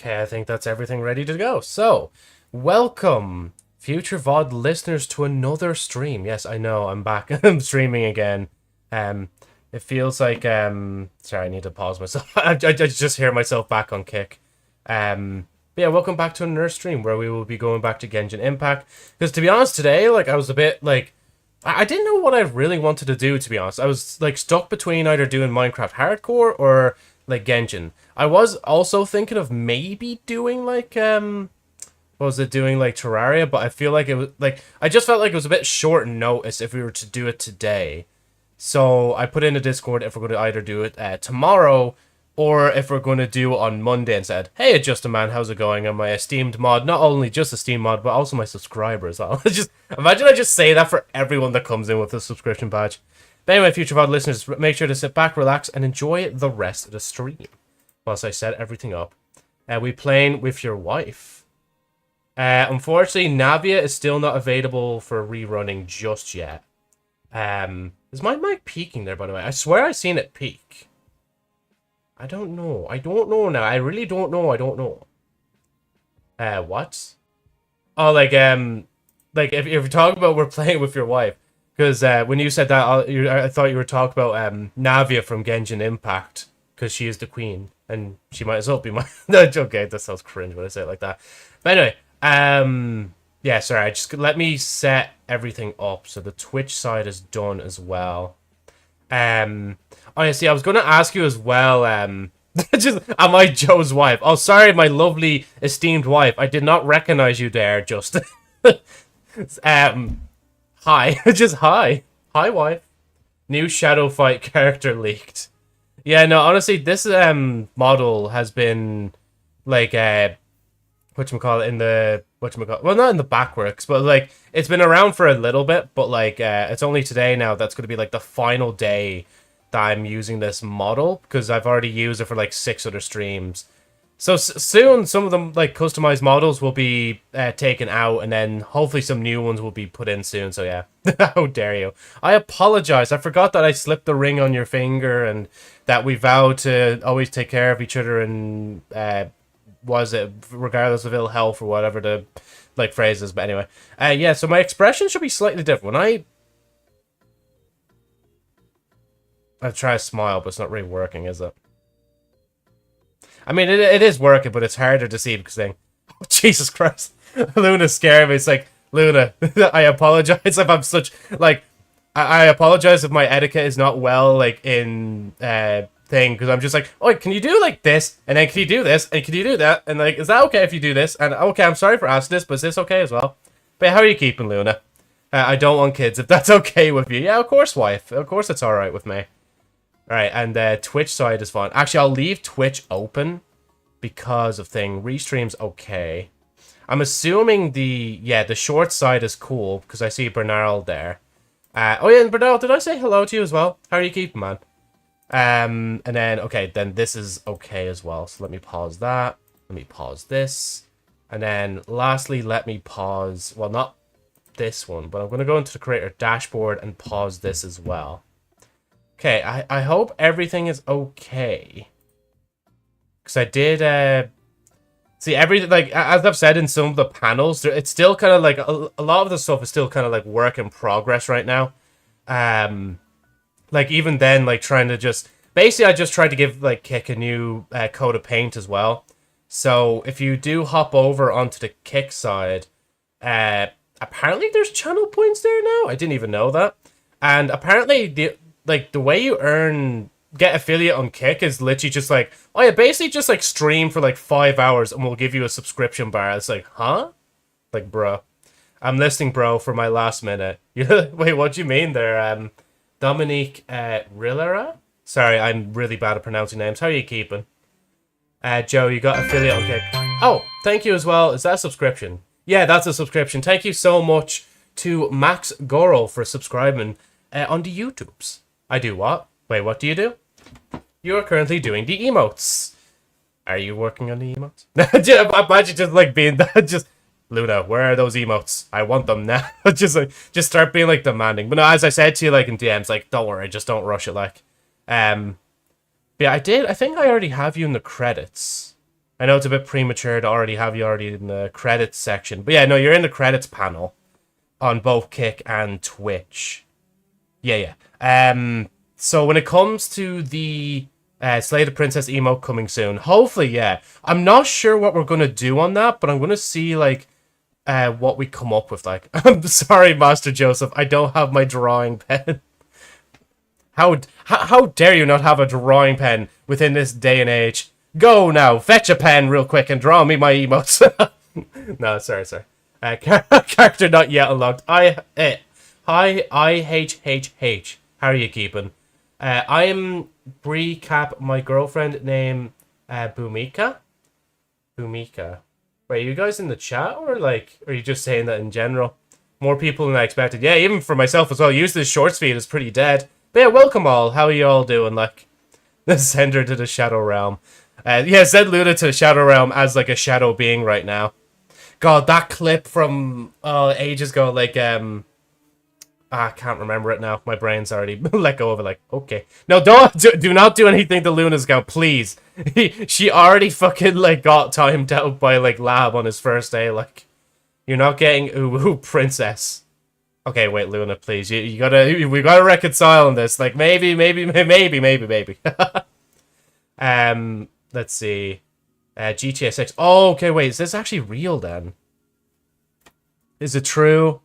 Okay, I think that's everything ready to go. So, welcome, future VOD listeners, to another stream. Yes, I know, I'm back. I'm streaming again. Um, it feels like, sorry, I need to pause myself. I just hear myself back on Kick. But yeah, welcome back to another stream where we will be going back to Genshin Impact. Because to be honest, today, like, I was a bit, like, I didn't know what I really wanted to do, to be honest. I was, like, stuck between either doing Minecraft Hardcore or, like, Genshin. I was also thinking of maybe doing, like, what was it, doing, like, Terraria, but I feel like it was, like, I just felt like it was a bit short notice if we were to do it today. So I put in a Discord if we're going to either do it tomorrow or if we're going to do it on Monday and said, hey, Just a Man, how's it going? And my esteemed mod, not only just esteemed mod, but also my subscriber as well. Just imagine I just say that for everyone that comes in with a subscription badge. But anyway, future VOD listeners, make sure to sit back, relax, and enjoy the rest of the stream whilst I set everything up. We playing with your wife. Unfortunately, Navia is still not available for rerunning just yet. Is my mic peaking there, by the way? I swear I seen it peak. I don't know. I don't know now. I really don't know. I don't know. What? Oh, like if you're talking about we're playing with your wife. Because when you said that, I thought you were talking about Navia from Genshin Impact. Because she is the queen. And she might as well be my... No, okay, that sounds cringe when I say it like that. But anyway, yeah, sorry. Just let me set everything up. So the Twitch side is done as well. Oh, yeah, see, I was going to ask you as well, just, am I Joe's wife? Oh, sorry, my lovely, esteemed wife. I did not recognize you there, just. Hi. Just hi. Hi, wife. New Shadow Fight character leaked. Yeah, no, honestly, this, model has been, like, whatchamacallit, in the, whatchamacallit, well, not in the backworks, but, like, it's been around for a little bit, but, like, it's only today now that's going to be, like, the final day that I'm using this model, because I've already used it for, like, 6 other streams. So, soon, some of them, like, customized models will be taken out, and then hopefully some new ones will be put in soon, so yeah. How dare you. I apologize, I forgot that I slipped the ring on your finger, and that we vowed to always take care of each other, and, was it regardless of ill health or whatever the like phrase is. But anyway, yeah, so my expression should be slightly different when I try to smile, but it's not really working, is it? I mean, it is working, but it's harder to see because then, oh, Jesus Christ, Luna's scaring me. It's like, Luna, I apologize if I'm such, like, I apologize if my etiquette is not well, like, in thing, because I'm just like, oh, can you do like this, and then can you do this, and can you do that, and like, is that okay if you do this? And okay, I'm sorry for asking this, but is this okay as well? But how are you keeping, Luna? I don't want kids, if that's okay with you. Yeah, of course, wife. Of course it's alright with me. Alright, and Twitch side is fine. Actually, I'll leave Twitch open because of thing. Restream's okay. I'm assuming the short side is cool, because I see Bernal there. Oh yeah, and Bernal, did I say hello to you as well? How are you keeping, man? And then, okay, then this is okay as well. So let me pause that. Let me pause this. And then lastly, let me pause, well, not this one, but I'm going to go into the creator dashboard and pause this as well. Okay, I hope everything is okay. Because I did, see, like, as I've said in some of the panels, it's still kind of like, a lot of the stuff is still kind of like work in progress right now. Like, even then, like, trying to just... Basically, I just tried to give, like, Kick a new coat of paint as well. So, if you do hop over onto the Kick side, apparently there's channel points there now. I didn't even know that. And apparently, the way you get affiliate on Kick is literally just like, oh yeah, basically just, like, stream for, like, 5 hours and we'll give you a subscription bar. It's like, huh? Like, bro. I'm listening, bro, for my last minute. Wait, what do you mean there? Dominique Rillera? Sorry, I'm really bad at pronouncing names. How are you keeping? Joe, you got affiliate on Kick. Oh, thank you as well. Is that a subscription? Yeah, that's a subscription. Thank you so much to Max Goro for subscribing on the YouTubes. I do what? Wait, what do you do? You are currently doing the emotes. Are you working on the emotes? Imagine just like being that, just... Luna, where are those emotes? I want them now. just start being like demanding. But no, as I said to you, like in DMs, like, don't worry, just don't rush it. Like, but yeah, I think I already have you in the credits. I know it's a bit premature to already have you already in the credits section. But yeah, no, you're in the credits panel on both Kick and Twitch. Yeah. So when it comes to the Slay the Princess emote coming soon, hopefully, yeah. I'm not sure what we're going to do on that, but I'm going to see, like, what we come up with. Like, I'm sorry, Master Joseph, I don't have my drawing pen. How dare you not have a drawing pen within this day and age? Go now, fetch a pen real quick and draw me my emotes. No, sorry. Character not yet unlocked. Hi, IHHH. How are you keeping? I am Bree Cap, my girlfriend named Bhumika. Wait, are you guys in the chat or like are you just saying that in general? More people than I expected. Yeah, even for myself as well. Use this shorts feed is pretty dead. But yeah, welcome all. How are you all doing? Like, send her to the Shadow Realm. Yeah, send Luna to the Shadow Realm as like a shadow being right now. God, that clip from ages ago, like I can't remember it now. My brain's already let go of it. Like, okay, no, do not do anything to Luna's account, please. She already fucking like got timed out by like Lab on his first day. Like, you're not getting ooh princess. Okay, wait, Luna, please. We gotta reconcile on this. Like, maybe. Let's see. GTA 6. Oh, okay, wait. Is this actually real then? Is it true?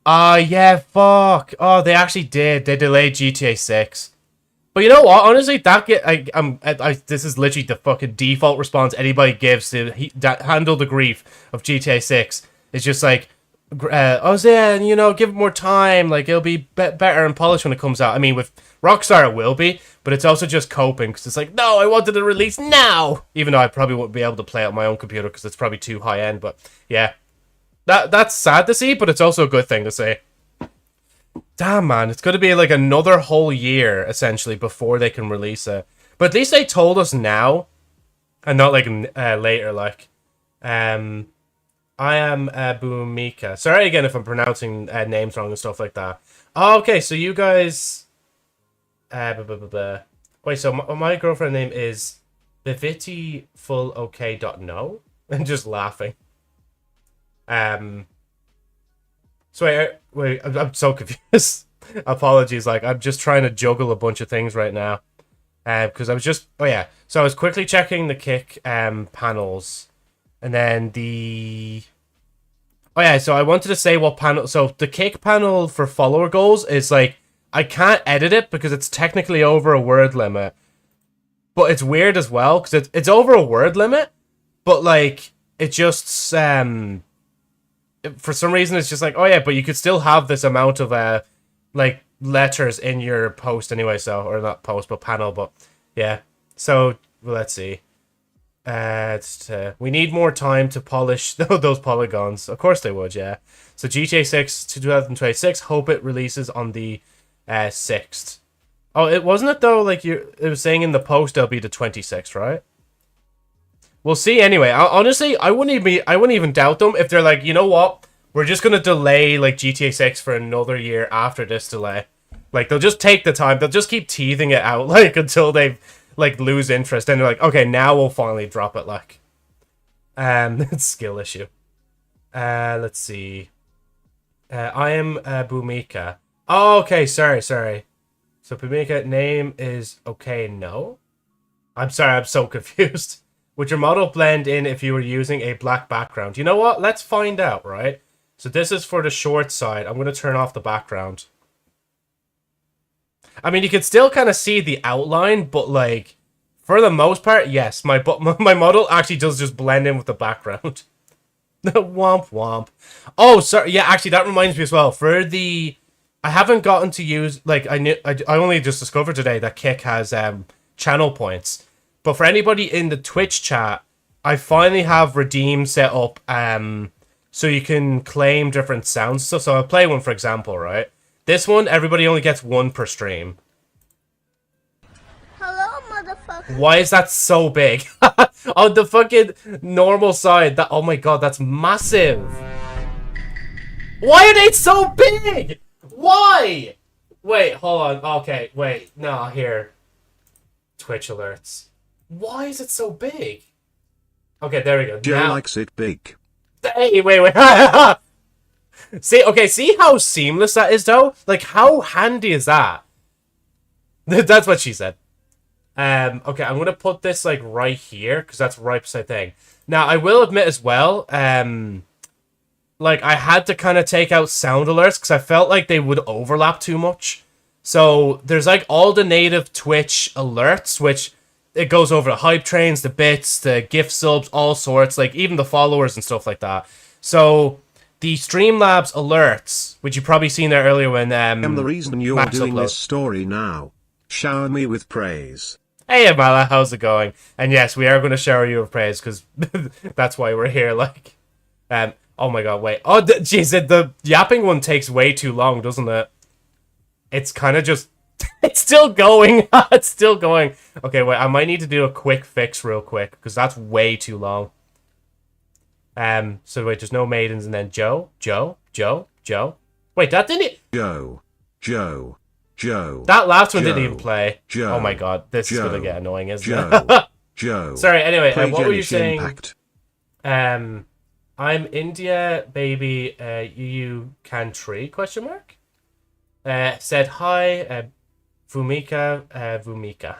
Yeah, fuck. Oh, they actually did. They delayed GTA 6. But you know what? Honestly, this is literally the fucking default response anybody gives to handle the grief of GTA 6. It's just like, Zen, give it more time. Like, it'll be better and polished when it comes out. I mean, with Rockstar, it will be, but it's also just coping because it's like, no, I wanted to release now. Even though I probably wouldn't be able to play it on my own computer because it's probably too high end. But yeah, that's sad to see, but it's also a good thing to say. Damn, man, it's going to be like another whole year essentially before they can release it. But at least they told us now, and not like later. Like, I am Bhumika. Sorry again if I'm pronouncing names wrong and stuff like that. Oh, okay, so you guys... Wait, so my girlfriend name is BivitiFullOK.no? I'm just laughing. So wait, I'm so confused. Apologies, like, I'm just trying to juggle a bunch of things right now. Because I was just... Oh, yeah. So I was quickly checking the Kick panels. And then the... Oh yeah, so I wanted to say what panel... So the Kick panel for follower goals is like... I can't edit it because it's technically over a word limit. But it's weird as well because it's over a word limit. But like, it just... for some reason it's just like, oh yeah, but you could still have this amount of like letters in your post anyway, so... Or not post, but panel, but... Yeah. So, let's see. We need more time to polish those polygons. Of course they would, yeah. So GTA 6 to 2026. Hope it releases on the 6th. Oh, it wasn't it though? Like it was saying in the post it'll be the 26th, right? We'll see anyway. Honestly, I wouldn't even doubt them if they're like, you know what? We're just gonna delay like GTA 6 for another year after this delay. Like they'll just take the time. They'll just keep teething it out like until they've like lose interest and they're like, okay, now we'll finally drop it. Like it's skill issue. Let's see. I am Bhumika. Oh, okay, sorry. So Bhumika name is okay, no. I'm sorry, I'm so confused. Would your model blend in if you were using a black background? You know what? Let's find out, right? So this is for the short side. I'm gonna turn off the background. I mean, you can still kind of see the outline, but like, for the most part, yes, my model actually does just blend in with the background. Womp womp. Oh, sorry. Yeah, actually, that reminds me as well. For the, I haven't gotten to use like I only just discovered today that Kick has channel points. But for anybody in the Twitch chat, I finally have Redeem set up so you can claim different sounds. So I'll play one for example, right? This one, everybody only gets one per stream. Hello, motherfucker. Why is that so big? On the fucking normal side, that, oh my god, that's massive. Why are they so big? Why? Wait, hold on. Okay, wait. No, here. Twitch alerts. Why is it so big? Okay, there we go. Joe Now, likes it big. hey, wait. See, okay, see how seamless that is, though? Like, how handy is that? That's what she said. Okay, I'm gonna put this, like, right here, because that's right beside thing. Now, I will admit as well, like, I had to kind of take out sound alerts, because I felt like they would overlap too much. So, there's, like, all the native Twitch alerts, which it goes over the hype trains, the bits, the gift subs, all sorts, like, even the followers and stuff like that. So, the Streamlabs alerts, which you've probably seen there earlier when, I'm the reason you're Max doing upload. this story now. Shower me with praise. Hey, Amala, how's it going? And yes, we are going to shower you with praise, because that's why we're here, like, oh my god, wait. Oh, jeez, the yapping one takes way too long, doesn't it? It's kind of just, it's still going, it's still going. Okay, wait, I might need to do a quick fix real quick, because that's way too long. So wait, there's no maidens, and then Joe. Wait, that didn't... Joe. That last one didn't Joe. even play. Joe. Oh my god, this is Joe. gonna get annoying, isn't Joe. it? Joe. Sorry, anyway, Play what were you Genshin saying? Impact. I'm India, baby, you can tree, question mark? Said hi, Vumika.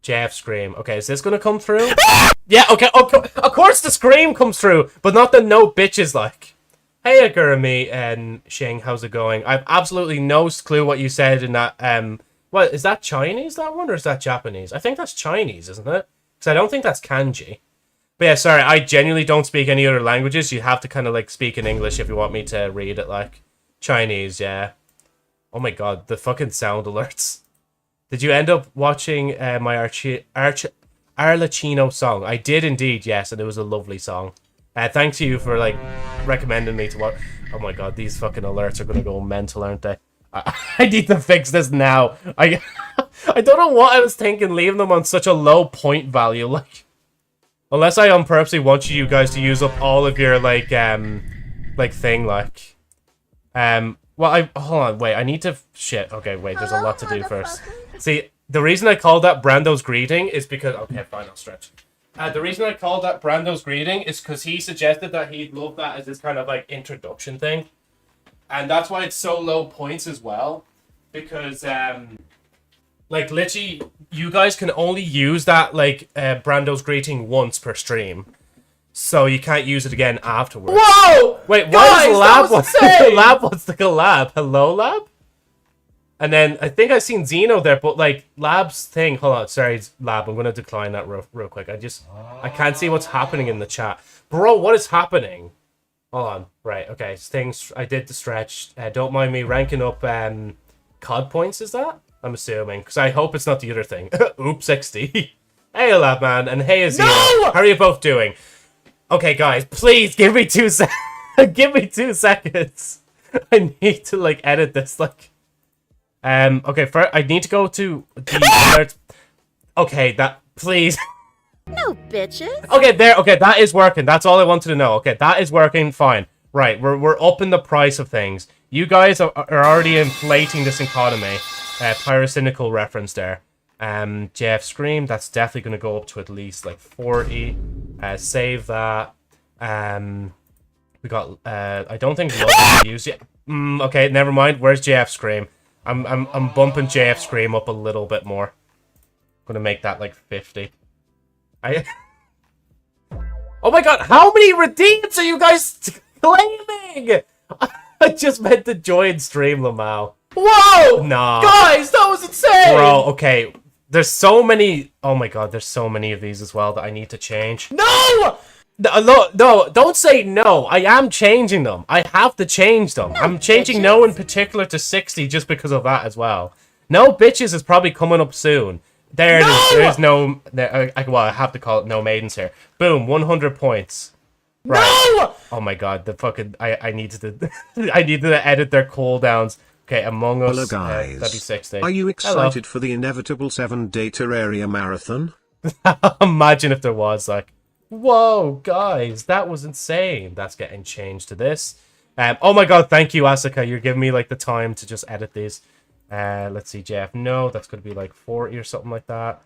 Jeff Scream. Okay, is this gonna come through? Yeah, okay, of course the scream comes through, but not the no bitches like. Hey, Agurumi and Shing, how's it going? I've absolutely no clue what you said in that, what, is that Chinese, that one, or is that Japanese? I think that's Chinese, isn't it? Because I don't think that's kanji. But yeah, sorry, I genuinely don't speak any other languages. You have to kind of, like, speak in English if you want me to read it, like. Chinese, yeah. Oh my god, the fucking sound alerts. Did you end up watching my Arlecchino song? I did indeed, yes, and it was a lovely song. Thanks to you for, like, recommending me to watch. Oh my god, these fucking alerts are gonna go mental, aren't they? I need to fix this now. I don't know what I was thinking, leaving them on such a low point value, like. Unless I on purposely want you guys to use up all of your, like thing, like. Well, hold on, wait, I need to, shit, okay, wait, there's a lot to do first. See, the reason I called that Brando's greeting is because, okay, fine, I'll stretch. The reason I called that Brando's greeting is because he suggested that he'd love that as this kind of, like, introduction thing. And that's why it's so low points as well. Because, like, literally, you guys can only use that, like, Brando's greeting once per stream. So you can't use it again afterwards. Whoa! Wait, why Guys, does that was insane! Lab wants to collab? Hello, Lab? And then I think I've seen Zeno there, but like Lab's thing. Hold on, sorry, Lab. I'm gonna decline that real quick. I can't see what's happening in the chat, bro. What is happening? Hold on. Right. Okay. Things. I did the stretch. Don't mind me ranking up. COD points. Is that? I'm assuming because I hope it's not the other thing. Oops, 60. Hey, Lab man, and hey, Zeno. No! How are you both doing? Okay, guys, please give me 2 seconds. Give me 2 seconds. I need to like edit this. Like. Okay, first, I need to go to the alerts. Okay, that, please. No, bitches. Okay, there, okay, that is working. That's all I wanted to know. Okay, that is working, fine. Right, we're upping the price of things. You guys are already inflating this economy. Pyrocynical reference there. Jeff Scream, that's definitely going to go up to at least, like, 40. Save that. We got, I don't think Love is used yet. Okay, never mind. Where's JF Scream? I'm bumping JF Scream up a little bit more. I'm gonna make that like 50. Oh my god, how many redeems are you guys claiming? I just meant to join stream, Lamau. Whoa! Nah. Guys, that was insane! Bro, okay. There's so many. Oh my god, there's so many of these as well that I need to change. No! No, don't say no. I am changing them. I have to change them. I'm changing no in particular to 60 just because of that as well. No bitches is probably coming up soon. There it is. There's no... well, I have to call it no maidens here. Boom, 100 points. Right. No! Oh my god, the fucking... I needed to... I needed to edit their cooldowns. Okay, Among Us... Hello guys. That'd be 60. Are you excited for the inevitable 7-day Terraria marathon? Imagine if there was, like... Whoa, guys, that was insane. That's getting changed to this. Oh my god, thank you, Asuka. You're giving me, like, the time to just edit these. Let's see, Jeff. No, that's going to be, like, 40 or something like that.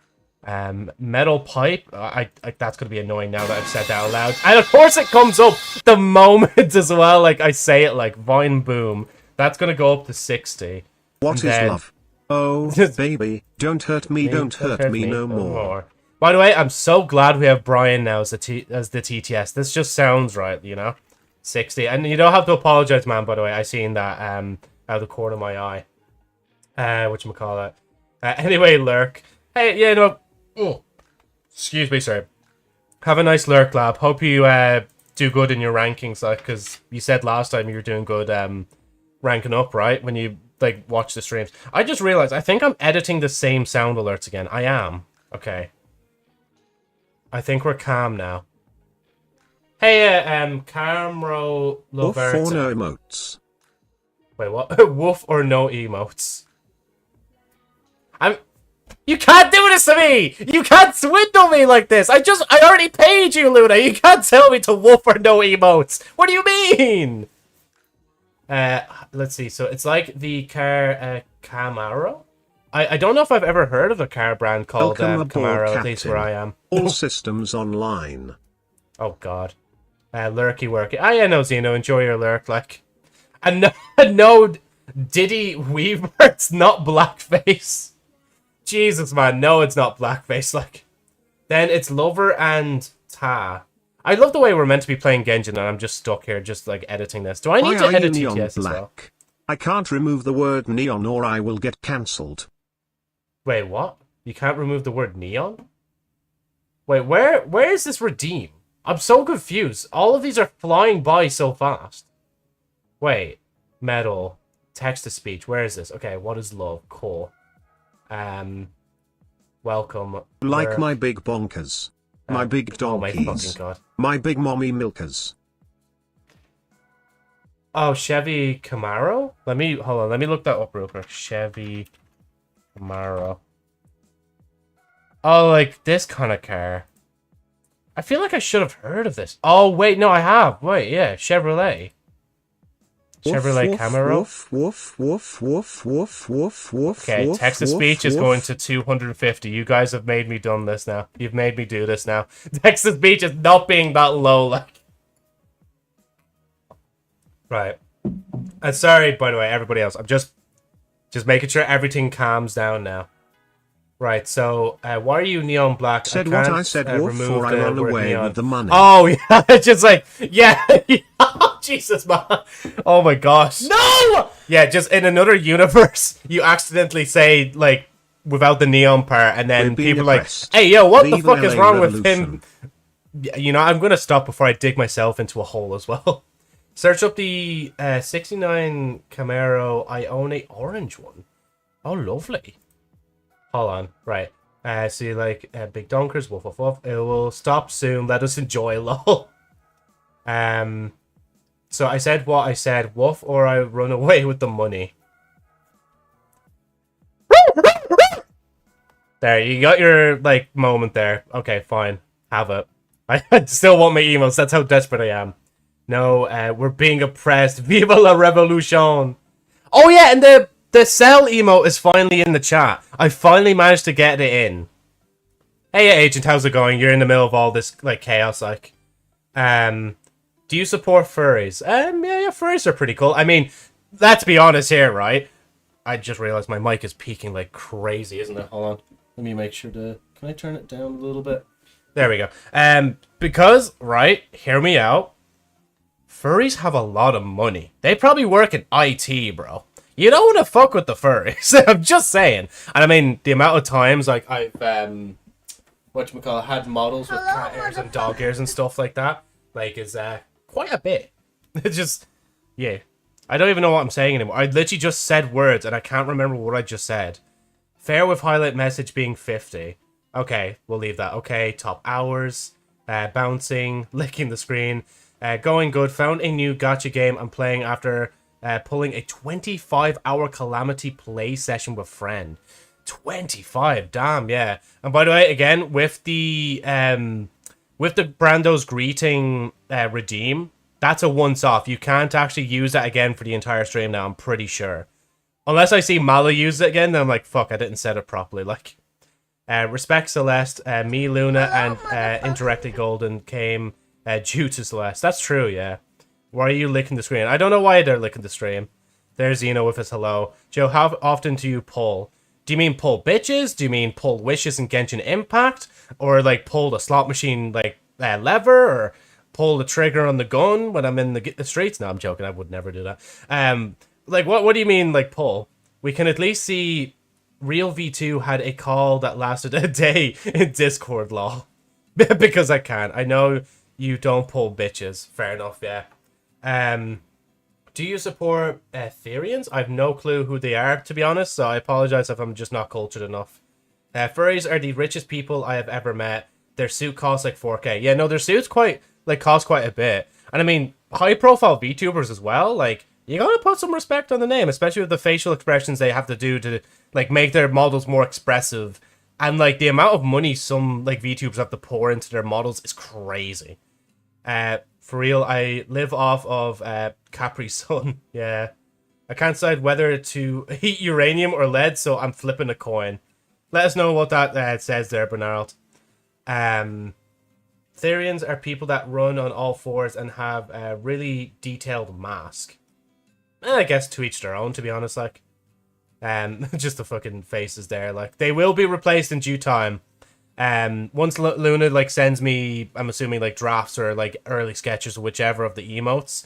Metal pipe. That's gonna be annoying now that I've said that out loud. And of course it comes up the moment as well. Like I say it like Vine Boom. That's gonna go up to 60. What is love? Oh, baby, don't hurt me, don't hurt me no more. By the way, I'm so glad we have Brian now as the TTS. This just sounds right, you know? 60. And you don't have to apologize, man, by the way. I seen that out of the corner of my eye. Whatchamacallit. Anyway, Lurk. Hey, yeah, no. Oh, excuse me, sir. Have a nice Lurk, lab. Hope you do good in your rankings, like, because you said last time you were doing good ranking up, right? When you, like, watch the streams. I just realized, I think I'm editing the same sound alerts again. I am. Okay. I think we're calm now. Hey, Camro Loverta. Woof or no emotes? Wait, what? Woof or no emotes? You can't do this to me! You can't swindle me like this! I already paid you, Luna! You can't tell me to woof or no emotes! What do you mean? Let's see, so it's like the car, Camaro? I don't know if I've ever heard of a car brand called Camaro, at least where I am. All systems online. Oh, God. Lurky worky. Ah, yeah, no, Zeno, enjoy your lurk, like. And no, Diddy Weaver, it's not blackface. Jesus, man, no, it's not blackface, like. Then it's Lover and Ta. I love the way we're meant to be playing Genshin, and I'm just stuck here, just, like, editing this. Do I need to edit TTS as well? I can't remove the word neon or I will get cancelled. Wait, what? You can't remove the word neon? Wait, where is this redeem? I'm so confused. All of these are flying by so fast. Wait, metal, text to speech. Where is this? Okay, what is love? Cool. Welcome. Like my big bonkers. My big donkeys. Oh my fucking God. My big mommy milkers. Oh, Chevy Camaro? Hold on, let me look that up real quick. Chevy Camaro. Oh, like this kind of car. I feel like I should have heard of this. Oh, wait, no, I have. Wait, yeah, Chevrolet. Chevrolet Camaro. Woof, woof, woof, woof, woof, woof, woof. Okay, text to speech is going to 250. You guys have made me done this now. You've made me do this now. Text to speech is not being that low, like. Right. And sorry, by the way, everybody else. I'm just making sure everything calms down now. Right, so why are you neon black? Said what I said, woof, or I run away neon. with the money. Oh, yeah, it's just like, yeah. Jesus, man. Oh, my gosh. No! Yeah, just in another universe, you accidentally say, like, without the neon part, and then people are like, hey, yo, what the fuck is wrong with him? You know, I'm going to stop before I dig myself into a hole as well. Search up the 69 Camaro. I own a orange one. Oh, lovely. Hold on. Right. See, like, big donkers, woof, woof, woof. It will stop soon. Let us enjoy, lol. So I said what I said. Woof, or I run away with the money. There, you got your, like, moment there. Okay, fine. Have it. I still want my emails. That's how desperate I am. No, we're being oppressed. Viva la revolution. Oh, yeah, and the cell emote is finally in the chat. I finally managed to get it in. Hey, Agent, how's it going? You're in the middle of all this, like, chaos, like. Do you support furries? Yeah, furries are pretty cool. I mean, let's be honest here, right? I just realized my mic is peaking like crazy, isn't it? Hold on. Let me make sure to... Can I turn it down a little bit? There we go. Because, right, hear me out. Furries have a lot of money. They probably work in IT, bro. You don't want to fuck with the furries. I'm just saying. And I mean, the amount of times, like, I've, whatchamacallit, had models with cat ears and dog ears and stuff like that, like, is, quite a bit. It's just, yeah. I don't even know what I'm saying anymore. I literally just said words, and I can't remember what I just said. Fair with highlight message being 50. Okay, we'll leave that. Okay, top hours, bouncing, licking the screen, going good. Found a new gacha game I'm playing after pulling a 25-hour Calamity play session with friend. 25, damn, yeah. And by the way, again, with the Brando's greeting redeem, that's a once-off. You can't actually use that again for the entire stream now, I'm pretty sure. Unless I see Mala use it again, then I'm like, fuck, I didn't set it properly, like. Respect Celeste, me, Luna, and Indirectly Golden came due to Celeste. That's true, yeah. Why are you licking the screen? I don't know why they're licking the stream. There's Zeno with his hello. Joe, how often do you pull? Do you mean pull bitches? Do you mean pull wishes in Genshin Impact? Or like pull the slot machine like lever? Or pull the trigger on the gun when I'm in the streets? No, I'm joking. I would never do that. Like what do you mean like pull? We can at least see Real V2 had a call that lasted a day in Discord, lol. Because I can. I know you don't pull bitches. Fair enough, yeah. Do you support Therians? I've no clue who they are, to be honest, so I apologize if I'm just not cultured enough. Furries are the richest people I have ever met. Their suit costs like 4k. Yeah, no, their suits cost quite a bit. And I mean, high-profile VTubers as well, like, you gotta put some respect on the name, especially with the facial expressions they have to do to, like, make their models more expressive. And, like, the amount of money some, like, VTubers have to pour into their models is crazy. For real, I live off of Capri Sun. Yeah. I can't decide whether to heat uranium or lead, so I'm flipping a coin. Let us know what that says there, Bernard. Therians are people that run on all fours and have a really detailed mask. I guess to each their own, to be honest, like. Just the fucking faces there, like. They will be replaced in due time. Once Luna like sends me, I'm assuming like drafts or like early sketches or whichever of the emotes,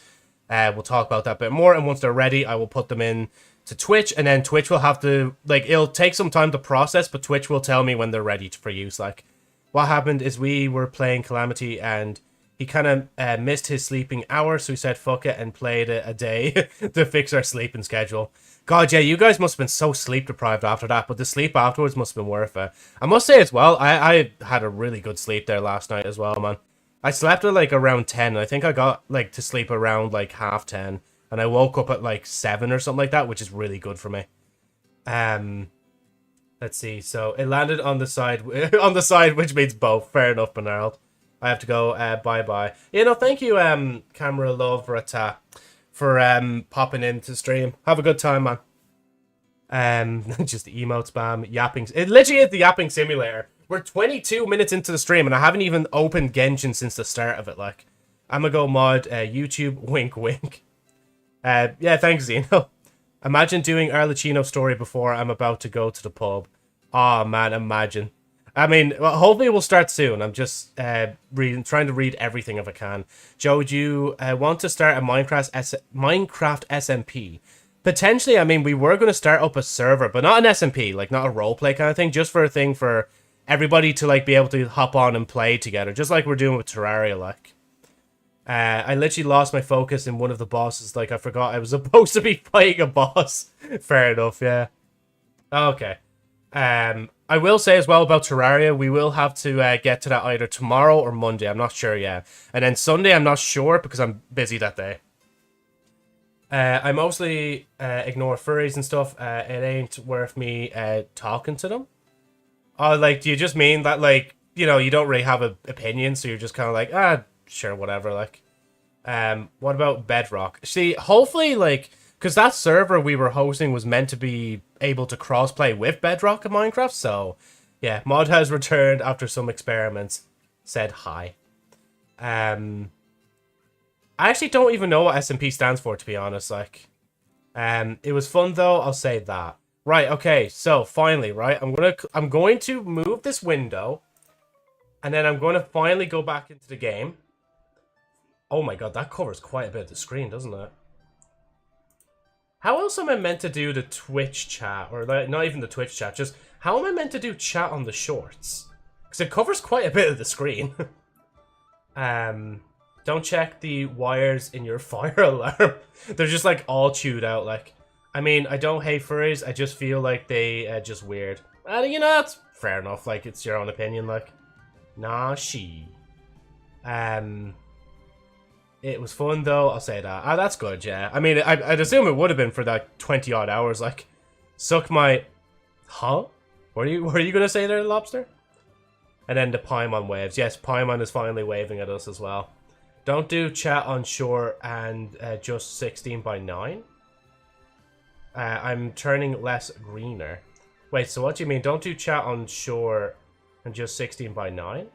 we'll talk about that a bit more. And once they're ready, I will put them in to Twitch, and then Twitch will have to like it'll take some time to process, but Twitch will tell me when they're ready for use. Like what happened is we were playing Calamity and he kind of missed his sleeping hour, so he said fuck it and played a day to fix our sleeping schedule. God, yeah, you guys must have been so sleep deprived after that, but the sleep afterwards must have been worth it. I must say as well, I had a really good sleep there last night as well, man. I slept at like around 10, and I think I got like to sleep around like 10:30, and I woke up at like 7 or something like that, which is really good for me. Let's see, so it landed on the side, which means both. Fair enough, Bernard. I have to go, bye-bye. You know, thank you, Camera Love Rata, for popping into the stream. Have a good time, man. Just the emote spam, yapping. It literally is the yapping simulator. We're 22 minutes into the stream and I haven't even opened Genshin since the start of it. Like, I'm gonna go mod YouTube. Wink, wink. Yeah, thanks, Zeno. Imagine doing Arlecchino Story before I'm about to go to the pub. Oh man, imagine. I mean, well, hopefully we'll start soon. I'm just trying to read everything if I can. Joe, do you want to start a Minecraft SMP? Potentially, I mean, we were going to start up a server, but not an SMP, like not a roleplay kind of thing, just for a thing for everybody to like be able to hop on and play together, just like we're doing with Terraria, like. I literally lost my focus in one of the bosses, like I forgot I was supposed to be fighting a boss. Fair enough, yeah. Okay. I will say as well about Terraria, we will have to get to that either tomorrow or Monday. I'm not sure yet. And then Sunday, I'm not sure because I'm busy that day. I mostly ignore furries and stuff. It ain't worth me talking to them. Oh, like, do you just mean that, like, you know, you don't really have an opinion, so you're just kind of like, sure, whatever, like. What about Bedrock? See, hopefully, like, because that server we were hosting was meant to be able to crossplay with Bedrock in Minecraft, so, yeah, Mod has returned after some experiments. Said hi. I actually don't even know what SMP stands for, to be honest, like. It was fun, though, I'll say that. Right, okay, so, finally, right, I'm going to move this window, and then I'm going to finally go back into the game. Oh my god, that covers quite a bit of the screen, doesn't it? How else am I meant to do the Twitch chat? Or not even the Twitch chat, just how am I meant to do chat on the shorts? Because it covers quite a bit of the screen. Don't check the wires in your fire alarm. They're just like all chewed out. Like, I mean, I don't hate furries. I just feel like they just weird. You know, that's fair enough. Like, it's your own opinion. Like, nah, she. It was fun though. I'll say that. That's good. Yeah. I mean, I'd assume it would have been for that 20 odd hours. Like, suck my. Huh? What are you gonna say there, Lobster? And then the Paimon waves. Yes, Paimon is finally waving at us as well. Don't do chat on short and just 16:9. I'm turning less greener. Wait, so what do you mean? Don't do chat on short and just 16 by 9?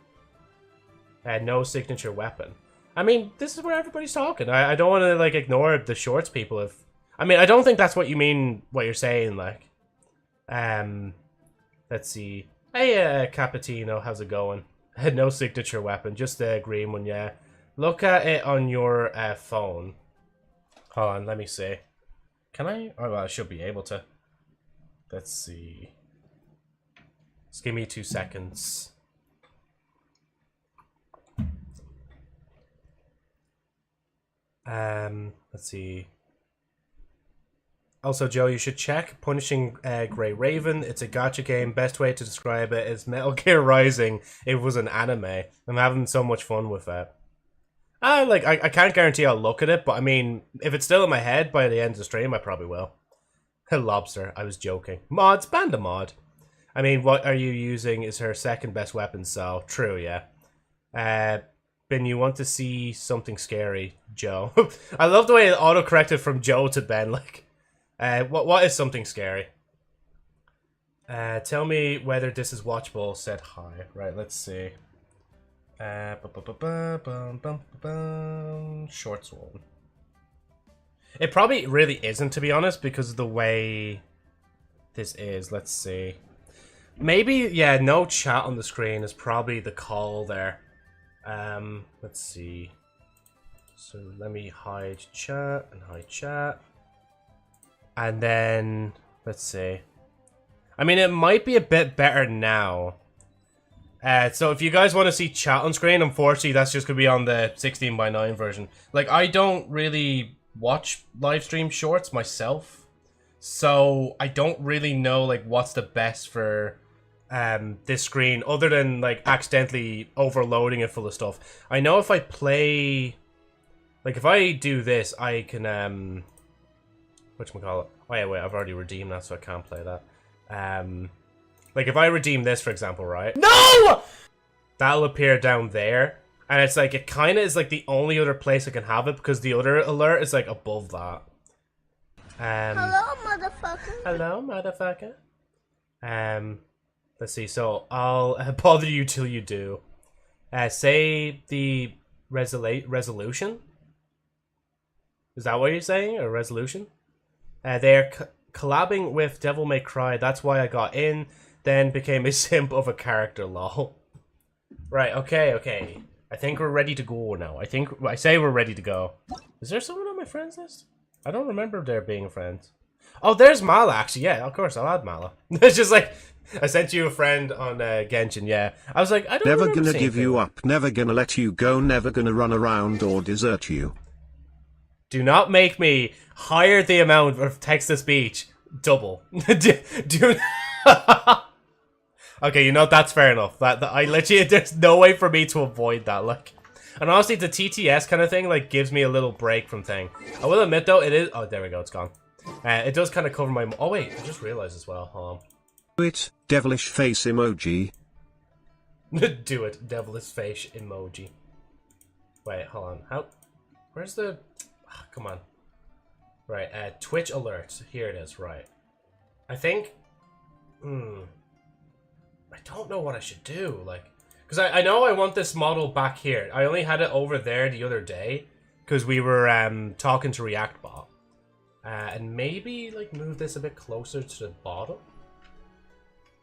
No signature weapon. I mean, this is where everybody's talking. I don't want to, like, ignore the shorts people if... I mean, I don't think that's what you mean, what you're saying, like. Let's see. Hey, Cappuccino, how's it going? No signature weapon, just the green one, yeah. Look at it on your phone. Hold on, let me see. Can I? Oh, well, I should be able to. Let's see. Just give me 2 seconds. Let's see. Also, Joe, you should check Punishing Grey Raven. It's a gacha game. Best way to describe it is Metal Gear Rising. It was an anime. I'm having so much fun with that. I can't guarantee I'll look at it, but I mean, if it's still in my head by the end of the stream, I probably will. Lobster, I was joking. Mods, ban a mod. I mean, what are you using is her second best weapon, so true, yeah. Ben, you want to see something scary, Joe? I love the way it auto-corrected from Joe to Ben, like. What is something scary? Tell me whether this is watchable, said hi. Right, let's see. Shorts one. It probably really isn't, to be honest, because of the way this is. Let's see. Maybe, yeah, no chat on the screen is probably the call there. Let's see. So let me hide chat and hide chat. And then, let's see. I mean, it might be a bit better now. So if you guys want to see chat on screen, unfortunately, that's just going to be on the 16 by 9 version. Like, I don't really watch live stream shorts myself. So I don't really know, like, what's the best for this screen, other than, like, accidentally overloading it full of stuff. I know if I play... Like, if I do this, I can, whatchamacallit? Oh yeah, wait, I've already redeemed that, so I can't play that. Like if I redeem this, for example, right? No! That'll appear down there. And it's like, it kind of is like the only other place I can have it, because the other alert is like above that. Hello, motherfucker. Hello, motherfucker. Let's see, so I'll bother you till you do. Say the resolution? Is that what you're saying? Or resolution? They're collabing with Devil May Cry. That's why I got in. Then became a simp of a character, lol. Right, okay. I think we're ready to go now. I say we're ready to go. Is there someone on my friends list? I don't remember there being friends. Oh, there's Mala, actually. Yeah, of course, I'll add Mala. It's just like, I sent you a friend on Genshin, yeah. I was like, I don't Never remember gonna give you up, never gonna let you go, never gonna run around or desert you. Do not make me higher the amount of text-to-speech. Double. do Okay, you know, that's fair enough. That I literally, there's no way for me to avoid that, like. And honestly, the TTS kind of thing, like, gives me a little break from thing. I will admit, though, it is... Oh, there we go, it's gone. It does kind of cover my... Oh, wait, I just realized as well. Hold on. Do it, devilish face emoji. Do it, devilish face emoji. Wait, hold on. How... Where's the... Oh, come on. Right, Twitch alerts. Here it is, right. I think... I don't know what I should do, like... Because I know I want this model back here. I only had it over there the other day. Because we were talking to ReactBot. And maybe, like, move this a bit closer to the bottom.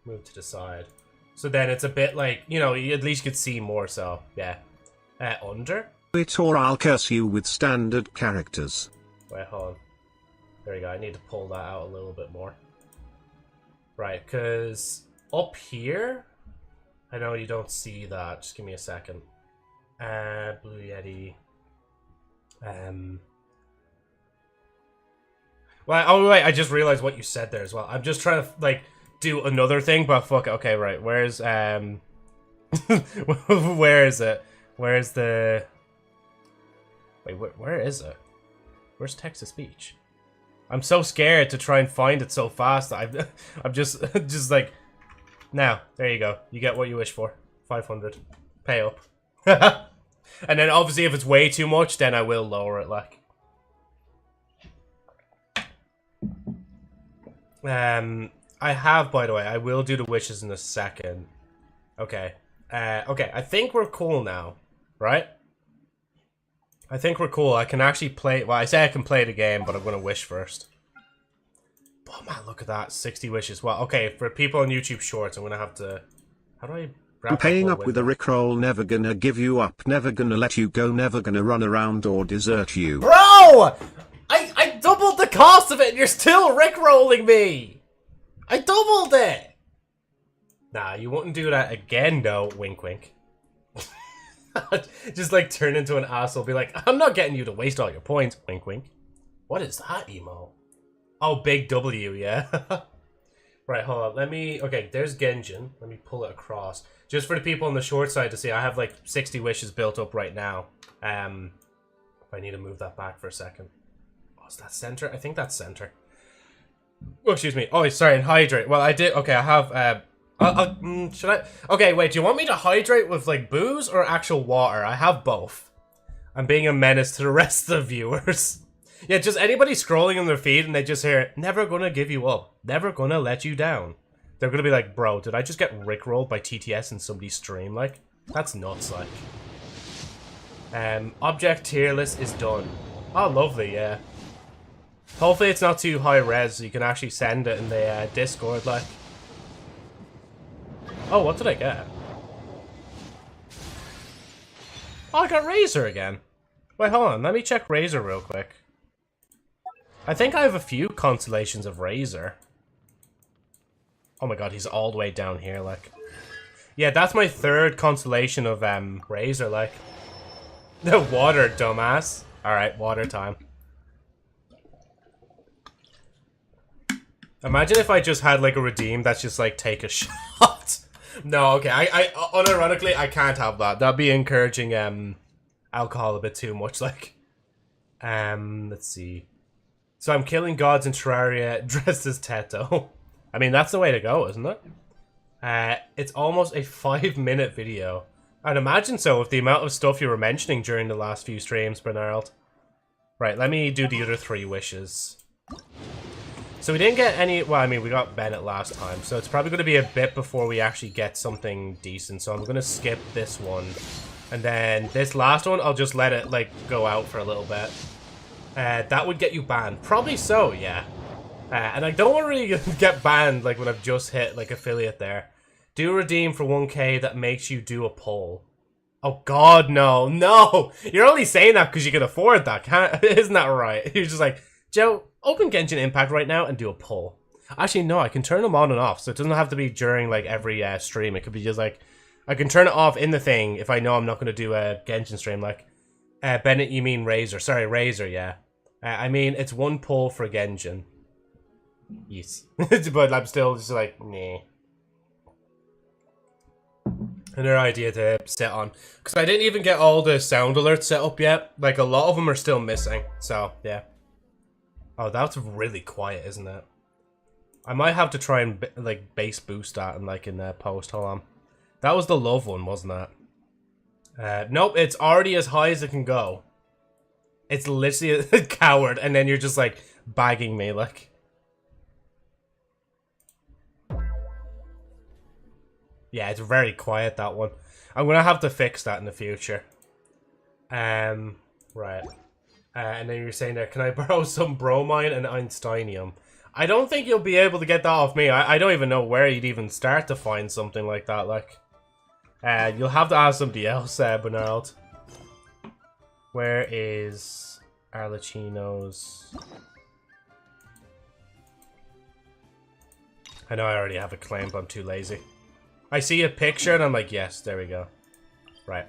Move to the side. So then it's a bit like, you know, you at least could see more, so, yeah. Under? Do it or I'll curse you with standard characters. Wait, hold on. There we go, I need to pull that out a little bit more. Right, because up here... I know you don't see that. Just give me a second. Blue Yeti. Well, oh wait, I just realized what you said there as well. I'm just trying to like do another thing, but fuck it. Okay, right. Where's where is it? Where's the? Wait, where is it? Where's text to speech? I'm so scared to try and find it so fast. I'm just now, there you go. You get what you wish for. 500. Pay up. And then obviously if it's way too much, then I will lower it, like. I have, by the way. I will do the wishes in a second. Okay. Okay, I think we're cool now. Right? I think we're cool. I can actually play... Well, I say I can play the game, but I'm going to wish first. Oh, man, look at that. 60 wishes. Well, okay, for people on YouTube Shorts, I'm going to have to... How do I... I'm paying up with a Rickroll, never gonna give you up, never gonna let you go, never gonna run around or desert you. Bro! I doubled the cost of it and you're still rickrolling me! I doubled it! Nah, you wouldn't do that again, though. Wink, wink. Just, like, turn into an asshole. Be like, I'm not getting you to waste all your points. Wink, wink. What is that emo? Oh, big W, yeah. Right, hold on. Let me... Okay, there's Genshin. Let me pull it across. Just for the people on the short side to see, I have, like, 60 wishes built up right now. I need to move that back for a second. Oh, is that center? I think that's center. Oh, excuse me. Oh, sorry, and hydrate. Well, I did... Okay, I have... should I... Okay, wait, do you want me to hydrate with, like, booze or actual water? I have both. I'm being a menace to the rest of the viewers. Yeah, just anybody scrolling on their feed and they just hear, never gonna give you up. Never gonna let you down. They're gonna be like, bro, did I just get rickrolled by TTS in somebody's stream? Like, that's nuts, like. Object tier list is done. Oh, lovely, yeah. Hopefully it's not too high res so you can actually send it in the Discord, like. Oh, what did I get? Oh, I got Razor again. Wait, hold on. Let me check Razor real quick. I think I have a few constellations of Razor. Oh my god, he's all the way down here, like. Yeah, that's my third constellation of Razor, like. The water, dumbass. Alright, water time. Imagine if I just had, like, a redeem that's just, like, take a shot. No, okay, I unironically, I can't have that. That'd be encouraging, alcohol a bit too much, like. Let's see. So I'm killing gods in Terraria dressed as Teto. I mean, that's the way to go, isn't it? It's almost a 5-minute video. I'd imagine so with the amount of stuff you were mentioning during the last few streams, Bernard. Right, let me do the other 3 wishes. So we didn't get any... Well, I mean, we got Bennett last time, so it's probably going to be a bit before we actually get something decent. So I'm going to skip this one. And then this last one, I'll just let it, like, go out for a little bit. That would get you banned. Probably so, yeah. And I don't want to really get banned, like, when I've just hit, like, affiliate there. Do a redeem for 1k that makes you do a poll. Oh, God, no. No! You're only saying that because you can afford that, can't... Isn't that right? You're just like, Joe, open Genshin Impact right now and do a poll. Actually, no, I can turn them on and off, so it doesn't have to be during, like, every stream. It could be just, like... I can turn it off in the thing if I know I'm not going to do a Genshin stream, like... Bennett, you mean Razor. Sorry, Razor, yeah. I mean, it's 1 poll for Genshin. Yes. But I'm still just like, nah. Another idea to sit on. Because I didn't even get all the sound alerts set up yet. Like, a lot of them are still missing. So, yeah. Oh, that's really quiet, isn't it? I might have to try and, like, bass boost that and, like, in the post. Hold on. That was the love one, wasn't it? Nope, it's already as high as it can go. It's literally a coward, and then you're just, like, bagging me, like... Yeah, it's very quiet, that one. I'm gonna have to fix that in the future. Right. And then you're saying there, can I borrow some bromine and Einsteinium? I don't think you'll be able to get that off me. I don't even know where you'd even start to find something like that, like. You'll have to ask somebody else, Bernard. Where is Arlecchino's... I know I already have a claim, but I'm too lazy. I see a picture and I'm like, yes, there we go. Right.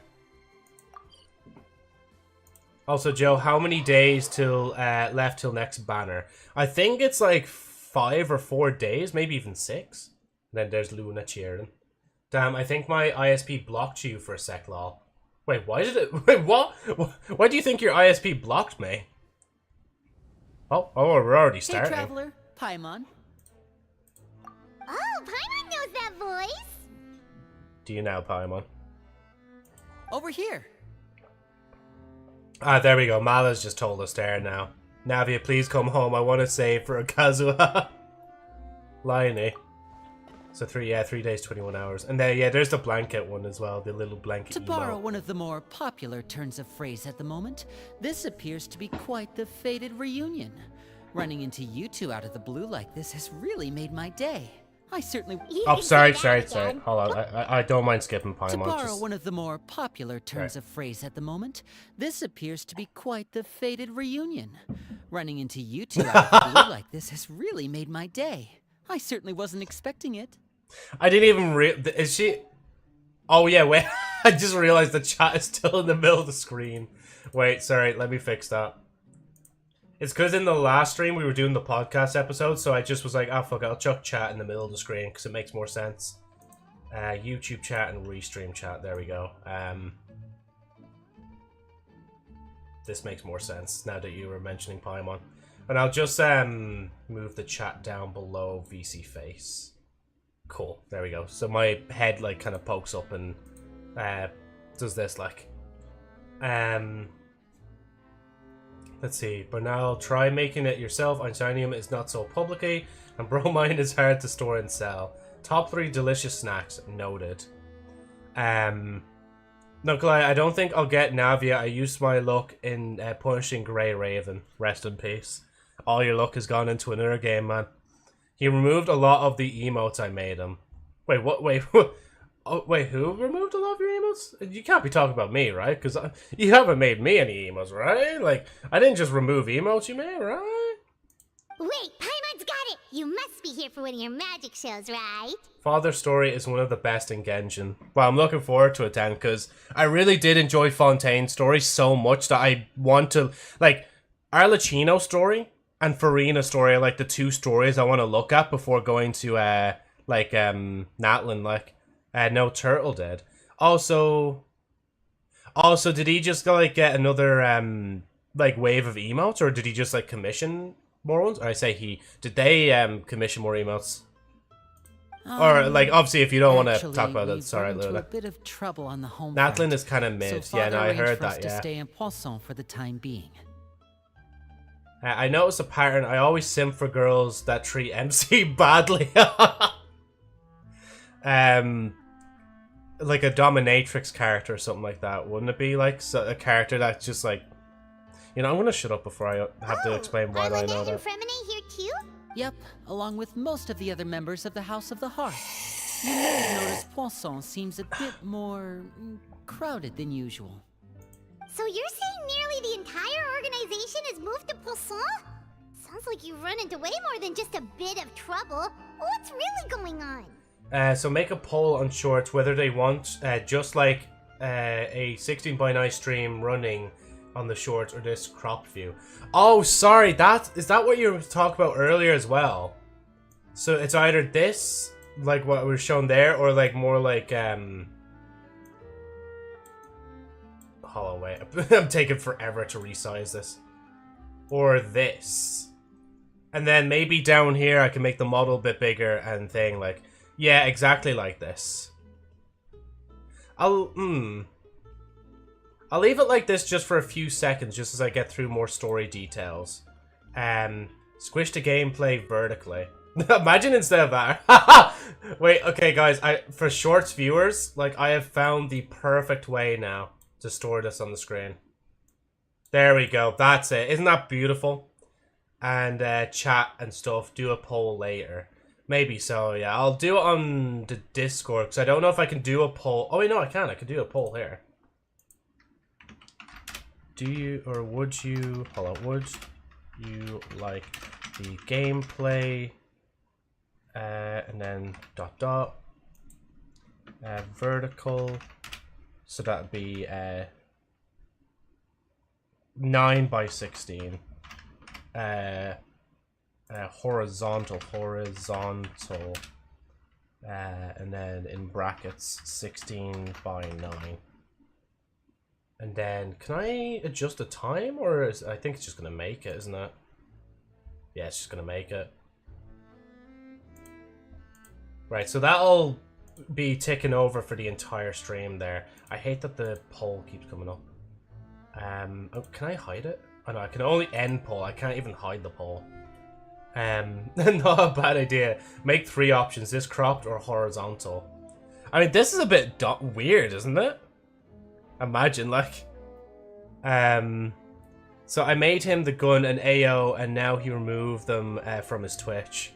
Also, Joe, how many days till left till next banner? I think it's like 5 or 4 days, maybe even 6. And then there's Luna cheering. Damn, I think my ISP blocked you for a sec, lol. Wait, why did it... Wait, what? Why do you think your ISP blocked me? Oh, we're already starting. Hey, Traveler. Paimon. Oh, Paimon knows that voice. Do you now, Paimon? Over here. Ah, there we go. Mala's just told us there now. Navia, please come home. I want to save for a Kazuha. Liney. So 3 days, 21 hours. And there, yeah, there's the blanket one as well, the little blanket To borrow emote. one of the more popular turns of phrase at the moment, this appears to be quite the fated reunion. Running into you two out of the blue like this has really made my day. I certainly... You Oh, can sorry. say that again. Hold on. I don't mind skipping To Paimon. borrow Just... one of the more popular turns Right. of phrase at the moment, this appears to be quite the fated reunion. Running into you two out of the blue like this has really made my day. I certainly wasn't expecting it. I didn't even is she... Oh, yeah, wait. I just realized the chat is still in the middle of the screen. Wait, sorry. Let me fix that. It's because in the last stream we were doing the podcast episode, so I just was like, oh, fuck it, I'll chuck chat in the middle of the screen because it makes more sense. YouTube chat and restream chat. There we go. This makes more sense now that you were mentioning Paimon. And I'll just move the chat down below VC face. Cool. There we go. So my head like kind of pokes up and does this like. Let's see. But now try making it yourself. Einsteinium is not so publicy, and bromine is hard to store and sell. Top 3 delicious snacks. Noted. No, Clyde, I don't think I'll get Navia. I used my luck in punishing Grey Raven. Rest in peace. All your luck has gone into another game, man. He removed a lot of the emotes I made him. Wait, what? Wait, oh, wait, who removed a lot of your emotes? You can't be talking about me, right? Because you haven't made me any emotes, right? Like, I didn't just remove emotes you made, right? Wait, Paimon's got it! You must be here for one of your magic shows, right? Father Story is one of the best in Genshin. Well, I'm looking forward to it then, because I really did enjoy Fontaine's story so much that I want to, like, Arlecchino Story and Farina Story are like the 2 stories I want to look at before going to, Natlin, like. No, Turtle did. Also, did he just, like, get another, like, wave of emotes, or did he just, like, commission more ones? Or I say he. Did they, commission more emotes? Or, like, obviously, if you don't want to talk about it, it's alright, Lula. A bit of trouble on the home Natlin front. is kind of mid. So Yeah, no, I Father heard arranged for us that, to yeah. stay in Poisson for the time being. I noticed a pattern. I always simp for girls that treat MC badly. Like a dominatrix character or something like that. Wouldn't it be like a character that's just like... You know, I'm going to shut up before I have to explain why I know and that. Fremine here too? Yep, along with most of the other members of the House of the Hearth. You may have noticed Poisson seems a bit more crowded than usual. So you're saying nearly the entire organization has moved to Poisson? Sounds like you've run into way more than just a bit of trouble. What's really going on? So make a poll on shorts whether they want just like a 16:9 stream running on the shorts or this crop view. Oh, sorry, is that what you were talking about earlier as well? So it's either this, like what was shown there, or like more like hold on, wait. I'm taking forever to resize this. Or this. And then maybe down here I can make the model a bit bigger and thing like... Yeah, exactly like this. I'll leave it like this just for a few seconds, just as I get through more story details. Squish the gameplay vertically. Imagine instead of that. Wait, okay guys, for shorts viewers, like I have found the perfect way now to store this on the screen. There we go, that's it. Isn't that beautiful? And chat and stuff, do a poll later. Maybe so, yeah. I'll do it on the Discord, because I don't know if I can do a poll. Oh, wait, no, I can. I can do a poll here. Do you, or would you, hold on, would you like the gameplay, and then ... vertical, so that'd be 9:16. Horizontal, and then in brackets 16:9. And then, can I adjust the time, or I think it's just gonna make it, isn't it? Yeah, it's just gonna make it. Right, so that'll be ticking over for the entire stream there. I hate that the poll keeps coming up. Oh, can I hide it? Oh no, I can only end poll. I can't even hide the poll. Not a bad idea. Make 3 options: this cropped or horizontal. I mean, this is a bit weird, isn't it? Imagine, like, so I made him the gun and AO, and now he removed them from his Twitch.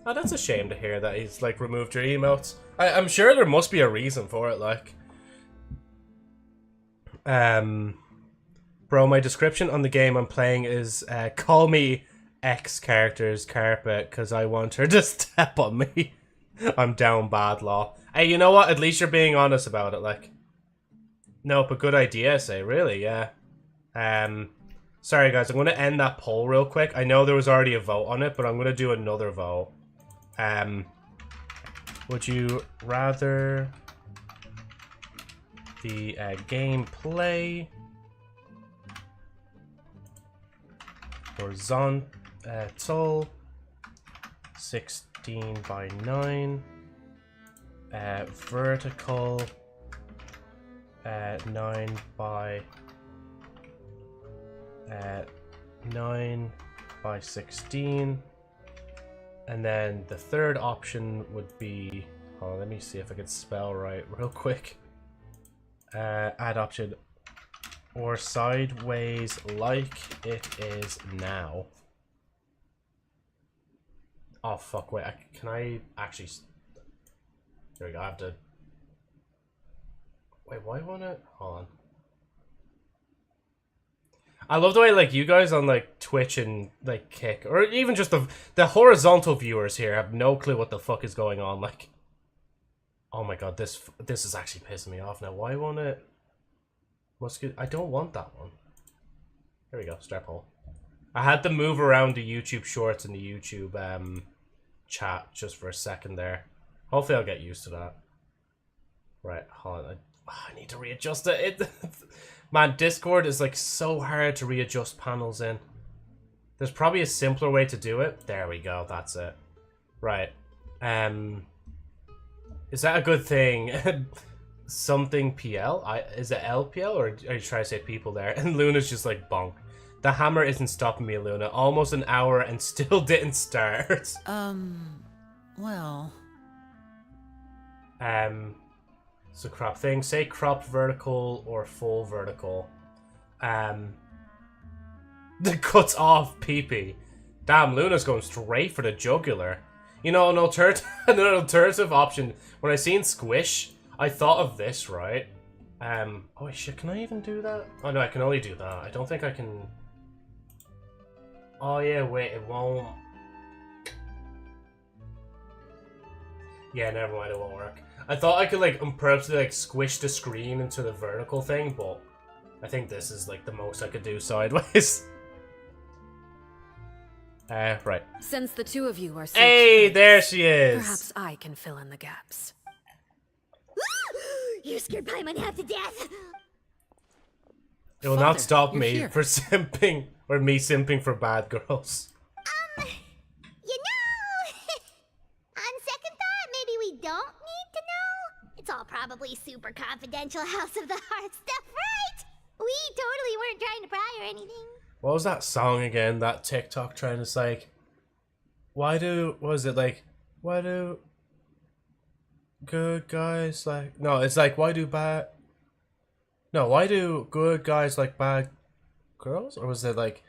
Oh, that's a shame to hear that he's like removed your emotes. I'm sure there must be a reason for it, like. Bro, my description on the game I'm playing is call me X characters carpet because I want her to step on me. I'm down bad, law. Hey, you know what? At least you're being honest about it, like. Nope, a good idea, say, really, yeah. Sorry guys, I'm going to end that poll real quick. I know there was already a vote on it, but I'm going to do another vote. Would you rather the gameplay horizontal 16:9 vertical 9:16, and then the third option would be, oh, let me see if I can spell right real quick. Add option or sideways like it is now. Oh fuck, wait, can I actually, there we go, I have to, wait, why won't it, hold on. I love the way, like, you guys on, like, Twitch and, like, Kick, or even just the horizontal viewers here have no clue what the fuck is going on, like. Oh my god, this is actually pissing me off now. Why won't it? I don't want that one. There we go, start poll. I had to move around the YouTube shorts and the YouTube chat just for a second there. Hopefully I'll get used to that. Right, hold on. I need to readjust it. Man, Discord is like so hard to readjust panels in. There's probably a simpler way to do it. There we go, that's it. Right. Is that a good thing? Something PL? Is it LPL or are you trying to say people there? And Luna's just like bonk. The hammer isn't stopping me, Luna. Almost an hour and still didn't start. Well. So crop thing. Say cropped vertical or full vertical. The cuts off pee-pee. Damn, Luna's going straight for the jugular. You know, an alternative option. When I seen Squish, I thought of this, right? Oh shit, can I even do that? Oh no, I can only do that. I don't think I can. Oh yeah, wait, it won't. Yeah, never mind, it won't work. I thought I could like purposely like squish the screen into the vertical thing, but I think this is like the most I could do sideways. Right. Since the two of you are so Hey, curious, there she is. perhaps I can fill in the gaps. You scared Paimon half to death. It will not Father, stop you're me here. for simping, or me simping for bad girls. You know, on second thought, maybe we don't need to know. It's all probably super confidential House of the Heart stuff, right? We totally weren't trying to pry or anything. What was that song again? That TikTok trend is like, why do good guys like, no, it's like, why do good guys like bad girls? Or was it like,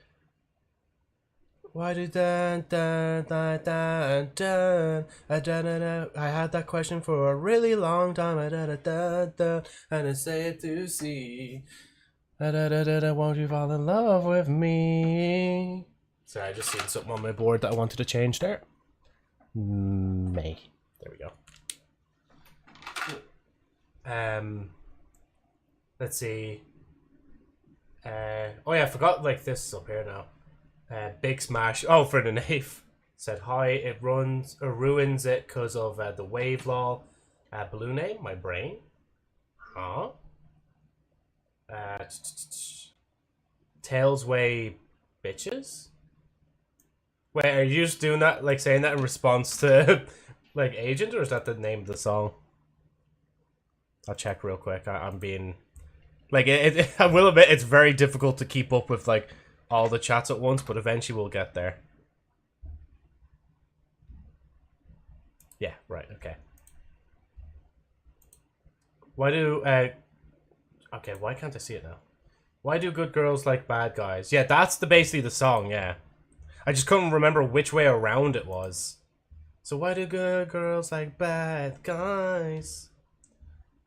why do dun dun dun dun dun dun? I had that question for a really long time. Dun dun dun, and it's safe to see. Won't you fall in love with me? Sorry, I just seen something on my board that I wanted to change there. May. There we go. Let's see. Oh yeah, I forgot like this is up here now. Big Smash. Oh, for the knave. Said hi. It ruins it because of the wave law. Blue name. My brain. Huh. Tails way bitches. Wait, are you just doing that, like saying that in response to like Agent, or is that the name of the song? I'll check real quick. I'm being like I will admit it's very difficult to keep up with like all the chats at once, but eventually we'll get there. Yeah, right, okay. Why do, okay, why can't I see it now? Why do good girls like bad guys? Yeah, that's basically the song, yeah. I just couldn't remember which way around it was. So why do good girls like bad guys?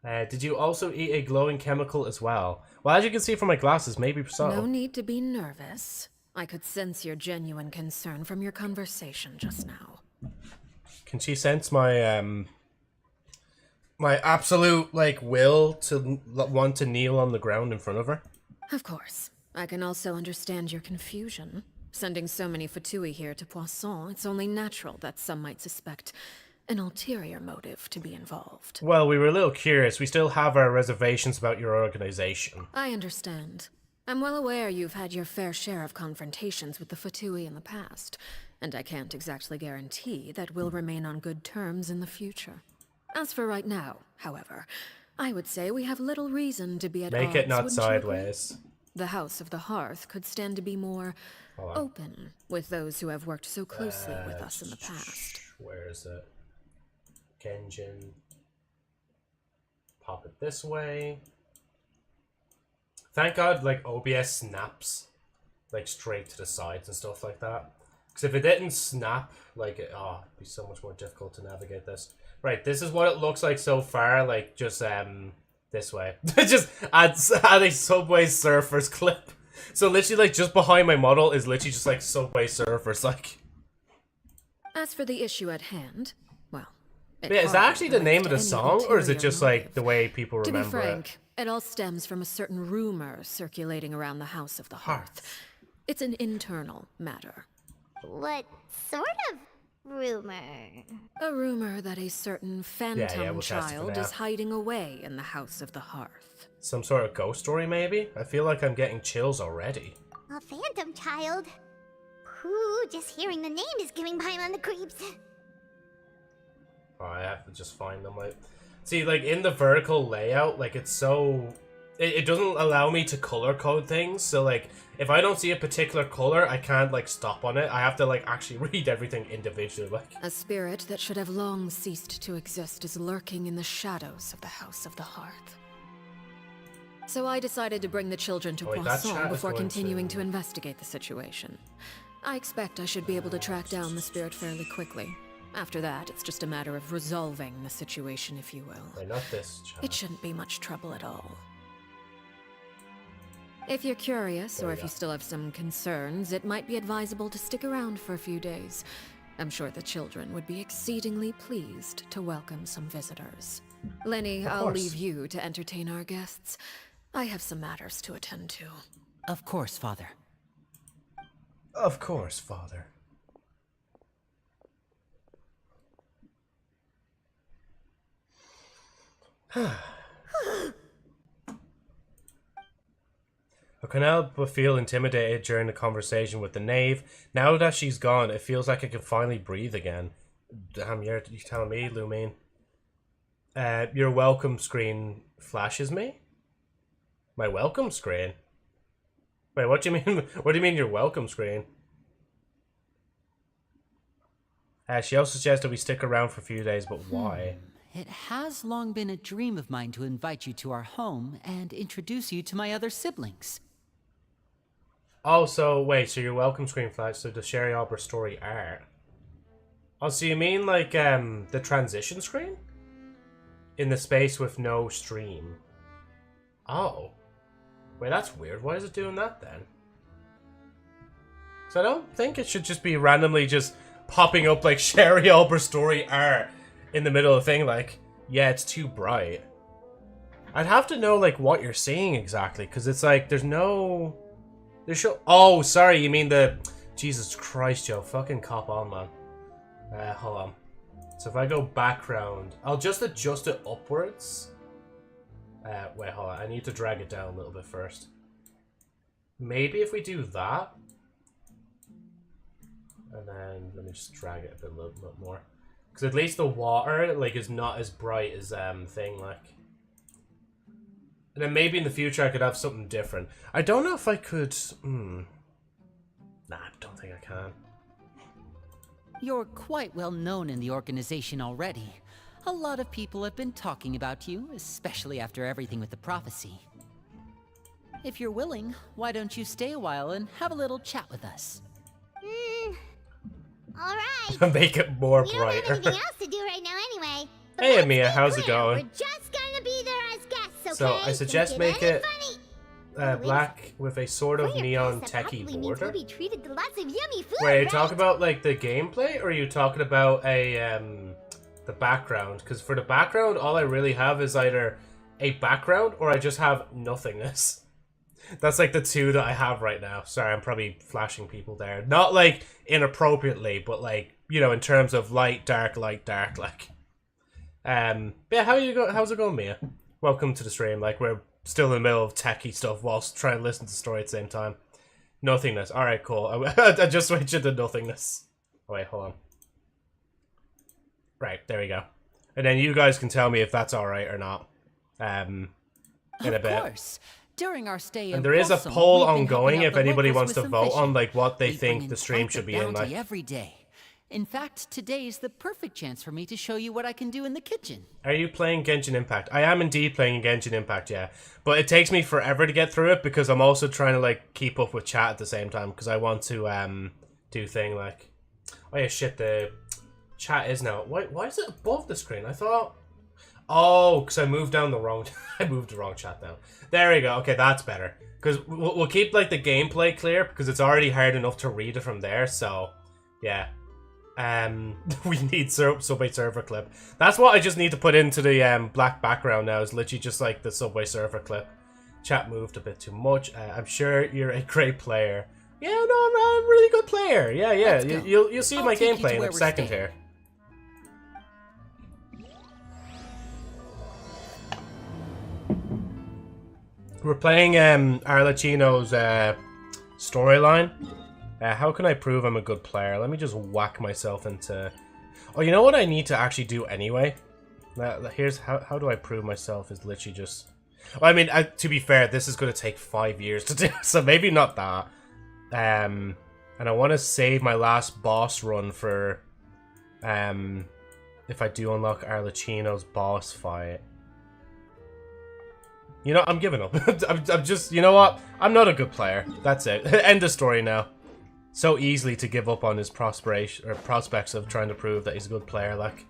Did you also eat a glowing chemical as well? Well, as you can see from my glasses, maybe so. No need to be nervous. I could sense your genuine concern from your conversation just now. Can she sense my my absolute like will to want to kneel on the ground in front of her? Of course. I can also understand your confusion. Sending so many Fatui here to Poisson, it's only natural that some might suspect an ulterior motive to be involved. Well, we were a little curious. We still have our reservations about your organization. I understand. I'm well aware you've had your fair share of confrontations with the Fatui in the past, and I can't exactly guarantee that we'll remain on good terms in the future. As for right now, however, I would say we have little reason to be at odds. Make it not wouldn't you agree? sideways. The House of the Hearth could stand to be more open with those who have worked so closely with us in the past. Where is it? Genshin. Pop it this way. Thank God, like, OBS snaps, like, straight to the sides and stuff like that. Because if it didn't snap, like, it'd be so much more difficult to navigate this. Right, this is what it looks like so far, like, just, this way. Just add a Subway Surfers clip. So literally, like, just behind my model is literally just, like, Subway Surfers, like. As for the issue at hand, well... Yeah, is that actually the name of the song, or is it just, like, the way people remember it? To be frank, it all stems from a certain rumor circulating around the House of the Hearth. It's an internal matter. What sort of rumor? A rumor that a certain phantom child is hiding away in the House of the Hearth. Some sort of ghost story, maybe? I feel like I'm getting chills already. A phantom child? Ooh, just hearing the name is giving Paimon the creeps. Oh, I have to just find them. Like, see, like in the vertical layout, like it's so it doesn't allow me to color code things. So like, if I don't see a particular color, I can't like stop on it. I have to like actually read everything individually. Like a spirit that should have long ceased to exist is lurking in the shadows of the House of the Hearth. So I decided to bring the children to Poisson before continuing to investigate the situation. I expect I should be able to track down the spirit fairly quickly. After that, it's just a matter of resolving the situation, if you will. Wait, not this child. It shouldn't be much trouble at all. If you're curious, or if you still have some concerns, it might be advisable to stick around for a few days. I'm sure the children would be exceedingly pleased to welcome some visitors. Lenny, I'll leave you to entertain our guests. I have some matters to attend to. Of course, Father. Of course, Father. I can help but feel intimidated during the conversation with the knave. Now that she's gone, it feels like I can finally breathe again. Damn, you're telling me, Lumine? Your welcome screen flashes me? My welcome screen? Wait, what do you mean? What do you mean your welcome screen? She also suggested we stick around for a few days, but why? It has long been a dream of mine to invite you to our home and introduce you to my other siblings. Oh, so wait, so your welcome screen flash, so the Sherry Albert story art. Oh, so you mean like the transition screen? In the space with no stream. Oh. Wait, that's weird. Why is it doing that then? So I don't think it should just be randomly just popping up like Sherry Albert story art in the middle of the thing, like, yeah, it's too bright. I'd have to know, like, what you're seeing exactly, because it's like, there's no... Oh, sorry, you mean the... Jesus Christ, Joe, fucking cop on, man. Hold on. So if I go background, I'll just adjust it upwards. Wait, hold on, I need to drag it down a little bit first. Maybe if we do that. And then, let me just drag it a little bit more. Because at least the water, like, is not as bright as, thing, like. And then maybe in the future I could have something different. I don't know if I could, Nah, I don't think I can. You're quite well known in the organization already. A lot of people have been talking about you, especially after everything with the prophecy. If you're willing, why don't you stay a while and have a little chat with us? Alright. Make it more We don't have brighter. anything else to do right now anyway. But Hey, let's Amia, be how's it clear, going? We're just gonna be there as guests, okay? So, I suggest Don't make get it any funny. black with a sort of Player neon pass, that techie probably means border. We'll be treated to lots of yummy food, Wait, are you right? talking about like the gameplay, or are you talking about the background? Because for the background, all I really have is either a background or I just have nothingness. That's like the two that I have right now. Sorry, I'm probably flashing people there. Not like inappropriately, but like, you know, in terms of light, dark, like. Yeah, how's it going, Mia? Welcome to the stream. Like, we're still in the middle of techie stuff whilst trying to listen to the story at the same time. Nothingness. Alright, cool. I just switched into nothingness. Oh, wait, hold on. Right, there we go. And then you guys can tell me if that's alright or not. In a bit. Of course. During our stay And there is a Folsom, poll we've been ongoing helping out if the anybody locals wants with to some vote on fishing. like what they We think bring the in stream quite should the be in. bounty Like, every day. In fact, today is the perfect chance for me to show you what I can do in the kitchen. are you playing Genshin Impact? I am indeed playing Genshin Impact, yeah. But it takes me forever to get through it because I'm also trying to like keep up with chat at the same time because I want to do thing like, oh yeah, shit, the chat is now. Why is it above the screen? I thought. Oh, because I moved down the wrong. I moved the wrong chat down. There we go. Okay, that's better. Because we'll keep like the gameplay clear because it's already hard enough to read it from there. So, yeah. We need Subway Surfer clip. That's what I just need to put into the black background now. Is literally just like the Subway Surfer clip. Chat moved a bit too much. I'm sure you're a great player. Yeah, no, I'm a really good player. Yeah. Let's go. You'll see I'll my take you to gameplay in where a we're second staying. here. We're playing Arlecchino's storyline. How can I prove I'm a good player? Let me just whack myself into... Oh, you know what I need to actually do anyway? Here's how do I prove myself is literally just... Well, I mean, to be fair, this is going to take 5 years to do, so maybe not that. And I want to save my last boss run for... if I do unlock Arlecchino's boss fight. You know, I'm giving up. I'm just, you know what? I'm not a good player. That's it. End of story now. So easily to give up on his prospects of trying to prove that he's a good player, like.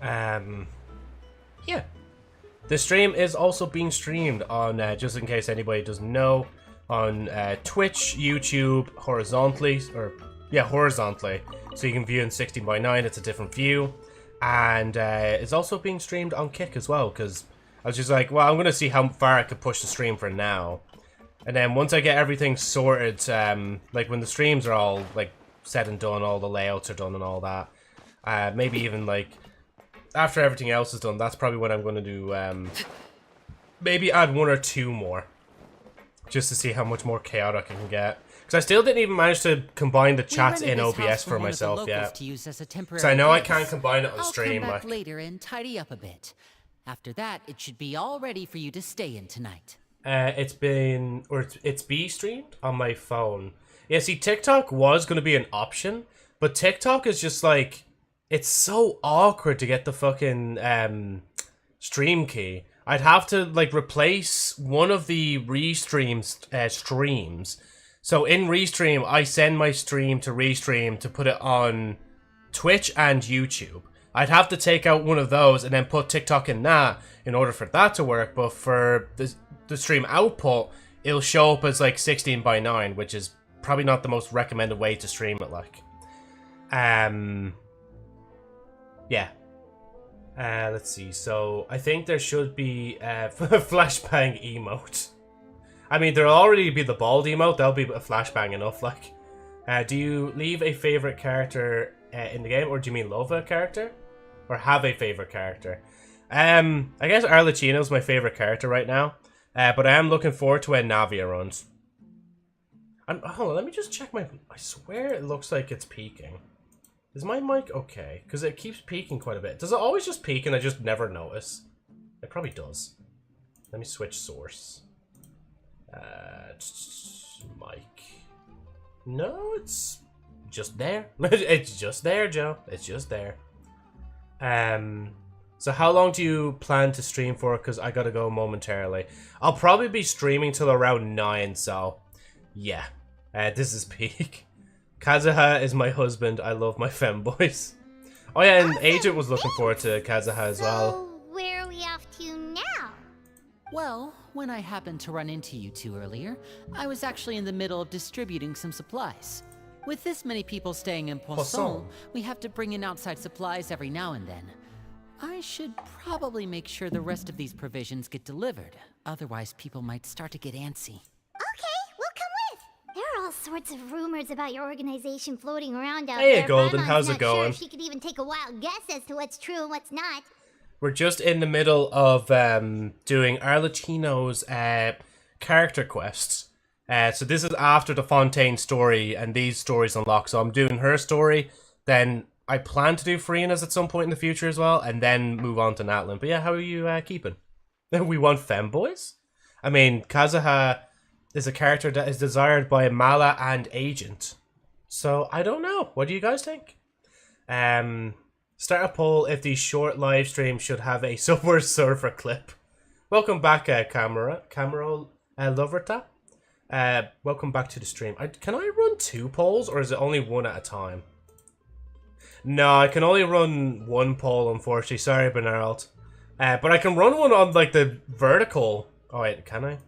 Yeah. The stream is also being streamed on, just in case anybody doesn't know, on Twitch, YouTube, horizontally, horizontally. So you can view in 16:9, it's a different view. And it's also being streamed on Kick as well, because I was just like, well, I'm going to see how far I could push the stream for now. And then once I get everything sorted, like when the streams are all like said and done, all the layouts are done and all that, maybe even like after everything else is done, that's probably what I'm going to do. Maybe add 1 or 2 more, just to see how much more chaotic I can get. Because I still didn't even manage to combine the chats in OBS for myself yet. Because I know I can't combine it on stream. I'll come back later and tidy up a bit. After that, it should be all ready for you to stay in tonight. It's be streamed on my phone. Yeah, see, TikTok was going to be an option, but TikTok is just like, it's so awkward to get the fucking stream key. I'd have to like replace one of the streams. So in Restream, I send my stream to Restream to put it on Twitch and YouTube. I'd have to take out one of those and then put TikTok in that in order for that to work. But for the stream output, it'll show up as like 16:9, which is probably not the most recommended way to stream it. Like, yeah. Let's see. So I think there should be a flashbang emote. I mean, there'll already be the bald emote. That'll be a flashbang enough. Like, do you leave a favorite character in the game, or do you mean love a character, or have a favorite character? I guess Arlecchino's my favorite character right now, but I am looking forward to when Navia runs. Hold on, let me just check my. I swear it looks like it's peaking. Is my mic okay? Because it keeps peaking quite a bit. Does it always just peak and I just never notice? It probably does. Let me switch source. Mic. No, it's just there. It's just there, Joe. It's just there. So how long do you plan to stream for? Because I gotta go momentarily. I'll probably be streaming till around 9, so yeah. This is peak. Kazuha is my husband. I love my femboys. Oh yeah, and Agent was looking forward to Kazuha as well. So, where are we off to now? Well, when I happened to run into you two earlier, I was actually in the middle of distributing some supplies. With this many people staying in Poisson, we have to bring in outside supplies every now and then. I should probably make sure the rest of these provisions get delivered, otherwise people might start to get antsy. Okay, we'll come with. There are all sorts of rumors about your organization floating around out Hey, there. Golden, but how's it not sure going? if she could even take a wild guess as to what's true and what's not. We're just in the middle of doing Arlecchino's character quests. So this is after the Fontaine story and these stories unlock. So I'm doing her story, then I plan to do Farina's at some point in the future as well, and then move on to Natlin. But yeah, how are you keeping? We want femboys? I mean, Kazuha is a character that is desired by Mala and Agent. So I don't know. What do you guys think? Start a poll if these short live streams should have a Subway Surfer clip. Welcome back, Camera Loverta. Welcome back to the stream. Can I run 2 polls, or is it only 1 at a time? No, I can only run 1 poll, unfortunately. Sorry, Bernard. But I can run one on, like, the vertical. Oh, wait, can I?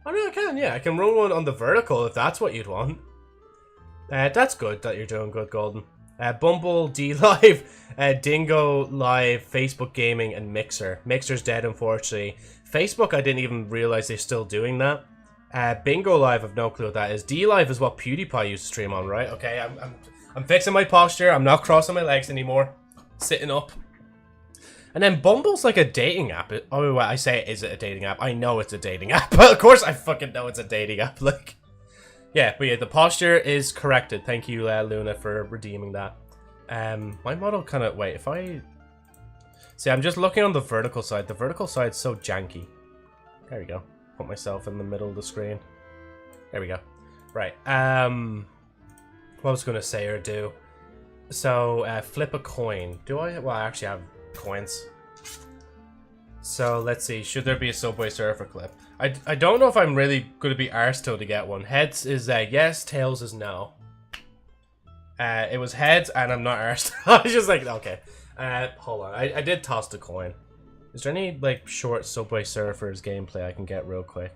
Oh, no, I can, yeah. I can run one on the vertical if that's what you'd want. That's good that you're doing good, Golden. Bumble, D-Live, Dingo Live, Facebook Gaming, and Mixer. Mixer's dead, unfortunately. Facebook, I didn't even realize they're still doing that. Bingo Live, I've no clue what that is. D-Live is what PewDiePie used to stream on, right? Okay, I'm fixing my posture. I'm not crossing my legs anymore. Sitting up. And then Bumble's like a dating app. Oh, I say, is it a dating app? I know it's a dating app. Of course I fucking know it's a dating app. Like, yeah, but yeah, the posture is corrected. Thank you, Luna, for redeeming that. My model kind of... Wait, if I... See, I'm just looking on the vertical side. The vertical side's so janky. There we go. Put myself in the middle of the screen. There we go. Right. What was I going to say or do? So, flip a coin. Do I? Well, I actually have coins. So, let's see. Should there be a Subway Surfer clip? I don't know if I'm really going to be arsed to get one. Heads is yes, tails is no. It was heads, and I'm not arsed. I was just like, okay. Hold on. I did toss the coin. Is there any, like, short Subway Surfers gameplay I can get real quick?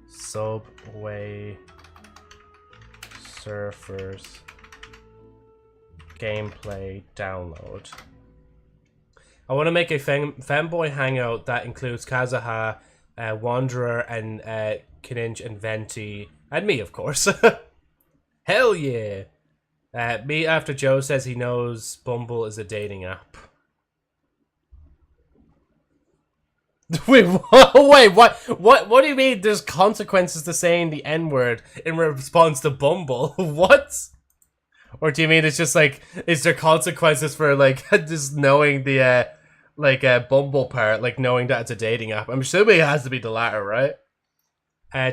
Subway Surfers gameplay download. I want to make a femboy hangout that includes Kazuha, Wanderer, and Kininj and Venti, and me, of course. Hell yeah! Me after Joe says he knows Bumble is a dating app. Wait, what? Wait, what? What do you mean? There's consequences to saying the N-word in response to Bumble? What? Or do you mean it's just like, is there consequences for like just knowing the Bumble part, like knowing that it's a dating app? I'm assuming it has to be the latter, right?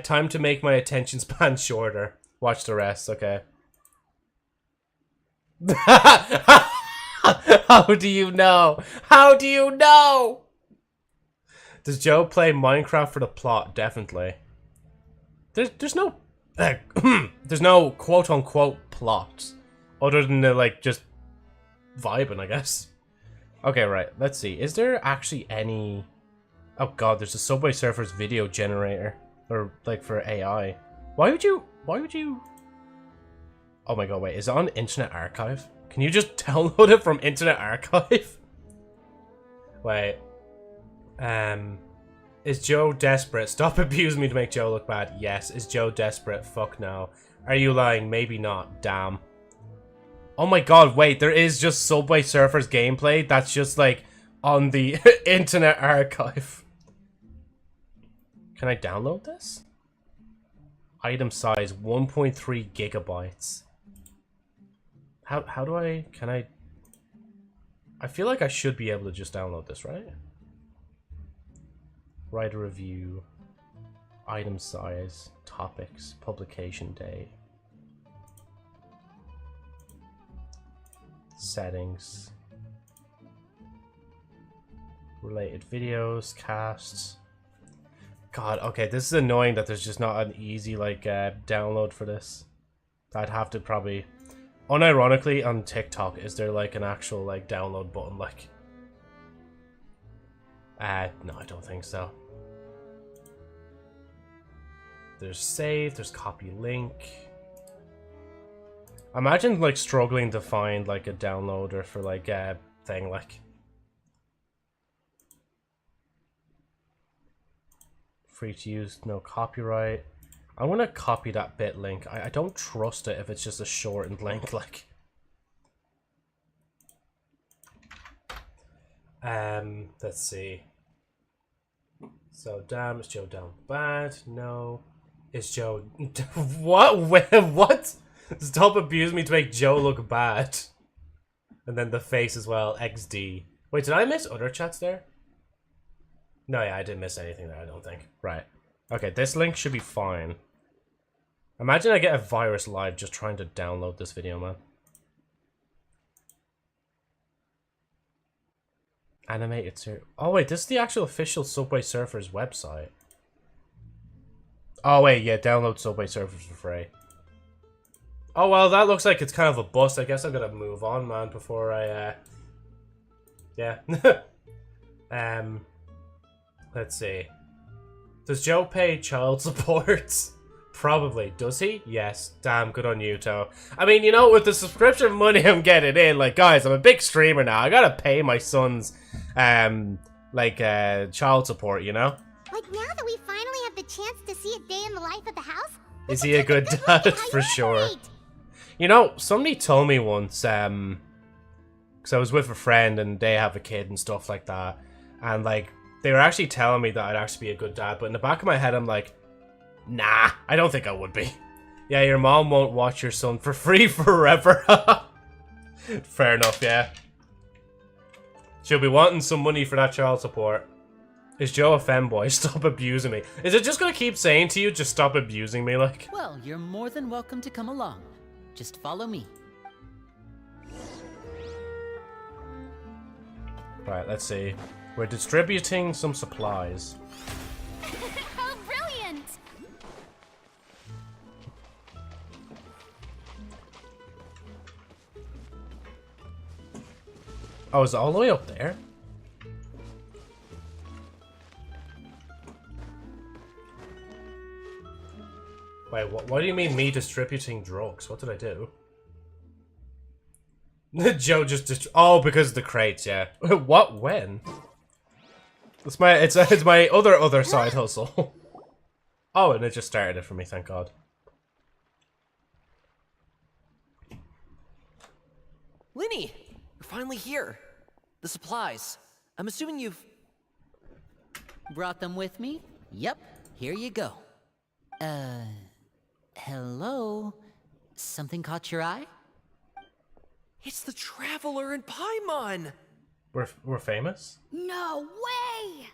Time to make my attention span shorter. Watch the rest, okay. How do you know? How do you know? Does Joe play Minecraft for the plot? Definitely. There's no there's no quote unquote plot other than the, like, just vibing, I guess. Okay, right. Let's see. Is there actually any? Oh god, there's a Subway Surfers video generator, or like for AI. Why would you? Oh my god, wait. Is it on Internet Archive? Can you just download it from Internet Archive? Wait. Is Joe desperate? Stop abusing me to make Joe look bad. Yes. Is Joe desperate? Fuck no. Are you lying? Maybe not. Damn. Oh my god, wait. There is just Subway Surfers gameplay that's just like on the Internet Archive. Can I download this? Item size 1.3 gigabytes. How do I... Can I... I feel like I should be able to just download this, right? Write a review. Item size. Topics. Publication date. Settings. Related videos, casts. God, okay, this is annoying that there's just not an easy, like, download for this. I'd have to probably... Unironically, on TikTok, is there, like, an actual, like, download button, like... no, I don't think so. There's save, there's copy link. Imagine, like, struggling to find, like, a downloader for, like, a thing, like... Free to use, no copyright. I'm gonna copy that bit link. I don't trust it if it's just a shortened link, like... Let's see. So, damn, is Joe down bad? No. Is Joe... What? What? Stop abusing me to make Joe look bad. And then the face as well, XD. Wait, did I miss other chats there? No, yeah, I didn't miss anything there, I don't think. Right. Okay, this link should be fine. Imagine I get a virus live just trying to download this video, man. Animated ser- Oh wait, this is the actual official Subway Surfers website. Oh wait, yeah, download Subway Surfers for free. Oh well, that looks like it's kind of a bust. I guess I'm gonna move on, man, before I, yeah. Let's see. Does Joe pay child support? Probably. Does he? Yes. Damn, good on you, Toe. I mean, you know, with the subscription money I'm getting in, like, guys, I'm a big streamer now. I gotta pay my son's, child support, you know? Like, now that we finally have the chance to see a day in the life of the house... Is he a good dad? For sure. You know, somebody told me once, because I was with a friend and they have a kid and stuff like that, and, like, they were actually telling me that I'd actually be a good dad, but in the back of my head, I'm like, nah, I don't think I would be. Yeah, your mom won't watch your son for free forever. Fair enough, yeah. She'll be wanting some money for that child support. Is Joe a femboy? Stop abusing me. Is it just gonna keep saying to you, just stop abusing me, like? Well, you're more than welcome to come along. Just follow me. Right, let's see. We're distributing some supplies. How brilliant! Oh, is it all the way up there? Wait, what do you mean me distributing drugs? What did I do? Joe just oh, because of the crates, yeah. What? When? It's my other side hustle. Oh, and it just started it for me, thank God. Linny, you're finally here. The supplies. I'm assuming you've... Brought them with me? Yep, here you go. Hello? Something caught your eye? It's the Traveler in Paimon! We're famous? No way!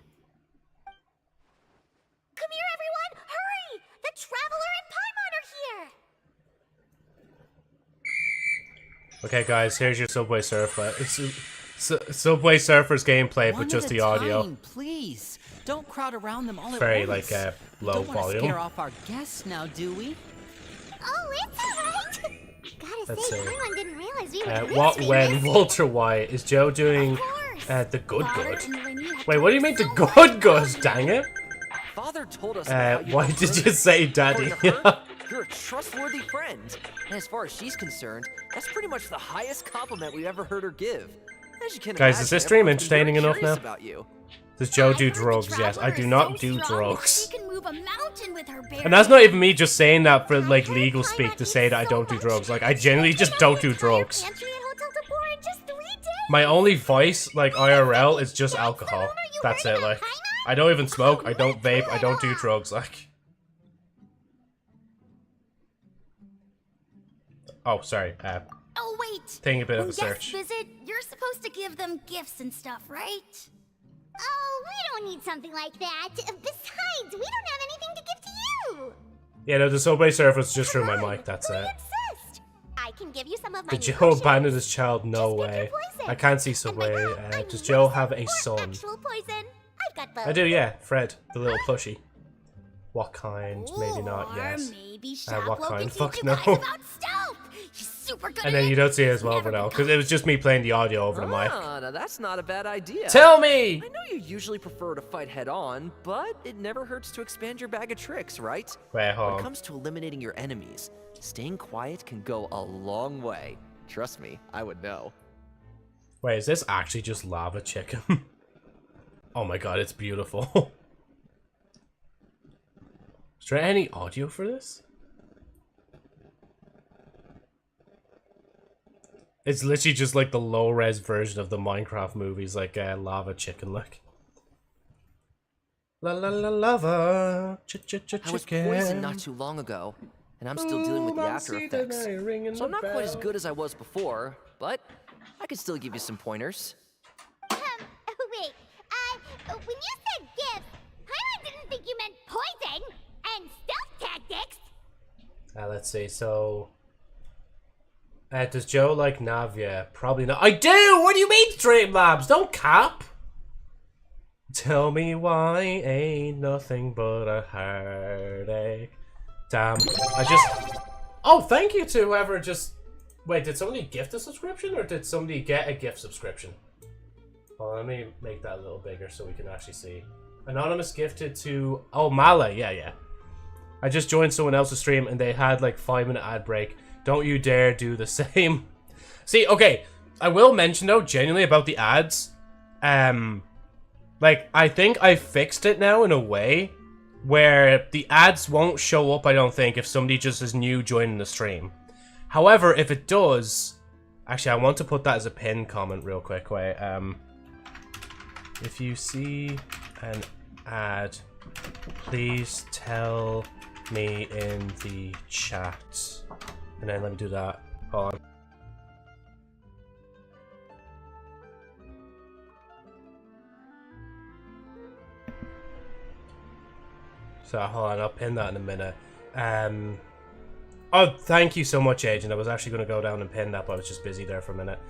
Come here, everyone! Hurry! The Traveler and Paimon are here! Okay, guys, here's your Subway Surfer. It's Subway Surfers gameplay, but just the audio. Time, please. Don't crowd around them all at Very once. like low Don't want to volume. scare off our guests now, do we? Oh, it's alright! Gotta Let's say, see. Paimon didn't realize we were this What, when, famous. Walter White? Is Joe doing Of course. the good Father good? and Linny have Wait, what do you told mean the us so good much good? about Dang it! Father told us about you. Why did you say daddy? According to her, you're a trustworthy friend. And as far as she's concerned, that's pretty much the highest compliment we've ever heard her give. As you can Guys, is imagine, this stream everyone's been entertaining very enough curious now? about you. Does Joe I've do heard the drugs? Yes, I Traveler do is not so do strong, drugs. She can move a mountain with her bare And that's not hands. even me just saying that for like legal speak to say that I don't do drugs. Like I genuinely just don't do drugs. Pantry and Hotel Decor in just 3 days. My only vice, like IRL, is just alcohol. That's it. Like I don't even smoke. I don't vape. I don't do drugs. Like. Oh, sorry. Oh wait. Taking a bit of When a search. guests visit, you're supposed to give them gifts and stuff, right? Oh, we don't need something like that. Besides, we don't have anything to give to you. Yeah, no, the Subway Surfer's just through my Come on, mic. That's why it. insist? I I can give you some of my Did new Joe potions. abandon his child? No Just pick your way. poison. I can't see And by Subway. that, I mean Does Joe have a medicine or son? actual poison. I've got both. I do, yeah. Fred, the little plushie. What kind? Maybe not, Or yes. maybe what Shoplo kind? can Fuck teach no. you guys about stealth. He's super good And at then it. you don't see it as He's well never for now, been because it was just me playing the audio over the mic. Ah, now that's not a bad idea. Tell me! I know you usually prefer to fight head-on, but it never hurts to expand your bag of tricks, right? Wait, When hold it on. comes to eliminating your enemies, staying quiet can go a long way. Trust me, I would know. Wait, is this actually just lava chicken? Oh my god, it's beautiful. Is there any audio for this? It's literally just like the low-res version of the Minecraft movies, like lava chicken look. La la la lava, I was chicken. poisoned not too long ago, and I'm still dealing with the Ooh, after Mamacita, effects. now you're ringing So I'm the not quite as bell. good as I was before, but I can still give you some pointers. Wait, when you said gifts, I didn't think you meant poison and stealth tactics. Let's see, so... does Joe like Navia? Probably not. I do! What do you mean, Streamlabs? Don't cap! Tell me why ain't nothing but a heartache. Damn. I just... Oh, thank you to whoever just... Wait, did somebody gift a subscription or did somebody get a gift subscription? Well, let me make that a little bigger so we can actually see. Anonymous gifted to... Oh, Mala. Yeah, yeah. I just joined someone else's stream and they had like 5-minute ad break. Don't you dare do the same. See, okay. I will mention though, genuinely about the ads. Like, I think I fixed it now in a way where the ads won't show up, I don't think, if somebody just is new joining the stream. However, if it does... Actually, I want to put that as a pinned comment real quick. Wait, if you see an ad, please tell me in the chat. And then let me do that. Hold on. So hold on, I'll pin that in a minute. Oh, thank you so much, Agent. I was actually going to go down and pin that, but I was just busy there for a minute.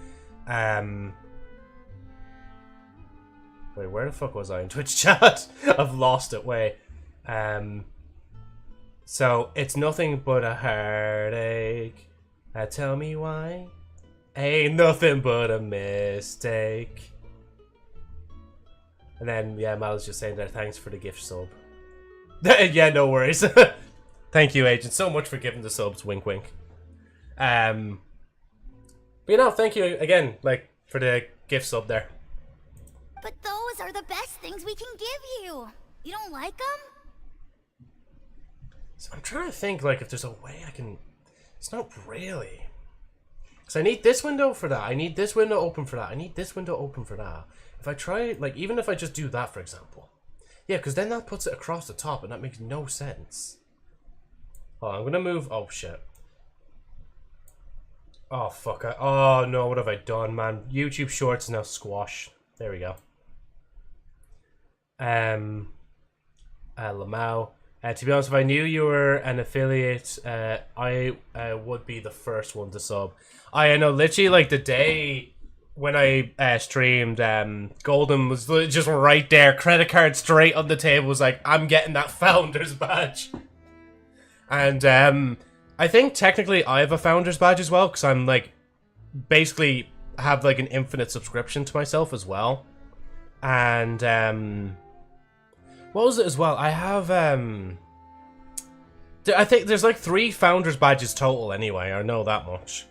Wait, where the fuck was I in Twitch chat? I've lost it. Wait. So, it's nothing but a heartache. Tell me why. Ain't nothing but a mistake. And then, yeah, Mal's just saying there, thanks for the gift sub. Yeah, no worries. Thank you, Agent, so much for giving the subs. Wink, wink. But you know, thank you again, like, for the gift sub there. But those are the best things we can give you. You don't like them? So I'm trying to think, like, if there's a way I can... It's not really. Because I need this window for that. I need this window open for that. I need this window open for that. If I try, like, even if I just do that, for example. Yeah, because then that puts it across the top, and that makes no sense. Oh, I'm going to move... Oh, shit. Oh, fuck. Oh, no, what have I done, man? YouTube Shorts is now squash. There we go. Lamau. To be honest, if I knew you were an affiliate, I would be the first one to sub. I know, literally, like, the day when I streamed, Golden was just right there, credit card straight on the table, was like, I'm getting that Founder's Badge. And I think technically I have a Founder's Badge as well, because I'm, like, basically have, like, an infinite subscription to myself as well. And, what was it as well? I have, I think there's like 3 Founders Badges total anyway, I know that much.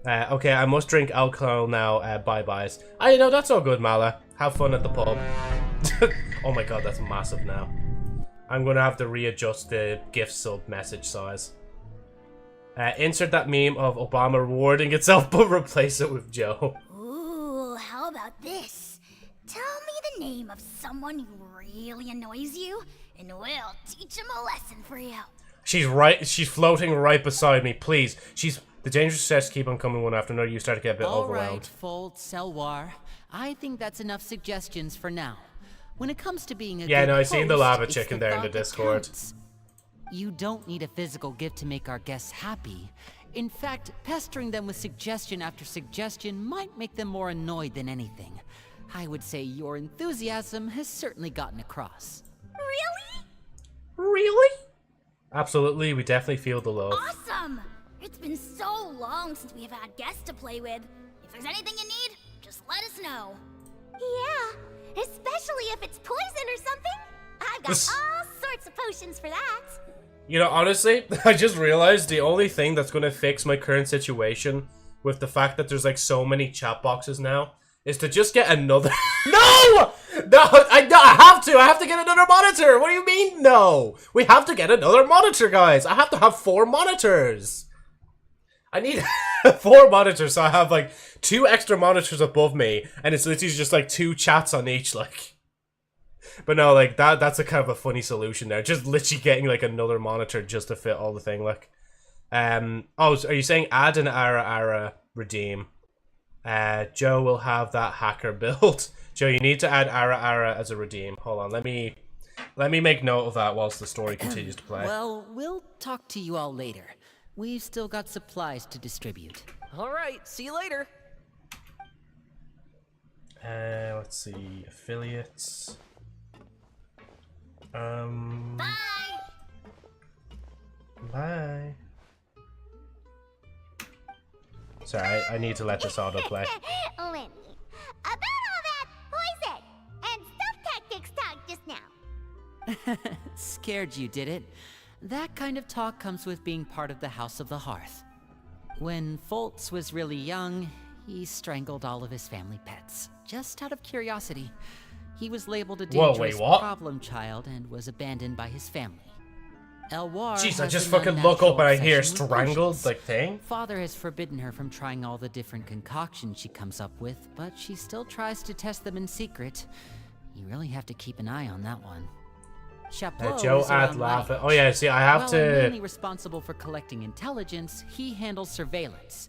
Okay, I must drink alcohol now, bye-byes. I know, that's all good, Mala. Have fun at the pub. Oh my god, that's massive now. I'm gonna have to readjust the gift sub message size. Insert that meme of Obama rewarding itself, but replace it with Joe. Ooh, how about this? Tell me the name of someone who really annoys you, and we'll teach him a lesson for you. She's right. She's floating right beside me. Please. The dangerous steps keep on coming one after another. You start to get a bit overwhelmed. Alright, Fold, Selwar. I think that's enough suggestions for now. When it comes to being a Yeah, good no, I seen the host, lava it's chicken there in the thought that Discord. counts. You don't need a physical gift to make our guests happy. In fact, pestering them with suggestion after suggestion might make them more annoyed than anything. I would say your enthusiasm has certainly gotten across. Really? Really? Absolutely, we definitely feel the love. Awesome! It's been so long since we've had guests to play with. If there's anything you need, just let us know. Yeah, especially if it's poison or something. I've got all sorts of potions for that. You know, honestly, I just realized the only thing that's going to fix my current situation with the fact that there's like so many chat boxes now is to just get another... No! No, I have to get another monitor. What do you mean, no? We have to get another monitor, guys. I have to have 4 monitors. I need 4 monitors, so I have like 2 extra monitors above me, and it's literally just like 2 chats on each, like. But no, like that's a kind of a funny solution there. Just literally getting like another monitor just to fit all the thing, like. Oh, so are you saying add an Ara redeem? Joe will have that hacker build. Joe, you need to add Ara as a redeem. Hold on, let me make note of that whilst the story continues to play. Well, we'll talk to you all later. We've still got supplies to distribute. All right, see you later. Let's see, affiliates. Bye! Bye. Sorry, I need to let this autoplay. Lenny, about all that poison and stuff tactics talk just now. Scared you, did it? That kind of talk comes with being part of the House of the Hearth. When Foltz was really young, he strangled all of his family pets, just out of curiosity. He was labeled a dangerous problem child and was abandoned by his family. Elwar Jeez, I has just an fucking look up and I unnatural hear obsession with strangled, potions. like, thing. Father has forbidden her from trying all the different concoctions she comes up with, but she still tries to test them in secret. You really have to keep an eye on that one. Chapeau Joe is add around laughing. right. Oh yeah, see, I have While to. mainly responsible for collecting intelligence, he handles surveillance.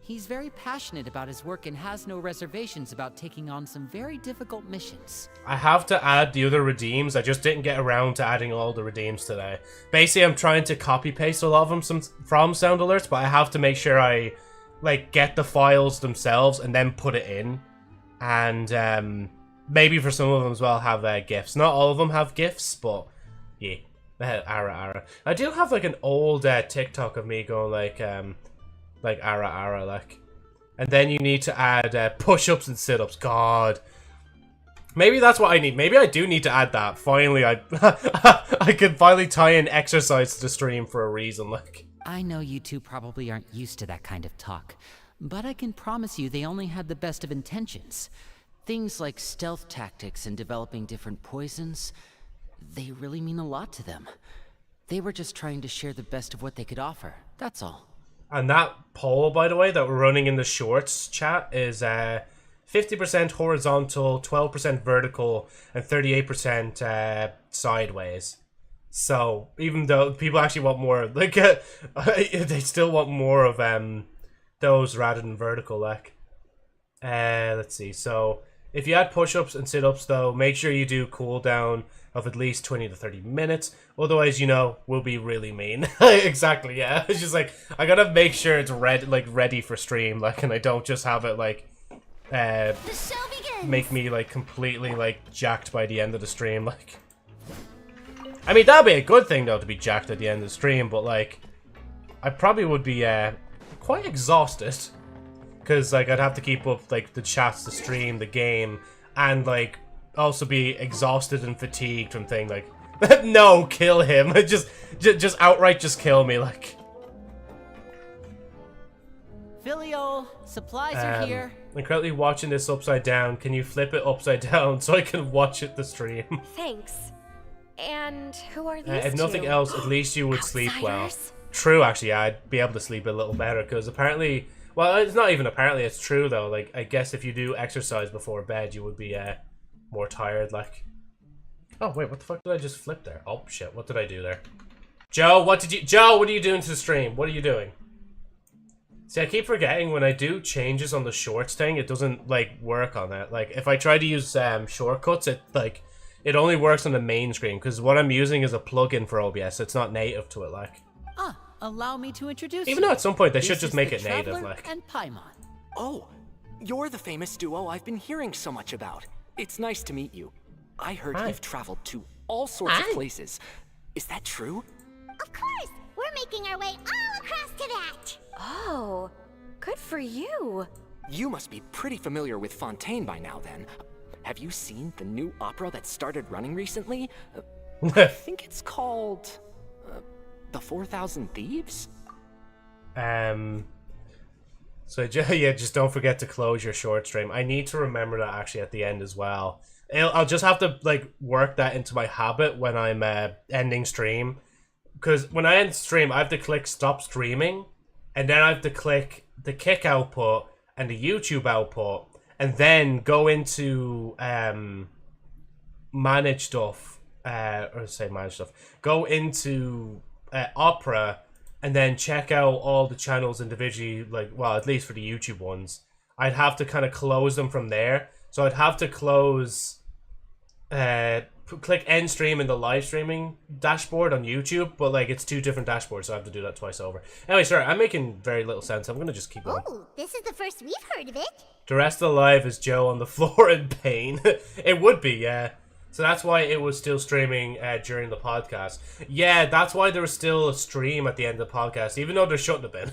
He's very passionate about his work and has no reservations about taking on some very difficult missions. I have to add the other redeems. I just didn't get around to adding all the redeems today. Basically, I'm trying to copy paste a lot of them from Sound Alerts, but I have to make sure I like get the files themselves and then put it in. And maybe for some of them as well have GIFs. Not all of them have GIFs, but yeah. Ara. I do have like an old TikTok of me going like Ara, like. And then you need to add push-ups and sit-ups. God. Maybe that's what I need. Maybe I do need to add that. Finally, I can finally tie in exercise to the stream for a reason, like. I know you two probably aren't used to that kind of talk, but I can promise you they only had the best of intentions. Things like stealth tactics and developing different poisons, they really mean a lot to them. They were just trying to share the best of what they could offer, that's all. And that poll, by the way, that we're running in the shorts chat is 50% horizontal, 12% vertical, and 38% sideways. So even though people actually want more, like they still want more of those rather than vertical, like. Let's see. So if you add push-ups and sit-ups, though, make sure you do cooldown of at least 20 to 30 minutes. Otherwise, you know, we'll be really mean. Exactly, yeah. It's just like, I gotta make sure it's ready for stream, like, and I don't just have it, like, The show begins. make me, like, completely, like, jacked by the end of the stream, like. I mean, that'd be a good thing, though, to be jacked at the end of the stream, but, like, I probably would be, quite exhausted. Because, like, I'd have to keep up, like, the chats, the stream, the game, and, like, also be exhausted and fatigued from things like, no, kill him. just outright just kill me, like. Filial, supplies are here. I'm currently watching this upside down. Can you flip it upside down so I can watch it the stream? Thanks. And who are these If nothing two? else, at least you would sleep well. Outsiders? True, actually, yeah, I'd be able to sleep a little better, because apparently, well, it's not even apparently, it's true, though. Like, I guess if you do exercise before bed, you would be, more tired, like. Oh, wait, what the fuck did I just flip there? Oh, shit, what did I do there? Joe, what are you doing to the stream? What are you doing? See, I keep forgetting when I do changes on the shorts thing, it doesn't, like, work on it. Like, if I try to use, shortcuts, it only works on the main screen, because what I'm using is a plugin for OBS. It's not native to it, like. Ah, allow me to introduce Even you. though at some point they This should just is make the it native, Traveler like. and Paimon. Oh, you're the famous duo I've been hearing so much about. It's nice to meet you. I heard Hi. you've traveled to all sorts Hi. of places. Is that true? Of course! We're making our way all across to that! Oh, good for you. You must be pretty familiar with Fontaine by now then. Have you seen the new opera that started running recently? I think it's called... The 4,000 Thieves? So yeah, just don't forget to close your short stream. I need to remember that actually at the end as well. I'll just have to like work that into my habit when I'm ending stream, because when I end stream, I have to click stop streaming, and then I have to click the kick output and the YouTube output, and then go into manage stuff, or say manage stuff. Go into Opera, and then check out all the channels individually, like, well, at least for the YouTube ones. I'd have to kind of close them from there. So I'd have to close, click end stream in the live streaming dashboard on YouTube, but like it's two different dashboards, so I have to do that twice over. Anyway, sorry, I'm making very little sense. I'm gonna just keep going. Oh, this is the first we've heard of it. The rest of the live is Joe on the floor in pain. It would be, yeah. So that's why it was still streaming during the podcast. Yeah, that's why there was still a stream at the end of the podcast, even though there shouldn't have been.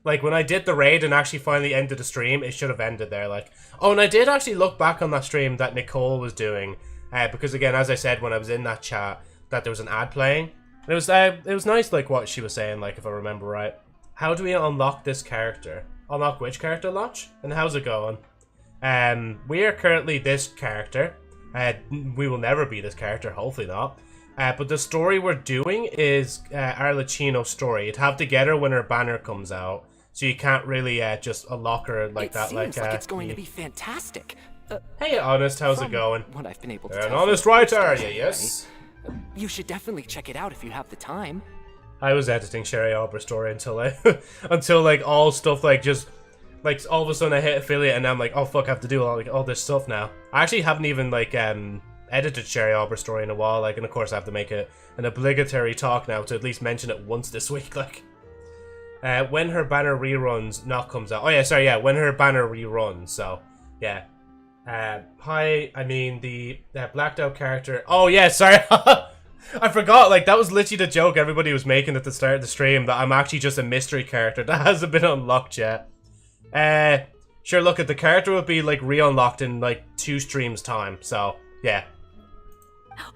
Like, when I did the raid and actually finally ended the stream, it should have ended there. Like, oh, and I did actually look back on that stream that Nicole was doing, because again, as I said when I was in that chat, that there was an ad playing. And it was nice, like, what she was saying, like, if I remember right. How do we unlock this character? Unlock which character, Lodge? And how's it going? We are currently this character. We will never be this character, hopefully not. But the story we're doing is Arlecchino Story. You'd have to get her when her banner comes out, so you can't really just unlock her like that. It seems like it's going to be fantastic. Hey, Honest, how's it going? What I've been able to An tell honest from writer, first yeah, person, yes. right? You should definitely check it out if you have the time. I was editing Sherry Albert Story until until like all stuff like just like all of a sudden I hit affiliate and I'm like, oh fuck, I have to do all this stuff now. I actually haven't even like edited Sherry Albert Story in a while, like, and of course I have to make it an obligatory talk now to at least mention it once this week, like. When her banner reruns not comes out. Oh yeah, sorry, yeah, when her banner reruns, so yeah. Hi, I mean the blacked out character. Oh yeah, sorry. I forgot, like, that was literally the joke everybody was making at the start of the stream, that I'm actually just a mystery character that hasn't been unlocked yet. Sure, look, at the character will be, like, re-unlocked in, like, 2 streams time, so, yeah.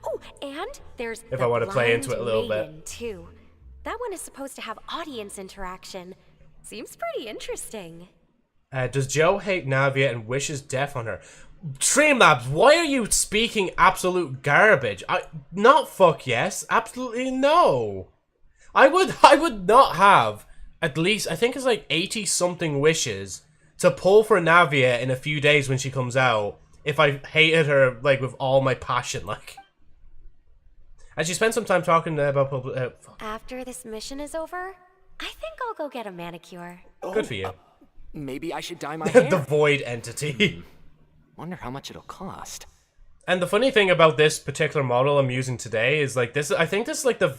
Oh, and there's If the I want to play into Blind it a little bit. Maiden, too. That one is supposed to have audience interaction. Seems pretty interesting. Does Joe hate Navia and wishes death on her? Streamlabs, why are you speaking absolute garbage? Not fuck yes, absolutely no. I would not have at least, I think it's like 80 something wishes to pull for Navia in a few days when she comes out if I hated her like with all my passion, like. And she spent some time talking about After this mission is over, I think I'll go get a manicure. Good for you. Maybe I should dye my hair. The void entity. Wonder how much it'll cost. And the funny thing about this particular model I'm using today is like this. I think this is like the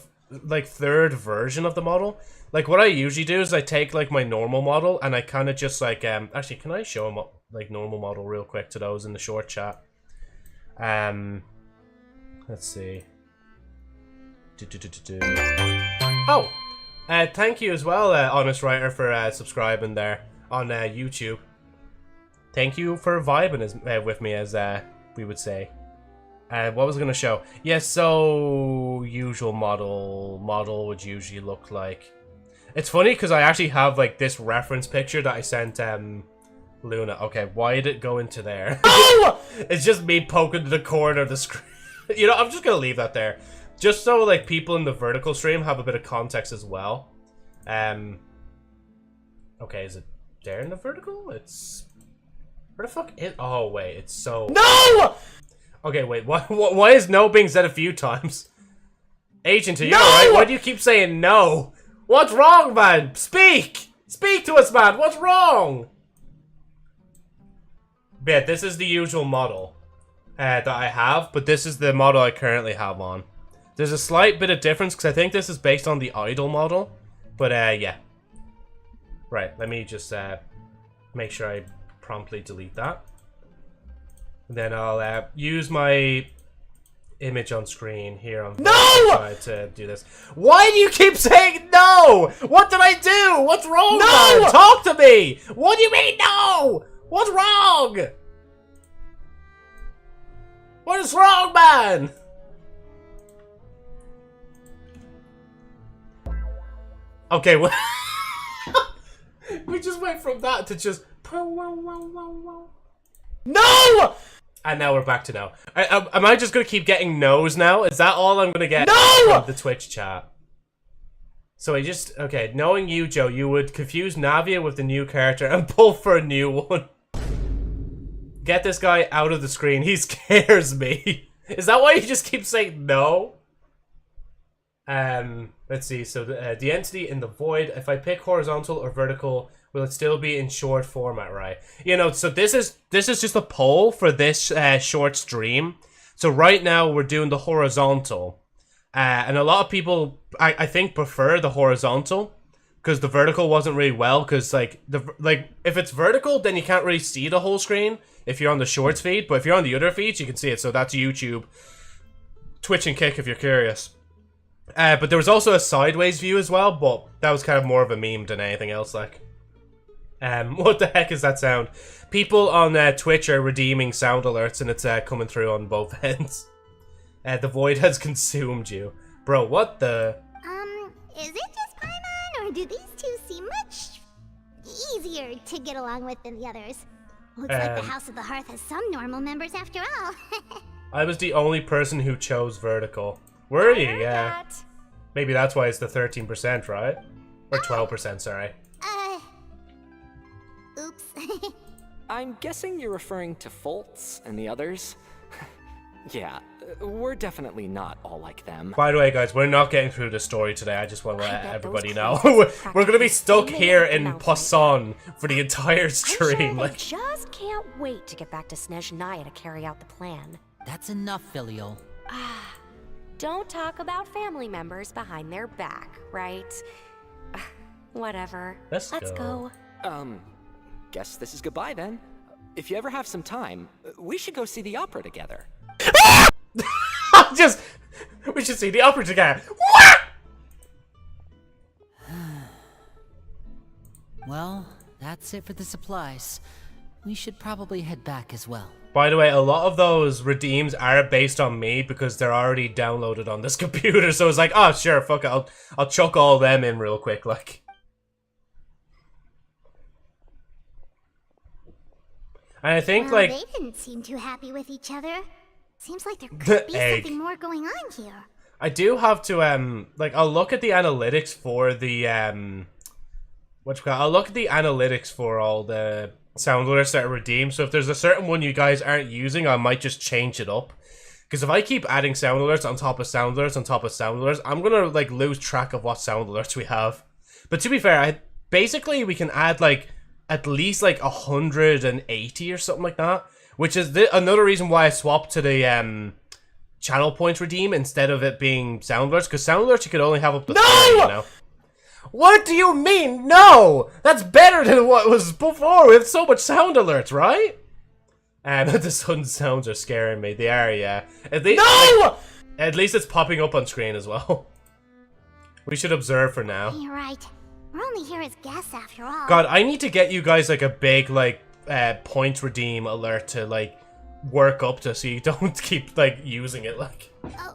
third version of the model. Like what I usually do is I take like my normal model and I kind of just like actually, can I show them like normal model real quick to those in the short chat? Let's see. Oh, thank you as well, Honest Writer, for subscribing there on YouTube. Thank you for vibing with me, as we would say. What was I going to show? Yes, so usual model would usually look like. It's funny because I actually have like this reference picture that I sent Luna. Okay, why did it go into there? Oh! It's just me poking to the corner of the screen. You know, I'm just going to leave that there. Just so like people in the vertical stream have a bit of context as well. Okay, is it there in the vertical? It's... Where the fuck is... Oh, wait, it's so... No! Okay, wait, why is no being said a few times? Agent, are you alright? Why do you keep saying no? What's wrong, man? Speak! Speak to us, man! What's wrong? Yeah, this is the usual model that I have, but this is the model I currently have on. There's a slight bit of difference, because I think this is based on the idol model. But yeah. Right, let me just make sure I promptly delete that. And then I'll use my image on screen here on to do this. Why do you keep saying no? What did I do? What's wrong, man? Talk to me! What do you mean no? What's wrong? What is wrong, man? Okay, well, we just went from that to just no! And now we're back to no. Am I just gonna keep getting no's now? Is that all I'm gonna get from the Twitch chat? So I just, okay, knowing you, Joe, you would confuse Navia with the new character and pull for a new one. Get this guy out of the screen. He scares me. Is that why you just keep saying no? Let's see. So the entity in the void, if I pick horizontal or vertical, will it still be in short format, right? You know, so this is just a poll for this short stream. So right now we're doing the horizontal. And a lot of people, I think, prefer the horizontal because the vertical wasn't really well. Because like if it's vertical, then you can't really see the whole screen if you're on the shorts feed. But if you're on the other feeds, you can see it. So that's YouTube, Twitch, and Kick if you're curious. But there was also a sideways view as well, but that was kind of more of a meme than anything else. Like, what the heck is that sound? People on Twitch are redeeming sound alerts, and it's coming through on both ends. The void has consumed you. Bro, what the? Is it just Paimon, or do these two seem much easier to get along with than the others? Looks like the House of the Hearth has some normal members after all. I was the only person who chose vertical. Were you? Yeah. Maybe that's why it's the 13%, right? Or 12%, sorry. Oops. I'm guessing you're referring to Foltz and the others. Yeah, we're definitely not all like them. By the way, guys, we're not getting through the story today. I just want to let everybody know. We're going to be stuck here in Poisson for the entire stream. I'm sure they just can't wait to get back to Snezhnaya to carry out the plan. That's enough, Filial. Don't talk about family members behind their back, right? Whatever. Let's go. Guess this is goodbye then. If you ever have some time, we should go see the opera together. We should see the opera together. Well, that's it for the supplies. We should probably head back as well. By the way, a lot of those redeems are based on me because they're already downloaded on this computer. So it's like, oh sure, fuck it, I'll chuck all them in real quick, like. And I think well, like they didn't seem too happy with each other. Seems like there could be something more going on here. I do have to like I'll look at the analytics for the I'll look at the analytics for all the sound alerts that are redeemed. So if there's a certain one you guys aren't using, I might just change it up. Because if I keep adding sound alerts on top of sound alerts on top of sound alerts, I'm gonna like lose track of what sound alerts we have. But to be fair, basically we can add like at least like 180 or something like that. Which is another reason why I swapped to the channel points redeem instead of it being sound alerts. Because sound alerts you could only have up to 30, you know? What do you mean? No! That's better than what was before. We have so much sound alerts, right? The sun sounds are scaring me. They are, yeah. At least, at least it's popping up on screen as well. We should observe for now. You're right. We're only here as guests after all. God, I need to get you guys like a big like point redeem alert to like work up to so you don't keep like using it like. Oh,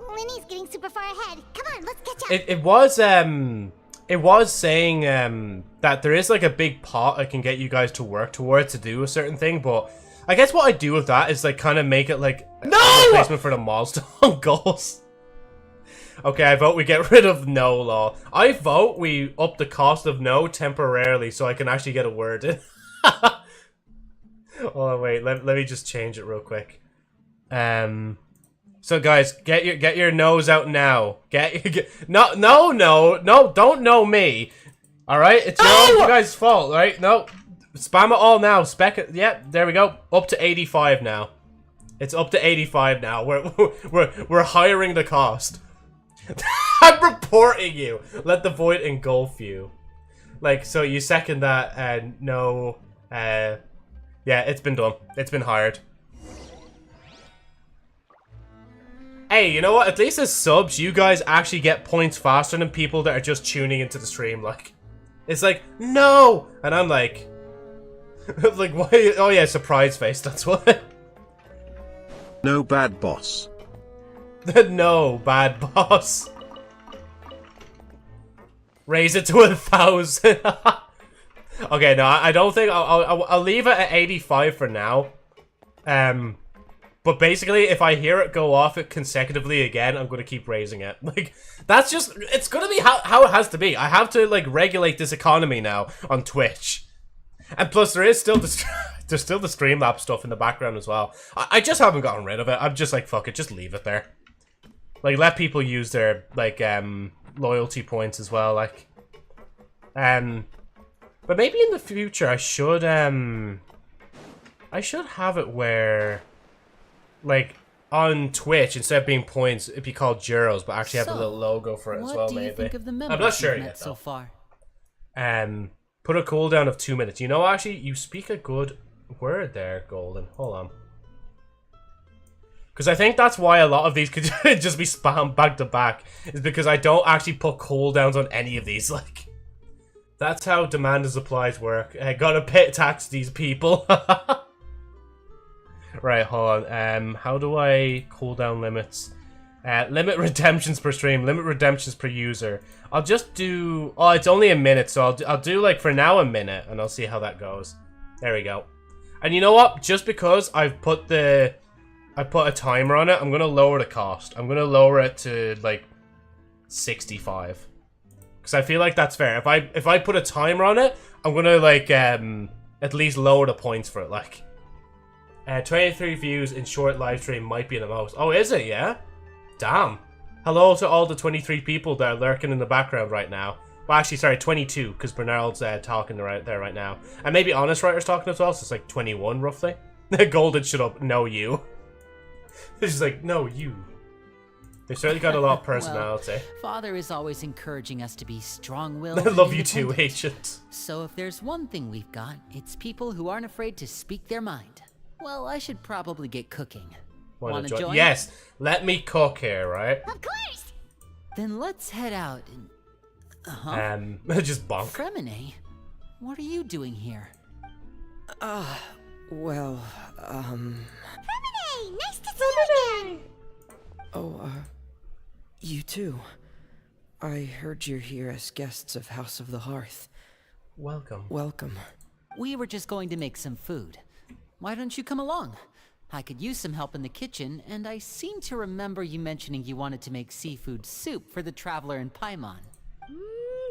Winnie's getting super far ahead. Come on, let's catch up. It was saying that there is like a big pot I can get you guys to work towards to do a certain thing, but I guess what I do with that is like kind of make it like a replacement for the milestone goals. Okay, I vote we get rid of no law. I vote we up the cost of no temporarily so I can actually get a word in. Oh wait, let me just change it real quick. So guys, get your nose out now. No, don't know me. All right, it's your own guys' fault, right? No, spam it all now. Spec it. Yeah, there we go. Up to 85 now. It's up to 85 now. We're hiring the cost. I'm reporting you. Let the void engulf you. Like, so you second that and no, yeah, it's been done. It's been hired. Hey, you know what? At least as subs, you guys actually get points faster than people that are just tuning into the stream. Like, it's like, no! And I'm like, like, why? Oh yeah, surprise face, that's what. No bad boss. No bad boss. Raise it to 1,000. Okay, no, I don't think I'll leave it at 85 for now. But basically, if I hear it go off it consecutively again, I'm gonna keep raising it. Like, that's just, it's gonna be how it has to be. I have to like regulate this economy now on Twitch. And plus, there is still the there's still the Streamlabs stuff in the background as well. I just haven't gotten rid of it. I'm just like, fuck it, just leave it there. Like, let people use their like loyalty points as well. Like, but maybe in the future I should have it where, like, on Twitch, instead of being points, it'd be called Gyros, but actually have a little logo for it as well. Maybe. Think of the I'm not sure yet though. So far. Put a cooldown of 2 minutes. You know, actually, you speak a good word there, Golden. Hold on. Because I think that's why a lot of these could just be spammed back to back. Is because I don't actually put cooldowns on any of these. Like, that's how demand and supplies work. I gotta pay tax these people. Right, hold on. How do I cooldown limits? Limit redemptions per stream. Limit redemptions per user. I'll just do... Oh, it's only a minute, so I'll do, like, for now, a minute, and I'll see how that goes. There we go. And you know what? Just because I've put a timer on it, I'm gonna lower the cost. I'm gonna lower it to, like, 65. Because I feel like that's fair. If I put a timer on it, I'm gonna, like, at least lower the points for it, like. 23 views in short live stream might be the most. Oh, is it? Yeah? Damn. Hello to all the 23 people that are lurking in the background right now. Well, actually, sorry, 22, because Bernard's talking right there right now. And maybe Honest Writer's talking as well, so it's like 21, roughly. Golden, shut up. No, you. It's just like, no, you. They've certainly got a lot of personality. Well, Father is always encouraging us to be strong-willed. I love you too, Agent. So if there's one thing we've got, it's people who aren't afraid to speak their mind. Well, I should probably get cooking. Wanna join? Yes, let me cook here, right? Of course! Then let's head out and... just bonk. Fremine, what are you doing here? Well, Fremine! Nice to see you again! Oh, you too. I heard you're here as guests of House of the Hearth. Welcome. Welcome. We were just going to make some food. Why don't you come along? I could use some help in the kitchen, and I seem to remember you mentioning you wanted to make seafood soup for the traveler in Paimon.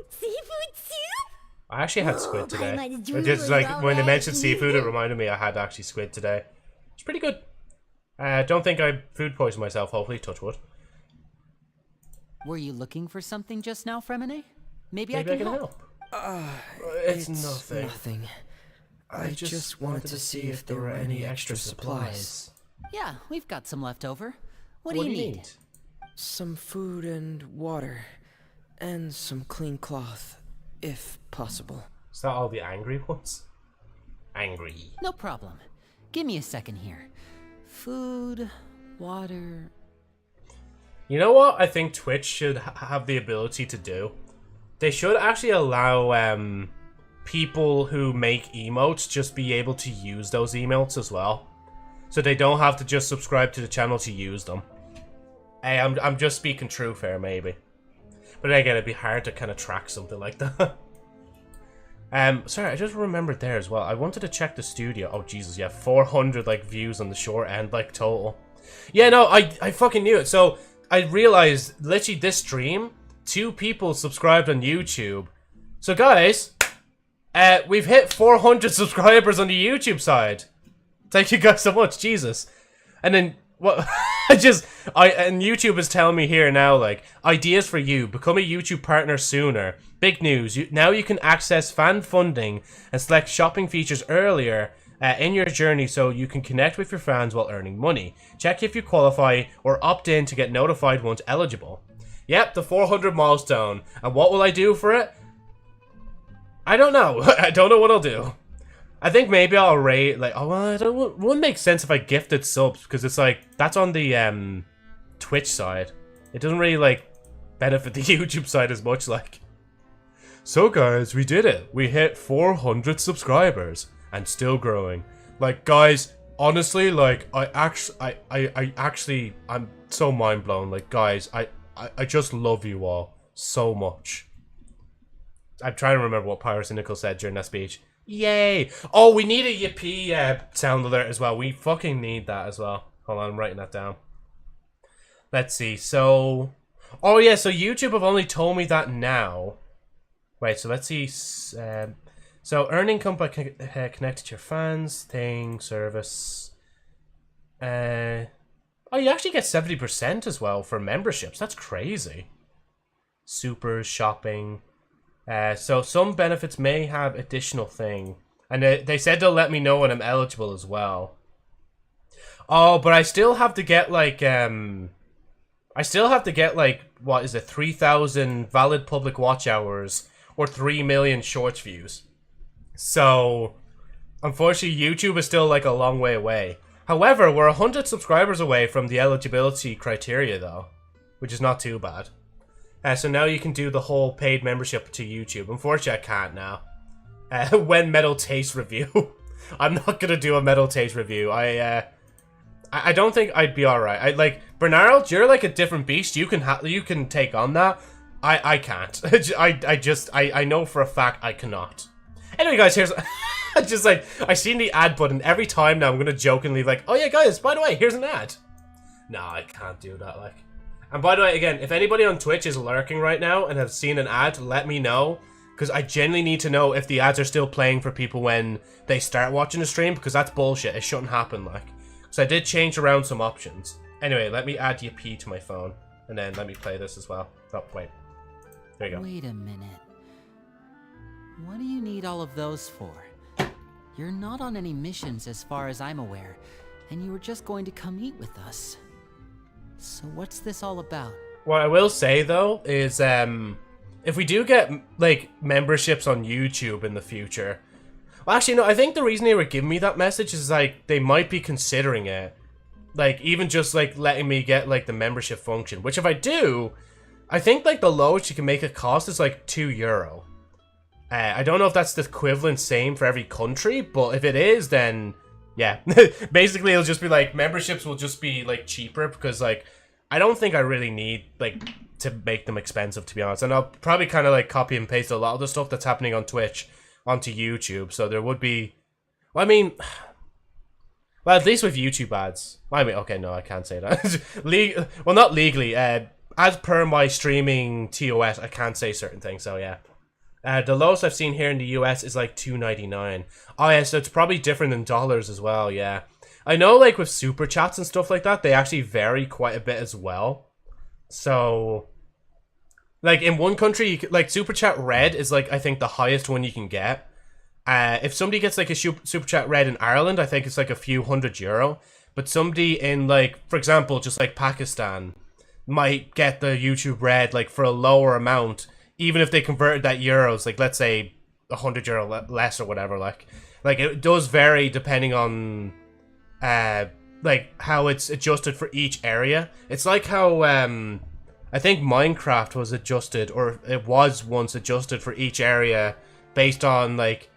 Seafood soup? I actually had squid today. Just like when they mentioned seafood, it reminded me I had actually squid today. It's pretty good. Don't think I food poisoned myself, hopefully, touch wood. Were you looking for something just now, Fremine? Maybe I can help. It's nothing. Nothing. I just wanted to see if there were any extra supplies. Yeah, we've got some left over. What do you need? Some food and water. And some clean cloth, if possible. Is that all the angry ones? Angry. No problem. Give me a second here. Food, water... You know what I think Twitch should have the ability to do? They should actually allow people who make emotes just be able to use those emotes as well. So they don't have to just subscribe to the channel to use them. Hey, I'm just speaking true fair, maybe. But again, it'd be hard to kind of track something like that. Sorry, I just remembered there as well. I wanted to check the studio. Oh, Jesus, yeah, 400, like, views on the short end, like, total. Yeah, no, I fucking knew it. So, I realized, literally, this stream, 2 people subscribed on YouTube. So, guys, we've hit 400 subscribers on the YouTube side. Thank you guys so much, Jesus. And then, what... and YouTube is telling me here now, like, ideas for you. Become a YouTube partner sooner. Big news. Now you can access fan funding and select shopping features earlier in your journey so you can connect with your fans while earning money. Check if you qualify or opt in to get notified once eligible. Yep, the 400 milestone. And what will I do for it? I don't know. I don't know what I'll do. I think maybe I'll rate, like, oh, well, it wouldn't make sense if I gifted subs, because it's like, that's on the Twitch side. It doesn't really, like, benefit the YouTube side as much, like. So guys, we did it. We hit 400 subscribers and still growing. Like, guys, honestly, like, I'm so mind blown. Like, guys, I just love you all so much. I'm trying to remember what Pyrocynical said during that speech. Yay! Oh, we need a yippee sound alert as well. We fucking need that as well. Hold on, I'm writing that down. Let's see. So, oh yeah, so YouTube have only told me that now. Wait, so let's see. So earn income by connected to your fans, thing, service. Oh, you actually get 70% as well for memberships. That's crazy. Supers, shopping. So some benefits may have additional thing. And they said they'll let me know when I'm eligible as well. Oh, but I still have to get like, what is it, 3,000 valid public watch hours or 3 million shorts views. So, unfortunately, YouTube is still like a long way away. However, we're 100 subscribers away from the eligibility criteria though, which is not too bad. So now you can do the whole paid membership to YouTube. Unfortunately, I can't now. When Metal Taste review. I'm not gonna do a Metal Taste review. I don't think I'd be alright. Like, Bernardo, you're like a different beast. You can take on that. I can't. I know for a fact I cannot. Anyway, guys, here's just like I seen the ad button every time now. I'm gonna jokingly like, oh yeah, guys, by the way, here's an ad. No, I can't do that. Like, and by the way, again, if anybody on Twitch is lurking right now and have seen an ad, let me know, because I genuinely need to know if the ads are still playing for people when they start watching the stream, because that's bullshit. It shouldn't happen. Like, so I did change around some options. Anyway, let me add Yippee to my phone, and then let me play this as well. Oh wait. There you go. Wait a minute. What do you need all of those for? You're not on any missions as far as I'm aware, and you were just going to come eat with us. So what's this all about? What I will say though is if we do get like memberships on YouTube in the future. Well, actually no, I think the reason they were giving me that message is like they might be considering it. Like even just like letting me get like the membership function, which if I do, I think like the lowest you can make it cost is like €2. I don't know if that's the equivalent same for every country, but if it is, then yeah. Basically, it'll just be like memberships will just be like cheaper because like I don't think I really need like to make them expensive, to be honest. And I'll probably kind of like copy and paste a lot of the stuff that's happening on Twitch onto YouTube. So there would be, well, I mean, well, at least with YouTube ads. I mean, okay, no, I can't say that. Well, not legally. As per my streaming TOS, I can't say certain things, so yeah. The lowest I've seen here in the US is like $2.99. Oh yeah, so it's probably different in dollars as well, yeah. I know like with super chats and stuff like that, they actually vary quite a bit as well. So, like in one country, you could, like super chat red is like, I think the highest one you can get. If somebody gets like a super chat red in Ireland, I think it's like a few €100. But somebody in like, for example, just like Pakistan, might get the YouTube red like for a lower amount, even if they converted that euros, like let's say €100 less or whatever. Like it does vary depending on like how it's adjusted for each area. It's like how I think Minecraft was adjusted, or it was once adjusted for each area based on like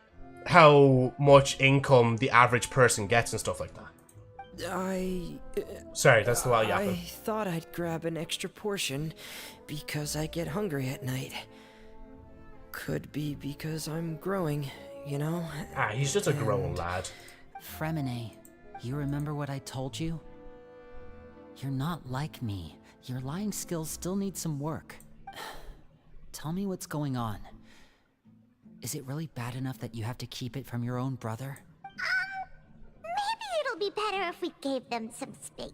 how much income the average person gets and stuff like that. Sorry, that's the wild yapping. I thought I'd grab an extra portion because I get hungry at night. Could be because I'm growing, you know? Ah, he's just a grown lad. Fremine, you remember what I told you? You're not like me. Your lying skills still need some work. Tell me what's going on. Is it really bad enough that you have to keep it from your own brother? Maybe it'll be better if we gave them some space.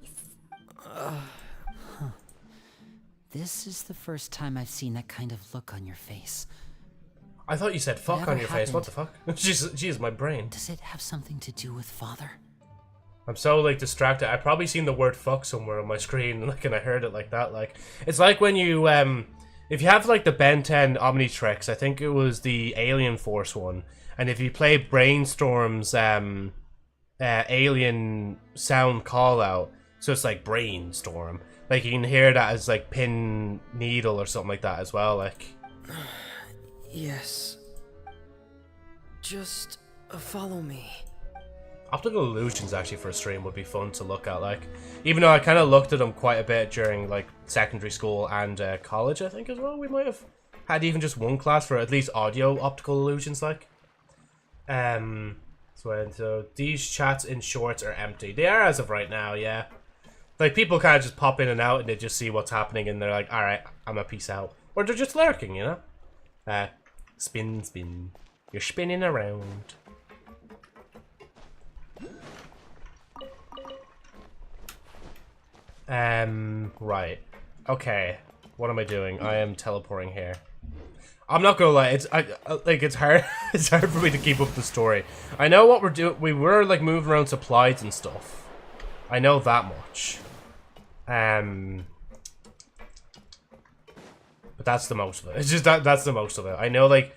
This is the first time I've seen that kind of look on your face. I thought you said fuck Whatever on your face. What the happened? fuck? Jeez, my brain. Does it have something to do with father? I'm so like distracted. I probably seen the word fuck somewhere on my screen, like, and I heard it like that. Like, it's like when you if you have like the Ben 10 Omnitrix, I think it was the Alien Force one, and if you play Brainstorm's alien sound call out, so it's like brainstorm, like you can hear that as like pin needle or something like that as well. Like, Yes. Just follow me. optical illusions actually for a stream would be fun to look at. Like, even though I kind of looked at them quite a bit during like secondary school and college, I think as well. We might have had even just one class for at least audio optical illusions. Like, so these chats in shorts are empty. They are as of right now, yeah. Like, people kind of just pop in and out and they just see what's happening and they're like, alright, I'm a peace out. Or they're just lurking, you know? Spin, spin. You're spinning around. Right. Okay. What am I doing? I am teleporting here. I'm not gonna lie, it's hard it's hard for me to keep up the story. I know what we're doing. We were like moving around supplies and stuff. I know that much. But that's the most of it. It's just that's the most of it. I know like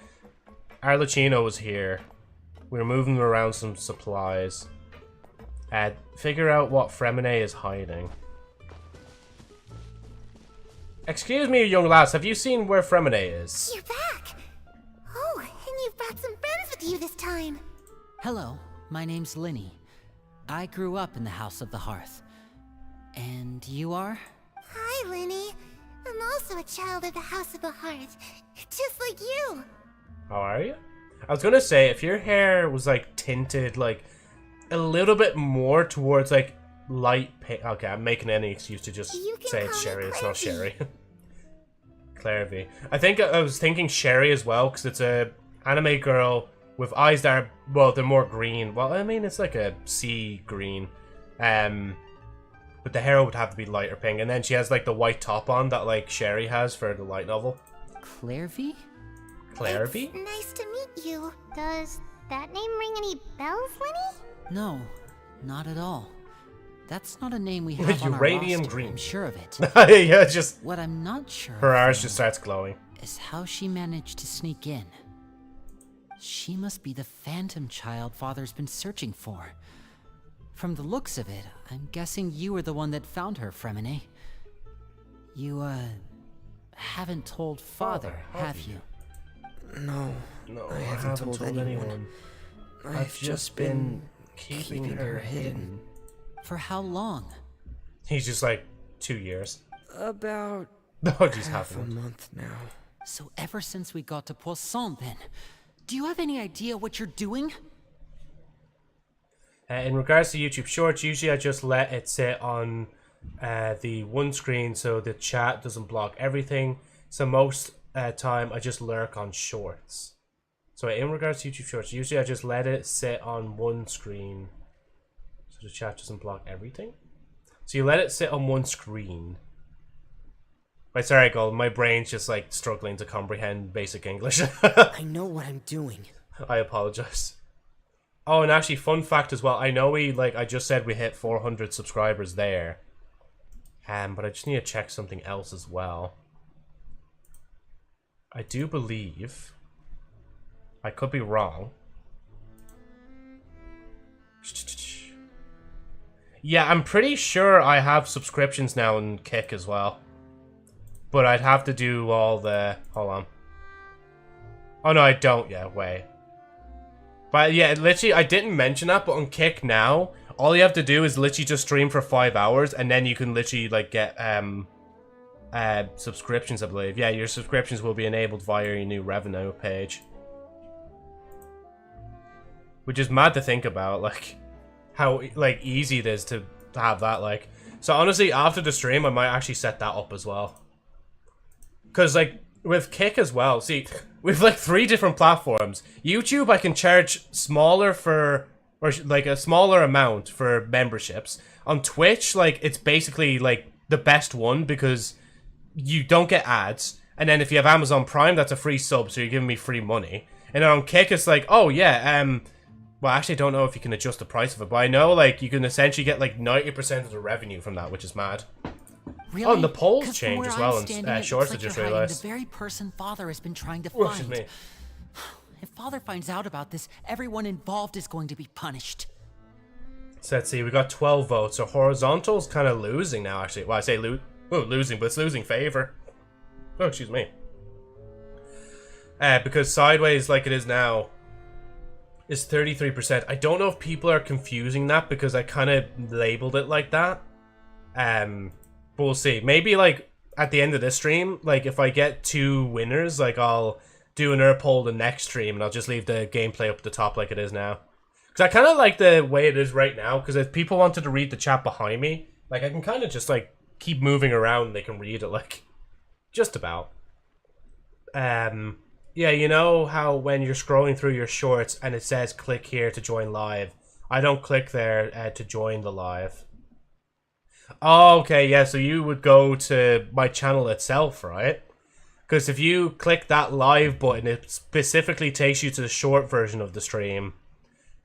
Arlecchino was here. We were moving around some supplies. Figure out what Fremine is hiding. Excuse me, young lass, have you seen where Fremine is? You're back! Oh, and you've brought some friends with you this time. Hello, my name's Linny. I grew up in the House of the Hearth. And you are? Hi, Linny. I'm also a child of the House of the Hearth, just like you. How are you? I was gonna say, if your hair was like tinted like a little bit more towards like light pink. Okay, I'm making any excuse to just say it's Sherry. It's not Sherry. Clarevy. I think I was thinking Sherry as well because it's a anime girl with eyes that are, well, they're more green. Well, I mean, it's like a sea green. But the hair would have to be lighter pink, and then she has like the white top on that like Sherry has for the light novel. Clarevy? Clarevy? It's nice to meet you. Does that name ring any bells, Linny? No, not at all. That's not a name we have on our Uranium roster, green. I'm sure of it. Yeah, just What I'm not sure her of, eyes though, just starts glowing. is how she managed to sneak in. She must be the phantom child Father's been searching for. From the looks of it, I'm guessing you were the one that found her, Fremine. You, haven't told Father, have you? No, I haven't told anyone. I've just been keeping her hidden. For how long? He's just like 2 years. About Oh, geez, half a happened. month now. So ever since we got to Poisson, then, do you have any idea what you're doing? In regards to YouTube Shorts, usually I just let it sit on the one screen so the chat doesn't block everything. So most time I just lurk on Shorts. So in regards to YouTube Shorts, usually I just let it sit on one screen so the chat doesn't block everything. So you let it sit on one screen. Right, sorry, Gold, my brain's just like struggling to comprehend basic English. I know what I'm doing. I apologize. Oh, and actually, fun fact as well. I know I just said we hit 400 subscribers there. But I just need to check something else as well. I do believe, I could be wrong. Yeah, I'm pretty sure I have subscriptions now in Kick as well. But I'd have to do all the, hold on. Oh no, I don't. Yeah, wait. But yeah, literally, I didn't mention that, but on Kick now, all you have to do is literally just stream for 5 hours, and then you can literally like get subscriptions, I believe. Yeah, your subscriptions will be enabled via your new revenue page, which is mad to think about, like how like easy it is to have that. Like, so honestly, after the stream, I might actually set that up as well, because like with Kick as well. See, we've like 3 different platforms. YouTube, I can charge smaller for, or like a smaller amount for memberships. On Twitch, like it's basically like the best one because you don't get ads. And then if you have Amazon Prime, that's a free sub, so you're giving me free money. And then on Kick, it's like, oh yeah, Well, I actually don't know if you can adjust the price of it, but I know like you can essentially get like 90% of the revenue from that, which is mad. Really? Oh, and the polls 'Cause from change where as I'm well, standing, and it shorts looks I just like you're hiding realized. the very person Father has been trying to Oh, find. excuse me. If Father finds out about this, everyone involved is going to be punished. So let's see, we got 12 votes, so Horizontal's kind of losing now, actually. Well, I say losing, but it's losing favor. Oh, excuse me. Because Sideways, like it is now, is 33%. I don't know if people are confusing that because I kind of labeled it like that. But we'll see. Maybe, like, at the end of this stream, like, if I get 2 winners, like, I'll do an poll the next stream and I'll just leave the gameplay up at the top like it is now. Because I kind of like the way it is right now, because if people wanted to read the chat behind me, like, I can kind of just, like, keep moving around and they can read it, like, just about. Yeah, you know how when you're scrolling through your shorts and it says click here to join live, I don't click there to join the live. Oh, okay, yeah, so you would go to my channel itself, right? Because if you click that live button, it specifically takes you to the short version of the stream.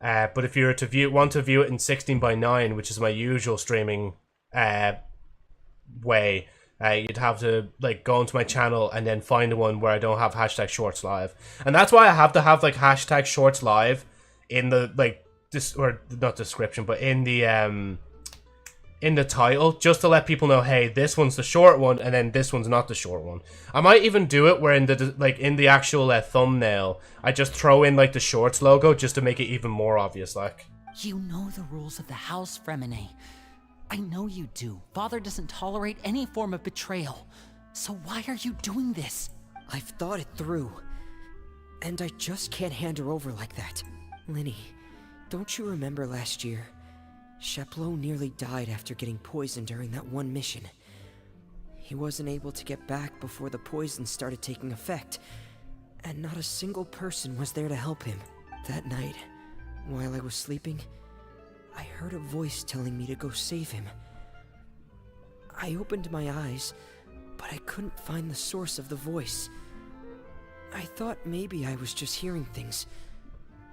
But if you were to want to view it in 16:9, which is my usual streaming way, you'd have to like go onto my channel and then find the one where I don't have hashtag shorts live. And that's why I have to have like hashtag shorts live in the like this, or not description, but in the title, just to let people know, hey, this one's the short one and then this one's not the short one. I might even do it where in the actual thumbnail I just throw in like the shorts logo just to make it even more obvious, like. You know the rules of the house, Fremine. I know you do. Father doesn't tolerate any form of betrayal. So why are you doing this? I've thought it through. And I just can't hand her over like that. Linny, don't you remember last year? Sheplo nearly died after getting poisoned during that one mission. He wasn't able to get back before the poison started taking effect, and not a single person was there to help him. That night, while I was sleeping, I heard a voice telling me to go save him. I opened my eyes, but I couldn't find the source of the voice. I thought maybe I was just hearing things,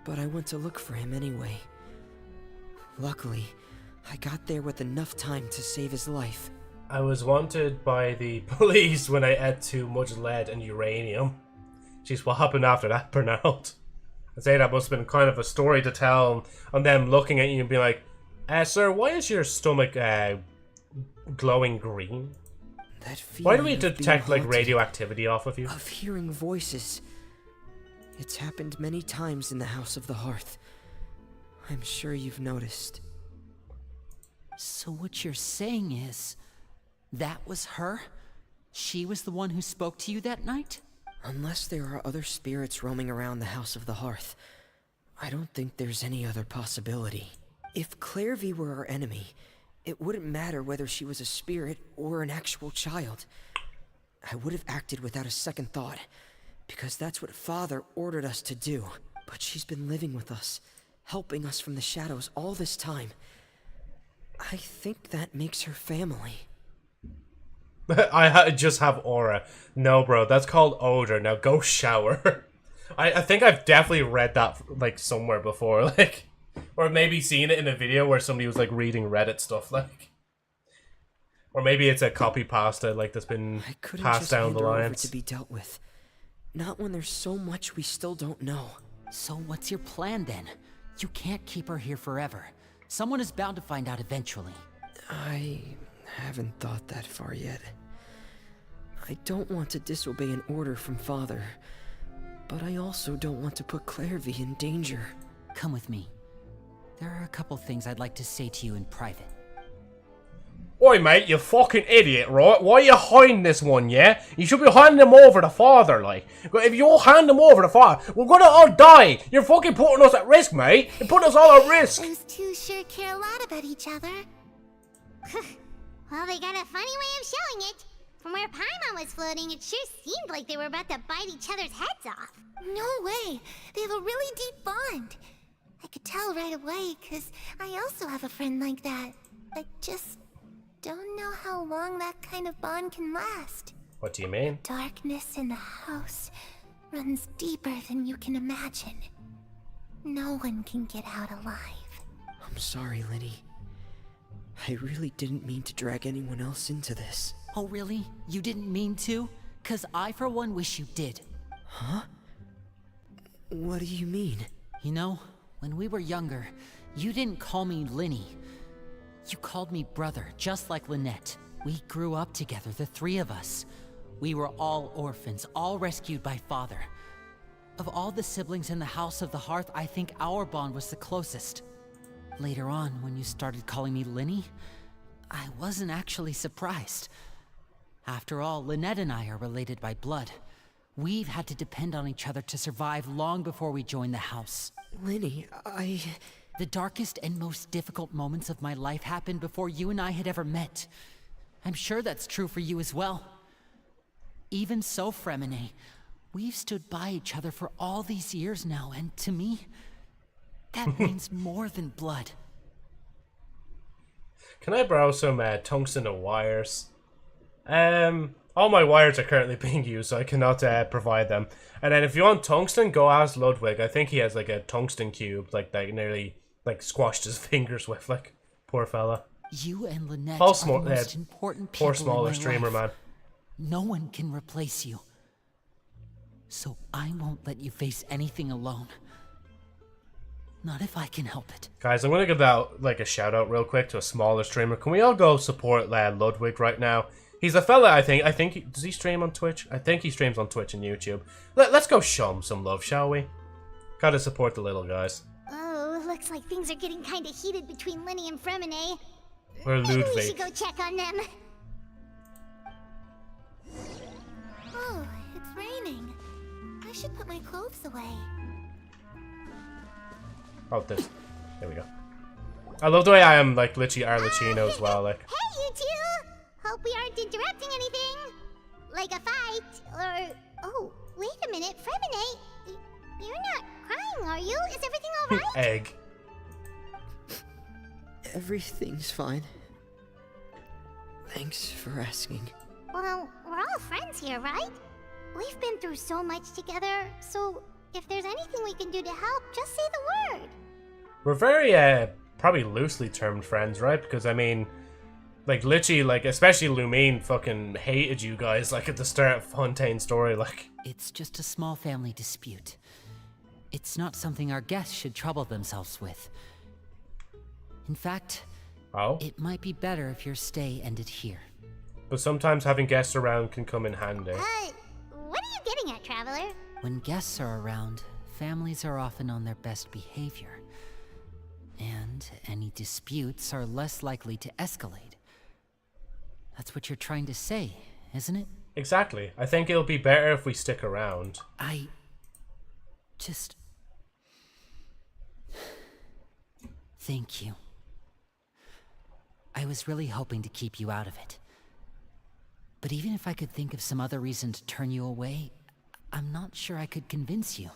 but I went to look for him anyway. Luckily, I got there with enough time to save his life. I was wanted by the police when I ate too much lead and uranium. Jeez, what happened after that, Bernard? I'd say that must have been kind of a story to tell on them looking at you and being like, sir, why is your stomach glowing green? That Why do we feeling of detect being like haunted, radioactivity off of you? of hearing voices. It's happened many times in the House of the Hearth. I'm sure you've noticed. So what you're saying is, that was her? She was the one who spoke to you that night? Unless there are other spirits roaming around the House of the Hearth, I don't think there's any other possibility. If Clairvy were our enemy, it wouldn't matter whether she was a spirit or an actual child. I would have acted without a second thought, because that's what Father ordered us to do. But she's been living with us, helping us from the shadows all this time. I think that makes her family. I just have aura. No, bro, that's called odor. Now go shower. I think I've definitely read that like somewhere before, like, or maybe seen it in a video where somebody was like reading Reddit stuff, like, or maybe it's a copy pasta like that's been passed down the lines. To be dealt with. Not when there's so much we still don't know. So what's your plan then? You can't keep her here forever. Someone is bound to find out eventually. I haven't thought that far yet. I don't want to disobey an order from Father, but I also don't want to put Clairvy in danger. Come with me. There are a couple things I'd like to say to you in private. Oi, mate, you fucking idiot, right? Why are you hiding this one, yeah? You should be handing them over to Father, like. If you all hand them over to Father, we're gonna all die. You're fucking putting us at risk, mate. You're putting us all at risk. Those two sure care a lot about each other. Well, they got a funny way of showing it. From where Paimon was floating, it sure seemed like they were about to bite each other's heads off. No way. They have a really deep bond. I could tell right away, because I also have a friend like that. I just don't know how long that kind of bond can last. What do you mean? Darkness in the house runs deeper than you can imagine. No one can get out alive. I'm sorry, Lenny. I really didn't mean to drag anyone else into this. Oh, really? You didn't mean to? 'Cause I, for one, wish you did. Huh? What do you mean? You know, when we were younger, you didn't call me Linny. You called me brother, just like Lynette. We grew up together, the three of us. We were all orphans, all rescued by father. Of all the siblings in the House of the Hearth, I think our bond was the closest. Later on, when you started calling me Linny, I wasn't actually surprised. After all, Lynette and I are related by blood. We've had to depend on each other to survive long before we joined the house. Lenny, The darkest and most difficult moments of my life happened before you and I had ever met. I'm sure that's true for you as well. Even so, Fremine, we've stood by each other for all these years now, and to me, that means more than blood. Can I borrow some tungsten and wires? All my wires are currently being used, so I cannot provide them. And then if you want tungsten, go ask Ludwig. I think he has like a tungsten cube, like that nearly like squashed his fingers with. Like, poor fella. You and Lynette are the most important people poor smaller in my streamer, life. man. No one can replace you. So I won't let you face anything alone. Not if I can help it. Guys, I'm gonna give out like a shout out real quick to a smaller streamer. Can we all go support Ludwig right now? He's a fella, I think. Does he stream on Twitch? I think he streams on Twitch and YouTube. Let's go show him some love, shall we? Gotta support the little guys. Oh, looks like things are getting kind of heated between Linny and Fremine. Or Maybe we Ludwig. should go check on them. Oh, it's raining. I should put my clothes away. Oh, this. There we go. I love the way I am like literally Arlecchino as well. Like. Hey, you two! Hope we aren't interrupting anything. Like a fight, or... Oh, wait a minute, Fremine. You're not crying, are you? Is everything alright? Egg. Everything's fine. Thanks for asking. Well, we're all friends here, right? We've been through so much together, so if there's anything we can do to help, just say the word. We're very, probably loosely termed friends, right? Because, I mean, like, literally, like, especially Lumine fucking hated you guys, like, at the start of Fontaine's story, like. It's just a small family dispute. It's not something our guests should trouble themselves with. In fact, it might be better if your stay ended here. But sometimes having guests around can come in handy. What are you getting at, Traveler? When guests are around, families are often on their best behavior. And any disputes are less likely to escalate. That's what you're trying to say, isn't it? Exactly. I think it'll be better if we stick around. I just... Thank you. I was really hoping to keep you out of it. But even if I could think of some other reason to turn you away, I'm not sure I could convince you.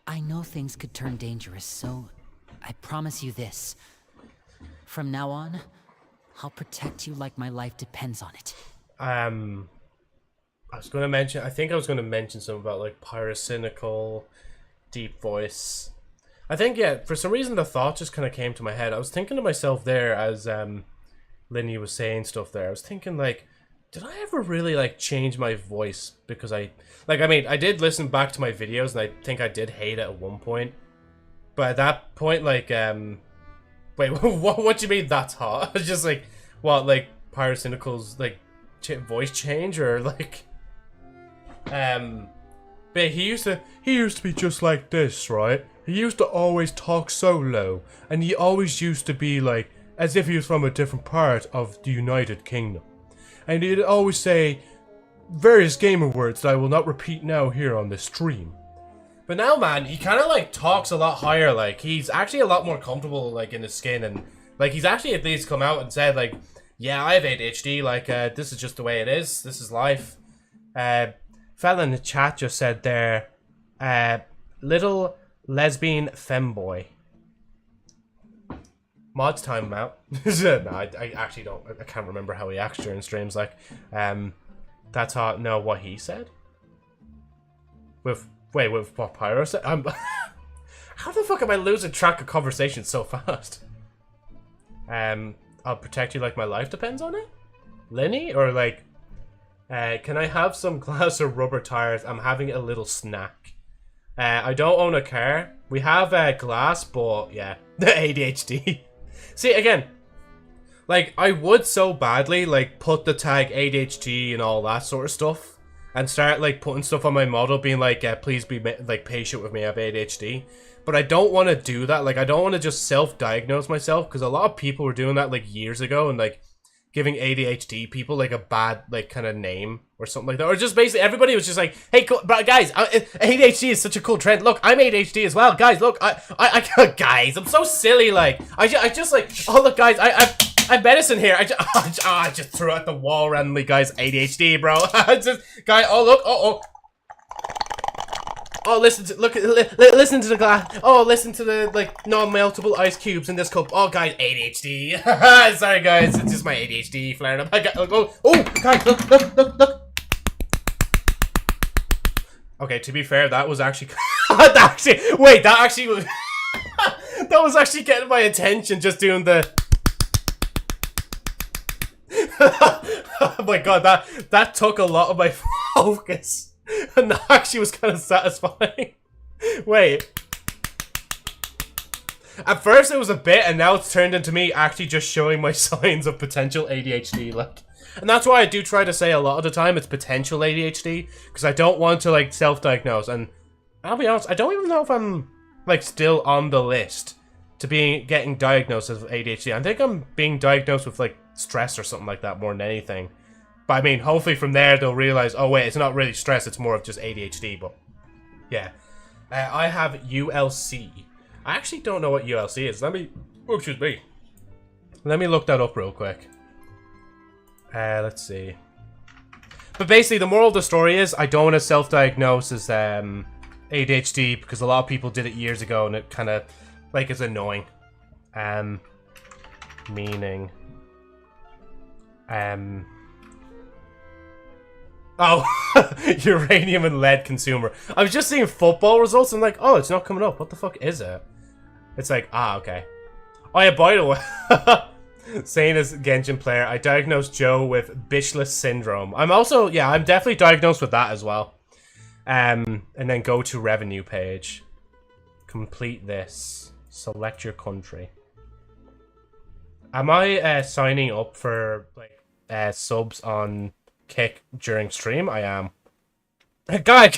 I know things could turn dangerous, so I promise you this. From now on, I'll protect you like my life depends on it. I was going to mention, I think I was going to mention something about like pyrocynical, deep voice. I think, yeah, for some reason the thought just kind of came to my head. I was thinking to myself there as Linny was saying stuff there. I was thinking like, did I ever really like change my voice? Because I mean, I did listen back to my videos and I think I did hate it at one point. But at that point, like, wait, what do you mean that's hot? It's just like, what, like, pyrocynical's, like, voice change, or, like, but he used to be just like this, right? He used to always talk so low, and he always used to be, like, as if he was from a different part of the United Kingdom. And he'd always say various gamer words that I will not repeat now here on this stream. But now, man, he kind of, like, talks a lot higher, like, he's actually a lot more comfortable, like, in his skin, and, like, he's actually at least come out and said, like, yeah, I have ADHD, like, this is just the way it is, this is life. Fella in the chat just said there, little lesbian femboy. Mod's Timeout. No, I actually don't, I can't remember how he acts during streams, like, that's how, no, what he said? With what Pyro said? How the fuck am I losing track of conversation so fast? I'll protect you like my life depends on it? Lenny? Or like, can I have some glass or rubber tires? I'm having a little snack. I don't own a car. We have glass, but yeah, the ADHD. See, again, like, I would so badly, like, put the tag ADHD and all that sort of stuff. And start, like, putting stuff on my model being like, please be, like, patient with me, I have ADHD. But I don't want to do that. Like, I don't want to just self-diagnose myself. Because a lot of people were doing that, like, years ago. And, like, giving ADHD people, like, a bad, like, kind of name. Or something like that. Or just basically, everybody was just like, hey, but guys, ADHD is such a cool trend. Look, I'm ADHD as well. Guys, look, guys, I'm so silly, like. I just, like, oh, look, guys, I have medicine here. I just threw it at the wall randomly, guys. ADHD, bro. Guy, oh, look, oh, listen to listen to the glass. Oh, listen to the like non-meltable ice cubes in this cup. Oh, guys, ADHD. Sorry, guys, it's just my ADHD flaring up. Oh, guys, look. Okay, to be fair, that was actually wait, that actually was that was actually getting my attention. Just doing the. Oh my god, that took a lot of my focus. And that actually was kind of satisfying. Wait. At first it was a bit, and now it's turned into me actually just showing my signs of potential ADHD, like. And that's why I do try to say a lot of the time it's potential ADHD, because I don't want to, like, self-diagnose. And I'll be honest, I don't even know if I'm, like, still on the list to getting diagnosed as ADHD. I think I'm being diagnosed with, like, stress or something like that more than anything. But I mean, hopefully from there they'll realize, oh wait, it's not really stress, it's more of just ADHD. But yeah, I have ULC. I actually don't know what ULC is. Let me look that up real quick. Let's see. But basically, the moral of the story is I don't want to self-diagnose as ADHD because a lot of people did it years ago and it kind of like is annoying. Meaning. Oh, uranium and lead consumer. I was just seeing football results and like, oh, it's not coming up. What the fuck is it? It's like, okay. Oh yeah, by the way, saying as Genshin player, I diagnosed Joe with Bishless syndrome. I'm definitely diagnosed with that as well. And then go to revenue page. Complete this. Select your country. Am I signing up for like subs on Kick during stream? I am. Guys!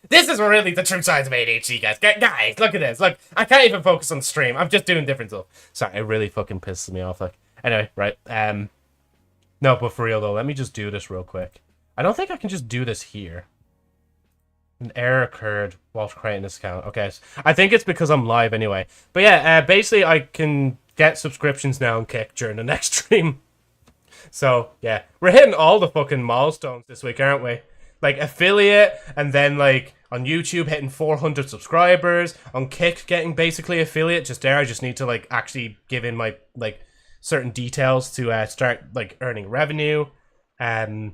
This is really the true signs of ADHD, guys. Guys, look at this. Look, I can't even focus on the stream. I'm just doing different stuff. Sorry, it really fucking pisses me off. Like, anyway, right. No, but for real though, let me just do this real quick. I don't think I can just do this here. An error occurred while creating this account. Okay, so I think it's because I'm live anyway. But yeah, basically I can get subscriptions now on Kick during the next stream. So, yeah. We're hitting all the fucking milestones this week, aren't we? Like, affiliate, and then, like, on YouTube hitting 400 subscribers. On Kick getting basically affiliate. Just there, I just need to, like, actually give in my, like, certain details to start, like, earning revenue. I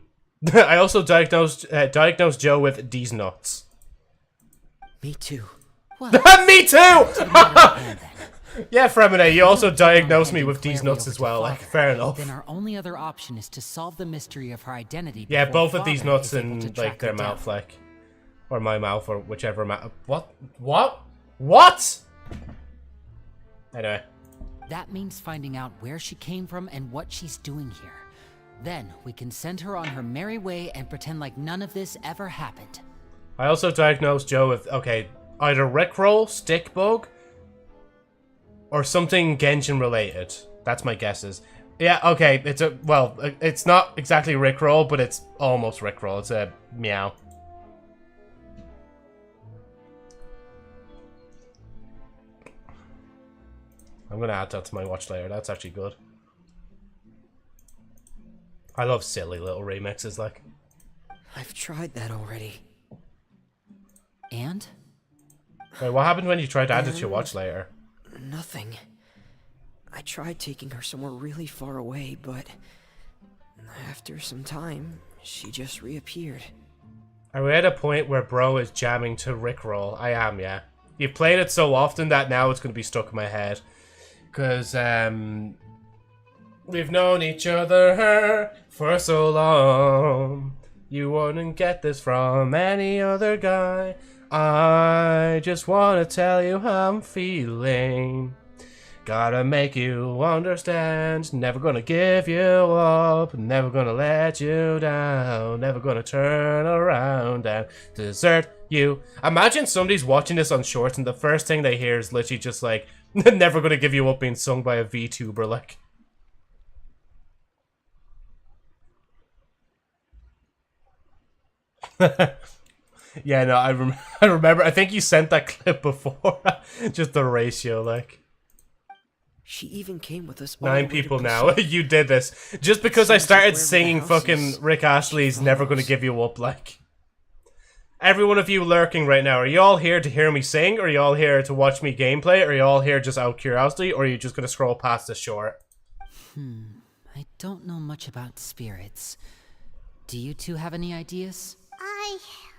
also diagnosed Joe with these nuts. Me too. Me too! Yeah, Fremine, you also diagnosed me with these nuts as well, like, fair enough. Then our only other option is to solve the mystery of her identity. Yeah, both of these nuts in, like, their mouth, like, or my mouth, or whichever mouth. What? Anyway. That means finding out where she came from and what she's doing here. Then, we can send her on her merry way and pretend like none of this ever happened. I also diagnosed Joe with, okay, either Rickroll, stick bug, or something Genshin related. That's my guesses. Yeah, okay, it's not exactly Rickroll, but it's almost Rickroll. It's a meow. I'm gonna add that to my watch later. That's actually good. I love silly little remixes, like. I've tried that already. And? Wait, what happened when you tried to add it to your watch later? Nothing. I tried taking her somewhere really far away, but after some time, she just reappeared. Are we at a point where bro is jamming to Rickroll? I am, yeah. You played it so often that now it's going to be stuck in my head. Because, we've known each other for so long. You wouldn't get this from any other guy. I just want to tell you how I'm feeling. Gotta make you understand. Never gonna give you up. Never gonna let you down. Never gonna turn around and desert you. Imagine somebody's watching this on Shorts and the first thing they hear is literally just like, never gonna give you up being sung by a VTuber, like. Yeah, no, I remember. I think you sent that clip before. Just the ratio, like. She even came with us. 9 people now. You did this. Just because I started singing fucking Rick Astley's Never Gonna Give You Up, like. Every one of you lurking right now, are you all here to hear me sing? Or are you all here to watch me gameplay? Or are you all here just out of curiosity? Or are you just gonna scroll past this short? I don't know much about spirits. Do you two have any ideas?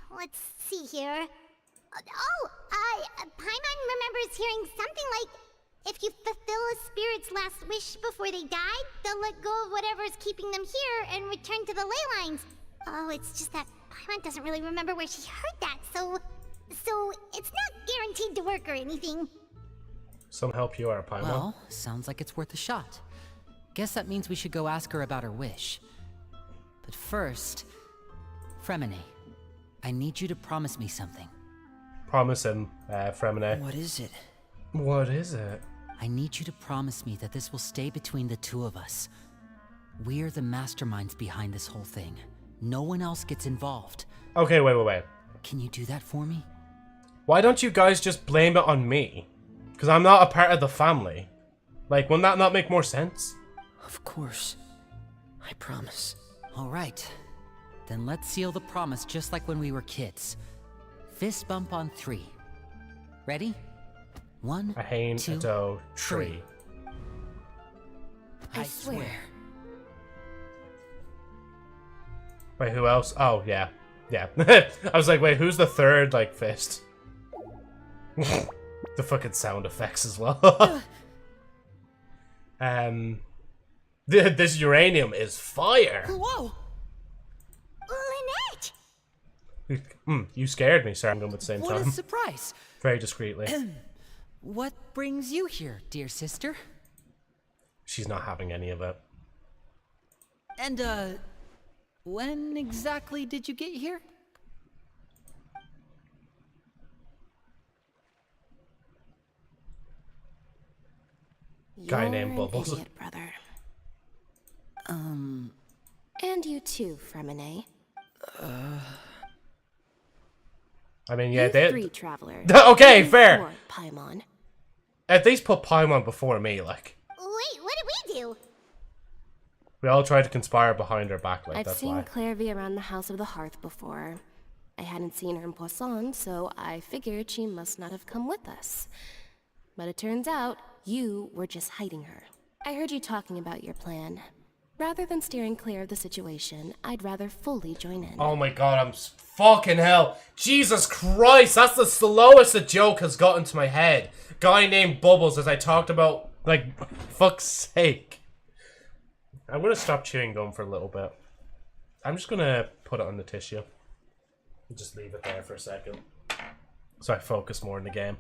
Let's see here. Paimon remembers hearing something like, if you fulfill a spirit's last wish before they die, they'll let go of whatever's keeping them here and return to the ley lines. Oh, it's just that Paimon doesn't really remember where she heard that, so it's not guaranteed to work or anything. Some help you are, Paimon. Well, sounds like it's worth a shot. Guess that means we should go ask her about her wish. But first, Fremine, I need you to promise me something. Promise him, Fremine. What is it? What is it? I need you to promise me that this will stay between the two of us. We're the masterminds behind this whole thing. No one else gets involved. Okay, wait. Can you do that for me? Why don't you guys just blame it on me? Because I'm not a part of the family. Like, wouldn't that not make more sense? Of course. I promise. All right. Then let's seal the promise just like when we were kids. Fist bump on 3. Ready? 1, A hain, 2, a doe, tree. I swear. Wait, who else? Oh, yeah. Yeah. I was like, wait, who's the third, like, fist? The fucking sound effects as well. This uranium is fire. Whoa! Lynette! You scared me. Sorry, I'm going at the same What time. a surprise! Very discreetly. What brings you here, dear sister? She's not having any of it. And, when exactly did you get here? Guy named Bubbles. Idiot, brother. And you too, Fremine. I mean, yeah, You they... 3 traveler. Okay, fair. Before Paimon. At least put Paimon before me, like. Wait, what did we do? We all tried to conspire behind her back, like, I've that's seen why. Clairvy around the House of the Hearth before. I hadn't seen her in Poisson, so I figured she must not have come with us. But it turns out, you were just hiding her. I heard you talking about your plan. Rather than steering clear of the situation, I'd rather fully join in. Oh my god, fucking hell. Jesus Christ, that's the slowest a joke has gotten to my head. Guy named Bubbles, as I talked about, like, fuck's sake. I'm gonna stop chewing gum for a little bit. I'm just gonna put it on the tissue. Just leave it there for a second. So I focus more in the game.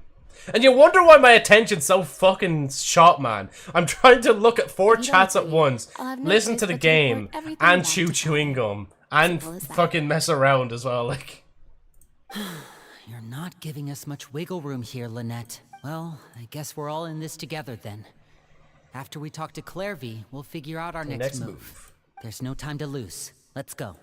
And you wonder why my attention's so fucking shot, man. I'm trying to look at 4 chats at once, listen to the game, and chew chewing gum, and fucking mess around as well, like. You're not giving us much wiggle room here, Lynette. Well, I guess we're all in this together then. After we talk to Clairvy, we'll figure out our next move. There's no time to lose. Let's go.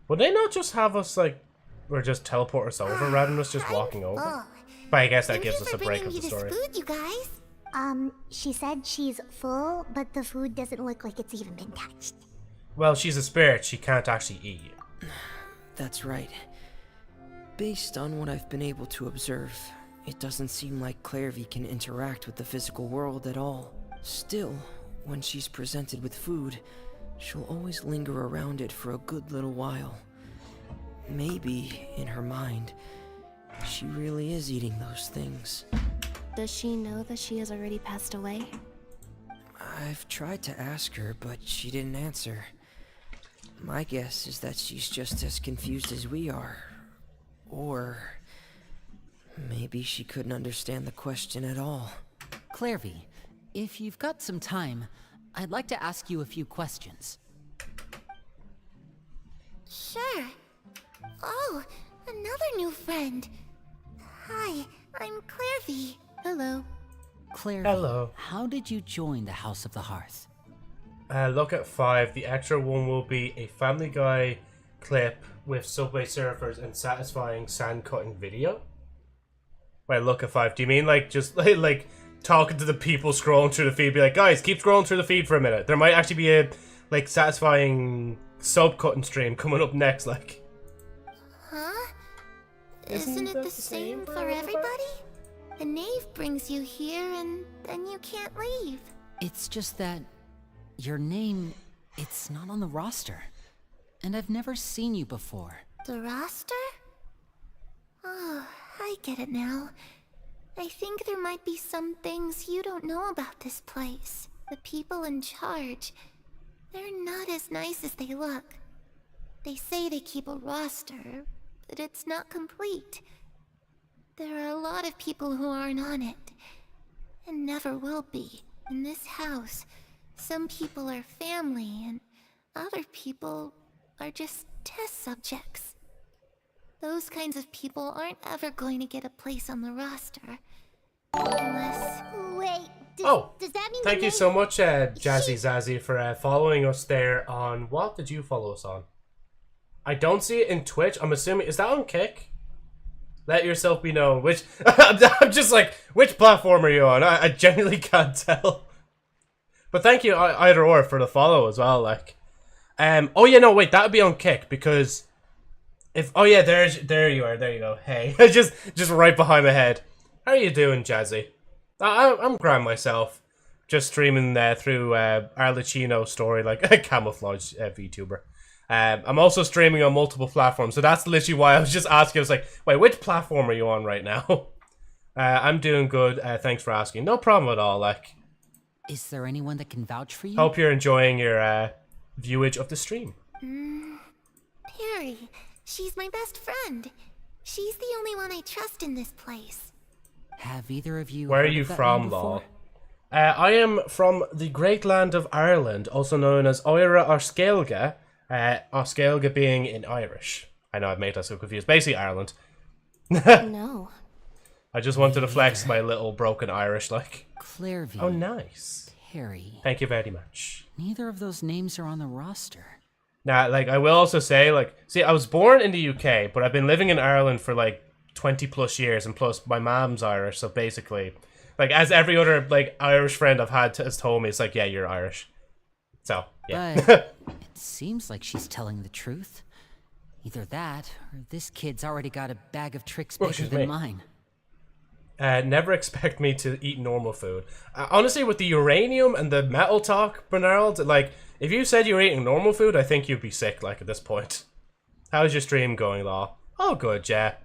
Would they not just have us, like, or just teleport us over rather than us just walking over? But I guess that gives us a break of the story. Food, you guys. She said she's full, but the food doesn't look like it's even been touched. Well, she's a spirit. She can't actually eat. That's right. Based on what I've been able to observe, it doesn't seem like Clairvy can interact with the physical world at all. Still, when she's presented with food, she'll always linger around it for a good little while. Maybe, in her mind, she really is eating those things. Does she know that she has already passed away? I've tried to ask her, but she didn't answer. My guess is that she's just as confused as we are. Or maybe she couldn't understand the question at all. Clairvy, if you've got some time, I'd like to ask you a few questions. Sure. Oh, another new friend. Hi, I'm Clairvy. Hello. Clairvy, Hello. how did you join the House of the Hearth? Look at 5. The extra one will be a Family Guy clip with Subway Surfers and satisfying sand cutting video. Wait, look at 5. Do you mean like just like talking to the people scrolling through the feed? Be like, guys, keep scrolling through the feed for a minute. There might actually be a like satisfying sub cutting stream coming up next. Like, Huh? Isn't it the same for everybody? The knave brings you here and then you can't leave. It's just that your name, it's not on the roster. And I've never seen you before. The roster? Oh, I get it now. I think there might be some things you don't know about this place. The people in charge, they're not as nice as they look. They say they keep a roster, but it's not complete. There are a lot of people who aren't on it, and never will be. In this house, some people are family, and other people are just test subjects. Those kinds of people aren't ever going to get a place on the roster. Unless... Wait, does that mean thank you so much, Jazzy Zazzy, for following us there on... What did you follow us on? I don't see it in Twitch. I'm assuming... Is that on Kick? Let yourself be known. Which... I'm just like, which platform are you on? I genuinely can't tell. But thank you, either or, for the follow as well, like... oh yeah, no, wait, that would be on Kick, because... If... Oh yeah, there you are, there you go. Hey, just right behind my head. How are you doing, Jazzy? I'm grand myself. Just streaming through Arlecchino Story, like a camouflage VTuber. I'm also streaming on multiple platforms, so that's literally why I was just asking. I was like, wait, which platform are you on right now? I'm doing good. Thanks for asking. No problem at all. Like, is there anyone that can vouch for you? Hope you're enjoying your viewage of the stream. Perry. She's my best friend. She's the only one I trust in this place. Have either of you... Where are you from, Law? I am from the great land of Ireland, also known as Oira or Scaelga. Scaelga being in Irish. I know I've made that so confused. Basically Ireland. No. I just wanted to flex my little broken Irish, like. Clairvy. Oh, nice. Harry. Thank you very much. Neither of those names are on the roster. Now, like, I will also say, like, see, I was born in the UK, but I've been living in Ireland for, like, 20 plus years, and plus my mom's Irish, so basically, like, as every other, like, Irish friend I've had has told me, it's like, yeah, you're Irish. So, yeah. But it seems like she's telling the truth. Either that, or this kid's already got a bag of tricks bigger than mine. Never expect me to eat normal food. Honestly, with the uranium and the metal talk, Bernard, like, if you said you were eating normal food, I think you'd be sick, like, at this point. How's your stream going, Law? Oh, good, yeah.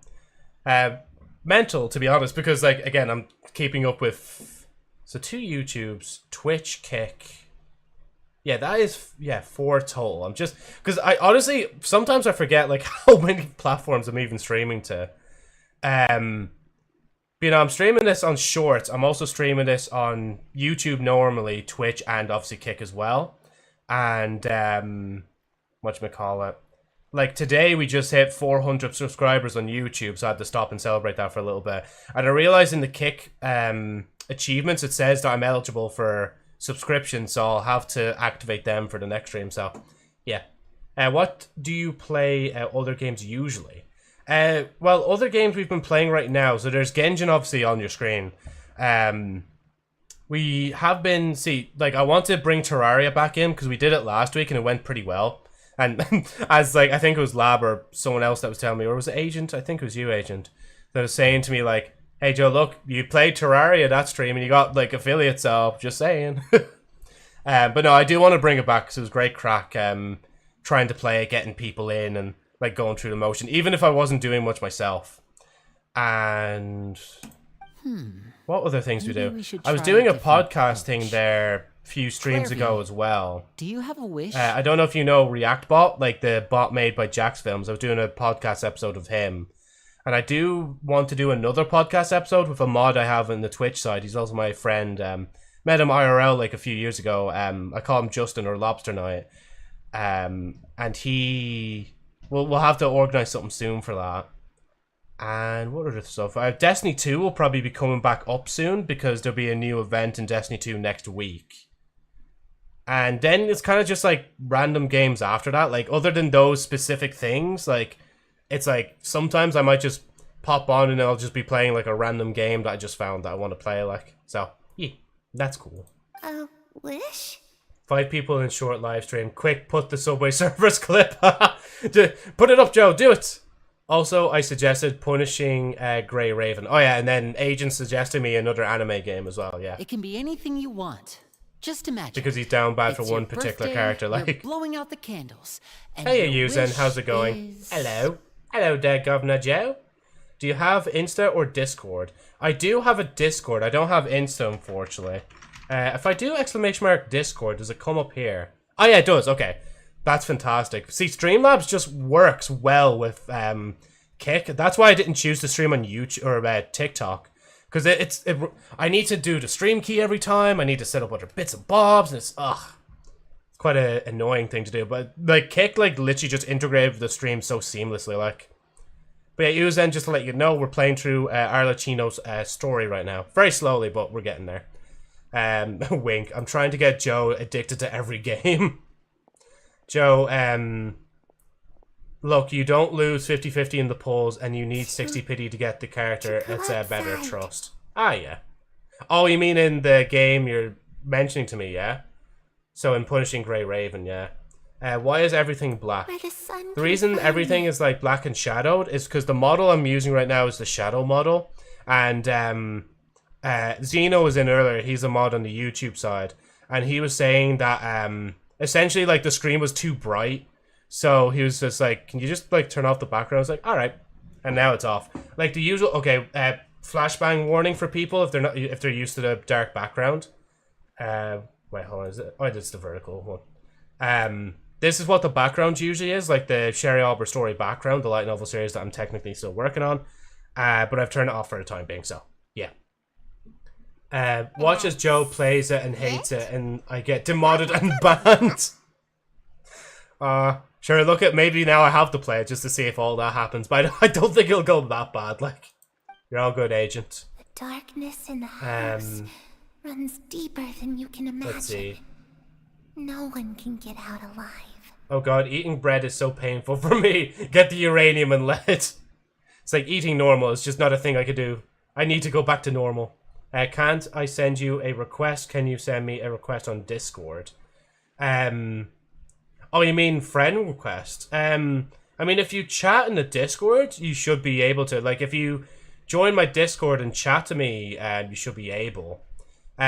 Mental, to be honest, because, like, again, I'm keeping up with... So, 2 YouTubes, Twitch, Kick... Yeah, that is, 4 total. I'm just... Because I honestly, sometimes I forget, like, how many platforms I'm even streaming to. You know, I'm streaming this on Shorts. I'm also streaming this on YouTube normally, Twitch, and obviously Kick as well. And, whatchamacallit. Like, today we just hit 400 subscribers on YouTube, so I had to stop and celebrate that for a little bit. And I realized in the Kick achievements, it says that I'm eligible for subscription, so I'll have to activate them for the next stream, so, yeah. What do you play other games usually? Well, other games we've been playing right now, so there's Genshin obviously on your screen. We have been, I want to bring Terraria back in, because we did it last week and it went pretty well. And as, like, I think it was Lab or someone else that was telling me, or was it Agent? I think it was you, Agent, that was saying to me, like, hey, Joe, look, you played Terraria that stream and you got, like, affiliates, so just saying. But no, I do want to bring it back because it was great crack. Trying to play it, getting people in, and like going through the motion, even if I wasn't doing much myself. And what other things do we do? I was doing a podcast thing there a few streams ago as well. Do you have a wish? I don't know if you know ReactBot, like the bot made by Jax Films. I was doing a podcast episode of him. And I do want to do another podcast episode with a mod I have on the Twitch side. He's also my friend. Met him IRL like a few years ago. I call him Justin or Lobster Night. And we'll have to organize something soon for that. And what other stuff? Destiny 2 will probably be coming back up soon because there'll be a new event in Destiny 2 next week. And then it's kind of just like random games after that. Like other than those specific things, like it's like sometimes I might just pop on and I'll just be playing like a random game that I just found that I want to play. Like, so yeah, that's cool. Wish? 5 people in short live stream. Quick, put the Subway Surfers clip. Put it up, Joe. Do it. Also, I suggested punishing Grey Raven. Oh yeah, and then Agent suggested me another anime game as well. Yeah. It can be anything you want. Just imagine. Because he's down bad for It's one your particular birthday, character. we're Like, blowing out the candles. And hey, your Yuzen, wish how's it going? is- Hello. Hello there, Governor Joe. Do you have Insta or Discord? I do have a Discord. I don't have Insta, unfortunately. If I do !Discord, does it come up here? Oh yeah, it does. Okay. That's fantastic. See, Streamlabs just works well with Kick. That's why I didn't choose to stream on YouTube or TikTok. Because I need to do the stream key every time. I need to set up other bits and bobs. And it's quite an annoying thing to do. But like Kick like literally just integrated the stream so seamlessly. Like, but yeah, Uzen, just to let you know, we're playing through Arlecchino's story right now. Very slowly, but we're getting there. Wink. I'm trying to get Joe addicted to every game. Joe, look, you don't lose 50-50 in the polls, and you need 60 pity to get the character. It's better trust. Ah, yeah. Oh, you mean in the game you're mentioning to me, yeah? So in Punishing Grey Raven, yeah. Why is everything black? The reason everything is like black and shadowed is because the model I'm using right now is the shadow model. And Zeno was in earlier. He's a mod on the YouTube side. And he was saying that essentially like the screen was too bright. So he was just like, can you just like turn off the background? I was like, all right. And now it's off. Like the usual, okay, flashbang warning for people if they're used to the dark background. Wait, hold on, is it? Oh, it's the vertical one. This is what the background usually is, like the Sherry Albert Story background, the light novel series that I'm technically still working on. But I've turned it off for the time being, so yeah. Watch as Joe plays it and hates it, and I get demodded and banned. Sure, look at, maybe now I have to play it just to see if all that happens, but I don't think it'll go that bad, like. You're all good, Agent. The darkness in the house runs deeper than you can imagine. Let's see. No one can get out alive. Oh god, eating bread is so painful for me. Get the uranium and lead. It's like eating normal, it's just not a thing I could do. I need to go back to normal. Can't I send you a request? Can you send me a request on Discord? Oh, you mean friend request? I mean, if you chat in the Discord, you should be able to. Like, if you join my Discord and chat to me, you should be able. But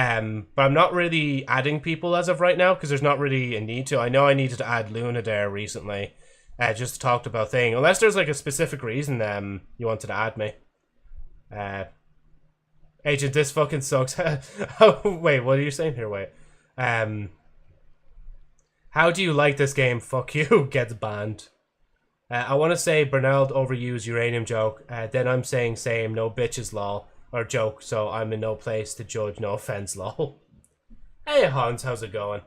I'm not really adding people as of right now, because there's not really a need to. I know I needed to add Luna there recently, just to talk about thing. Unless there's, like, a specific reason you wanted to add me. Agent, this fucking sucks. Oh, wait, what are you saying here? Wait. How do you like this game? Fuck you. Gets banned. I want to say Bernard overused uranium joke. Then I'm saying same. No bitches lol. Or joke. So I'm in no place to judge. No offense lol. Hey Hans, how's it going?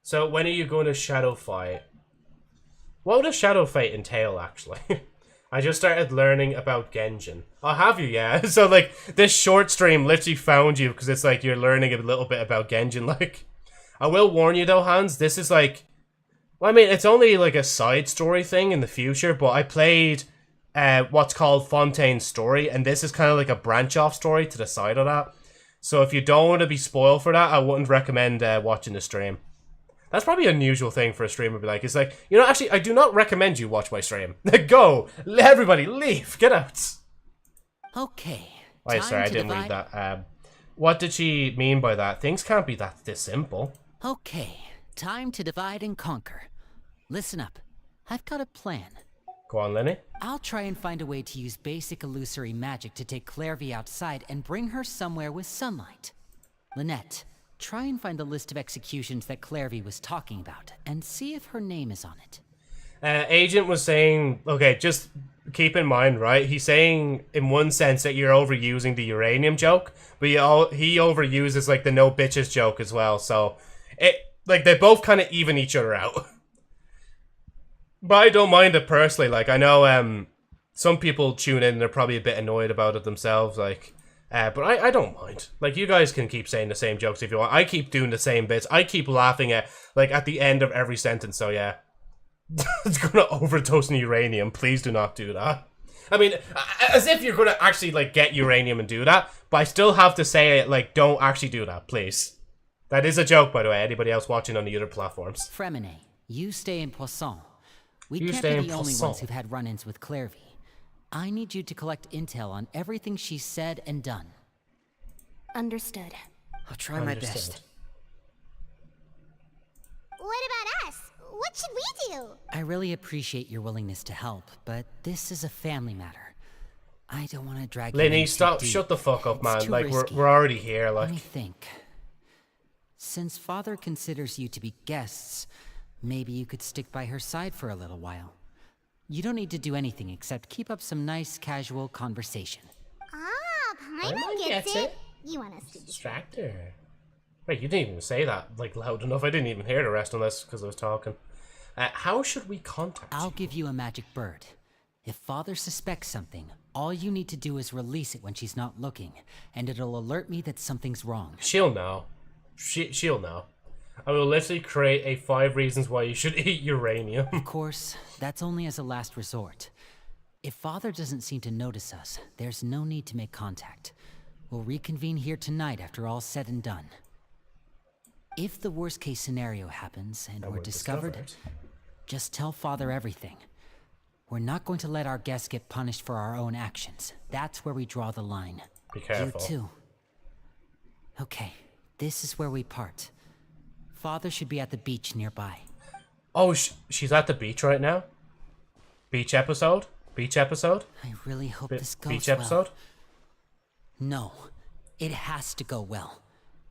So when are you going to shadow fight? What would a shadow fight entail actually? I just started learning about Genshin. Oh, have you? Yeah. So like this short stream literally found you because it's like you're learning a little bit about Genshin. Like, I will warn you though, Hans. This is like, well, I mean, it's only like a side story thing in the future. But I played what's called Fontaine's Story, and this is kind of like a branch off story to the side of that. So if you don't want to be spoiled for that, I wouldn't recommend watching the stream. That's probably an unusual thing for a streamer to be like. It's like, you know, actually, I do not recommend you watch my stream. Go! Everybody, leave! Get out! Okay. Wait, sorry, I didn't read that. what did she mean by that? Things can't be this simple. Okay, time to divide and conquer. Listen up. I've got a plan. Go on, Lenny. I'll try and find a way to use basic illusory magic to take Clairvy outside and bring her somewhere with sunlight. Lynette, try and find the list of executions that Clairvy was talking about, and see if her name is on it. Agent was saying, okay, just keep in mind, right? He's saying, in one sense, that you're overusing the uranium joke, but he overuses, like, the no bitches joke as well, so... they both kind of even each other out. But I don't mind it personally. Like, I know some people tune in and they're probably a bit annoyed about it themselves. Like, but I don't mind. Like, you guys can keep saying the same jokes if you want. I keep doing the same bits. I keep laughing at the end of every sentence. So yeah, it's gonna overdose on uranium. Please do not do that. I mean, as if you're gonna actually like get uranium and do that. But I still have to say it. Like, don't actually do that, please. That is a joke, by the way. Anybody else watching on the other platforms? Fremine, you stay in Poisson. We can't be the only ones who've had run-ins with Clairvy. I need you to collect intel on everything she's said and done. Understood. I'll try my best. What about us? What should we do? I really appreciate your willingness to help, but this is a family matter. I don't want to drag you in Lenny, too stop. deep. Shut the fuck up, man. It's Like, risky. we're already here, like. Let me think. Since Father considers you to be guests, maybe you could stick by her side for a little while. You don't need to do anything except keep up some nice, casual conversation. Ah, Paimon gets it. You want us to Distract her. Wait, you didn't even say that, like, loud enough. I didn't even hear the rest unless because I was talking. How should we contact you? I'll give you a magic bird. If Father suspects something, all you need to do is release it when she's not looking, and it'll alert me that something's wrong. She'll know. She'll know. I will literally create a 5 reasons why you should eat uranium. Of course, that's only as a last resort. If Father doesn't seem to notice us, there's no need to make contact. We'll reconvene here tonight after all's said and done. If the worst case scenario happens and we're discovered, just tell Father everything. We're not going to let our guests get punished for our own actions. That's where we draw the line. Be careful. You too. Okay, this is where we part. Father should be at the beach nearby. Oh, she's at the beach right now? Beach episode? Beach episode? I really hope this goes beach episode? well. No, it has to go well.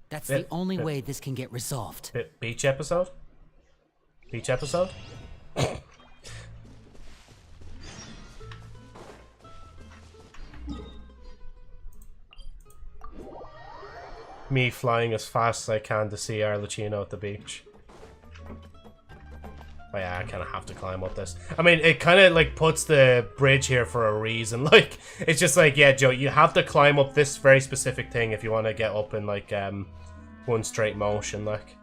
That's the only way this can get resolved. Beach episode? Beach episode? Me flying as fast as I can to see Arlecchino at the beach. Oh yeah, I kind of have to climb up this. I mean, it kind of like puts the bridge here for a reason. Like, it's just like, yeah, Joe, you have to climb up this very specific thing if you want to get up in like one straight motion. Like,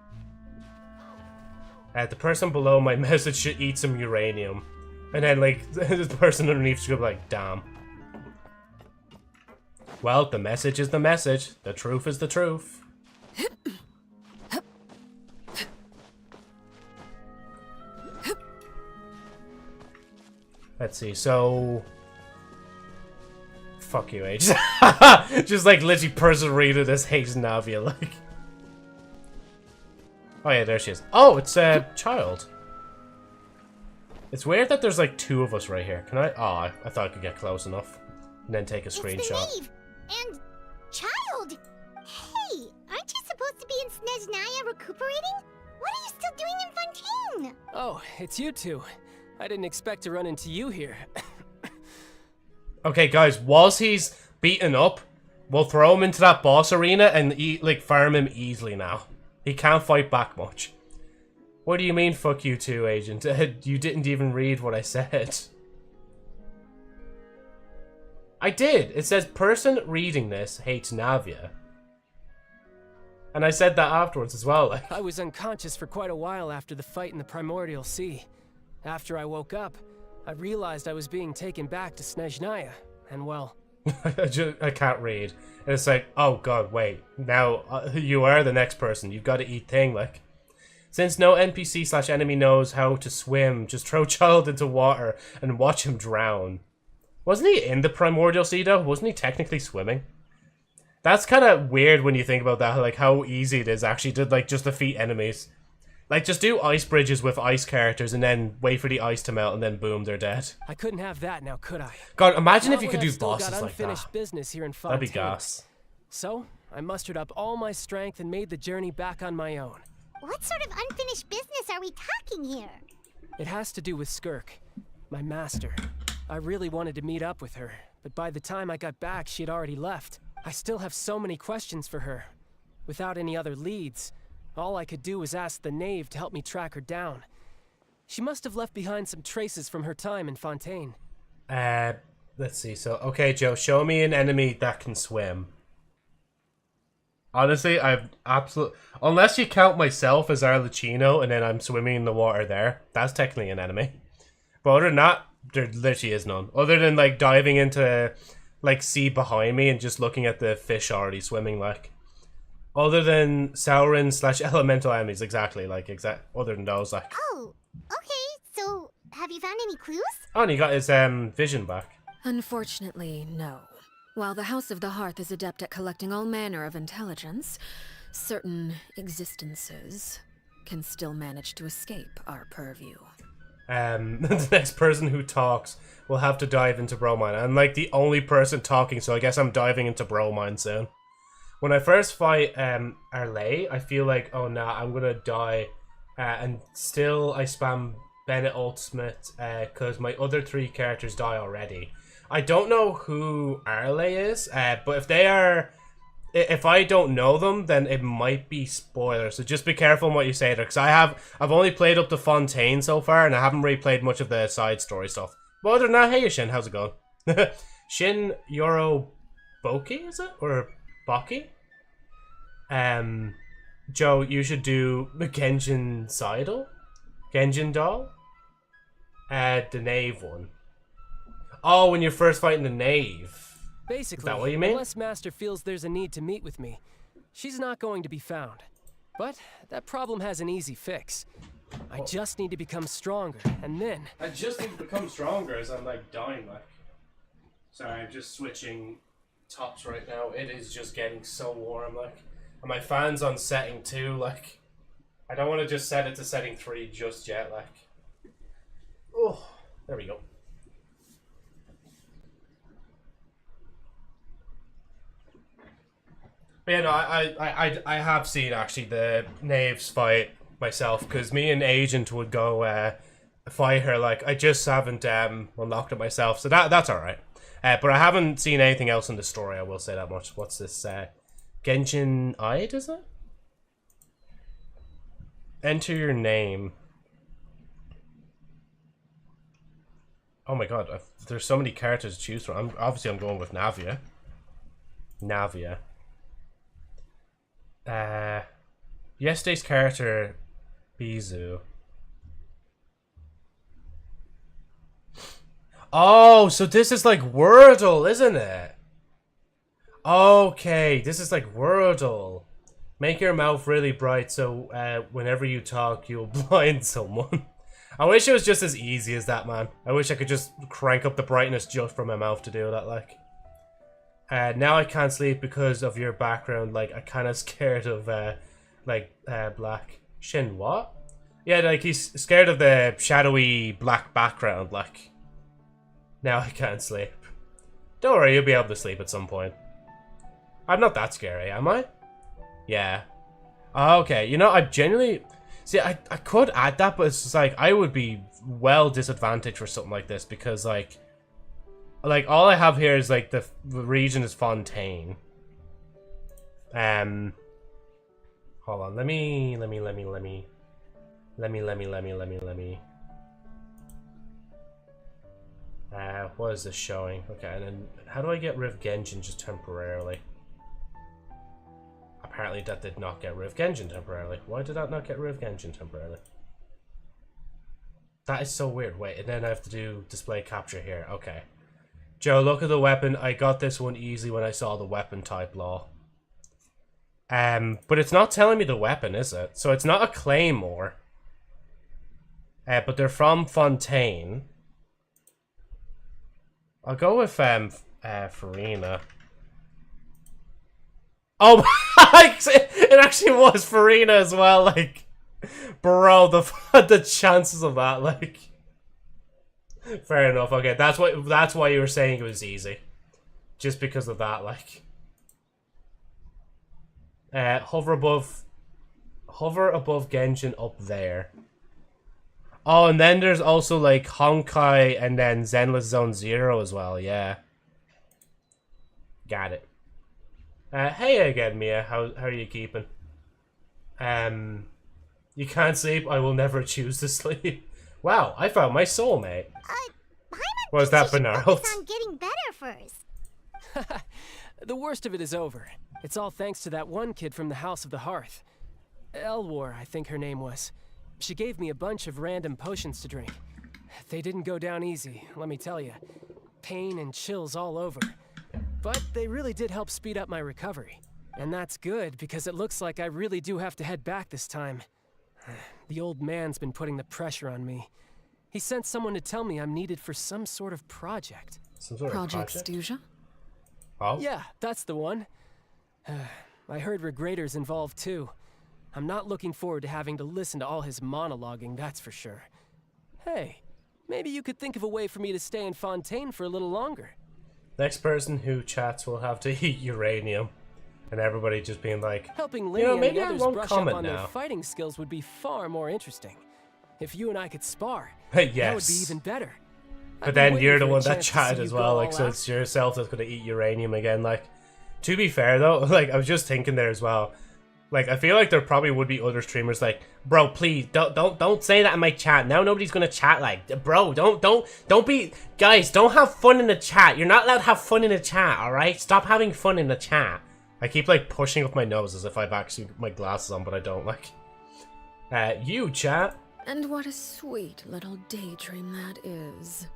the person below my message should eat some uranium, and then like the person underneath should be like, damn. Well, the message is the message. The truth is the truth. Let's see, so... Fuck you, H. Just like literally perseverated as hates Navia, like... Oh yeah, there she is. Oh, it's a child. It's weird that there's like 2 of us right here. Can I? Oh, I thought I could get close enough. And then take a screenshot. It's the knave and child. Hey, aren't you supposed to be in Snezhnaya recuperating? What are you still doing in Fontaine? Oh, it's you two. I didn't expect to run into you here. Okay, guys, whilst he's beaten up, we'll throw him into that boss arena and farm him easily now. He can't fight back much. What do you mean, fuck you too, Agent? You didn't even read what I said. I did. It says, person reading this hates Navia. And I said that afterwards as well. I was unconscious for quite a while after the fight in the Primordial Sea. After I woke up, I realized I was being taken back to Snezhnaya, and well... I can't read. And it's like, oh god, wait. Now, you are the next person. You've got to eat thing, like... Since no NPC/enemy knows how to swim, just throw child into water and watch him drown. Wasn't he in the Primordial Sea, though? Wasn't he technically swimming? That's kind of weird when you think about that, like how easy it is actually to like just defeat enemies. Like just do ice bridges with ice characters and then wait for the ice to melt and then boom, they're dead. I couldn't have that now, could I? God, imagine if you Not could when do I've still bosses got like unfinished that. business here in That'd be Fontaine. gas. So, I mustered up all my strength and made the journey back on my own. What sort of unfinished business are we talking here? It has to do with Skirk, my master. I really wanted to meet up with her, but by the time I got back, she had already left. I still have so many questions for her. Without any other leads, all I could do was ask the knave to help me track her down. She must have left behind some traces from her time in Fontaine. Let's see. So, okay, Joe, show me an enemy that can swim. Honestly, I've absolutely... Unless you count myself as Arlecchino and then I'm swimming in the water there, that's technically an enemy. But other than that, there literally is none. Other than, like, diving into, like, sea behind me and just looking at the fish already swimming, like... Other than Sauron / elemental enemies, exactly, like, other than those, like... Oh, okay, so have you found any clues? Oh, and he got his, vision back. Unfortunately, no. While the House of the Hearth is adept at collecting all manner of intelligence, certain existences can still manage to escape our purview. The next person who talks will have to dive into bromine. I'm like the only person talking, so I guess I'm diving into bromine soon. When I first fight Arlay, I feel like, oh nah, I'm gonna die. And still I spam Bennett Ultimate because my other 3 characters die already. I don't know who Arlay is, but if I don't know them, then it might be spoilers. So just be careful in what you say there, because I've only played up to Fontaine so far, and I haven't really played much of the side story stuff. But other than that, hey Shin, how's it going? Shin Yoroboki, is it? Or Baki? Joe, you should do the Genshin Seidel? Genshin Doll? The Knave one. Oh, when you're first fighting the Knave. Basically, Is that what you mean? unless Master feels there's a need to meet with me, she's not going to be found. But that problem has an easy fix. I just need to become stronger, and then... I just need to become stronger as I'm, like, dying, like. Sorry, I'm just switching tops right now. It is just getting so warm, like. And my fan's on setting 2, like. I don't want to just set it to setting 3 just yet, like. Oh, there we go. But yeah, no, I have seen actually the Knaves fight myself, because me and Agent would go fight her. Like, I just haven't unlocked it myself, so that's all right. But I haven't seen anything else in the story. I will say that much. What's this? Genshin Impact, is it? Enter your name. Oh my god, there's so many characters to choose from. I'm going with Navia. Navia. Yesterday's character, Bizu. Oh, so this is like Wordle, isn't it? Okay, this is like Wordle. Make your mouth really bright so whenever you talk, you'll blind someone. I wish it was just as easy as that, man. I wish I could just crank up the brightness just from my mouth to do that, like. Now I can't sleep because of your background. Like, I'm kind of scared of, black. Shin, what? Yeah, like, he's scared of the shadowy black background, like. Now I can't sleep. Don't worry, you'll be able to sleep at some point. I'm not that scary, am I? Yeah. Okay, you know, I genuinely... See, I could add that, but it's just like, I would be well disadvantaged for something like this, because, like, all I have here is, like, the region is Fontaine. Hold on, let me... What is this showing? Okay, and then, how do I get rid of Genshin just temporarily? Apparently that did not get rid of Genshin temporarily. Why did that not get rid of Genshin temporarily? That is so weird. Wait, and then I have to do display capture here. Okay. Joe, look at the weapon. I got this one easy when I saw the weapon type law. But it's not telling me the weapon, is it? So it's not a claymore. But they're from Fontaine. I'll go with Farina. Oh, it actually was Farina as well. Like, bro, the chances of that. Like, fair enough. Okay, that's why you were saying it was easy, just because of that. Like, hover above Genshin up there. Oh, and then there's also like Honkai and then Zenless Zone Zero as well. Yeah, got it. Hey again, Mia. How are you keeping? You can't sleep. I will never choose to sleep. Wow, I found my soulmate. Was that Bernard? On getting better first. The worst of it is over. It's all thanks to that one kid from the House of the Hearth. Elwar, I think her name was. She gave me a bunch of random potions to drink. They didn't go down easy, let me tell you. Pain and chills all over. But they really did help speed up my recovery. And that's good, because it looks like I really do have to head back this time. The old man's been putting the pressure on me. He sent someone to tell me I'm needed for some sort of project. Some sort of Project Stuja? Oh? Yeah, that's the one. I heard Regrader's involved too. I'm not looking forward to having to listen to all his monologuing, that's for sure. Hey, maybe you could think of a way for me to stay in Fontaine for a little longer. Next person who chats will have to eat uranium. And everybody just being like, helping Linny and maybe the I others won't brush up comment on now. their fighting skills would be far more interesting. If you and I could spar, Yes. that would be even better. But then you're the one that chatted as well, like, so it's yourself that's gonna eat uranium again. Like, to be fair though, like, I was just thinking there as well. Like, I feel like there probably would be other streamers like, bro, please don't say that in my chat. Now nobody's gonna chat like, bro, don't be, guys, don't have fun in the chat. You're not allowed to have fun in the chat, all right? Stop having fun in the chat. I keep like pushing up my nose as if I've actually my glasses on, but I don't. Like, you chat. And what a sweet little daydream that is.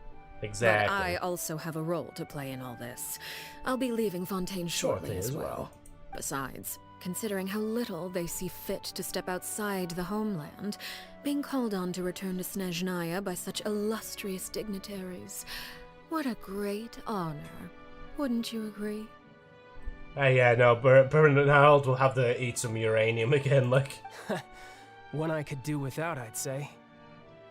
Exactly. But I also have a role to play in all this. I'll be leaving Fontaine shortly as well. Besides, considering how little they see fit to step outside the homeland, being called on to return to Snezhnaya by such illustrious dignitaries, what a great honor. Wouldn't you agree? Yeah, no, Bernard will have to eat some uranium again, like. One I could do without, I'd say.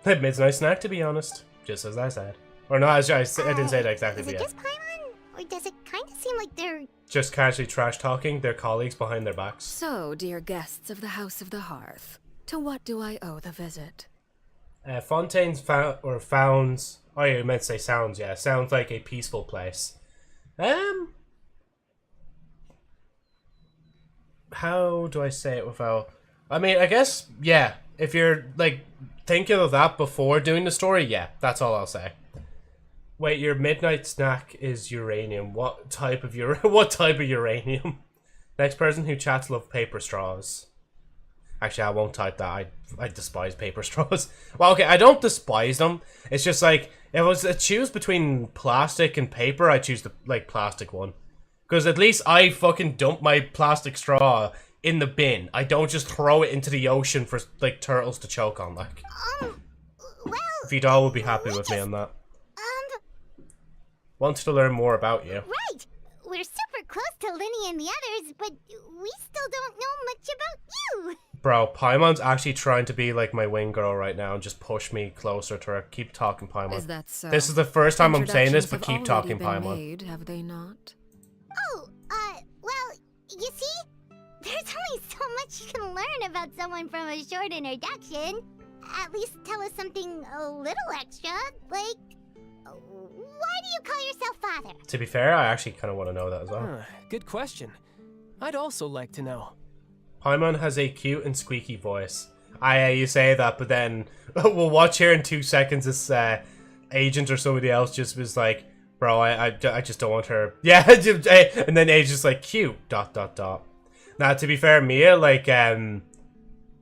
It's a nice snack, to be honest. Just as I said. Or no, I didn't say that exactly, Is it but yeah. just Paimon? Or does it kind of seem like they're... Just casually trash-talking their colleagues behind their backs. So, dear guests of the House of the Hearth, to what do I owe the visit? Fontaine's founds... Oh, yeah, you meant to say sounds, yeah. Sounds like a peaceful place. How do I say it without... I mean, I guess, yeah. If you're, like, thinking of that before doing the story, yeah. That's all I'll say. Wait, your midnight snack is uranium. What type of uranium? Next person who chats love paper straws. Actually, I won't type that. I despise paper straws. Well, okay, I don't despise them. It's just like, if I was to choose between plastic and paper, I choose the, like, plastic one. Because at least I fucking dump my plastic straw in the bin. I don't just throw it into the ocean for, like, turtles to choke on, like. well... Vidal would be happy with me on that. Wanted to learn more about you. Right! We're super close to Linny and the others, but we still don't know much about you! Bro, Paimon's actually trying to be like my wing girl right now and just push me closer to her. Keep talking, Paimon. Is that so? This is the first time I'm saying this, but keep talking, Paimon. Made, have they not? Oh, well, you see? There's only so much you can learn about someone from a short introduction. At least tell us something a little extra, like... Why do you call yourself father? To be fair, I actually kind of want to know that as well. Good question. I'd also like to know. Paimon has a cute and squeaky voice. You say that, but then we'll watch here in 2 seconds. This agent or somebody else just was like, bro, I just don't want her. Yeah, and then agent's like, cute, ... Now, to be fair, Mia,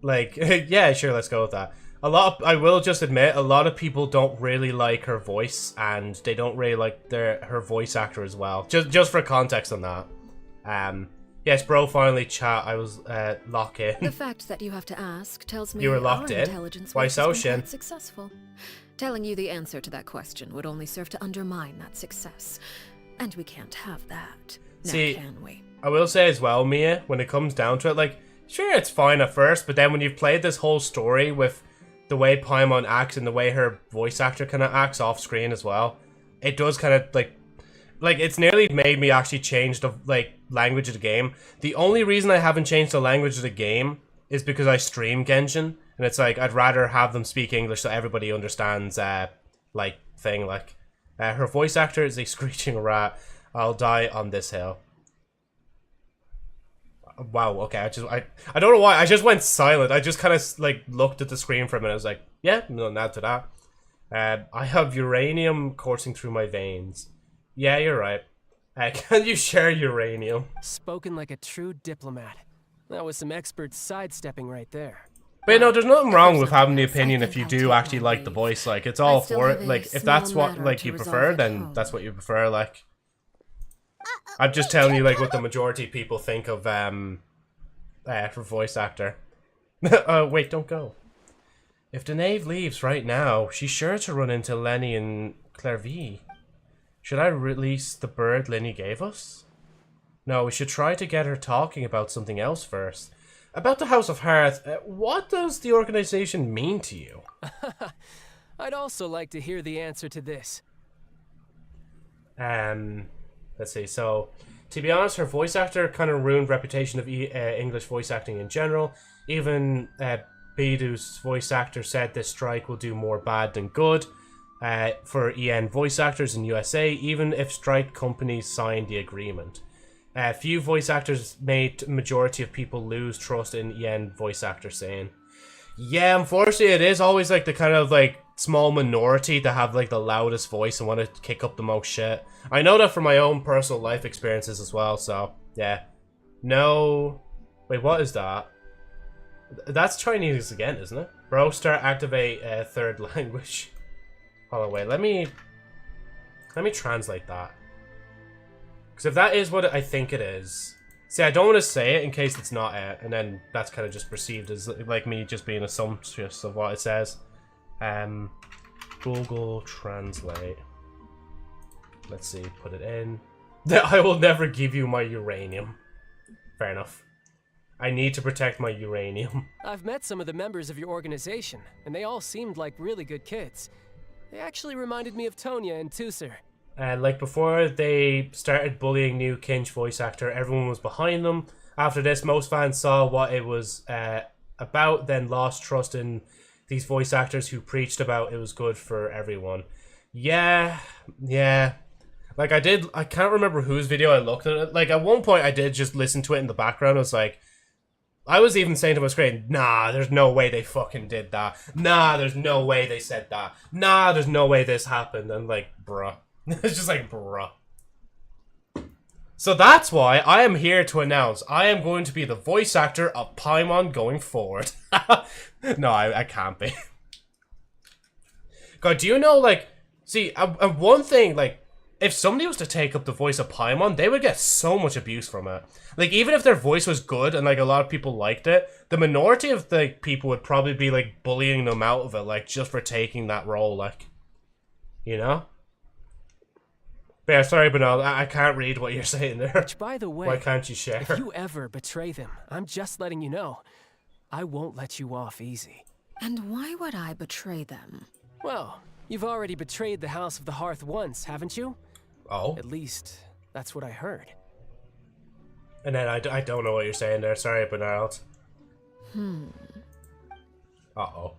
yeah, sure, let's go with that. I will just admit, a lot of people don't really like her voice, and they don't really like her voice actor as well. Just for context on that. Yes, bro, finally chat. I was locked in. The fact that you have to ask tells me you were locked our in. Intelligence Why so, has been Shin? quite successful. Telling you the answer to that question would only serve to undermine that success, and we can't have that. Now, See, can we? I will say as well, Mia, when it comes down to it, like, sure, it's fine at first, but then when you've played this whole story with the way Paimon acts and the way her voice actor kind of acts off screen as well, it does kind of, like, it's nearly made me actually change the, like, language of the game. The only reason I haven't changed the language of the game is because I stream Genshin, and it's like, I'd rather have them speak English so everybody understands, like, thing, like, her voice actor is a screeching rat. I'll die on this hill. Wow, okay, I don't know why, I just went silent. I just kind of, like, looked at the screen for a minute. I was like, yeah, no, not to that. I have uranium coursing through my veins. Yeah, you're right. Can you share uranium? Spoken like a true diplomat. That was some expert sidestepping right there. But no, there's nothing wrong with having the opinion if you do actually like the voice. Like, it's all for it. Like, if that's what, like, you prefer, then that's what you prefer, like. I'm just telling you, like, what the majority of people think of, for voice actor. Wait, don't go. If the knave leaves right now, she's sure to run into Lenny and Clairvy. Should I release the bird Lenny gave us? No, we should try to get her talking about something else first. About the House of Hearth, what does the organization mean to you? I'd also like to hear the answer to this. Let's see, so, to be honest, her voice actor kind of ruined reputation of English voice acting in general. Even Bidu's voice actor said this strike will do more bad than good for EN voice actors in USA, even if strike companies signed the agreement. Few voice actors made majority of people lose trust in EN voice actor saying. Yeah, unfortunately, it is always, like, the kind of, like, small minority to have, like, the loudest voice and want to kick up the most shit. I know that from my own personal life experiences as well, so, yeah. No... Wait, what is that? That's Chinese again, isn't it? Bro, start activate third language. Hold on, wait, let me translate that. Because if that is what I think it is... See, I don't want to say it in case it's not it, and then that's kind of just perceived as, like, me just being assumptuous of what it says. Google Translate. Let's see, put it in. I will never give you my uranium. Fair enough. I need to protect my uranium. I've met some of the members of your organization, and they all seemed like really good kids. They actually reminded me of Tonya and Tusser. Like, before they started bullying new Kinch voice actor, everyone was behind them. After this, most fans saw what it was about, then lost trust in these voice actors who preached about it was good for everyone. Yeah. Like, I can't remember whose video I looked at. Like, at one point, I did just listen to it in the background. I was like, I was even saying to my screen, nah, there's no way they fucking did that. Nah, there's no way they said that. Nah, there's no way this happened. And, like, bruh. It's just like, bruh. So that's why I am here to announce I am going to be the voice actor of Paimon going forward. No, I can't be. God, do you know, like, see, one thing, like, if somebody was to take up the voice of Paimon, they would get so much abuse from it. Like, even if their voice was good and, like, a lot of people liked it, the minority of the people would probably be, like, bullying them out of it, like, just for taking that role, like, you know? But yeah, sorry, but no, I can't read what you're saying there. Which, by the way, why can't you share? If you ever betray them, I'm just letting you know, I won't let you off easy. And why would I betray them? Well, you've already betrayed the House of the Hearth once, haven't you? Oh? At least, that's what I heard. And then I don't know what you're saying there. Sorry, Bernard. Uh-oh.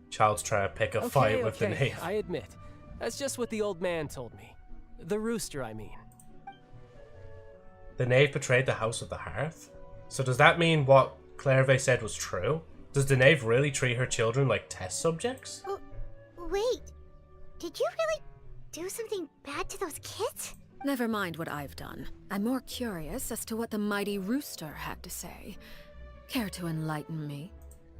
Child's trying to pick a fight with the knave. I admit. That's just what the old man told me. The rooster, I mean. The knave betrayed the House of the Hearth? So does that mean what Clairvy said was true? Does the knave really treat her children like test subjects? Wait, did you really do something bad to those kids? Never mind what I've done. I'm more curious as to what the mighty rooster had to say. Care to enlighten me?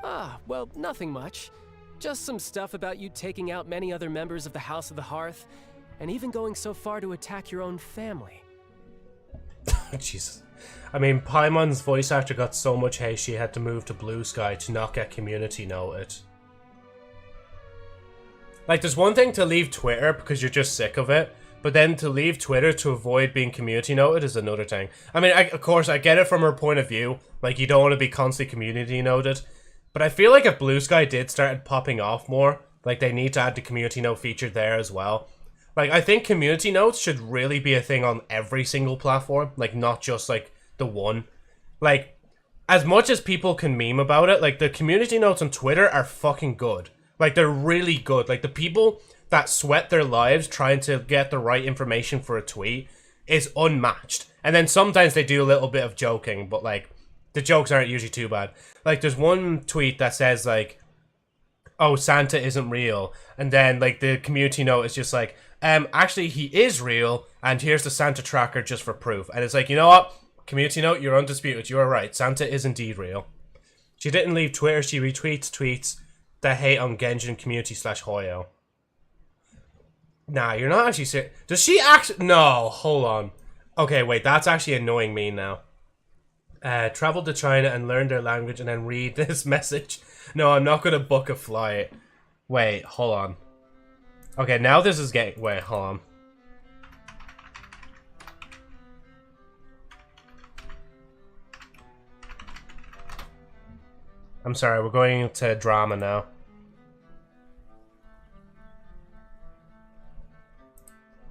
Ah, well, nothing much. Just some stuff about you taking out many other members of the House of the Hearth, and even going so far to attack your own family. Jesus. I mean, Paimon's voice actor got so much hate she had to move to Blue Sky to not get community noted. Like, there's one thing to leave Twitter because you're just sick of it, But then to leave Twitter to avoid being community noted is another thing. I mean, of course, I get it from her point of view. Like, you don't want to be constantly community noted. But I feel like if Blue Sky did start popping off more, like, they need to add the community note feature there as well. Like, I think community notes should really be a thing on every single platform. Like, not just, like, the one. Like, as much as people can meme about it, like, the community notes on Twitter are fucking good. Like, they're really good. Like, the people that sweat their lives trying to get the right information for a tweet is unmatched. And then sometimes they do a little bit of joking, but, like, the jokes aren't usually too bad. Like, there's one tweet that says, like, oh, Santa isn't real. And then, like, the community note is just like, actually, he is real, and here's the Santa tracker just for proof. And it's like, you know what? Community note, you're undisputed. You are right. Santa is indeed real. She didn't leave Twitter. She retweets tweets that hate on Genshin community /Hoyo. Nah, you're not actually serious. Does she actually... No, hold on. Okay, wait, that's actually annoying me now. Travel to China and learn their language and then read this message. No, I'm not going to book a flight. Wait, hold on. Okay, now this is getting... Wait, hold on. I'm sorry, we're going into drama now.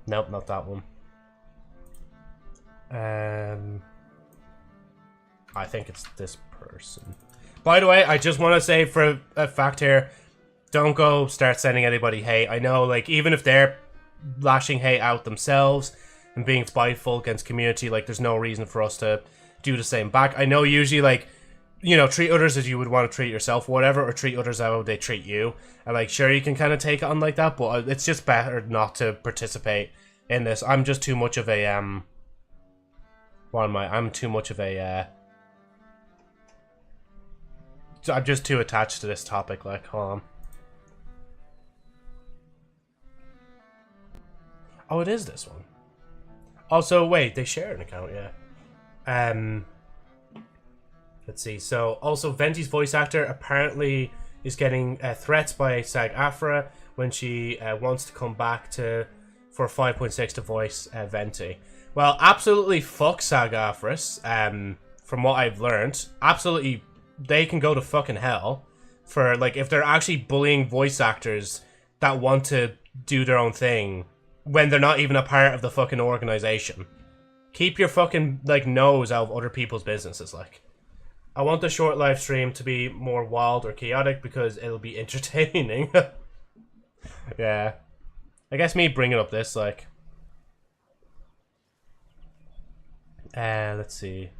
Nope, not that one. I think it's this person. By the way, I just want to say for a fact here, don't go start sending anybody hate. I know, like, even if they're lashing hate out themselves and being spiteful against community, like, there's no reason for us to do the same back. I know usually, like, you know, treat others as you would want to treat yourself, whatever, or treat others how they treat you. And, like, sure, you can kind of take it on like that, but it's just better not to participate in this. I'm just too much of a, what am I? I'm too much of a, I'm just too attached to this topic, like, hold on. Oh, it is this one. Also, wait, they share an account, yeah. Let's see. So, also, Venti's voice actor apparently is getting threats by SAG-AFTRA when she wants to come back for 5.6 to voice Venti. Well, absolutely fuck SAG-AFTRA, from what I've learned. Absolutely, they can go to fucking hell for, like, if they're actually bullying voice actors that want to do their own thing when they're not even a part of the fucking organization. Keep your fucking, like, nose out of other people's businesses, like. I want the short live stream to be more wild or chaotic because it'll be entertaining. Yeah. I guess me bringing up this, like... let's see.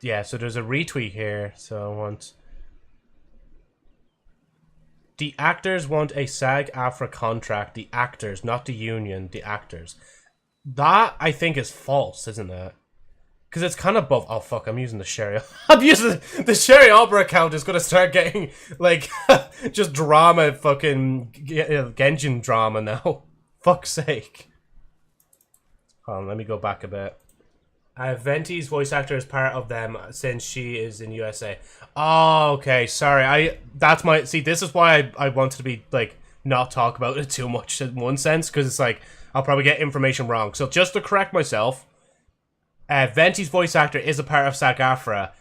Yeah, so there's a retweet here, so I want... The actors want a SAG-AFTRA contract. The actors, not the union. The actors. That, I think, is false, isn't it? Because it's kind of above... Oh, fuck, I'm using the Sherry... I'm using... The Sherry Opera account is going to start getting, like, just drama, fucking... Genshin drama now. Fuck's sake. Hold on, let me go back a bit. Venti's voice actor is part of them since she is in USA. Oh, okay, sorry. That's my... See, this is why I wanted to be, like, not talk about it too much in one sense, because it's like, I'll probably get information wrong. So just to correct myself... Venti's voice actor is a part of SAG-AFTRA,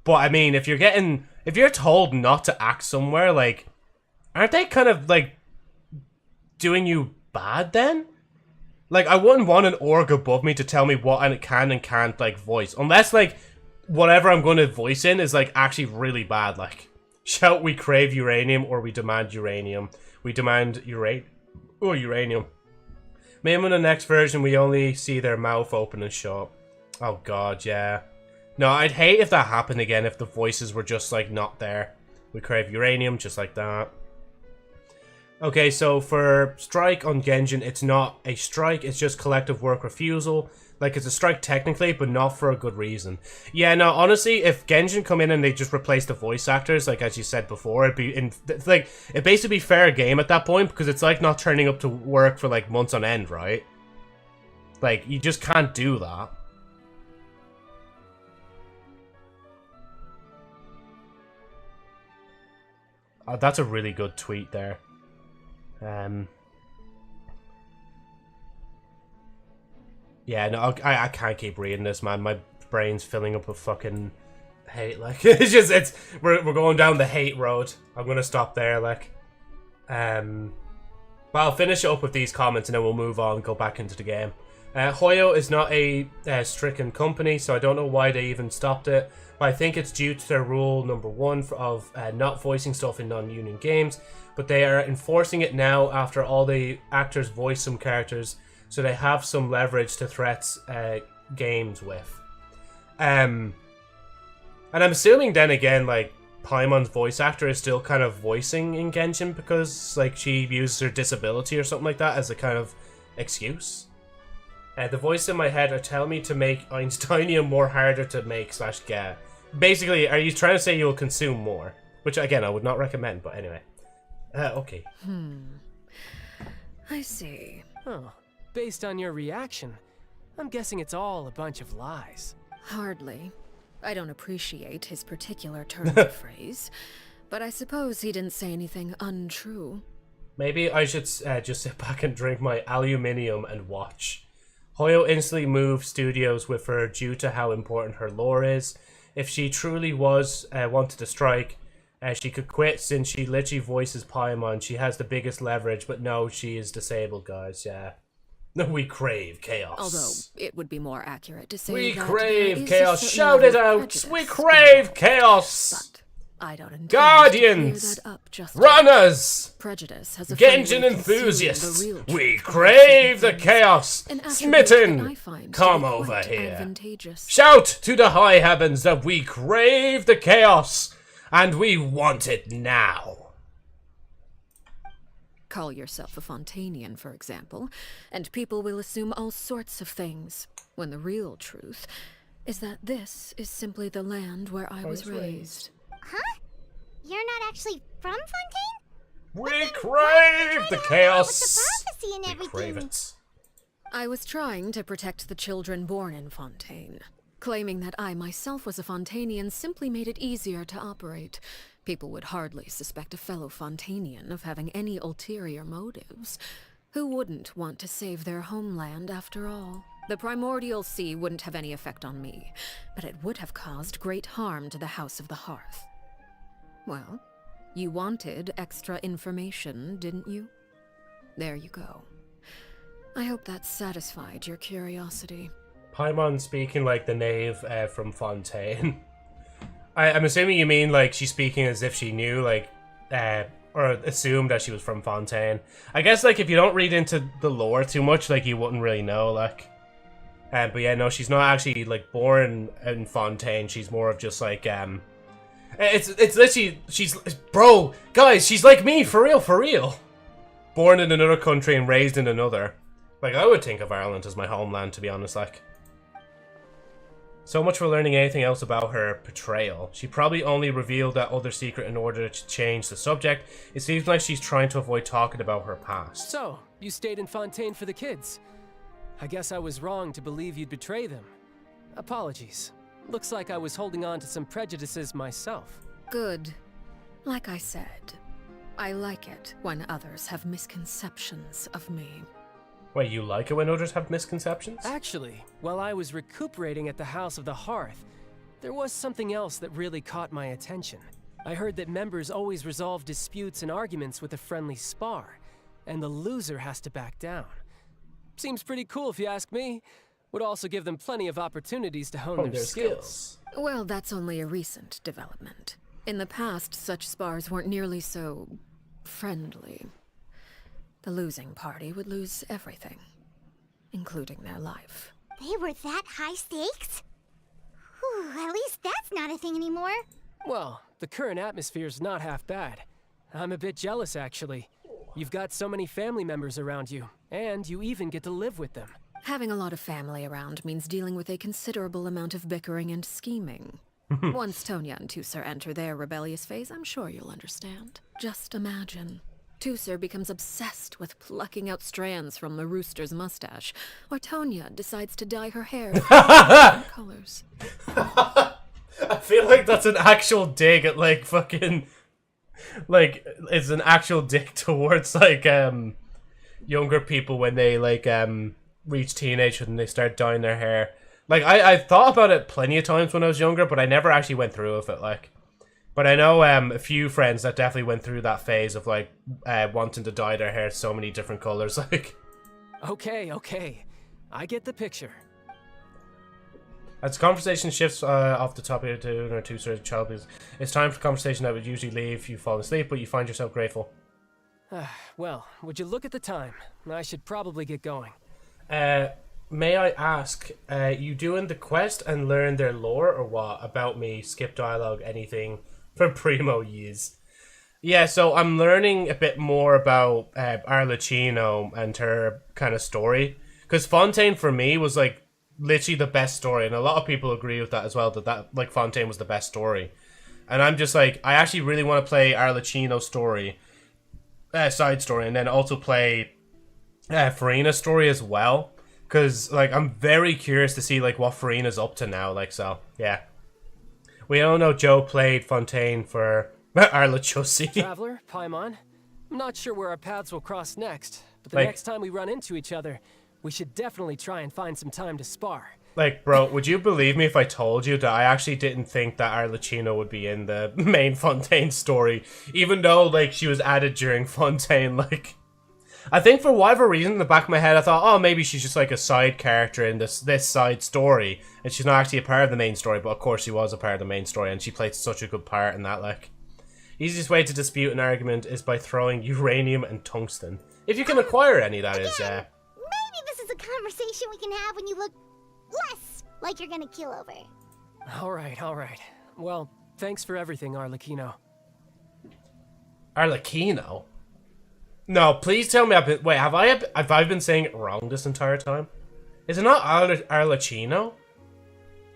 but I mean, if you're told not to act somewhere, like, aren't they kind of, like, doing you bad then? Like, I wouldn't want an org above me to tell me what I can and can't, like, voice, unless, like, whatever I'm going to voice in is, like, actually really bad, like, shout we crave uranium or we demand uranium. We demand uranium. Maybe in the next version we only see their mouth open and shut. Oh god, yeah. No, I'd hate if that happened again, if the voices were just, like, not there. We crave uranium, just like that. Okay, so for strike on Genshin, it's not a strike, it's just collective work refusal. Like, it's a strike technically, but not for a good reason. Yeah, no, honestly, if Genshin come in and they just replace the voice actors, like, as you said before, it'd basically be fair game at that point, because it's like not turning up to work for, like, months on end, right? Like, you just can't do that. That's a really good tweet there. Yeah, no, I can't keep reading this, man. My brain's filling up with fucking hate. Like, we're going down the hate road. I'm gonna stop there. Like, but I'll finish up with these comments and then we'll move on and go back into the game. Hoyo is not a stricken company, so I don't know why they even stopped it. But I think it's due to their rule number 1 of not voicing stuff in non-union games. But they are enforcing it now after all the actors voice some characters, so they have some leverage to threats games with. And I'm assuming then again, like, Paimon's voice actor is still kind of voicing in Genshin because, like, she uses her disability or something like that as a kind of excuse. The voice in my head are telling me to make Einsteinium more harder to make / get. Basically, are you trying to say you'll consume more? Which, again, I would not recommend, but anyway. Okay. I see. Oh, based on your reaction, I'm guessing it's all a bunch of lies. Hardly. I don't appreciate his particular turn of the phrase, but I suppose he didn't say anything untrue. Maybe I should just sit back and drink my aluminium and watch. Hoyo instantly moved studios with her due to how important her lore is. If she truly wanted to strike, she could quit since she literally voices Paimon. She has the biggest leverage, but no, she is disabled, guys, yeah. No, we crave chaos. Although, it would be more accurate to say we that crave there is chaos. a certain Shout it level of out. prejudice We crave chaos. But I don't intend Guardians. to clear that up just Runners. Prejudice has a Genshin enthusiasts. We crave the chaos. Smitten. Come over here. Shout to the high heavens that we crave the chaos. And we want it now. Call yourself a Fontainian, for example, and people will assume all sorts of things, when the real truth is that this is simply the land where I was raised. Huh? You're not actually from Fontaine? We crave the chaos. With the prophecy and everything. We crave it. I was trying to protect the children born in Fontaine. Claiming that I myself was a Fontainian simply made it easier to operate. People would hardly suspect a fellow Fontainian of having any ulterior motives. Who wouldn't want to save their homeland after all? The primordial sea wouldn't have any effect on me, but it would have caused great harm to the House of the Hearth. Well, you wanted extra information, didn't you? There you go. I hope that satisfied your curiosity. Paimon speaking like the knave from Fontaine. I'm assuming you mean like she's speaking as if she knew, like, or assumed that she was from Fontaine. I guess, like, if you don't read into the lore too much, like, you wouldn't really know, like. But yeah, no, she's not actually, like, born in Fontaine. She's more of just, like, it's literally, bro, guys, she's like me, for real, for real. Born in another country and raised in another. Like, I would think of Ireland as my homeland, to be honest, like. So much for learning anything else about her betrayal. She probably only revealed that other secret in order to change the subject. It seems like she's trying to avoid talking about her past. So, you stayed in Fontaine for the kids. I guess I was wrong to believe you'd betray them. Apologies. Looks like I was holding on to some prejudices myself. Good. Like I said, I like it when others have misconceptions of me. Wait, you like it when others have misconceptions? Actually, while I was recuperating at the House of the Hearth, there was something else that really caught my attention. I heard that members always resolve disputes and arguments with a friendly spar, and the loser has to back down. Seems pretty cool if you ask me. Would also give them plenty of opportunities to hone their skills. Well, that's only a recent development. In the past, such spars weren't nearly so friendly. The losing party would lose everything, including their life. They were that high stakes? Whew, at least that's not a thing anymore. Well, the current atmosphere's not half bad. I'm a bit jealous, actually. You've got so many family members around you, and you even get to live with them. Having a lot of family around means dealing with a considerable amount of bickering and scheming. Once Tonya and Tusser enter their rebellious phase, I'm sure you'll understand. Just imagine. Tusser becomes obsessed with plucking out strands from the rooster's mustache, or Tonya decides to dye her hair different colors. I feel like that's an actual dig at, like, fucking... Like, it's an actual dig towards, like, younger people when they, like, reach teenagehood and they start dyeing their hair. Like, I thought about it plenty of times when I was younger, but I never actually went through with it, like. But I know a few friends that definitely went through that phase of, like, wanting to dye their hair so many different colors, like. Okay. I get the picture. As the conversation shifts off the topic of or two sort of child abuse, it's time for conversation that would usually leave you falling asleep, but you find yourself grateful. Well, would you look at the time? I should probably get going. May I ask, you doing the quest and learn their lore or what? About me, skip dialogue, anything for primo years. Yeah, so I'm learning a bit more about Arlecchino and her kind of story. Because Fontaine for me was like literally the best story, and a lot of people agree with that as well, that like Fontaine was the best story. And I'm just like, I actually really want to play Arlecchino Story, side story, and then also play Farina's story as well. Because, like, I'm very curious to see, like, what Farina's up to now, like, so, yeah. We all know Joe played Fontaine for Arlecchino. Traveler, Paimon, I'm not sure where our paths will cross next, but the like, next time we run into each other, we should definitely try and find some time to spar. Like, bro, would you believe me if I told you that I actually didn't think that Arlecchino would be in the main Fontaine story, even though, like, she was added during Fontaine, like... I think for whatever reason, in the back of my head, I thought, oh, maybe she's just like a side character in this side story, and she's not actually a part of the main story, but of course she was a part of the main story, and she played such a good part in that, like. Easiest way to dispute an argument is by throwing uranium and tungsten. If you can acquire any, that is, yeah. Maybe this is a conversation we can have when you look less like you're gonna kill over. Alright. Well, thanks for everything, Arlecchino. Arlecchino? No, please tell me I've been... Wait, have I been saying it wrong this entire time? Is it not Arlecchino?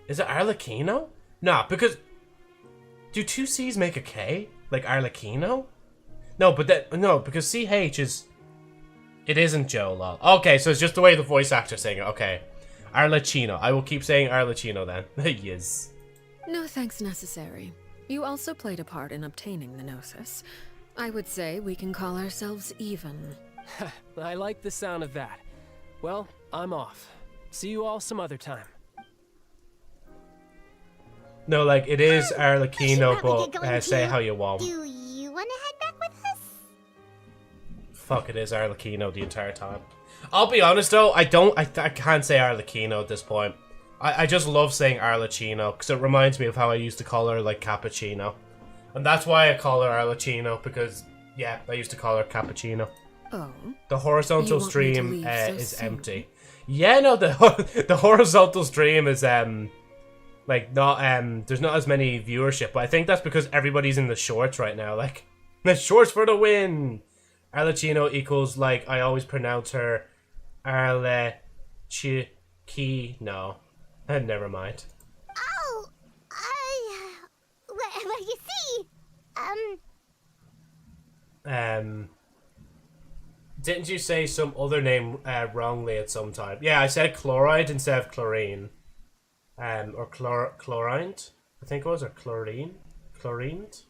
Is it Arlecchino? No, because... Do two C's make a K? Like Arlecchino? No, but that... No, because CH is... It isn't Joe, lol. Okay, so it's just the way the voice actor's saying it. Okay. Arlecchino. I will keep saying Arlecchino then. Yes. No thanks necessary. You also played a part in obtaining the Gnosis. I would say we can call ourselves even. I like the sound of that. Well, I'm off. See you all some other time. No, like, it is Arlecchino, but say how you want. Do you want to head back with us? Fuck, it is Arlecchino the entire time. I'll be honest though, I can't say Arlecchino at this point. I just love saying Arlecchino, because it reminds me of how I used to call her, like, Cappuccino. And that's why I call her Arlecchino, because, yeah, I used to call her Cappuccino. Oh? The horizontal stream is soon? empty. Yeah, no, the horizontal stream is, like, not, there's not as many viewership, but I think that's because everybody's in the shorts right now, like, the shorts for the win! Arlecchino equals, like, I always pronounce her Arlecchino. Never mind. Oh, what do you see? Didn't you say some other name wrongly at some time? Yeah, I said chloride instead of chlorine. Or chlorine, I think it was, or chlorine? Chlorined?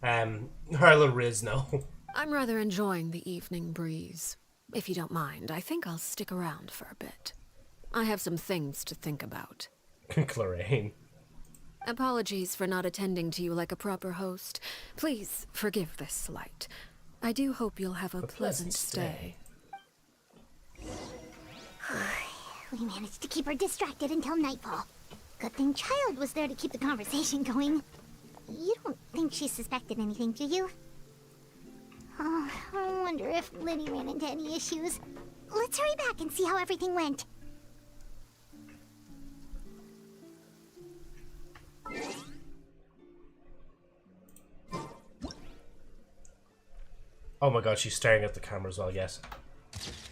Harla Rizno. I'm rather enjoying the evening breeze. If you don't mind, I think I'll stick around for a bit. I have some things to think about. Chlorine. Apologies for not attending to you like a proper host. Please forgive this slight. I do hope you'll have a pleasant stay. We managed to keep her distracted until nightfall. Good thing Child was there to keep the conversation going. You don't think she suspected anything, do you? Oh, I wonder if Liddy ran into any issues. Let's hurry back and see how everything went. Oh my god, she's staring at the camera as well, yes.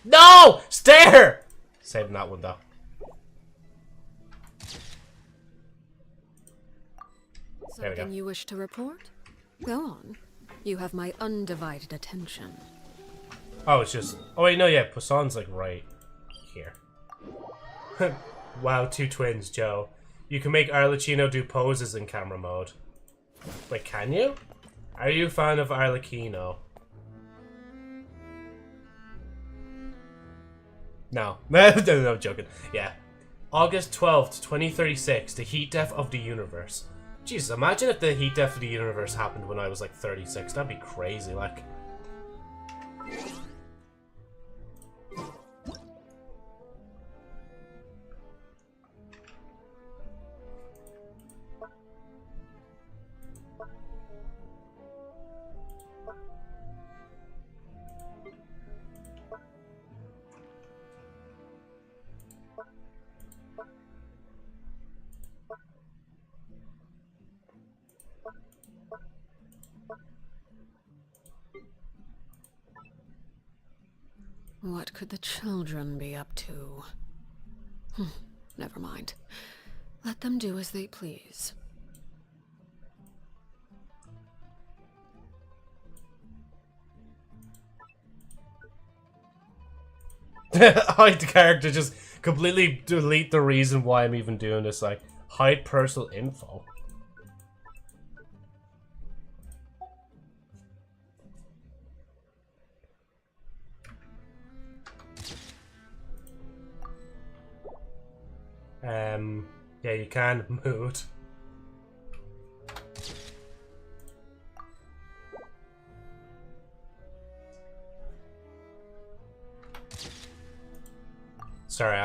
No! Stare! Saving that one though. Something you wish to report? Go on. You have my undivided attention. Oh, it's just... Oh wait, no, yeah, Poisson's like right here. Wow, two twins, Joe. You can make Arlecchino do poses in camera mode. Wait, can you? Are you a fan of Arlecchino? No. No, I'm joking. Yeah. August 12th, 2036, the heat death of the universe. Jesus, imagine if the heat death of the universe happened when I was like 36. That'd be crazy, like. What could the children be up to? Never mind. Let them do as they please. Hide the character, just completely delete the reason why I'm even doing this, like, hide personal info. Yeah, you can mood. Sorry,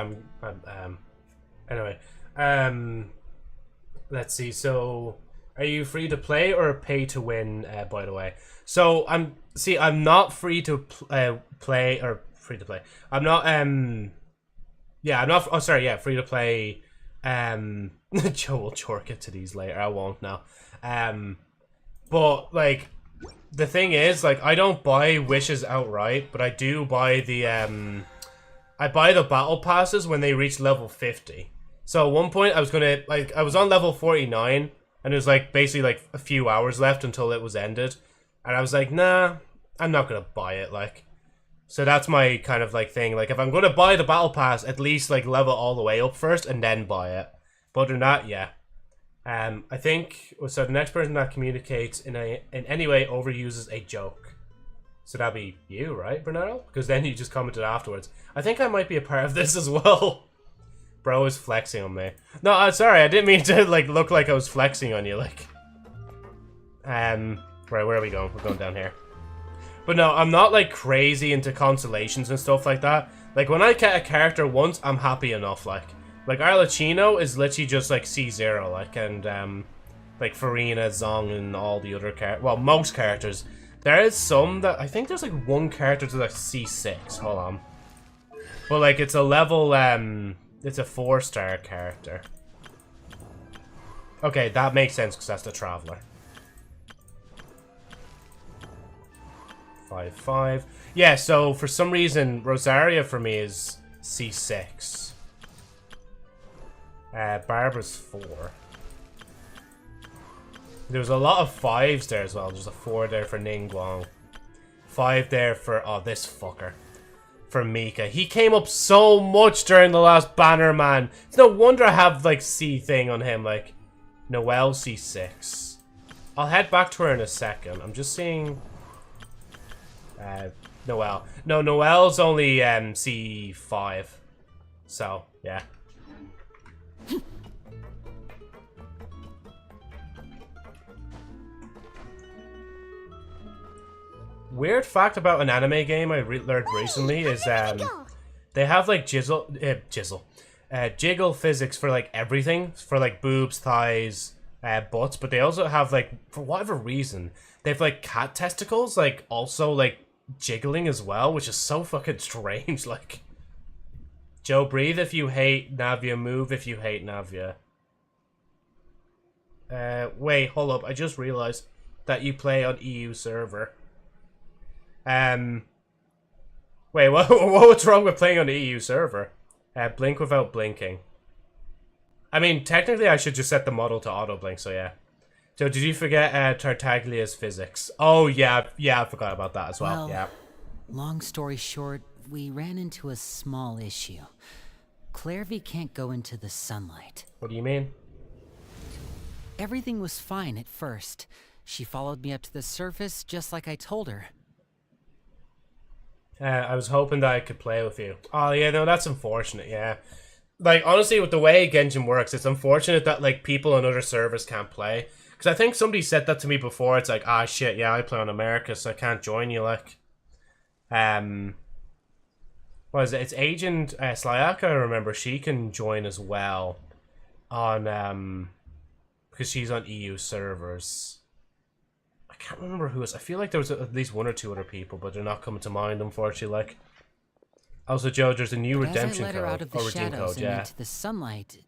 anyway, let's see. So, are you free to play or pay to win? By the way, so I'm not free to play or free to play. I'm not. Yeah, I'm not. Oh, sorry. Yeah, free to play. Joe will chork it to these later. I won't now. But like, the thing is, like, I don't buy wishes outright, but I do buy the I buy the battle passes when they reach level 50. So at one point I was gonna, like, I was on level 49 and it was like basically like a few hours left until it was ended. And I was like, nah, I'm not gonna buy it, like. So that's my kind of like thing. Like, if I'm gonna buy the battle pass, at least like level all the way up first and then buy it. But other than that, yeah. I think, so the next person that communicates in any way overuses a joke. So that'd be you, right, Bernardo? Because then you just commented afterwards. I think I might be a part of this as well. Bro is flexing on me. No, I'm sorry, I didn't mean to like look like I was flexing on you, like. Right, where are we going? We're going down here. But no, I'm not like crazy into constellations and stuff like that. Like, when I get a character once, I'm happy enough, like. Like, Arlecchino is literally just like C0, like, and like Farina, Zong, and all the other characters. Well, most characters. There is some that, I think there's like one character to like C6, hold on. But like, it's a level, it's a 4-star character. Okay, that makes sense because that's the Traveler. 5-5. Yeah, so for some reason, Rosaria for me is C6. Barbara's 4. There's a lot of 5s there as well. There's a 4 there for Ningguang. 5 there for, oh, this fucker. For Mika. He came up so much during the last banner, man. It's no wonder I have, like, C thing on him. Like, Noelle C6. I'll head back to her in a second. I'm just seeing... Noelle. No, Noelle's only C5. So, yeah. Weird fact about an anime game I learned recently is they have like jiggle physics for like everything, for like boobs, thighs, butts, but they also have like, for whatever reason, they have like cat testicles like also like jiggling as well, which is so fucking strange. Like, Joe, breathe if you hate Navia, move if you hate Navia. Wait, hold up, I just realized that you play on EU server. Wait, what's wrong with playing on the EU server? Blink without blinking. I mean, technically I should just set the model to auto blink, so yeah. So did you forget Tartaglia's physics? Oh yeah, I forgot about that as well, yeah. Long story short, we ran into a small issue. Clairvy can't go into the sunlight. What do you mean? Everything was fine at first. She followed me up to the surface just like I told her. I was hoping that I could play with you. Oh, yeah, no, that's unfortunate, yeah. Like, honestly, with the way Genshin works, it's unfortunate that, like, people on other servers can't play. Because I think somebody said that to me before. It's like, ah, shit, yeah, I play on America, so I can't join you, like. What is it? It's Agent Slayaka, I remember. She can join as well on, because she's on EU servers. I can't remember who it is. I feel like there was at least one or two other people, but they're not coming to mind, unfortunately, like. Also, Joe, there's a new redemption as I let her code. out of the Or redeem shadows code, and yeah. into the sunlight,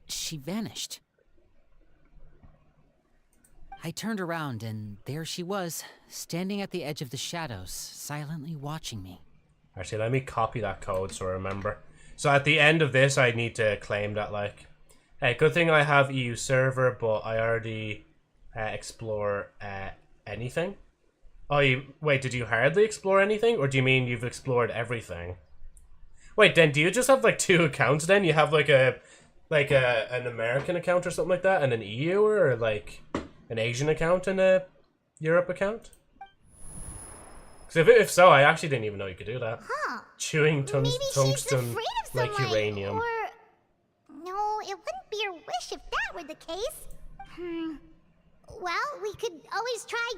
she vanished. I turned around, and there she was, standing at the edge of the shadows, silently watching me. Actually, let me copy that code so I remember. So at the end of this, I need to claim that, like... Hey, good thing I have EU server, but I already explore anything. Oh, wait, did you hardly explore anything? Or do you mean you've explored everything? Wait, then do you just have, like, 2 accounts then? You have, like, an American account or something like that, and an EU, or, like, an Asian account and a Europe account? Because if so, I actually didn't even know you could do that. Huh. Chewing Maybe tungsten she's afraid of like sunlight, uranium. Or... No, it wouldn't be her wish if that were the case. Well, we could always try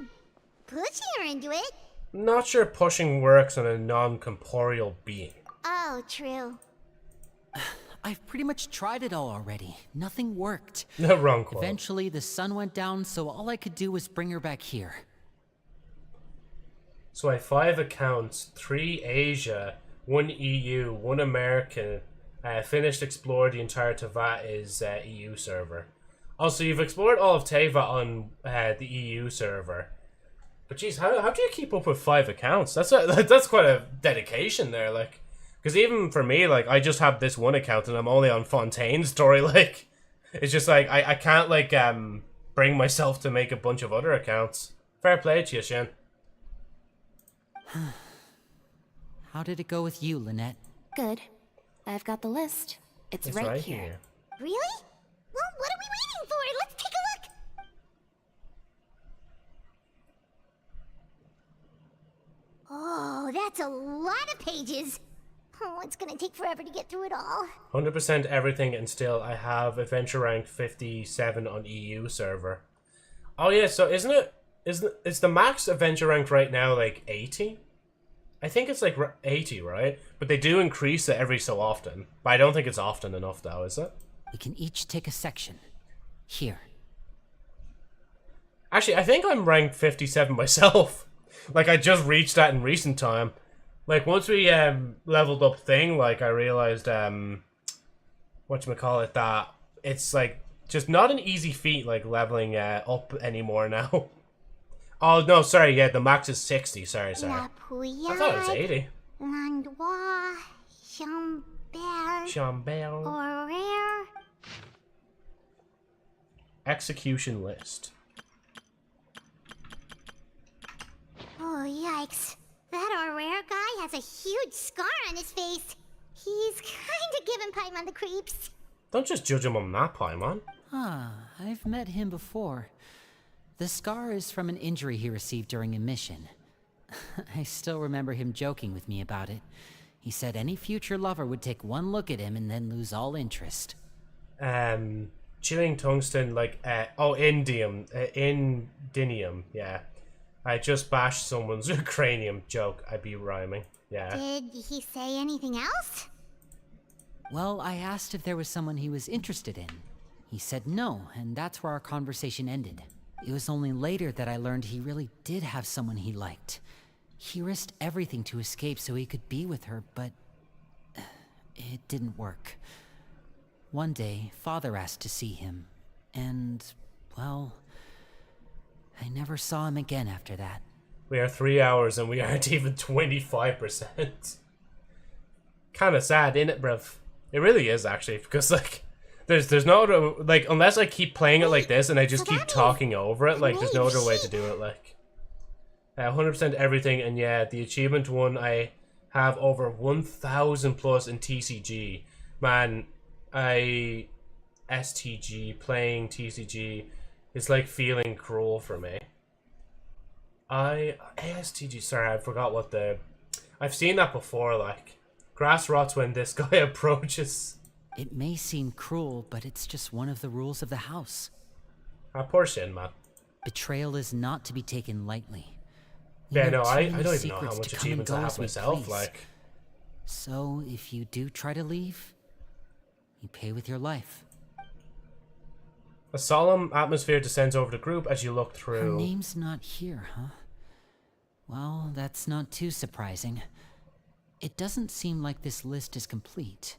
pushing her into it. Not sure pushing works on a non-corporeal being. Oh, true. I've pretty much tried it all already. Nothing worked. No, wrong quote. Eventually, the sun went down, so all I could do was bring her back here. So I have 5 accounts, 3 Asia, 1 EU, 1 American. Finished explored the entire Teyvat's EU server. Also, you've explored all of Teyvat on the EU server. But geez, how do you keep up with 5 accounts? That's quite a dedication there, like. Because even for me, like, I just have this 1 account and I'm only on Fontaine's story, like. It's just like, I can't, like, bring myself to make a bunch of other accounts. Fair play to you, Shin. How did it go with you, Lynette? Good. I've got the list. It's right here. Really? Well, what are we waiting for? Let's take a look. Oh, that's a lot of pages. Oh, it's gonna take forever to get through it all. 100% everything, and still I have adventure rank 57 on EU server. Oh yeah, so is the max adventure rank right now like 80? I think it's like 80, right? But they do increase it every so often. But I don't think it's often enough though, is it? We can each take a section. Here. Actually, I think I'm ranked 57 myself. Like, I just reached that in recent time. Like, once we leveled up Thing, like, I realized, whatchamacallit, that it's, like, just not an easy feat, like, leveling up anymore now. Oh, no, sorry, yeah, the max is 60, sorry. I thought it was 80. Landois, Chambert. Horaire. Execution list. Oh, yikes. That Horaire guy has a huge scar on his face. He's kinda giving Paimon the creeps. Don't just judge him on that, Paimon. I've met him before. The scar is from an injury he received during a mission. I still remember him joking with me about it. He said any future lover would take one look at him and then lose all interest. Chewing tungsten, like, indium, yeah. I just bashed someone's cranium joke. I'd be rhyming, yeah. Did he say anything else? Well, I asked if there was someone he was interested in. He said no, and that's where our conversation ended. It was only later that I learned he really did have someone he liked. He risked everything to escape so he could be with her, but it didn't work. One day, Father asked to see him, and, well, I never saw him again after that. We are 3 hours and we aren't even 25%. Kinda sad, innit, bruv? It really is, actually, because, like, there's no other, like, unless I keep playing it like this and I just keep talking over it, like, there's no other way to do it, like. 100% everything, and yeah, the achievement one, I have over 1,000 plus in TCG. Man, STG, playing TCG, is like feeling cruel for me. ASTG, sorry, I forgot what the... I've seen that before, like, grass rots when this guy approaches. It may seem cruel, but it's just one of the rules of the house. Ah, poor Shin, man. Betrayal is not to be taken lightly. Yeah, no, I too many don't even know how secrets much to come and achievements I go have as we myself, please. like. So, if you do try to leave, you pay with your life. A solemn atmosphere descends over the group as you look Her through. name's not here, huh? Well, that's not too surprising. It doesn't seem like this list is complete.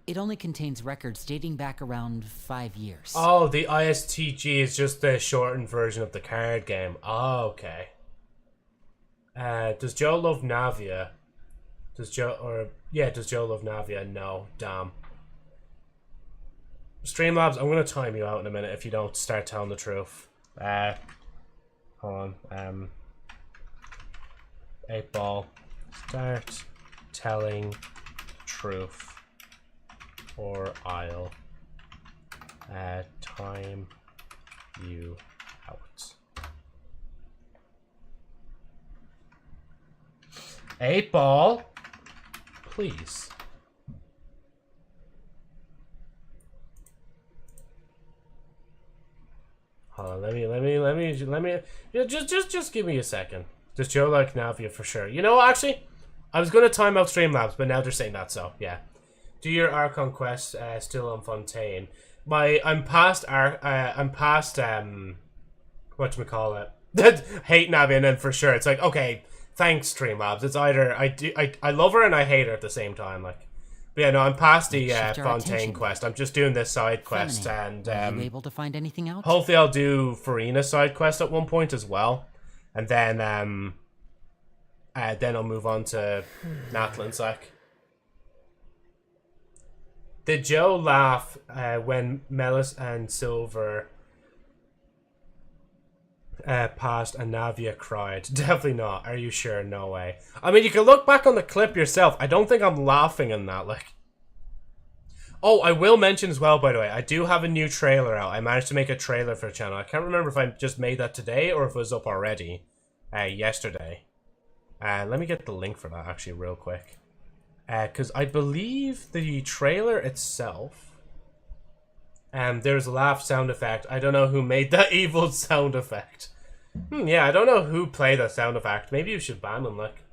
It only contains records dating back around 5 years. Oh, the ISTG is just the shortened version of the card game. Oh, okay. Does Joe love Navia? Does Joe love Navia? No, damn. Streamlabs, I'm gonna time you out in a minute if you don't start telling the truth. Hold on. 8-ball. Start telling truth. Or I'll time you out. 8-ball, please. Hold on, let me. Yeah, just give me a second. Does Joe like Navia for sure? You know, actually, I was gonna time out Streamlabs, but now they're saying that, so yeah. Do your Archon quest still on Fontaine? I'm past whatchamacallit. Hate Navia, and then for sure it's like, okay, thanks Streamlabs. It's either I love her and I hate her at the same time, like. But yeah, no, I'm past the Fontaine quest. I'm just doing this side quest, and Are you able to find anything out? hopefully I'll do Farina's side quest at one point as well, and then I'll move on to Natlan's like. Did Joe laugh when Melis and Silver passed and Navia cried? Definitely not. Are you sure? No way. I mean, you can look back on the clip yourself. I don't think I'm laughing in that. Like, oh, I will mention as well, by the way, I do have a new trailer out. I managed to make a trailer for the channel. I can't remember if I just made that today or if it was up already yesterday. Let me get the link for that actually real quick. Because I believe the trailer itself, there's a laugh sound effect. I don't know who made that evil sound effect. Yeah, I don't know who played that sound effect. Maybe you should ban them, like.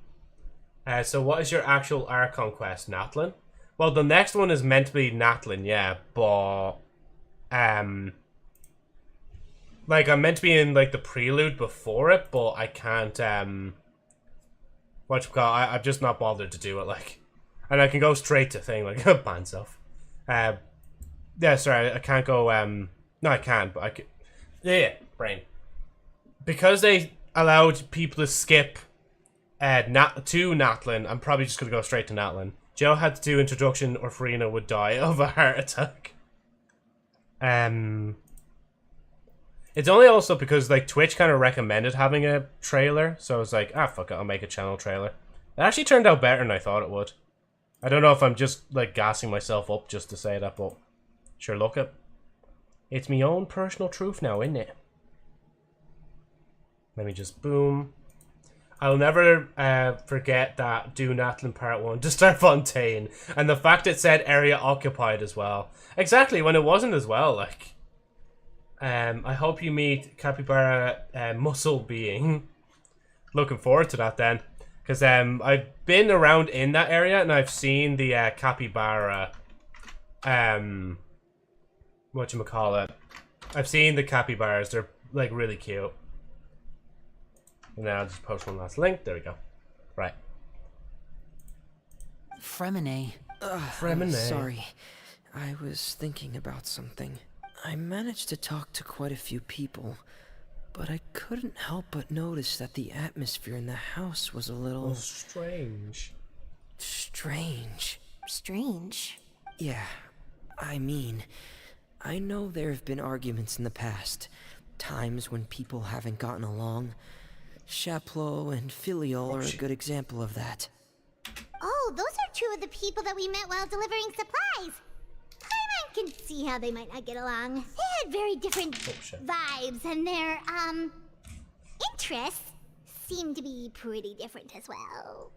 So what is your actual Archon quest, Natlin? Well, the next one is meant to be Natlin, yeah, but like I'm meant to be in like the prelude before it, but I can't I'm just not bothered to do it, like. And I can go straight to thing, like, ban stuff. Yeah, sorry, I can't go, no, I can, but I can. Yeah, brain. Because they allowed people to skip to Natlin, I'm probably just going to go straight to Natlin. Joe had to do introduction or Farina would die of a heart attack. It's only also because, like, Twitch kind of recommended having a trailer, so I was like, fuck it, I'll make a channel trailer. It actually turned out better than I thought it would. I don't know if I'm just, like, gassing myself up just to say that, but sure, look it. It's my own personal truth now, isn't it? Let me just boom. I'll never forget that Do Natlin Part 1 to start Fontaine. And the fact it said area occupied as well. Exactly, when it wasn't as well, like. I hope you meet Capybara Muscle Being. Looking forward to that then. Because I've been around in that area and I've seen the capybara, whatchamacallit. I've seen the capybaras. They're like really cute. And now I'll just post one last link. There we go. Right. Fremine. I'm sorry. I was thinking about something. I managed to talk to quite a few people. But I couldn't help but notice that the atmosphere in the house was a little... strange. Strange. Strange? Yeah, I mean, I know there have been arguments in the past. Times when people haven't gotten along. Chaplot and Filial are a good example of that. Oh, those are two of the people that we met while delivering supplies. I can see how they might not get along. They had very different vibes, and their, interests seem to be pretty different as well.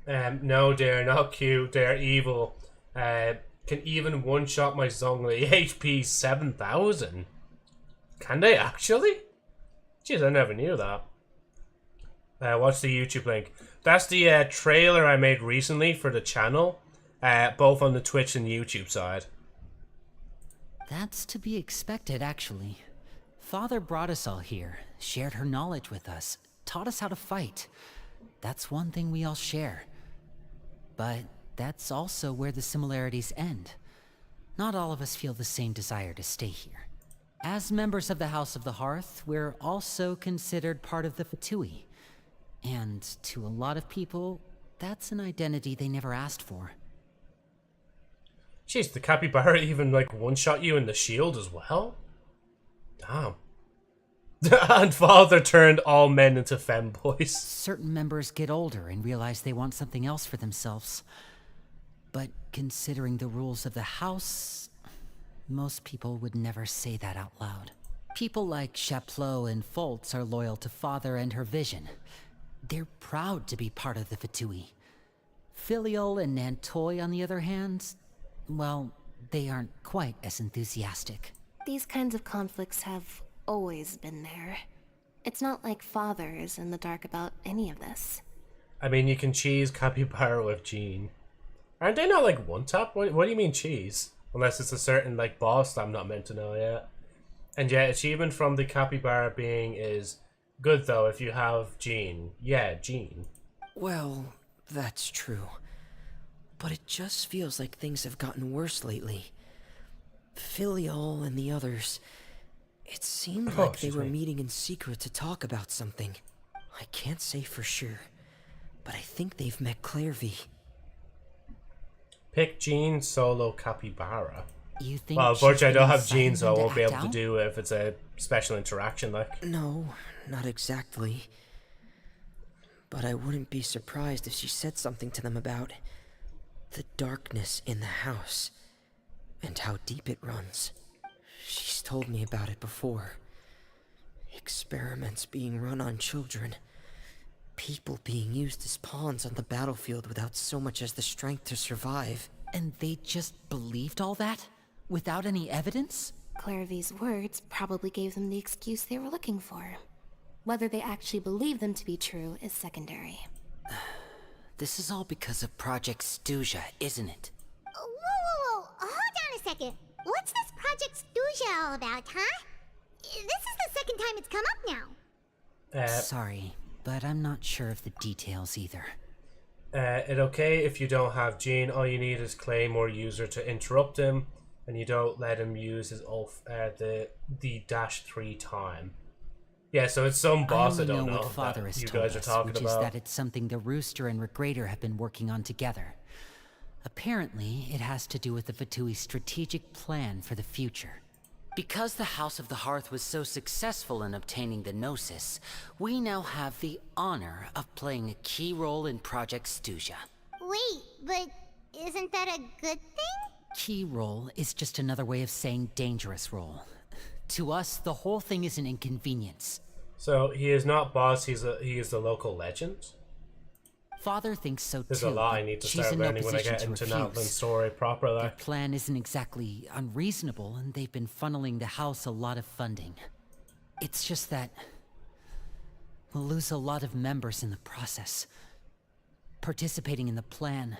No, they're not cute. They're evil. Can even one-shot my Zhongli. HP 7,000. Can they actually? Jeez, I never knew that. Watch the YouTube link. That's the trailer I made recently for the channel, both on the Twitch and YouTube side. That's to be expected, actually. Father brought us all here, shared her knowledge with us, taught us how to fight. That's one thing we all share. But that's also where the similarities end. Not all of us feel the same desire to stay here. As members of the House of the Hearth, we're also considered part of the Fatui. And to a lot of people, that's an identity they never asked for. Jeez, the capybara even like one-shot you in the shield as well? Damn. And Father turned all men into femboys. Certain members get older and realize they want something else for themselves. But considering the rules of the house, most people would never say that out loud. People like Chaplot and Foltz are loyal to Father and her vision. They're proud to be part of the Fatui. Filial and Nantoy, on the other hand, well, they aren't quite as enthusiastic. These kinds of conflicts have always been there. It's not like Father is in the dark about any of this. I mean, you can cheese capybara with Jean. Aren't they not like one-tap? What do you mean cheese? Unless it's a certain like boss that I'm not meant to know yet. And yeah, achievement from the capybara being is good though if you have Jean. Yeah, Jean. Well, that's true. But it just feels like things have gotten worse lately. Filial and the others, it seemed like they were meeting in secret to talk about something. I can't say for sure, but I think they've met Clairvy. Pick Jean, solo, capybara. You think? Well, unfortunately, I don't have Jean, so I won't be able to do it if it's a special interaction. Like, no, not exactly. But I wouldn't be surprised if she said something to them about the darkness in the house and how deep it runs. She's told me about it before. Experiments being run on children. People being used as pawns on the battlefield without so much as the strength to survive. And they just believed all that? Without any evidence? Clairvy's words probably gave them the excuse they were looking for. Whether they actually believe them to be true is secondary. This is all because of Project Stuja, isn't it? Whoa. Hold on a second. What's this Project Stuja all about, huh? This is the second time it's come up now. Sorry, but I'm not sure of the details either. It's okay if you don't have Jean. All you need is claim or user to interrupt him, and you don't let him use his the -3 time. Yeah, so it's some boss I don't know what Father has you told guys are us, talking which about. is that it's something the Rooster and Regrader have been working on together. Apparently, it has to do with the Fatui's strategic plan for the future. Because the House of the Hearth was so successful in obtaining the Gnosis, we now have the honor of playing a key role in Project Stuja. Wait, but isn't that a good thing? Key role is just another way of saying dangerous role. To us, the whole thing is an inconvenience. So he is not boss, he is the local legend? Father thinks so There's too. a lot I need to start learning when I get into Natlan's story proper. Their plan isn't exactly unreasonable, and they've been funneling the house a lot of funding. It's just that we'll lose a lot of members in the process. Participating in the plan,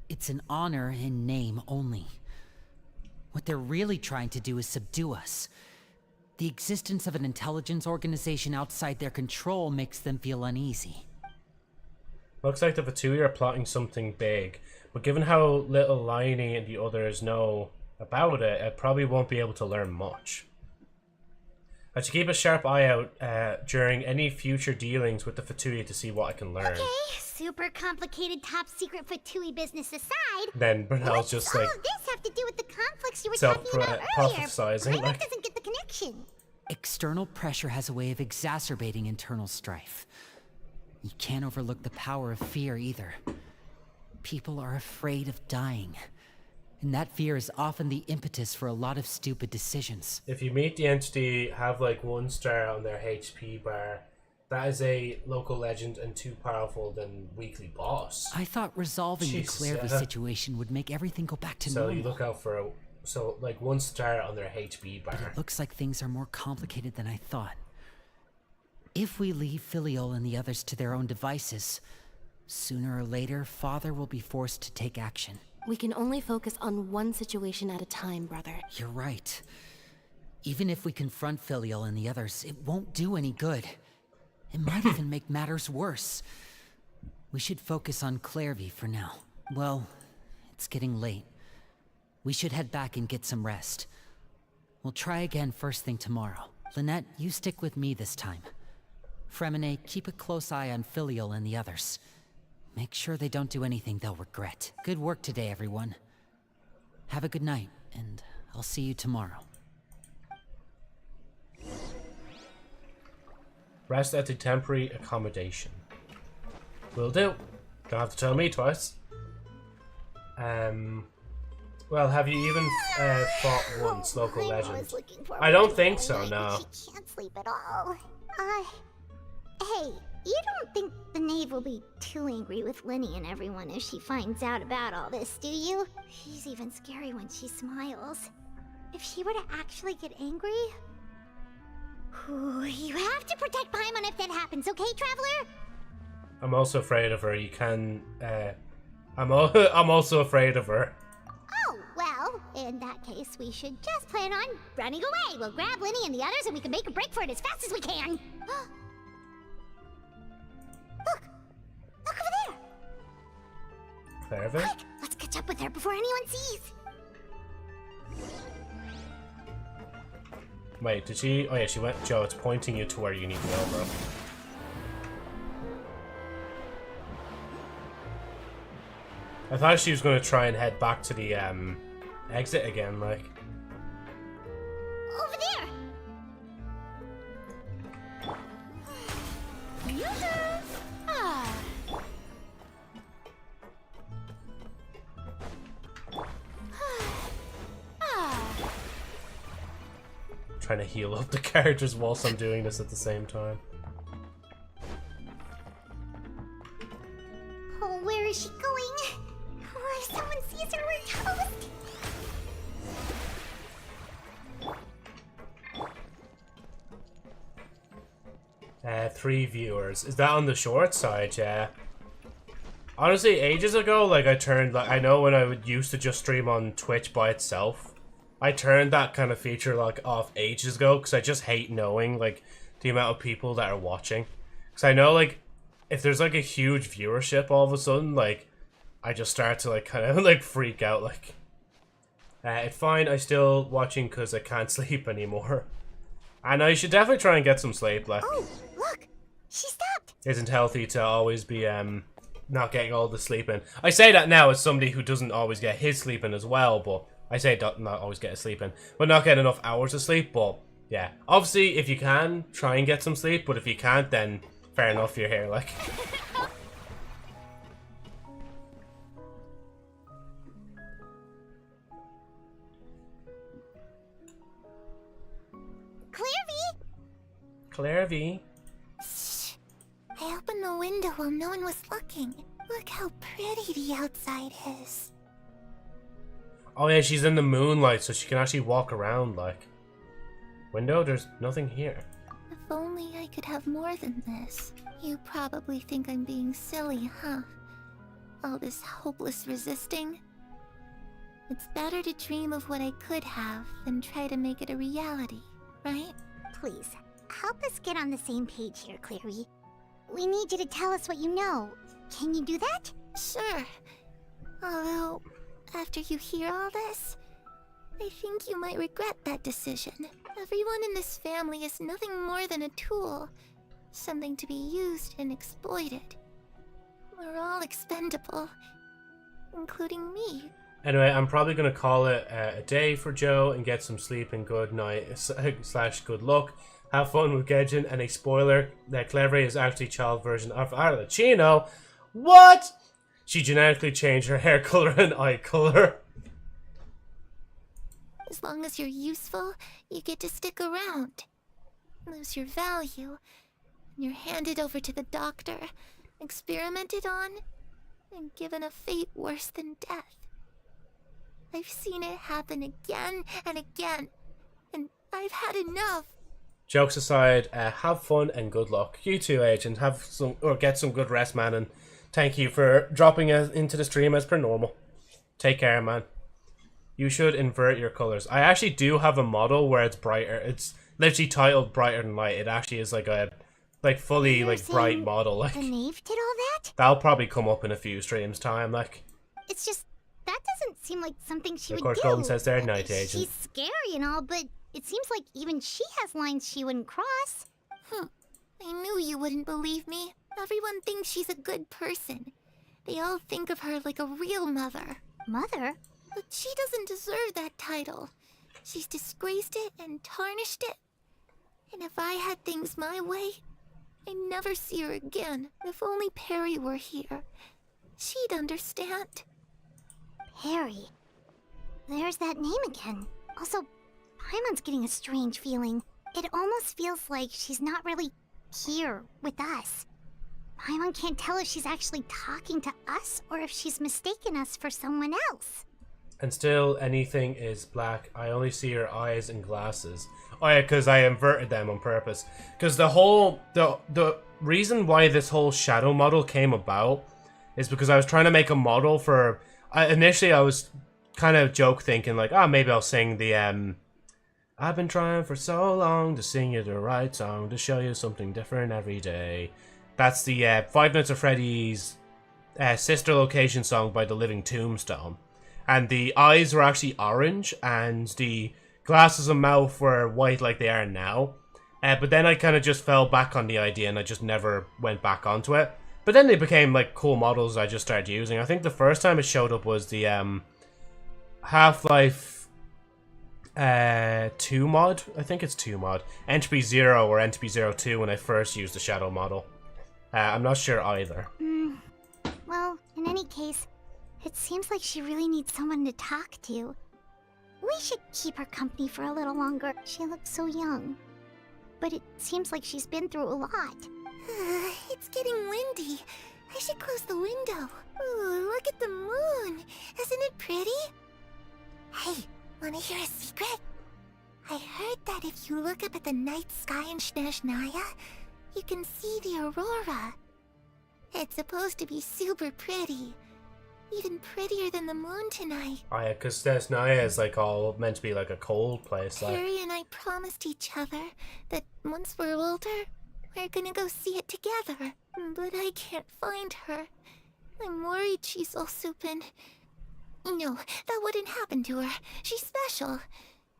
it's an honor in name only. What they're really trying to do is subdue us. The existence of an intelligence organization outside their control makes them feel uneasy. Looks like the Fatui are plotting something big, but given how little Liney and the others know about it, I probably won't be able to learn much. I should keep a sharp eye out during any future dealings with the Fatui to see what I can learn. Okay, super complicated top secret Fatui business aside. Then Brunel's just like all of this have to do with the conflicts you were talking about earlier? prophesizing, Paimon doesn't get the connection. External pressure has a way of exacerbating internal strife. You can't overlook the power of fear either. People are afraid of dying, and that fear is often the impetus for a lot of stupid decisions. If you meet the entity, have like 1 star on their HP bar, That is a local legend and too powerful than weekly boss. I thought resolving the Clairvy situation would make everything go back to normal. So you look out for like 1 star on their HB bar. But it looks like things are more complicated than I thought. If we leave Filiol and the others to their own devices, sooner or later, Father will be forced to take action. We can only focus on one situation at a time, brother. You're right. Even if we confront Filiol and the others, it won't do any good. It might even make matters worse. We should focus on Clairvy for now. Well, it's getting late. We should head back and get some rest. We'll try again first thing tomorrow. Lynette, you stick with me this time. Fremine, keep a close eye on Filiol and the others. Make sure they don't do anything they'll regret. Good work today, everyone. Have a good night, and I'll see you tomorrow. Rest at the temporary accommodation. Will do. Don't have to tell me twice. Well, have you even fought once, local legend? I don't think so, no. She can't sleep at all. Hey, you don't think the knave will be too angry with Linny and everyone if she finds out about all this, do you? She's even scary when she smiles. If she were to actually get angry... Ooh, you have to protect Paimon if that happens, okay, Traveler? I'm also afraid of her. You can... I'm also afraid of her. Oh, well, in that case, we should just plan on running away. We'll grab Linny and the others and we can make a break for it as fast as we can. Look over there. Clairvy? Quick, let's catch up with her before anyone sees. Wait, did she... Oh yeah, she went... Joe, it's pointing you to where you need to go, bro. I thought she was going to try and head back to the exit again, like. Over there. Trying to heal up the characters whilst I'm doing this at the same time. Oh, where is she going? Oh, if someone sees her, we're toast. 3 viewers. Is that on the short side? Yeah. Honestly, ages ago, like, I turned, like, I know when I would used to just stream on Twitch by itself, I turned that kind of feature, like, off ages ago, because I just hate knowing, like, the amount of people that are watching. Because I know, like, if there's, like, a huge viewership all of a sudden, like, I just start to, like, kind of, like, freak out, like. It's fine, I'm still watching because I can't sleep anymore. And I should definitely try and get some sleep, like. Oh, look! She stopped! Isn't healthy to always be, not getting all the sleep in. I say that now as somebody who doesn't always get his sleep in as well, but I say not always get his sleep in, but not get enough hours of sleep, but yeah. Obviously, if you can, try and get some sleep, but if you can't, then fair enough, you're here, like. Clairvy? Shh. I opened the window while no one was looking. Look how pretty the outside is. Oh yeah, she's in the moonlight, so she can actually walk around, like. Window? There's nothing here. If only I could have more than this. You probably think I'm being silly, huh? All this hopeless resisting? It's better to dream of what I could have than try to make it a reality, right? Please, help us get on the same page here, Clary. We need you to tell us what you know. Can you do that? Sure. Although, after you hear all this, I think you might regret that decision. Everyone in this family is nothing more than a tool. Something to be used and exploited. We're all expendable. Including me. Anyway, I'm probably going to call it a day for Joe and get some sleep and good night / good luck. Have fun with Genshin, and a spoiler, that Clairvy is actually child version of Arlecchino. What? She genetically changed her hair color and eye color. As long as you're useful, you get to stick around. Lose your value, You're handed over to the doctor, experimented on, and given a fate worse than death. I've seen it happen again and again, and I've had enough. Jokes aside, have fun and good luck. You too, Agent. Have some, or get some good rest, man, and thank you for dropping us into the stream as per normal. Take care, man. You should invert your colors. I actually do have a model where it's brighter. It's literally titled Brighter Than Light. It actually is like a fully bright model. Like the knave did all that? That'll probably come up in a few streams time. Like It's just that doesn't seem like something she would of do. course, Golden says they're Night Agent. She's scary and all, but it seems like even she has lines she wouldn't cross. I knew you wouldn't believe me. Everyone thinks she's a good person. They all think of her like a real mother. Mother? But she doesn't deserve that title. She's disgraced it and tarnished it. And if I had things my way, I'd never see her again. If only Perry were here, she'd understand. Perry. There's that name again. Also, Paimon's getting a strange feeling. It almost feels like she's not really here with us. Paimon can't tell if she's actually talking to us or if she's mistaken us for someone else. And still, anything is black. I only see her eyes and glasses. Oh yeah, because I inverted them on purpose. Because the reason why this whole shadow model came about is because I was trying to make a model for... initially, I was kind of joke thinking like, maybe I'll sing the... I've been trying for so long to sing you the right song, to show you something different every day. That's the Five Nights at Freddy's sister location song by The Living Tombstone. And the eyes were actually orange, and the glasses and mouth were white like they are now. But then I kind of just fell back on the idea, and I just never went back onto it. But then they became like cool models I just started using. I think the first time it showed up was the Half-Life 2 mod. I think it's 2 mod. Entropy 0 or Entropy 02 when I first used the shadow model. I'm not sure either. Well, in any case, it seems like she really needs someone to talk to. We should keep her company for a little longer. She looks so young. But it seems like she's been through a lot. It's getting windy. I should close the window. Ooh, look at the moon. Isn't it pretty? Hey, wanna hear a secret? I heard that if you look up at the night sky in Snezhnaya, you can see the aurora. It's supposed to be super pretty. Even prettier than the moon tonight. Oh yeah, because Snezhnaya is like all meant to be like a cold place. Perry and I promised each other that once we're older, we're gonna go see it together. But I can't find her. I'm worried she's also been... No, that wouldn't happen to her. She's special.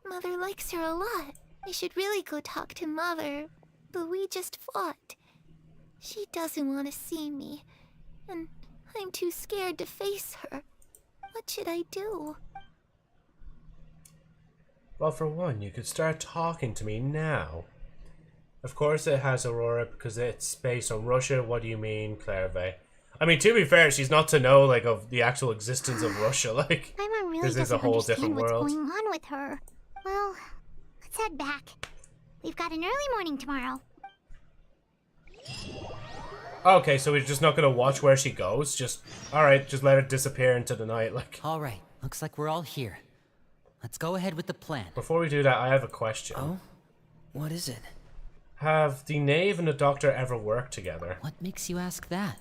Mother likes her a lot. I should really go talk to Mother, but we just fought. She doesn't want to see me, and I'm too scared to face her. What should I do? Well, for one, you could start talking to me now. Of course it has Aurora because it's based on Russia. What do you mean, Clairvey? I mean, to be fair, she's not to know, like, of the actual existence of Russia, like... Paimon really this is a whole different world. What's going on with her. Well, let's head back. We've got an early morning tomorrow. Okay, so we're just not gonna watch where she goes? Just, alright, just let her disappear into the night, like... Alright, looks like we're all here. Let's go ahead with the plan. Before we do that, I have a question. Oh? What is it? Have the Knave and the Doctor ever worked together? What makes you ask that?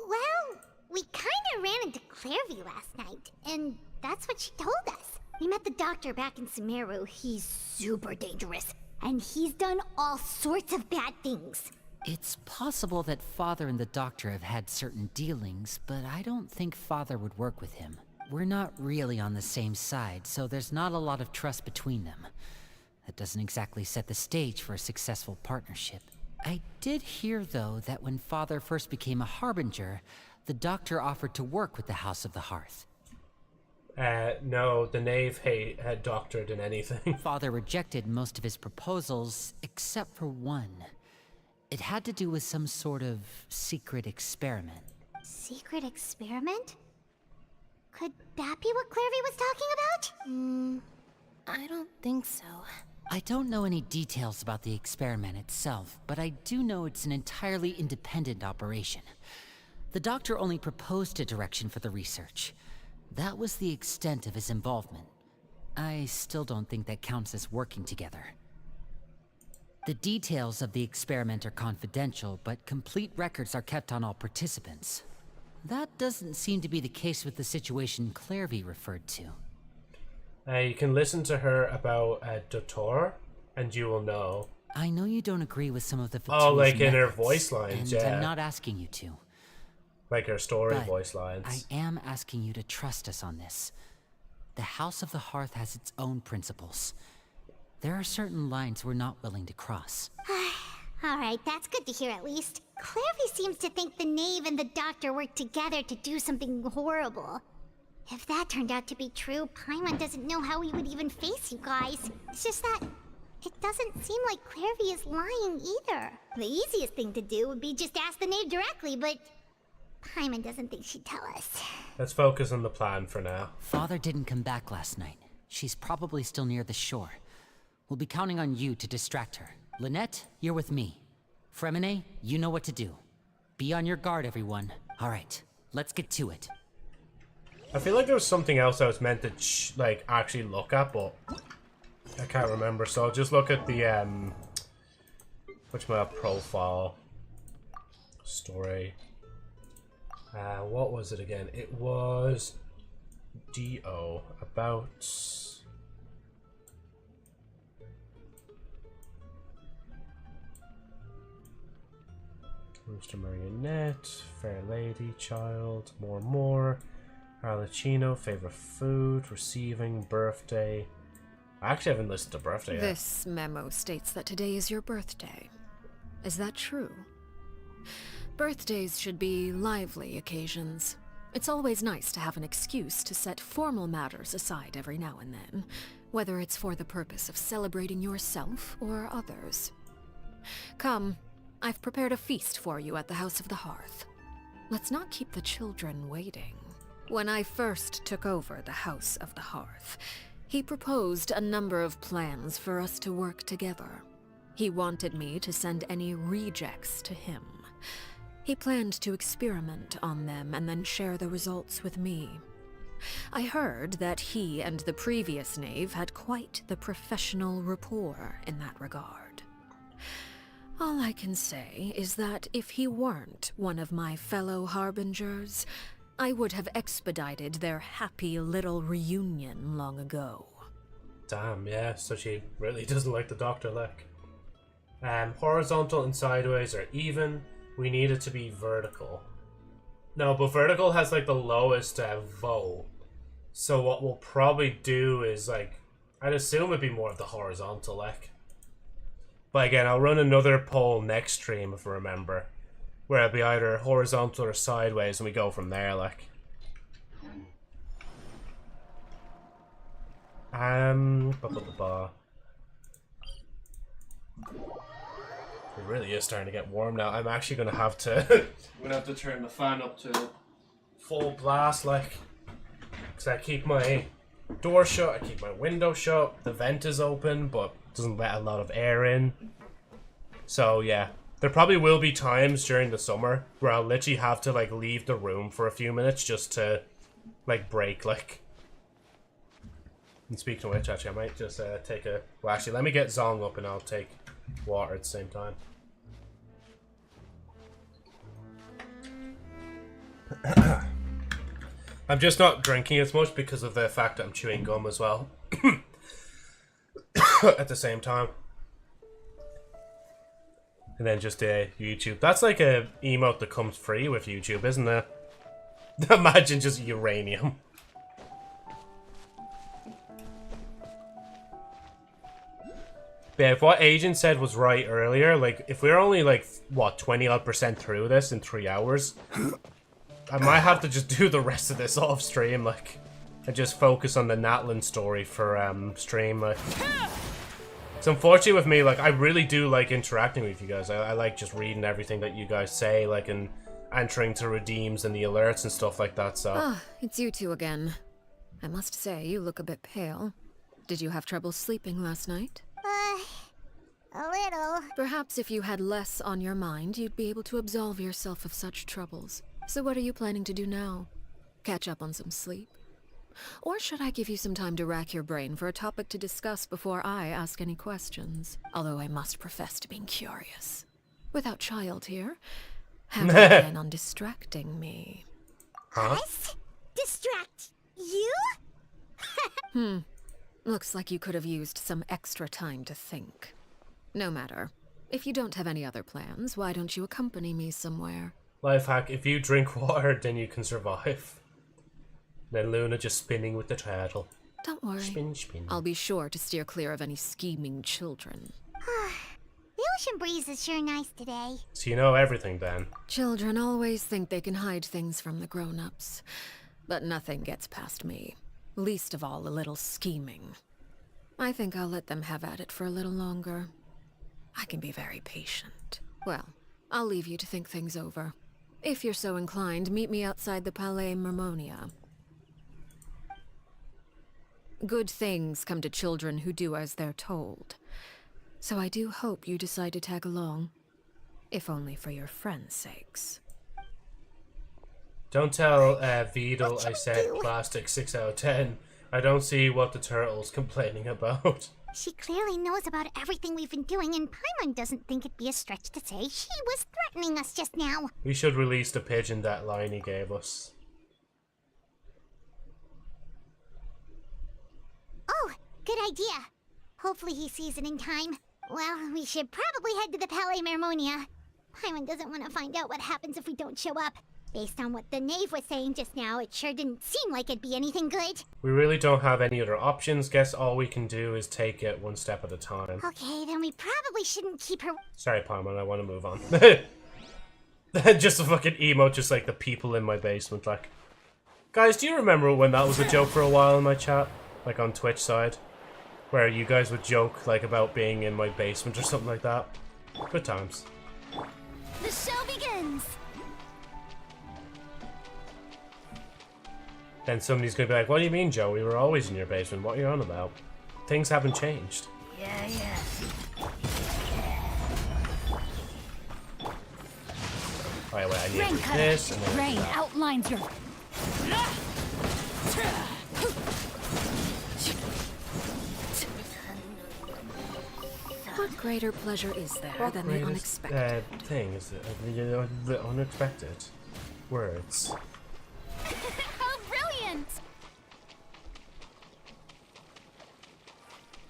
Well, we kinda ran into Clairview last night, and that's what she told us. We met the Doctor back in Sumeru. He's super dangerous, and he's done all sorts of bad things. It's possible that Father and the Doctor have had certain dealings, but I don't think Father would work with him. We're not really on the same side, so there's not a lot of trust between them. That doesn't exactly set the stage for a successful partnership. I did hear, though, that when Father first became a Harbinger, the Doctor offered to work with the House of the Hearth. No, the Knave had doctored in anything. Father rejected most of his proposals, except for one. It had to do with some sort of secret experiment. Secret experiment? Could that be what Clairvy was talking about? I don't think so. I don't know any details about the experiment itself, but I do know it's an entirely independent operation. The doctor only proposed a direction for the research. That was the extent of his involvement. I still don't think that counts as working together. The details of the experiment are confidential, but complete records are kept on all participants. That doesn't seem to be the case with the situation Clairvy referred to. You can listen to her about Dotor, and you will know. I know you don't agree with some of the Oh, like in her methods, voice lines, and yeah. I'm not asking you to. Like her story But voice lines. I am asking you to trust us on this. The House of the Hearth has its own principles. There are certain lines we're not willing to cross. Alright, that's good to hear at least. Clairvy seems to think the knave and the doctor worked together to do something horrible. If that turned out to be true, Paimon doesn't know how he would even face you guys. It's just that it doesn't seem like Clairvy is lying either. The easiest thing to do would be just ask the knave directly, but Paimon doesn't think she'd tell us. Let's focus on the plan for now. Father didn't come back last night. She's probably still near the shore. We'll be counting on you to distract her. Lynette, you're with me. Fremine, you know what to do. Be on your guard, everyone. All right, let's get to it. I feel like there was something else I was meant to like actually look at, but I can't remember. So I'll just look at the profile story. What was it again? It was DO about Mr. Marionette, Fair Lady, Child, more. Arlecchino, favorite food, receiving, birthday. I actually haven't listened to birthday yet. This memo states that today is your birthday. Is that true? Birthdays should be lively occasions. It's always nice to have an excuse to set formal matters aside every now and then, whether it's for the purpose of celebrating yourself or others. Come, I've prepared a feast for you at the House of the Hearth. Let's not keep the children waiting. When I first took over the House of the Hearth, he proposed a number of plans for us to work together. He wanted me to send any rejects to him. He planned to experiment on them and then share the results with me. I heard that he and the previous knave had quite the professional rapport in that regard. All I can say is that if he weren't one of my fellow harbingers, I would have expedited their happy little reunion long ago. Damn, yeah, so she really doesn't like the Dr. Leck. Horizontal and sideways are even. We need it to be vertical. No, but vertical has like the lowest VO. So what we'll probably do is like, I'd assume it'd be more of the horizontal Leck. But again, I'll run another poll next stream if I remember, where it'll be either horizontal or sideways, and we go from there, like. It really is starting to get warm now. I'm actually gonna have to. I'm gonna have to turn the fan up to full blast, like, because I keep my door shut, I keep my window shut. The vent is open, but doesn't let a lot of air in. So yeah. There probably will be times during the summer where I'll literally have to, like, leave the room for a few minutes just to, like, break, like. And speaking of which, actually, I might just take a... Well, actually, let me get Zong up and I'll take water at the same time. I'm just not drinking as much because of the fact that I'm chewing gum as well. At the same time. And then just YouTube. That's like a emote that comes free with YouTube, isn't it? Imagine just uranium. But yeah, if what Agent said was right earlier, like, if we're only, like, what, 20-odd% through this in 3 hours, I might have to just do the rest of this off stream, like, and just focus on the Natlan story for stream, like. It's unfortunate with me, like, I really do like interacting with you guys. I like just reading everything that you guys say, like, and entering to redeems and the alerts and stuff like that, so. Ah, it's you two again. I must say, you look a bit pale. Did you have trouble sleeping last night? A little. Perhaps if you had less on your mind, you'd be able to absolve yourself of such troubles. So what are you planning to do now? Catch up on some sleep? Or should I give you some time to rack your brain for a topic to discuss before I ask any questions? Although I must profess to being curious. Without Child here, how do you plan on distracting me? Us? Distract you? Looks like you could have used some extra time to think. No matter. If you don't have any other plans, why don't you accompany me somewhere? Life hack, if you drink water, then you can survive. Then Luna just spinning with the turtle. Don't worry. Spin, spin. I'll be sure to steer clear of any scheming children. The ocean breeze is sure nice today. So you know everything, then. Children always think they can hide things from the grown-ups. But nothing gets past me. Least of all a little scheming. I think I'll let them have at it for a little longer. I can be very patient. Well, I'll leave you to think things over. If you're so inclined, meet me outside the Palais Mermonia. Good things come to children who do as they're told. So I do hope you decide to tag along. If only for your friends' sakes. Don't tell Vidal I said plastic 6 out of 10. I don't see what the turtle's complaining about. She clearly knows about everything we've been doing, and Paimon doesn't think it'd be a stretch to say she was threatening us just now. We should release the pigeon that line he gave us. Oh, good idea. Hopefully he sees it in time. Well, we should probably head to the Palais Mermonia. Paimon doesn't want to find out what happens if we don't show up. Based on what the knave was saying just now, it sure didn't seem like it'd be anything good. We really don't have any other options. Guess all we can do is take it one step at a time. Okay, then we probably shouldn't keep her... Sorry, Paimon, I want to move on. Just a fucking emote, just like the people in my basement, like... Guys, do you remember when that was a joke for a while in my chat? Like on Twitch side? Where you guys would joke, like, about being in my basement or something like that? Good times. The show begins! Then somebody's gonna be like, what do you mean, Joe? We were always in your basement. What are you on about? Things haven't changed. Yeah. Alright, wait, I need to do this, and then Rain outlines your... What greater pleasure is there what than the unexpected? Thing is the unexpected words. How brilliant!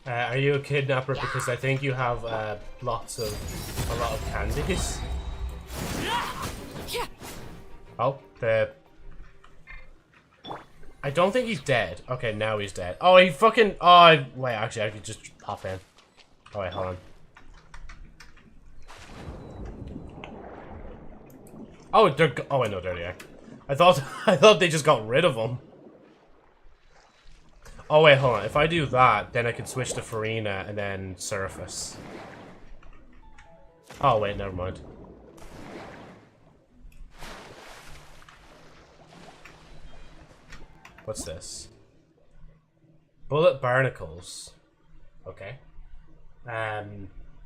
Are you a kidnapper? Because I think you have a lot of candies. Oh, I don't think he's dead. Okay, now he's dead. Oh, he fucking... Oh, wait, actually, I could just hop in. Oh, wait, hold on. Oh, they're... Oh, I know they're there. I thought they just got rid of him. Oh, wait, hold on. If I do that, then I can switch to Farina and then Surface. Oh, wait, never mind. What's this? Bullet barnacles. Okay.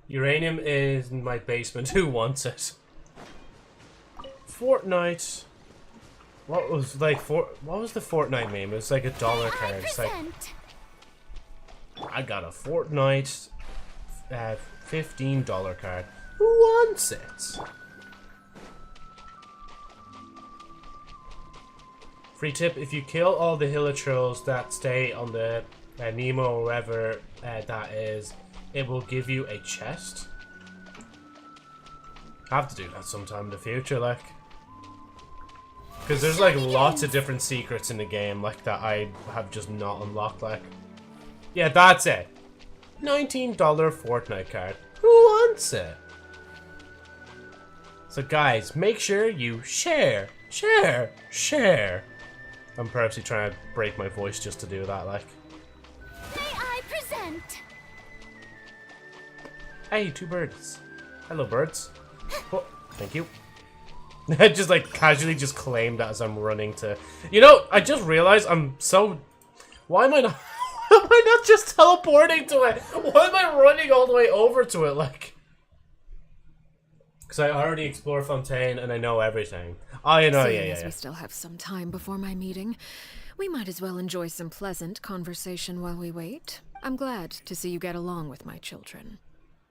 Uranium is in my basement. Who wants it? Fortnite. What was the Fortnite meme? It was like a dollar card. It's like, I got a Fortnite $15 card. Who wants it? Free tip, if you kill all the hilichurls that stay on the Nemo or wherever that is, it will give you a chest. I have to do that sometime in the future, like. Because there's like lots of different secrets in the game, like, that I have just not unlocked, like. Yeah, that's it. $19 Fortnite card. Who wants it? So guys, make sure you share. I'm purposely trying to break my voice just to do that, like. May I present? Hey, two birds. Hello, birds. Oh, thank you. I just like casually just claimed that as I'm running to... You know, I just realized I'm so... Why am I not... Why am I I not just teleporting to it? Why am I running all the way over to it, like? Because I already explored Fontaine and I know everything. Oh, you know, Seeing yeah. as we still have some time before my meeting, we might as well enjoy some pleasant conversation while we wait. I'm glad to see you get along with my children.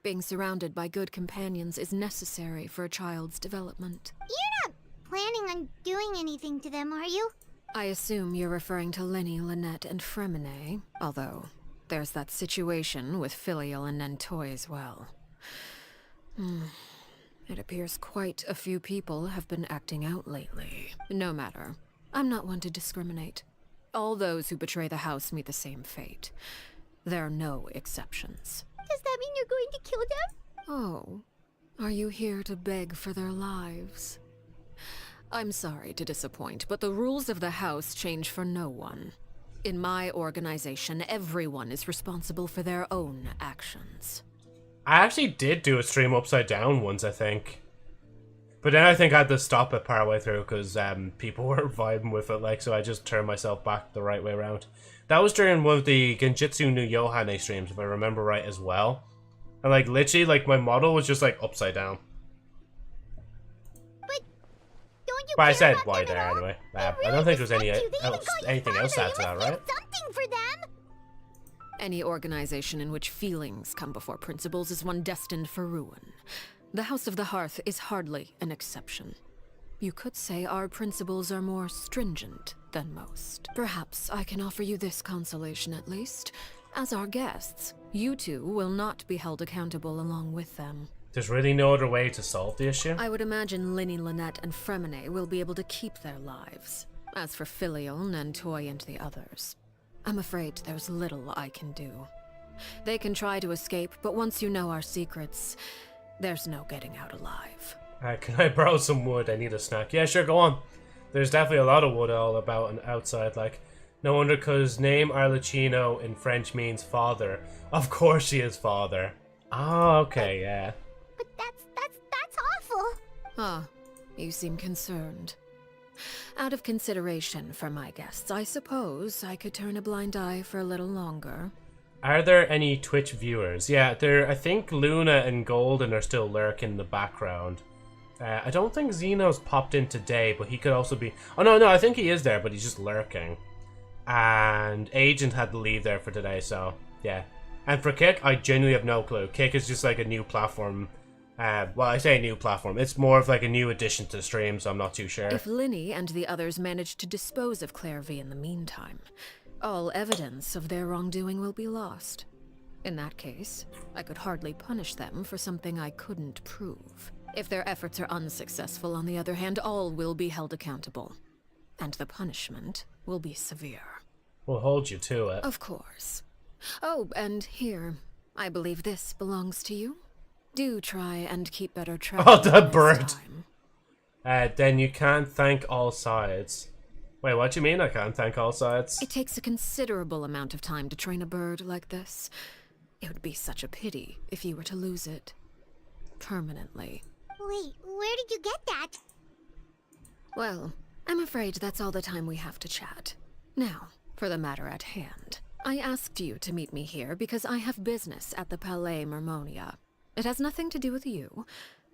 Being surrounded by good companions is necessary for a child's development. You're not planning on doing anything to them, are you? I assume you're referring to Lenny, Lynette, and Fremine, although there's that situation with Filial and Nentoy as well. It appears quite a few people have been acting out lately. No matter. I'm not one to discriminate. All those who betray the house meet the same fate. There are no exceptions. Does that mean you're going to kill them? Oh, are you here to beg for their lives? I'm sorry to disappoint, but the rules of the house change for no one. In my organization, everyone is responsible for their own actions. I actually did do a stream upside down once, I think. But then I think I had to stop it partway through because people were vibing with it, like, so I just turned myself back the right way around. That was during one of the Genjitsu no Yohane streams, if I remember right as well. And like, literally, like, my model was just like upside down. But I said why there anyway. I don't think there was anything else to add to that, right? Something for them. Any organization in which feelings come before principles is one destined for ruin. The House of the Hearth is hardly an exception. You could say our principles are more stringent than most. Perhaps I can offer you this consolation at least. As our guests, you two will not be held accountable along with them. There's really no other way to solve the issue? I would imagine Lenny, Lynette, and Fremine will be able to keep their lives. As for Filial, Nentoy, and the others, I'm afraid there's little I can do. They can try to escape, but once you know our secrets, there's no getting out alive. Can I borrow some wood? I need a snack. Yeah, sure, go on. There's definitely a lot of wood all about and outside, like. No wonder, because name Arlecchino in French means father. Of course she is father. Oh, okay, yeah. But that's awful. Ah, you seem concerned. Out of consideration for my guests, I suppose I could turn a blind eye for a little longer. Are there any Twitch viewers? Yeah, I think Luna and Golden are still lurking in the background. I don't think Xeno's popped in today, but he could also be... Oh, no, I think he is there, but he's just lurking. And Agent had to leave there for today, so yeah. And for Kick, I genuinely have no clue. Kick is just like a new platform. Well, I say new platform. It's more of like a new addition to the stream, so I'm not too sure. If Linny and the others manage to dispose of Claire V in the meantime, all evidence of their wrongdoing will be lost. In that case, I could hardly punish them for something I couldn't prove. If their efforts are unsuccessful, on the other hand, all will be held accountable. And the punishment will be severe. We'll hold you to it. Of course. Oh, and here, I believe this belongs to you. Do try and keep better track. Oh, that bird! Then you can't thank all sides. Wait, what do you mean I can't thank all sides? It takes a considerable amount of time to train a bird like this. It would be such a pity if you were to lose it. Permanently. Wait, where did you get that? Well, I'm afraid that's all the time we have to chat. Now, for the matter at hand. I asked you to meet me here because I have business at the Palais Mermonia. It has nothing to do with you,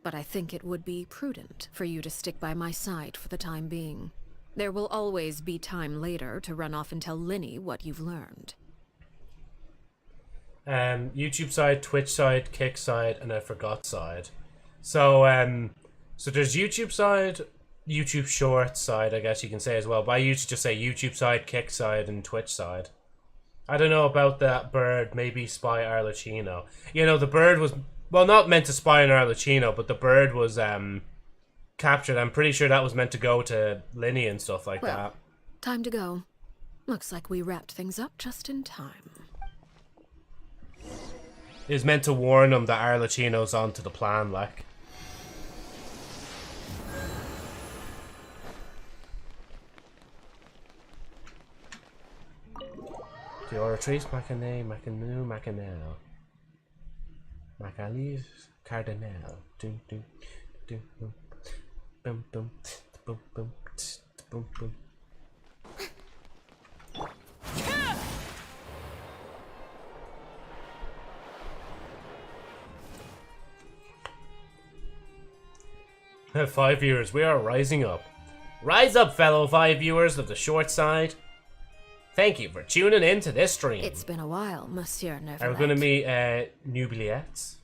but I think it would be prudent for you to stick by my side for the time being. There will always be time later to run off and tell Linny what you've learned. YouTube side, Twitch side, Kick side, and I forgot side. So, so there's YouTube side, YouTube Shorts side, I guess you can say as well. But I used to just say YouTube side, Kick side, and Twitch side. I don't know about that bird. Maybe spy Arlecchino. You know, the bird was, well, not meant to spy on Arlecchino, but the bird was captured. I'm pretty sure that was meant to go to Linny and stuff like that. Time to go. Looks like we wrapped things up just in time. It was meant to warn them that Arlecchino's onto the plan, like. The Oratrice, Macane, Macanu, Macanel. Macalis, Cardinal. Boom, boom, boom, boom, boom, boom, boom, boom, boom, boom. 5 viewers, we are rising up. Rise up, fellow 5 viewers of the short side. Thank you for tuning in to this stream. It's been a while, Monsieur Neverland. Are we going to meet Nubliettes?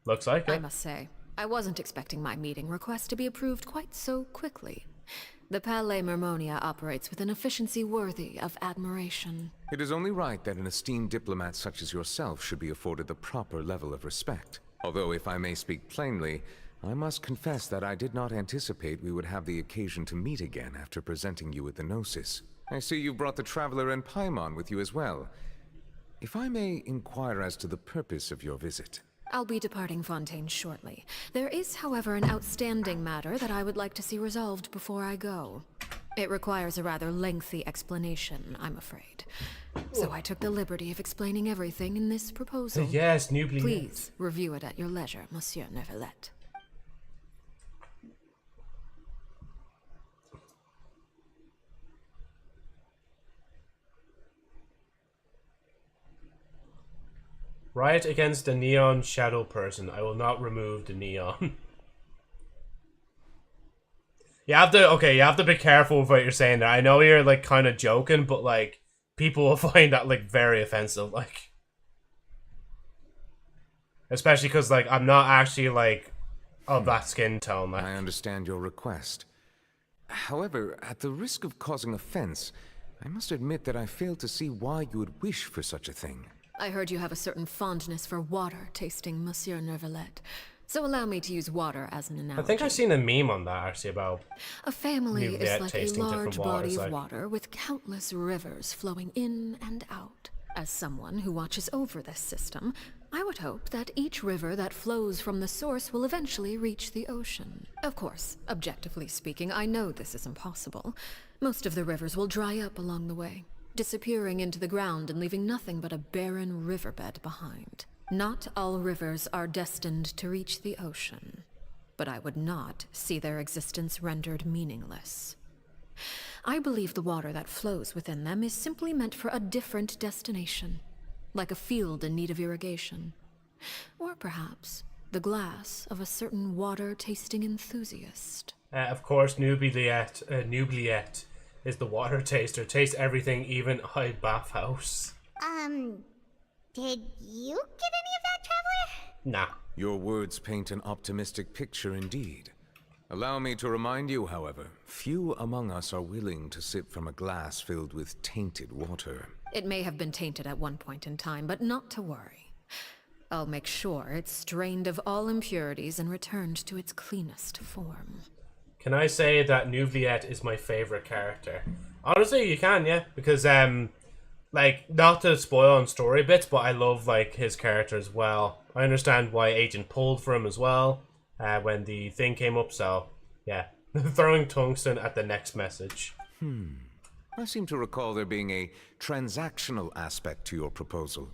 Looks like it. I must say, I wasn't expecting my meeting request to be approved quite so quickly. The Palais Mermonia operates with an efficiency worthy of admiration. It is only right that an esteemed diplomat such as yourself should be afforded the proper level of respect. Although, if I may speak plainly, I must confess that I did not anticipate we would have the occasion to meet again after presenting you with the Gnosis. I see you brought the Traveler and Paimon with you as well. If I may inquire as to the purpose of your visit. I'll be departing Fontaine shortly. There is, however, an outstanding matter that I would like to see resolved before I go. It requires a rather lengthy explanation, I'm afraid. So I took the liberty of explaining everything in this proposal. Yes, Nubliettes. Please review it at your leisure, Monsieur Neverlet. Riot against the neon shadow person. I will not remove the neon. You have to be careful with what you're saying there. I know you're like kind of joking, but like people will find that like very offensive, like especially because like I'm not actually like of that skin tone. Like. I understand your request. However, at the risk of causing offense, I must admit that I fail to see why you would wish for such a thing. I heard you have a certain fondness for water tasting, Monsieur Neverlet. So allow me to use water as an analogy. I think I've seen a meme on that actually about a family is like a large body of water with countless rivers flowing in and out. As someone who watches over this system, I would hope that each river that flows from the source will eventually reach the ocean. Of course, objectively speaking, I know this is impossible. Most of the rivers will dry up along the way, disappearing into the ground and leaving nothing but a barren riverbed behind. Not all rivers are destined to reach the ocean, but I would not see their existence rendered meaningless. I believe the water that flows within them is simply meant for a different destination, like a field in need of irrigation. Or perhaps the glass of a certain water-tasting enthusiast. Of course, Nubliette is the water taster. Tastes everything, even a bathhouse. Did you get any of that, Traveler? Nah. Your words paint an optimistic picture indeed. Allow me to remind you, however, few among us are willing to sip from a glass filled with tainted water. It may have been tainted at one point in time, but not to worry. I'll make sure it's strained of all impurities and returned to its cleanest form. Can I say that Nubliette is my favorite character? Honestly, you can, yeah, because like, not to spoil on story bits, but I love like his character as well. I understand why Agent pulled for him as well when the thing came up. So yeah, throwing tungsten at the next message. I seem to recall there being a transactional aspect to your proposal.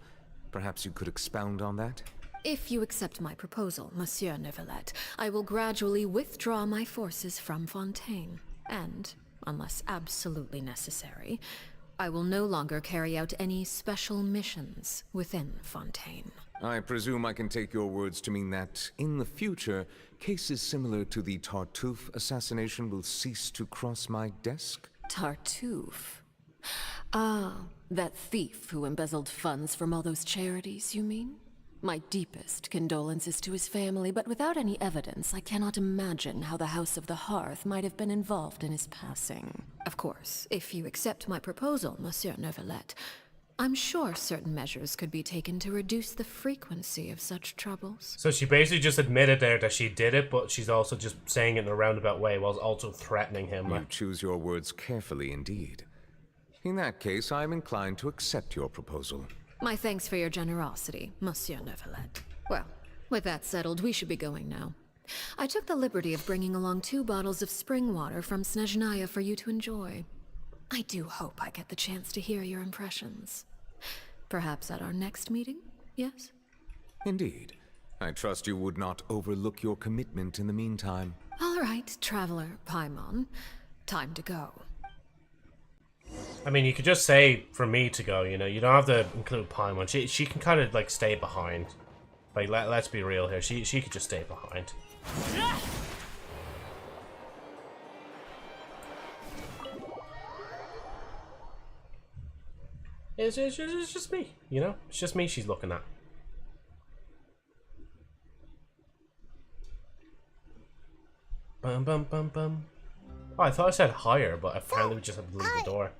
Perhaps you could expound on that? If you accept my proposal, Monsieur Neverlet, I will gradually withdraw my forces from Fontaine. And, unless absolutely necessary, I will no longer carry out any special missions within Fontaine. I presume I can take your words to mean that, in the future, cases similar to the Tartuffe assassination will cease to cross my desk? Tartuffe? Ah, that thief who embezzled funds from all those charities, you mean? My deepest condolences to his family, but without any evidence, I cannot imagine how the House of the Hearth might have been involved in his passing. Of course, if you accept my proposal, Monsieur Neverlet, I'm sure certain measures could be taken to reduce the frequency of such troubles. So she basically just admitted there that she did it, but she's also just saying it in a roundabout way while also threatening him. You choose your words carefully indeed. In that case, I'm inclined to accept your proposal. My thanks for your generosity, Monsieur Neverlet. Well, with that settled, we should be going now. I took the liberty of bringing along 2 bottles of spring water from Snezhnaya for you to enjoy. I do hope I get the chance to hear your impressions. Perhaps at our next meeting, yes? Indeed. I trust you would not overlook your commitment in the meantime. All right, Traveler Paimon. Time to go. I mean, you could just say for me to go, you know, you don't have to include Paimon. She can kind of like stay behind. Like let's be real here. She could just stay behind. It's just me, you know? It's just me she's looking at. Bum bum bum bum. Oh, I thought I said higher, but apparently we just have to leave the door.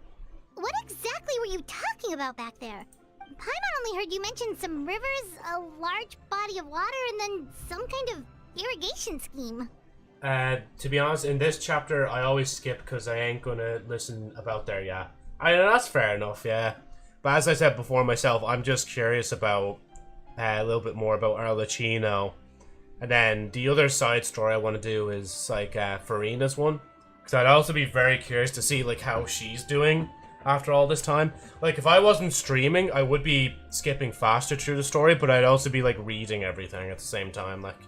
What exactly were you talking about back there? Paimon only heard you mention some rivers, a large body of water, and then some kind of irrigation scheme. To be honest, in this chapter, I always skip because I ain't gonna listen about there yet. I know that's fair enough, yeah. But as I said before myself, I'm just curious about a little bit more about Arlecchino. And then the other side story I want to do is like Farina's one. Because I'd also be very curious to see like how she's doing after all this time. Like if I wasn't streaming, I would be skipping faster through the story, but I'd also be like reading everything at the same time. Like,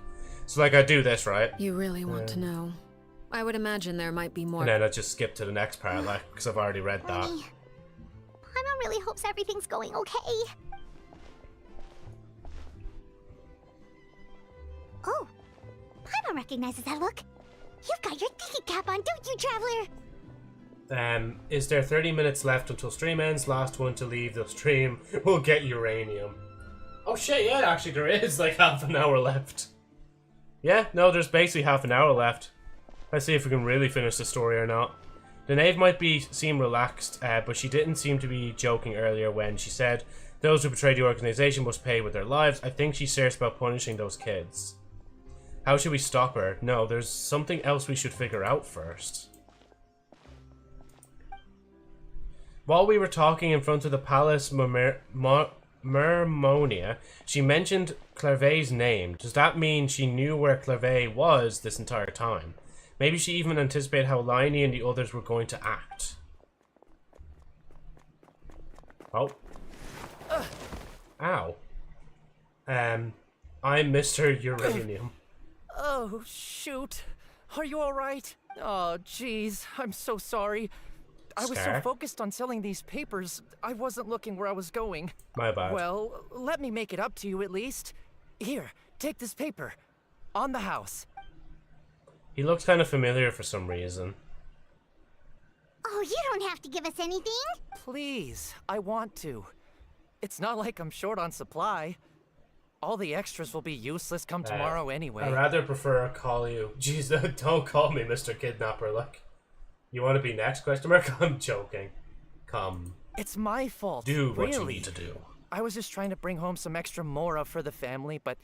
so like I do this, right? You really want to know? I would imagine there might be more. And then I just skip to the next part, like, because I've already read that. Paimon really hopes everything's going okay. Oh, Paimon recognizes that look. You've got your ticket cap on, don't you, Traveler? Is there 30 minutes left until stream ends? Last one to leave the stream will get uranium. Oh shit, yeah, actually there is like half an hour left. Yeah, no, there's basically half an hour left. Let's see if we can really finish the story or not. The knave might seem relaxed, but she didn't seem to be joking earlier when she said those who betray the organization must pay with their lives. I think she's serious about punishing those kids. How should we stop her? No, there's something else we should figure out first. While we were talking in front of the Palace Mermonia, she mentioned Clairvay's name. Does that mean she knew where Clairvay was this entire time? Maybe she even anticipated how Liney and the others were going to act. Oh. Ow. I'm Mr. Uranium. Oh, shoot. Are you alright? Oh, jeez. I'm so sorry. I was so focused on selling these papers, I wasn't looking where I was going. My bad. Well, let me make it up to you at least. Here, take this paper. On the house. He looks kind of familiar for some reason. Oh, you don't have to give us anything. Please, I want to. It's not like I'm short on supply. All the extras will be useless come tomorrow anyway. I'd rather prefer call you. Jeez, don't call me Mr. Kidnapper, like. You want to be next, question mark? I'm joking. Come. It's my fault. Do what you need to do. I was just trying to bring home some extra mora for the family, but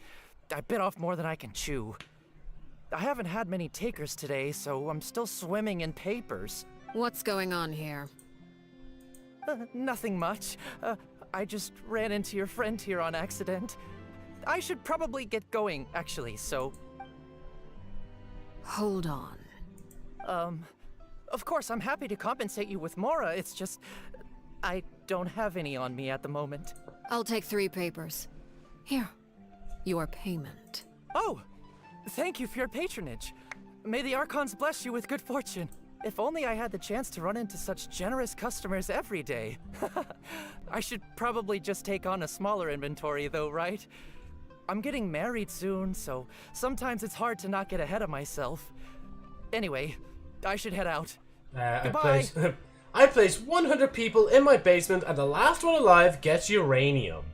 I bit off more than I can chew. I haven't had many takers today, so I'm still swimming in papers. What's going on here? Nothing much. I just ran into your friend here on accident. I should probably get going, actually, so... Hold on. Of course, I'm happy to compensate you with mora, it's just... I don't have any on me at the moment. I'll take 3 papers. Here. Your payment. Oh! Thank you for your patronage. May the Archons bless you with good fortune. If only I had the chance to run into such generous customers every day. I should probably just take on a smaller inventory though, right? I'm getting married soon, so sometimes it's hard to not get ahead of myself. Anyway, I should head out. Goodbye. I place 100 people in my basement and the last one alive gets uranium.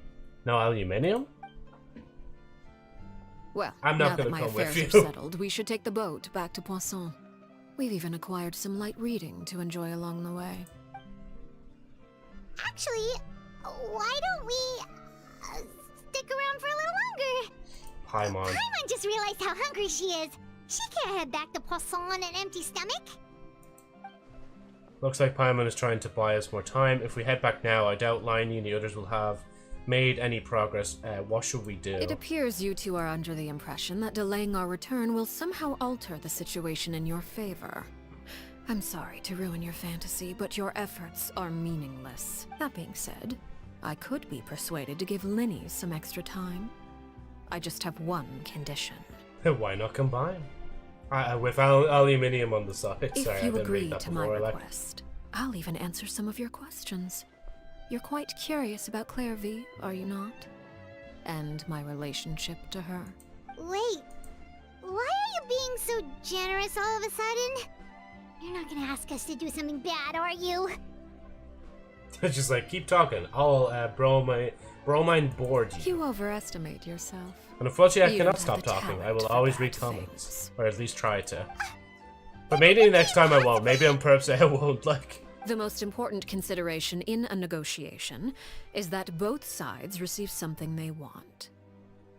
No aluminium? Well, I'm now not that gonna my come with affairs you. are settled, we should take the boat back to Poisson. We've even acquired some light reading to enjoy along the way. Actually, why don't we stick around for a little longer? Paimon. Paimon just realized how hungry she is. She can't head back to Poisson on an empty stomach. Looks like Paimon is trying to buy us more time. If we head back now, I doubt Liney and the others will have made any progress. What should we do? It appears you two are under the impression that delaying our return will somehow alter the situation in your favor. I'm sorry to ruin your fantasy, but your efforts are meaningless. That being said, I could be persuaded to give Linny some extra time. I just have one condition. Why not combine? With aluminium on the side. If Sorry, you I didn't agree read that to my before, request, I'll even answer some of your questions. You're quite curious about Clairvy, are you not? And my relationship to her. Wait, why are you being so generous all of a sudden? You're not gonna ask us to do something bad, are you? It's just like, keep talking. I'll bromine board you. You overestimate yourself. And unfortunately, I You cannot don't stop have the talking. I talent will for always bad read comments. things. Or at least try to. But maybe next time I won't. Maybe on purpose I won't, like... The most important consideration in a negotiation is that both sides receive something they want.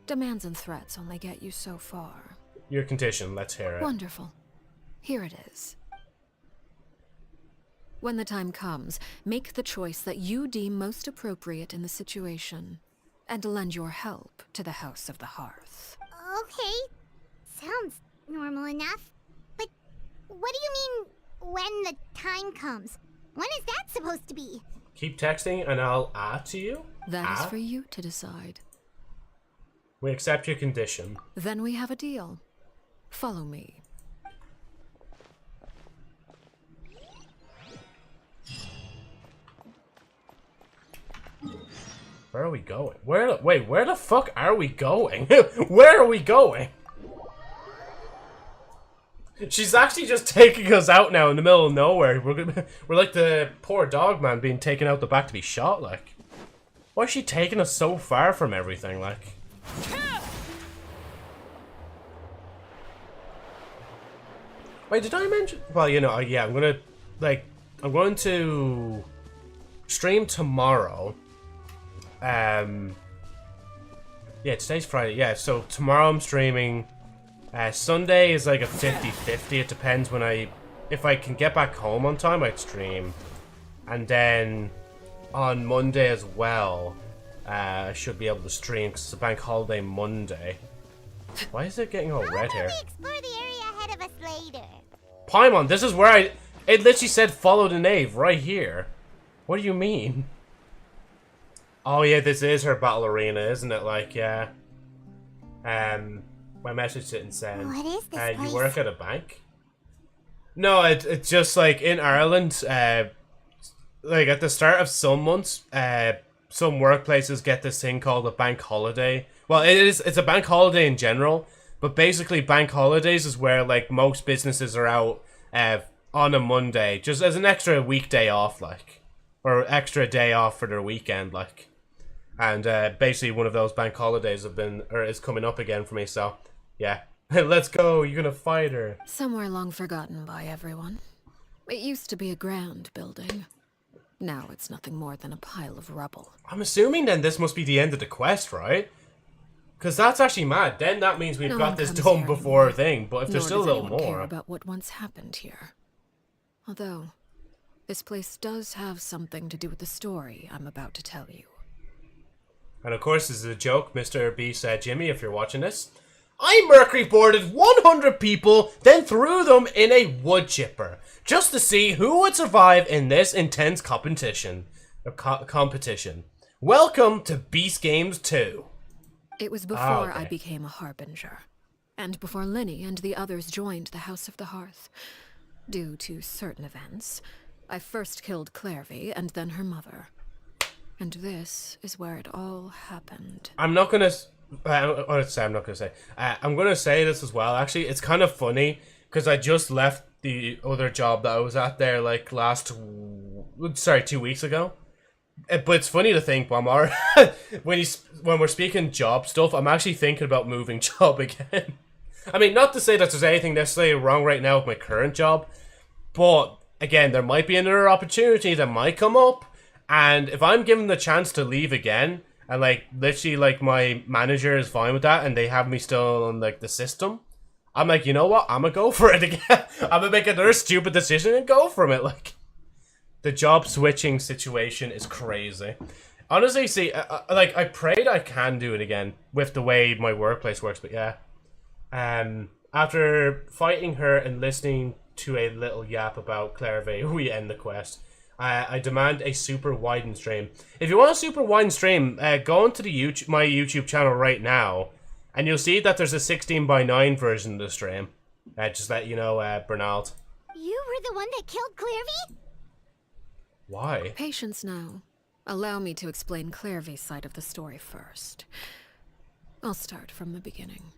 Demands and threats only get you so far. Your condition, let's hear it. Wonderful. Here it is. When the time comes, make the choice that you deem most appropriate in the situation, and lend your help to the House of the Hearth. Okay. Sounds normal enough. But what do you mean, when the time comes? When is that supposed to be? Keep texting and I'll add to you? That is for you to decide. We accept your condition. Then we have a deal. Follow me. Where are we going? Wait, where the fuck are we going? Where are we going? She's actually just taking us out now in the middle of nowhere. We're like the poor dog man being taken out the back to be shot, like. Why is she taking us so far from everything, like? Wait, did I mention? Well, you know, yeah, I'm going to stream tomorrow. Yeah, today's Friday. Yeah, so tomorrow I'm streaming. Sunday is like a 50-50. It depends if I can get back home on time, I'd stream. And then on Monday as well, I should be able to stream because it's a bank holiday Monday. Why is it getting all red here? Explore the area ahead of us later. Paimon, this is where it literally said follow the knave right here. What do you mean? Oh yeah, this is her battle arena, isn't it? Like, yeah. My message didn't send. What is this place? You work at a bank? No, it's just like in Ireland, like at the start of some months, some workplaces get this thing called a bank holiday. Well, it's a bank holiday in general, but basically bank holidays is where like most businesses are out on a Monday, just as an extra weekday off, like, or extra day off for their weekend, like. And basically one of those bank holidays is coming up again for me, so yeah. Let's go, you're gonna fight her. Somewhere long forgotten by everyone. It used to be a grand building. Now it's nothing more than a pile of rubble. I'm assuming then this must be the end of the quest, right? Because that's actually mad. Then that means we've got this done before thing, but if there's still a little more. Care about what once happened here. Although, this place does have something to do with the story I'm about to tell you. And of course, this is a joke, Mr. B said, Jimmy, if you're watching this. I Mercury boarded 100 people, then threw them in a wood chipper, just to see who would survive in this intense competition. Welcome to Beast Games 2. It was before I became a harbinger, and before Linny and the others joined the House of the Hearth. Due to certain events, I first killed Clairvy and then her mother. And this is where it all happened. I'm not gonna say. I'm gonna say this as well. Actually, it's kind of funny because I just left the other job that I was at there like 2 weeks ago. But it's funny to think when we're speaking job stuff, I'm actually thinking about moving job again. I mean, not to say that there's anything necessarily wrong right now with my current job, but again, there might be another opportunity that might come up. And if I'm given the chance to leave again, and like literally like my manager is fine with that, and they have me still on like the system, I'm like, you know what? I'm gonna go for it again. I'm gonna make another stupid decision and go from it. Like, the job switching situation is crazy. Honestly, see, like I prayed I can do it again with the way my workplace works, but yeah. After fighting her and listening to a little yap about Clairvy, we end the quest. I demand a super widen stream. If you want a super widen stream, go onto the my YouTube channel right now, and you'll see that there's a 16:9 version of the stream. Just let you know, Bernald. You were the one that killed Clairvy? Why? Patience now. Allow me to explain Clairvy's side of the story first. I'll start from the beginning.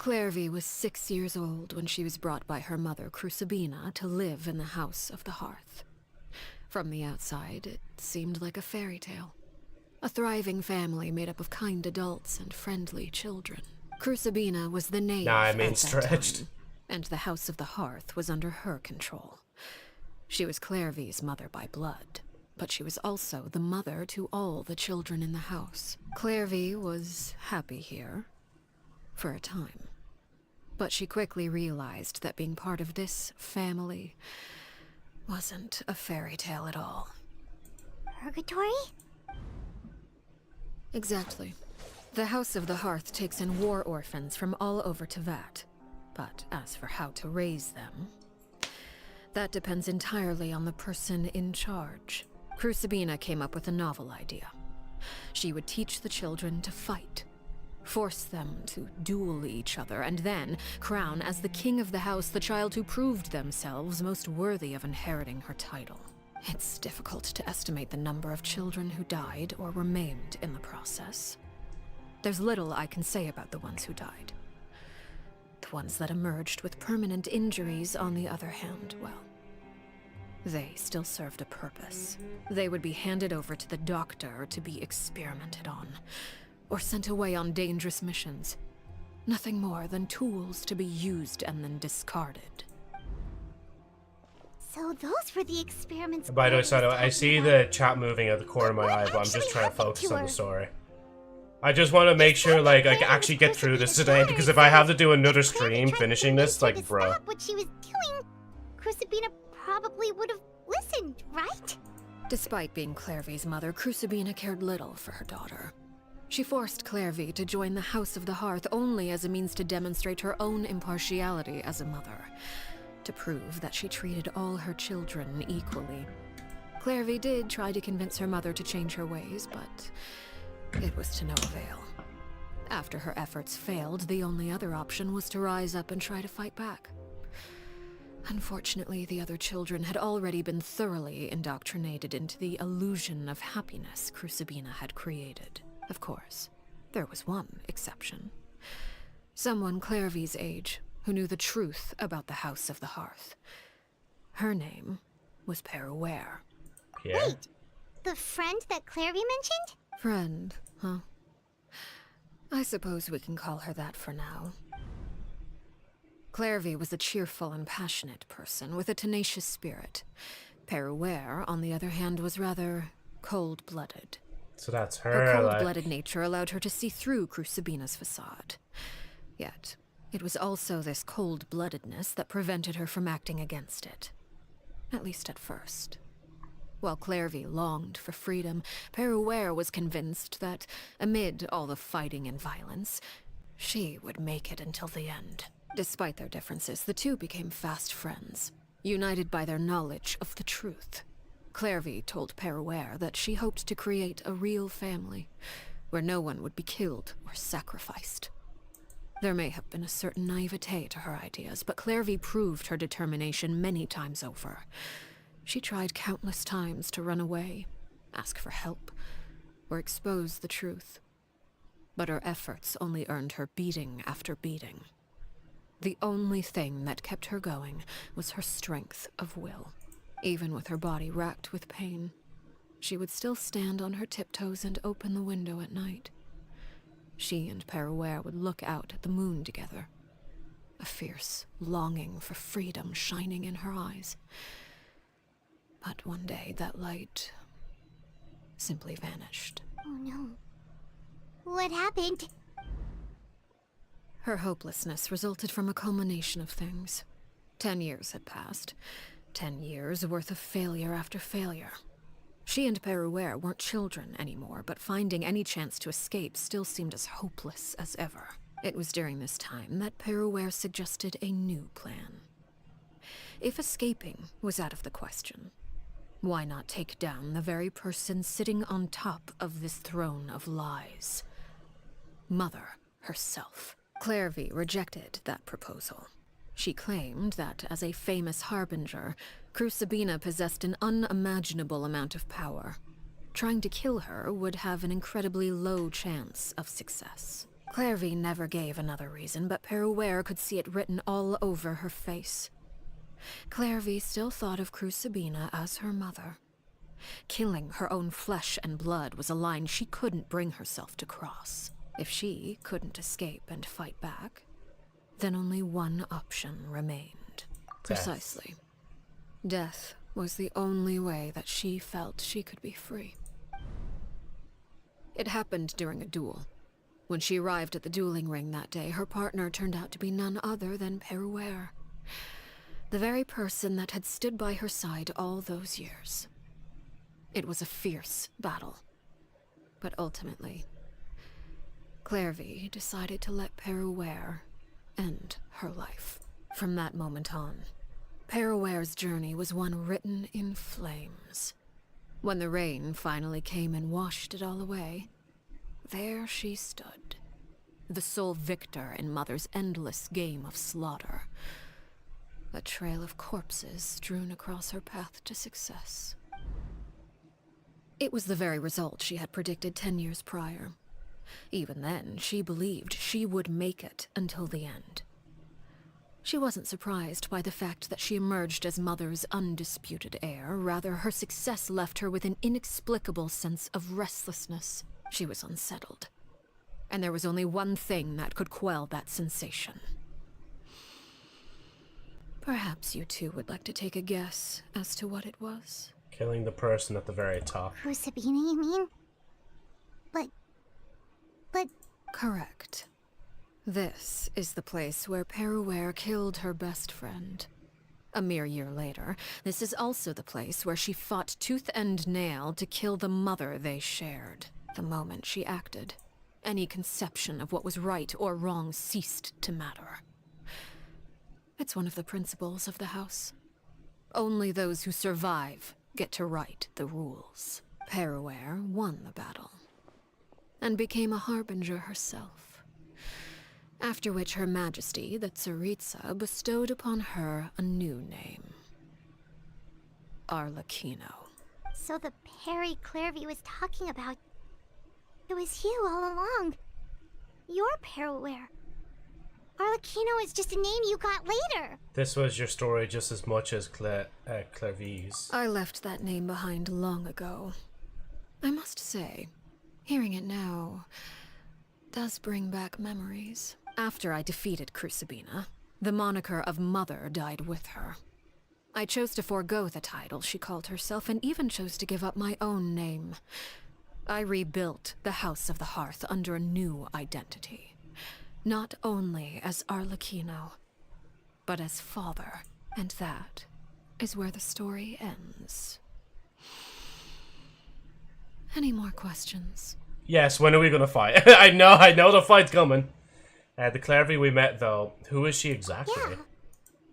Clairvy was 6 years old when she was brought by her mother, Crucibina, to live in the House of the Hearth. From the outside, it seemed like a fairy tale. A thriving family made up of kind adults and friendly children. Crucibina was the knave at that time, and the House of the Hearth was under her control. She was Clairvy's mother by blood, but she was also the mother to all the children in the house. Clairvy was happy here, for a time. But she quickly realized that being part of this family wasn't a fairy tale at all. Purgatory? Exactly. The House of the Hearth takes in war orphans from all over Teyvat. But as for how to raise them, that depends entirely on the person in charge. Crucibina came up with a novel idea. She would teach the children to fight, force them to duel each other, and then crown as the king of the house the child who proved themselves most worthy of inheriting her title. It's difficult to estimate the number of children who died or were maimed in the process. There's little I can say about the ones who died. The ones that emerged with permanent injuries, on the other hand, well, they still served a purpose. They would be handed over to the doctor to be experimented on, or sent away on dangerous missions. Nothing more than tools to be used and then discarded. So those were the experiments. By the way, Sato, I see the chat moving at the corner of my eye, but I'm just trying to focus on the story. I just want to make sure, like, I can actually get through this today, because if I have to do another stream finishing this, like, bro. What she was doing, Crucibina probably would have listened, right? Despite being Clairvy's mother, Crucibina cared little for her daughter. She forced Clairvy to join the House of the Hearth only as a means to demonstrate her own impartiality as a mother, to prove that she treated all her children equally. Clairvy did try to convince her mother to change her ways, but it was to no avail. After her efforts failed, the only other option was to rise up and try to fight back. Unfortunately, the other children had already been thoroughly indoctrinated into the illusion of happiness Crucibina had created. Of course, there was one exception. Someone Clairvy's age who knew the truth about the House of the Hearth. Her name was Peruere. Yeah. Wait, the friend that Clairvy mentioned? Friend, huh? I suppose we can call her that for now. Clairvy was a cheerful and passionate person with a tenacious spirit. Peruere, on the other hand, was rather cold-blooded. So that's Her her, cold-blooded nature allowed her to see through Crucibina's facade. Yet, it was also this cold-bloodedness that prevented her from acting against it. At least at first. While Clairvy longed for freedom, Peruere was convinced that, amid all the fighting and violence, she would make it until the end. Despite their differences, the two became fast friends, united by their knowledge of the truth. Clairvy told Peruere that she hoped to create a real family, where no one would be killed or sacrificed. There may have been a certain naivete to her ideas, but Clairvy proved her determination many times over. She tried countless times to run away, ask for help, or expose the truth. But her efforts only earned her beating after beating. The only thing that kept her going was her strength of will. Even with her body racked with pain, she would still stand on her tiptoes and open the window at night. She and Peruere would look out at the moon together, a fierce longing for freedom shining in her eyes. But one day that light simply vanished. Oh no. What happened? Her hopelessness resulted from a culmination of things. 10 years had passed. 10 years worth of failure after failure. She and Peruere weren't children anymore, but finding any chance to escape still seemed as hopeless as ever. It was during this time that Peruere suggested a new plan. If escaping was out of the question, why not take down the very person sitting on top of this throne of lies? Mother herself. Clairvy rejected that proposal. She claimed that, as a famous harbinger, Crucibina possessed an unimaginable amount of power. Trying to kill her would have an incredibly low chance of success. Clairvy never gave another reason, but Peruere could see it written all over her face. Clairvy still thought of Crucibina as her mother. Killing her own flesh and blood was a line she couldn't bring herself to cross. If she couldn't escape and fight back, then only one option remained. Precisely. Death was the only way that she felt she could be free. It happened during a duel. When she arrived at the dueling ring that day, her partner turned out to be none other than Peruere, the very person that had stood by her side all those years. It was a fierce battle, but ultimately, Clairvy decided to let Peruere end her life. From that moment on, Peruere's journey was one written in flames. When the rain finally came and washed it all away, there she stood, the sole victor in Mother's endless game of slaughter. A trail of corpses strewn across her path to success. It was the very result she had predicted 10 years prior. Even then, she believed she would make it until the end. She wasn't surprised by the fact that she emerged as Mother's undisputed heir. Rather, her success left her with an inexplicable sense of restlessness. She was unsettled. And there was only one thing that could quell that sensation. Perhaps you two would like to take a guess as to what it was? Killing the person at the very top. Crucibina, you mean? But... Correct. This is the place where Peruere killed her best friend. A mere year later, this is also the place where she fought tooth and nail to kill the mother they shared. The moment she acted, any conception of what was right or wrong ceased to matter. It's one of the principles of the house. Only those who survive get to write the rules. Peruere won the battle, and became a harbinger herself. After which Her Majesty, the Tsaritsa, bestowed upon her a new name. Arlecchino. So the Perry Clairvy was talking about... It was you all along. You're Peruere. Arlecchino is just a name you got later. This was your story just as much as Clairvy's. I left that name behind long ago. I must say, hearing it now does bring back memories. After I defeated Crucibina, the moniker of Mother died with her. I chose to forego the title she called herself, and even chose to give up my own name. I rebuilt the House of the Hearth under a new identity. Not only as Arlecchino, but as father. And that is where the story ends. Any more questions? Yes, when are we gonna fight? I know the fight's coming. The Clairvy we met, though, who is she exactly? Yeah.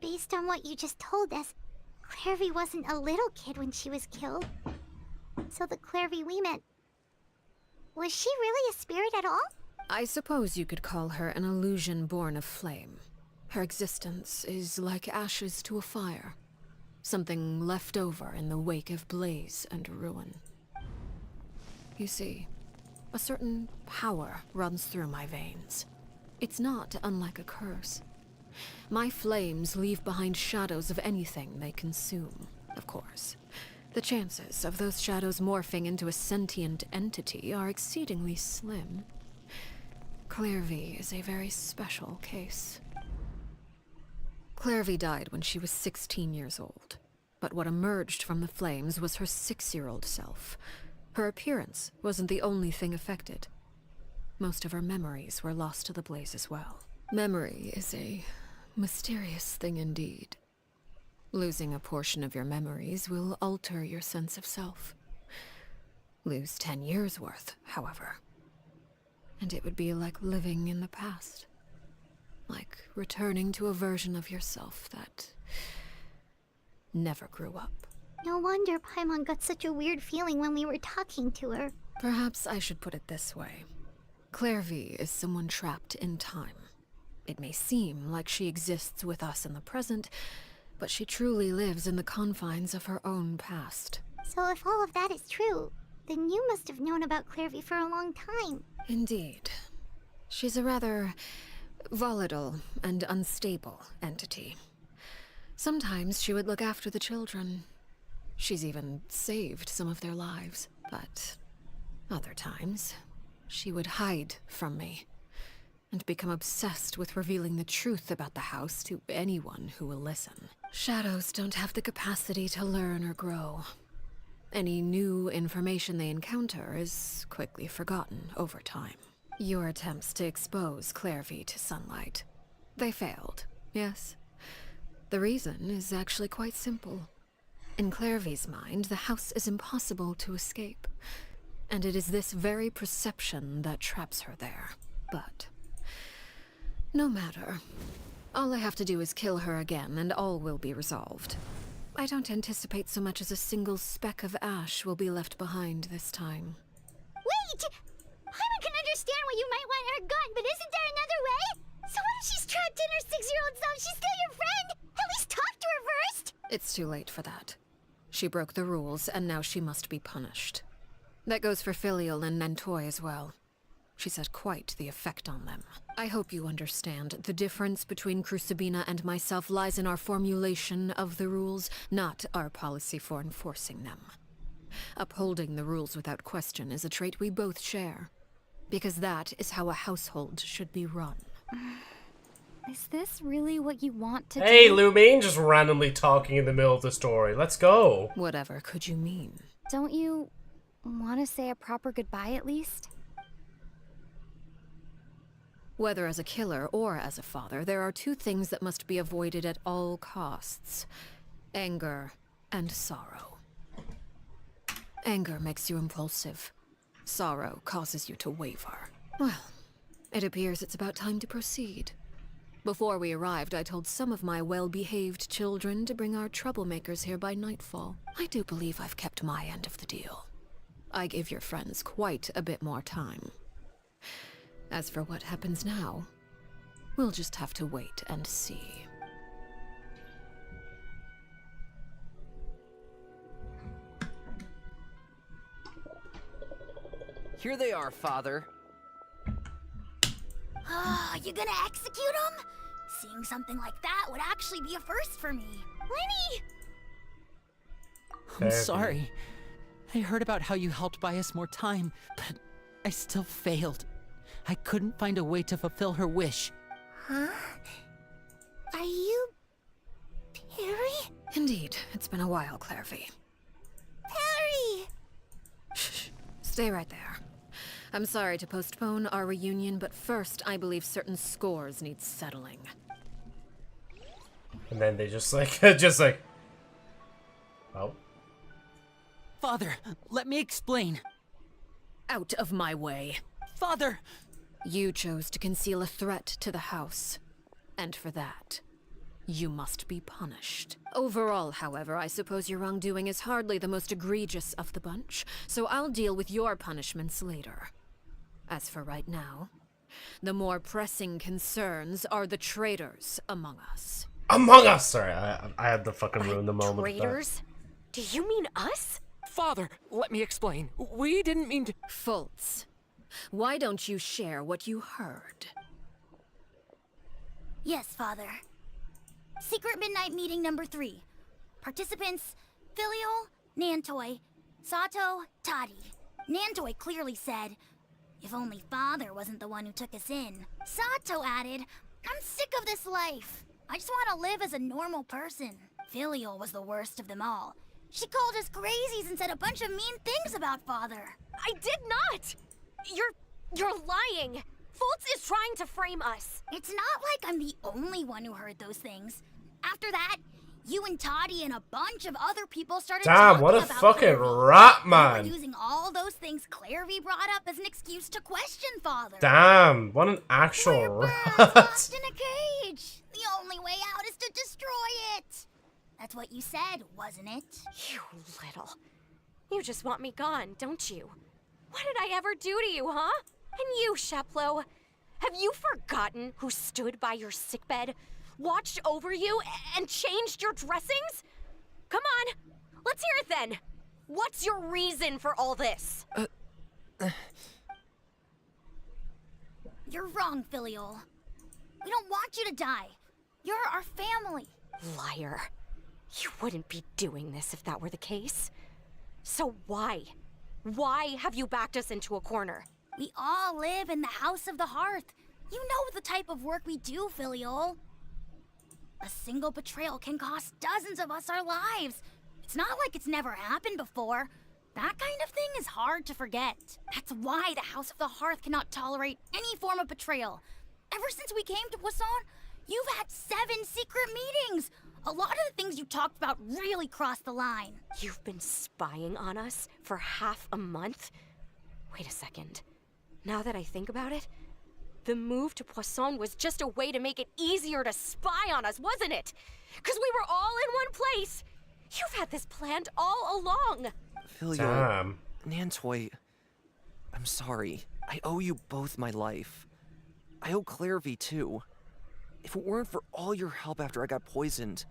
Based on what you just told us, Clairvy wasn't a little kid when she was killed. So the Clairvy we met... Was she really a spirit at all? I suppose you could call her an illusion born of flame. Her existence is like ashes to a fire. Something left over in the wake of blaze and ruin. You see, a certain power runs through my veins. It's not unlike a curse. My flames leave behind shadows of anything they consume. Of course, the chances of those shadows morphing into a sentient entity are exceedingly slim. Clairvy is a very special case. Clairvy died when she was 16 years old, but what emerged from the flames was her 6-year-old self. Her appearance wasn't the only thing affected. Most of her memories were lost to the blaze as well. Memory is a mysterious thing indeed. Losing a portion of your memories will alter your sense of self. Lose 10 years' worth, however, and it would be like living in the past. Like returning to a version of yourself that never grew up. No wonder Paimon got such a weird feeling when we were talking to her. Perhaps I should put it this way. Clairvy is someone trapped in time. It may seem like she exists with us in the present, but she truly lives in the confines of her own past. So if all of that is true, then you must have known about Clairvy for a long time. Indeed. She's a rather volatile and unstable entity. Sometimes she would look after the children. She's even saved some of their lives. But other times, she would hide from me and become obsessed with revealing the truth about the house to anyone who will listen. Shadows don't have the capacity to learn or grow. Any new information they encounter is quickly forgotten over time. Your attempts to expose Clairvy to sunlight. They failed, yes? The reason is actually quite simple. In Clairvy's mind, the house is impossible to escape, and it is this very perception that traps her there. But no matter. All I have to do is kill her again, and all will be resolved. I don't anticipate so much as a single speck of ash will be left behind this time. Wait! Paimon can understand why you might want her gone, but isn't there another way? So what if she's trapped in her 6-year-old self? She's still your friend! At least talk to her first! It's too late for that. She broke the rules, and now she must be punished. That goes for Filial and Nantoy as well. She's had quite the effect on them. I hope you understand. The difference between Crucibina and myself lies in our formulation of the rules, not our policy for enforcing them. Upholding the rules without question is a trait we both share, because that is how a household should be run. Is this really what you want to do? Hey, Lumine just randomly talking in the middle of the story. Let's go. Whatever could you mean? Don't you want to say a proper goodbye at least? Whether as a killer or as a father, there are two things that must be avoided at all costs: anger and sorrow. Anger makes you impulsive. Sorrow causes you to waver. Well, it appears it's about time to proceed. Before we arrived, I told some of my well-behaved children to bring our troublemakers here by nightfall. I do believe I've kept my end of the deal. I gave your friends quite a bit more time. As for what happens now, we'll just have to wait and see. Here they are, Father. You gonna execute him? Seeing something like that would actually be a first for me. Lenny! I'm sorry. I heard about how you helped buy us more time, but I still failed. I couldn't find a way to fulfill her wish. Huh? Are you... Perry? Indeed, it's been a while, Clairvy. Perry! Shh, stay right there. I'm sorry to postpone our reunion, but first I believe certain scores need settling. And then they just like, oh. Father, let me explain. Out of my way. Father! You chose to conceal a threat to the house, and for that, you must be punished. Overall, however, I suppose your wrongdoing is hardly the most egregious of the bunch, so I'll deal with your punishments later. As for right now, the more pressing concerns are the traitors among us. Among us! Sorry, I had to fucking ruin the moment. Traitors? Do you mean us? Father, let me explain. We didn't mean to... Fultz, why don't you share what you heard? Yes, Father. Secret Midnight Meeting number 3. Participants: Filial, Nantoy, Sato, Toddy. Nantoy clearly said, "If only Father wasn't the one who took us in." Sato added, "I'm sick of this life. I just want to live as a normal person." Filial was the worst of them all. She called us crazies and said a bunch of mean things about Father. I did not! You're lying! Fultz is trying to frame us. It's not like I'm the only one who heard those things. After that, you and Toddy and a bunch of other people started Damn, talking what a about fucking Clairvy. rat, They man. were using all those things Clairvy brought up as an excuse to question Father. Damn, what an actual rat. Lost in a cage. The only way out is to destroy it. That's what you said, wasn't it? You little. You just want me gone, don't you? What did I ever do to you, huh? And you, Sheplo, have you forgotten who stood by your sickbed, watched over you, and changed your dressings? Come on, let's hear it then. What's your reason for all this? You're wrong, Filial. We don't want you to die. You're our family. Liar. You wouldn't be doing this if that were the case. So why? Why have you backed us into a corner? We all live in the House of the Hearth. You know the type of work we do, Filial. A single betrayal can cost dozens of us our lives. It's not like it's never happened before. That kind of thing is hard to forget. That's why the House of the Hearth cannot tolerate any form of betrayal. Ever since we came to Poisson, you've had 7 secret meetings. A lot of the things you talked about really crossed the line. You've been spying on us for half a month? Wait a second. Now that I think about it, the move to Poisson was just a way to make it easier to spy on us, wasn't it? Because we were all in one place. You've had this planned all along. Filial, Nantoy, I'm sorry. I owe you both my life. I owe Clairvy too. If it weren't for all your help after I got poisoned,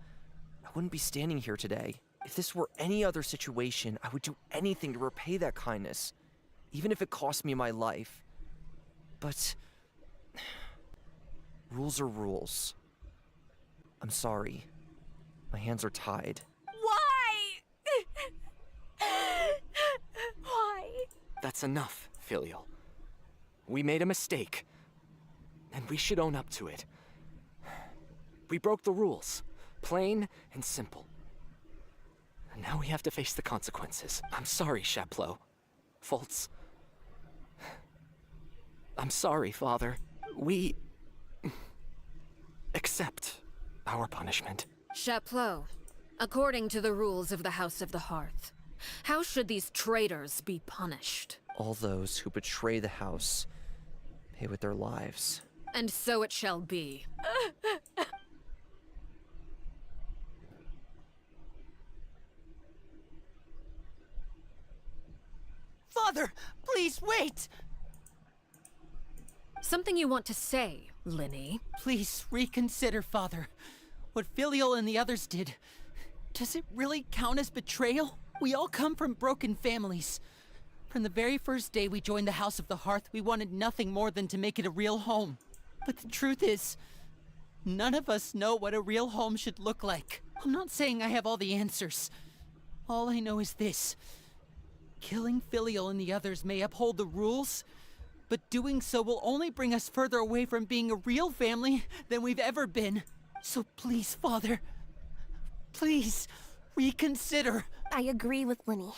I wouldn't be standing here today. If this were any other situation, I would do anything to repay that kindness, even if it cost me my life. But rules are rules. I'm sorry. My hands are tied. Why? Why? That's enough, Filial. We made a mistake, and we should own up to it. We broke the rules, plain and simple. And now we have to face the consequences. I'm sorry, Chapleau. Fultz. I'm sorry, Father. We accept our punishment. Chapleau, according to the rules of the House of the Hearth, how should these traitors be punished? All those who betray the house pay with their lives. And so it shall be. Father, please wait! Something you want to say, Linny? Please reconsider, Father. What Filial and the others did. Does it really count as betrayal? We all come from broken families. From the very first day we joined the House of the Hearth, we wanted nothing more than to make it a real home. But the truth is, none of us know what a real home should look like. I'm not saying I have all the answers. All I know is this. Killing Filial and the others may uphold the rules, but doing so will only bring us further away from being a real family than we've ever been. So please, Father, please, reconsider. I agree with Linny.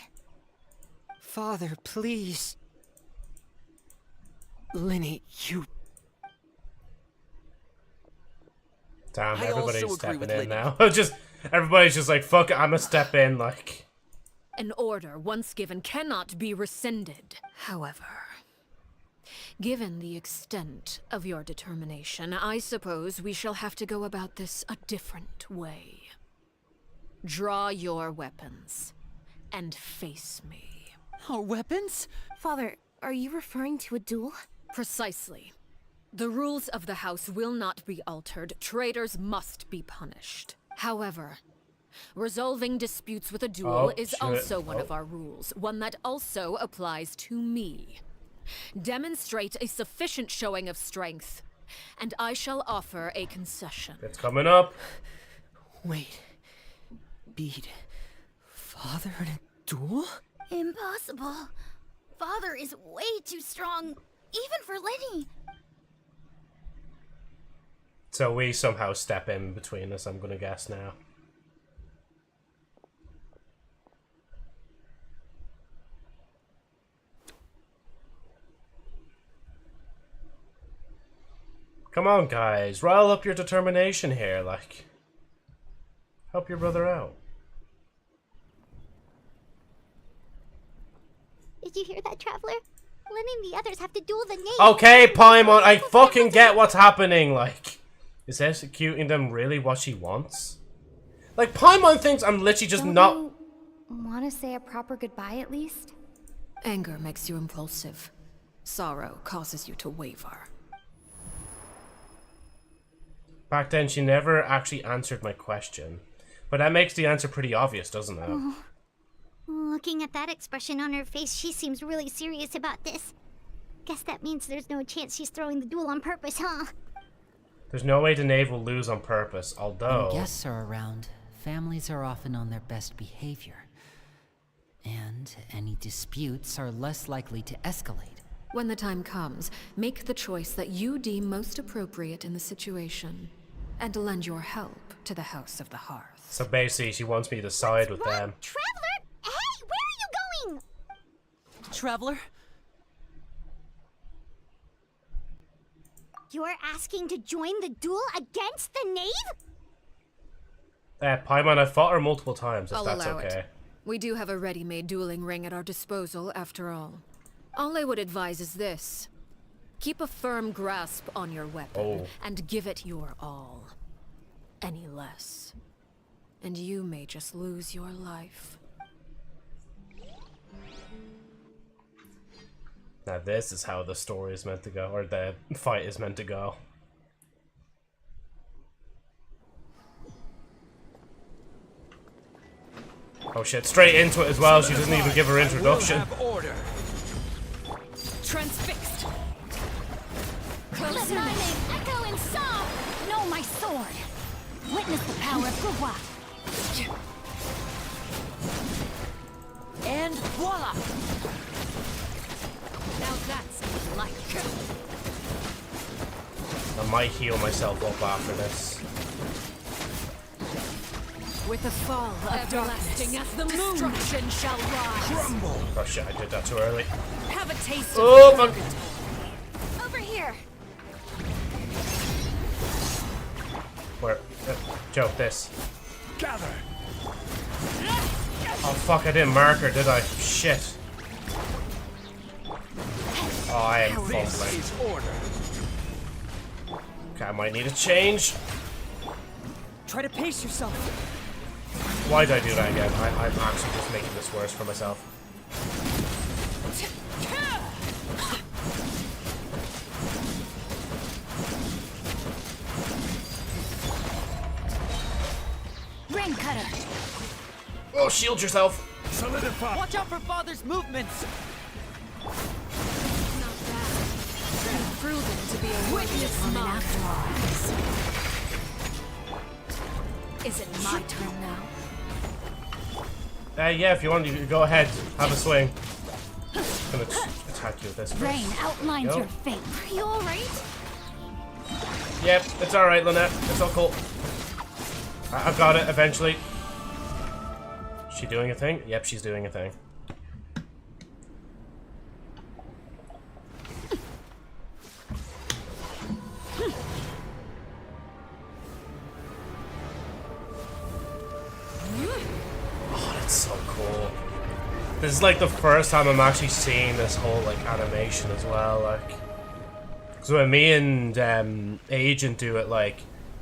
Father, please. Linny, you... Damn, I everybody's also agree stepping with in Linny. now. Everybody's just like, fuck it, I'ma step in, like... An order once given cannot be rescinded. However, given the extent of your determination, I suppose we shall have to go about this a different way. Draw your weapons and face me. Our weapons? Father, are you referring to a duel? Precisely. The rules of the house will not be altered. Traitors must be punished. However, resolving disputes with a duel is also one of our rules, one that also applies to me. Demonstrate a sufficient showing of strength, and I shall offer a concession. It's coming up. Wait. Beat Father in a duel? Impossible. Father is way too strong, even for Linny. So we somehow step in between us, I'm gonna guess now. Come on, guys. Rile up your determination here, like. Help your brother out. Did you hear that, Traveler? Linny and the others have to duel the name. Okay, Paimon, I fucking get what's happening, like. Is executing them really what she wants? Like, Paimon thinks I'm literally just not... Want to say a proper goodbye at least? Anger makes you impulsive. Sorrow causes you to waver. Back then, she never actually answered my question. But that makes the answer pretty obvious, doesn't it? Looking at that expression on her face, she seems really serious about this. Guess that means there's no chance she's throwing the duel on purpose, huh? There's no way Danae will lose on purpose, although... When guests are around, families are often on their best behavior. And any disputes are less likely to escalate. When the time comes, make the choice that you deem most appropriate in the situation, and lend your help to the House of the Hearth. So basically, she wants me to side with them. Traveler? Hey, where are you going? Traveler? You're asking to join the duel against the knave? Paimon, I've fought her multiple times, if I'll that's allow okay. it. We do have a ready-made dueling ring at our disposal, after all. All I would advise is this. Keep a firm grasp on your weapon, and give it your all. Any less, and you may just lose your life. Now this is how the story is meant to go, or the fight is meant to go. Oh shit, straight into it as well, she doesn't even give her introduction. Transfixed. Let my name echo in song! Know my sword! Witness the power of Gugwa! And voila! Now that's like. I might heal myself up after this. With the fall of darkness, as the moon, destruction shall rise. Crumble. Oh shit, I did that too early. Have a taste Oh, of fuck. Over here. Where? Joe, this. Gather. Oh fuck, I didn't mark her, did I? Shit. Oh, I am fumbling. Okay, I might need a change. Try to pace yourself. Why did I do that again? I'm actually just making this worse for myself. Rain cutter. Oh, shield yourself. Solidify. Watch out for father's movements. Not bad. You've proven to be a Witness woman mine. after all. Is it my turn now? Yeah, if you want, you can go ahead. Have a swing. I'm gonna attack you with this first. Rain outlines Go. your fate. Are you alright? Yep, it's alright, Lynette. It's all cool. I've got it, eventually. Is she doing a thing? Yep, she's doing a thing. Oh, that's so cool. This is like the first time I'm actually seeing this whole like animation as well. Like, because when me and Agent do it, like,